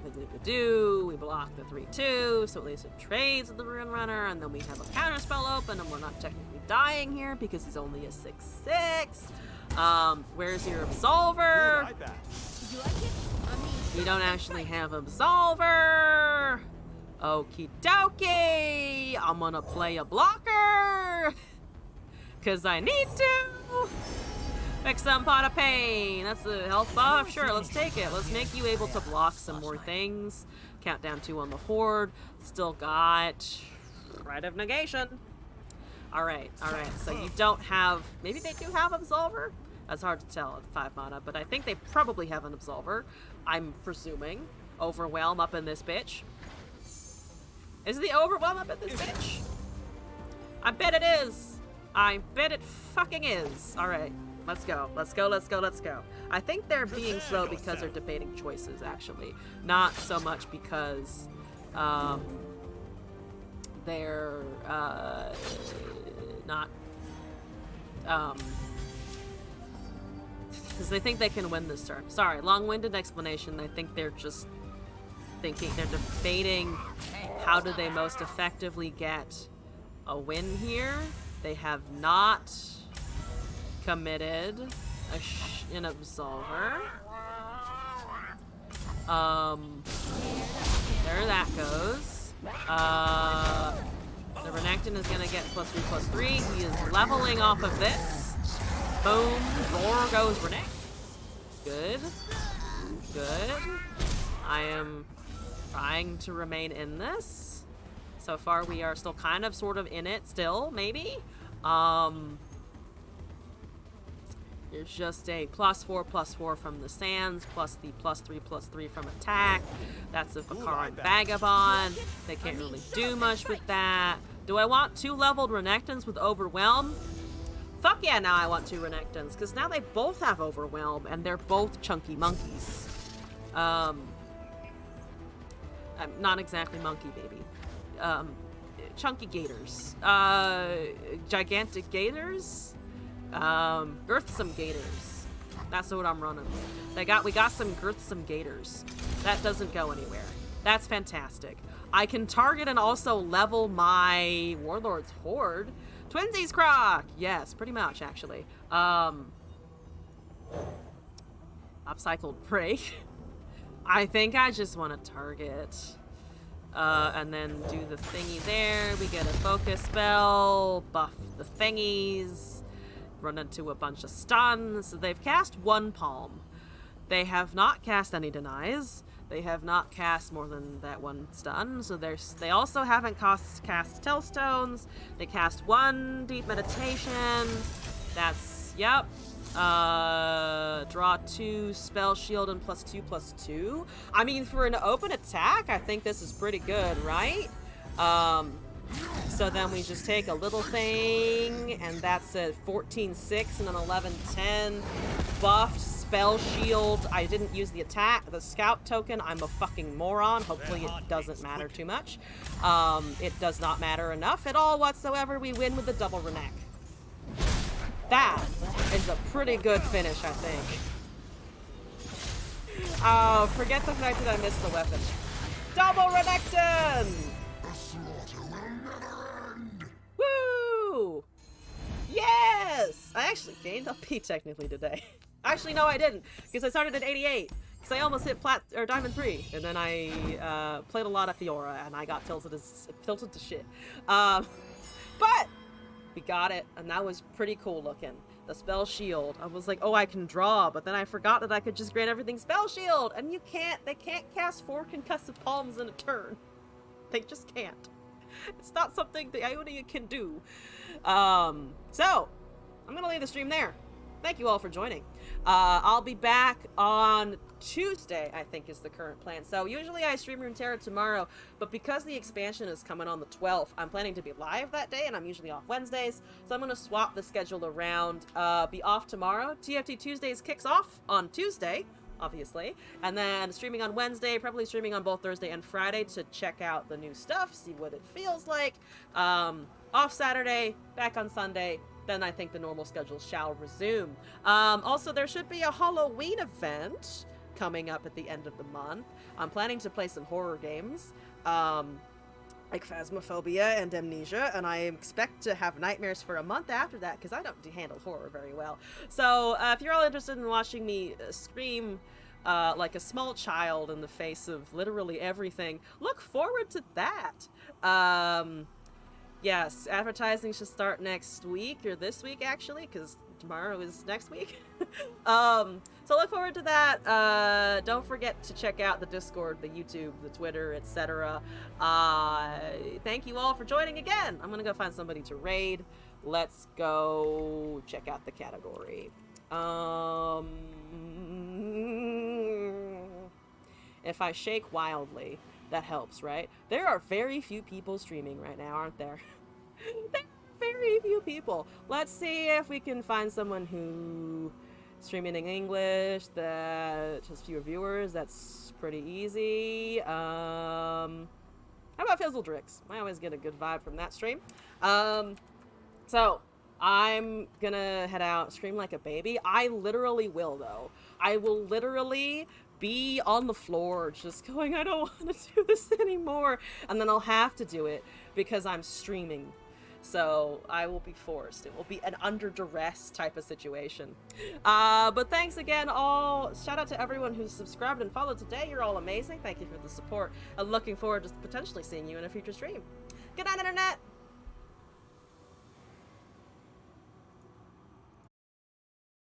block the 3/2, so at least it trades with the Rune Runner, and then we have a counter spell open, and we're not technically dying here because he's only a 6/6. Where's your Absolver? We don't actually have Absolver. Okie dokie. I'm gonna play a blocker because I need to. Fix some Pot of Pain. That's a health buff. Sure, let's take it. Let's make you able to block some more things. Countdown 2 on the Horde. Still got Rite of Negation. Alright. So you don't have... Maybe they do have Absolver? That's hard to tell at 5 mana, but I think they probably have an Absolver. I'm presuming. Overwhelm up in this bitch. Is the Overwhelm up in this bitch? I bet it is. I bet it fucking is. Alright. Let's go. I think they're being slow because they're debating choices, actually. Not so much because they're not... because they think they can win this turn. Sorry, long-winded explanation. I think they're just thinking, they're debating how do they most effectively get a win here. They have not committed an Absolver. There that goes. The Renekton is gonna get +3/+3. He is leveling off of this. Boom. Roar goes Renekton. Good. Good. I am trying to remain in this. So far, we are still kind of sort of in it still, maybe. There's just a +4/+4 from the Sands, plus the +3/+3 from attack. That's a Vakaran Vagabond. They can't really do much with that. Do I want 2 leveled Renektons with Overwhelm? Fuck yeah, now I want 2 Renektons, because now they both have Overwhelm, and they're both chunky monkeys. Not exactly monkey, baby. Chunky gators. Gigantic gators? Girthsome gators. That's what I'm running. We got some girthsome gators. That doesn't go anywhere. That's fantastic. I can target and also level my Warlord's Horde. Twinsies Croc! Yes, pretty much, actually. Upcycled Break. I think I just want to target. And then do the thingy there. We get a focus spell. Buff the thingies. Run into a bunch of stuns. They've cast 1 Palm. They have not cast any denies. They have not cast more than that 1 stun. So they also haven't cast Tellstones. They cast 1 Deep Meditation. That's, yep. Draw 2 Spell Shield and +2/+2. I mean, for an open attack, I think this is pretty good, right? So then we just take a little thing, and that's a 14/6 and an 11/10. Buffed Spell Shield. I didn't use the scout token. I'm a fucking moron. Hopefully it doesn't matter too much. It does not matter enough at all whatsoever. We win with the double Renek. That is a pretty good finish, I think. Oh, forget the fact that I missed the weapon. Double Renekton! The slaughter will never end. Woo! Yes! I actually gained LP technically today. Actually, no, I didn't, because I started at 88. Because I almost hit Diamond 3, and then I played a lot of Fiora, and I got tilted to shit. But we got it, and that was pretty cool looking. The Spell Shield. I was like, oh, I can draw, but then I forgot that I could just grant everything Spell Shield, and they can't cast 4 concussive palms in a turn. They just can't. It's not something the Ionia can do. So, I'm gonna leave the stream there. Thank you all for joining. I'll be back on Tuesday, I think is the current plan. So usually I stream Runeterra tomorrow, but because the expansion is coming on the 12th, I'm planning to be live that day, and I'm usually off Wednesdays, so I'm going to swap the schedule around. Be off tomorrow. TFT Tuesdays kicks off on Tuesday, obviously, and then streaming on Wednesday, probably streaming on both Thursday and Friday to check out the new stuff, see what it feels like. Off Saturday, back on Sunday. Then I think the normal schedule shall resume. Also, there should be a Halloween event coming up at the end of the month. I'm planning to play some horror games, like Phasmophobia and Amnesia, and I expect to have nightmares for a month after that, because I don't handle horror very well. So, if you're all interested in watching me scream like a small child in the face of literally everything, look forward to that. Yes, advertising should start next week, or this week actually, because tomorrow is next week. So look forward to that. Don't forget to check out the Discord, the YouTube, the Twitter, etc. Thank you all for joining again. I'm gonna go find somebody to raid. Let's go check out the category. If I shake wildly, that helps, right? There are very few people streaming right now, aren't there? There are very few people. Let's see if we can find someone who streaming in English that has fewer viewers. That's pretty easy. How about Fizzledrix? I always get a good vibe from that stream. So I'm gonna head out, stream like a baby. I literally will, though. I will literally be on the floor just going, I don't want to do this anymore, and then I'll have to do it because I'm streaming, so I will be forced. It will be an under duress type of situation. But thanks again all. Shout out to everyone who's subscribed and followed today. You're all amazing. Thank you for the support. I'm looking forward to potentially seeing you in a future stream. Good night, Internet.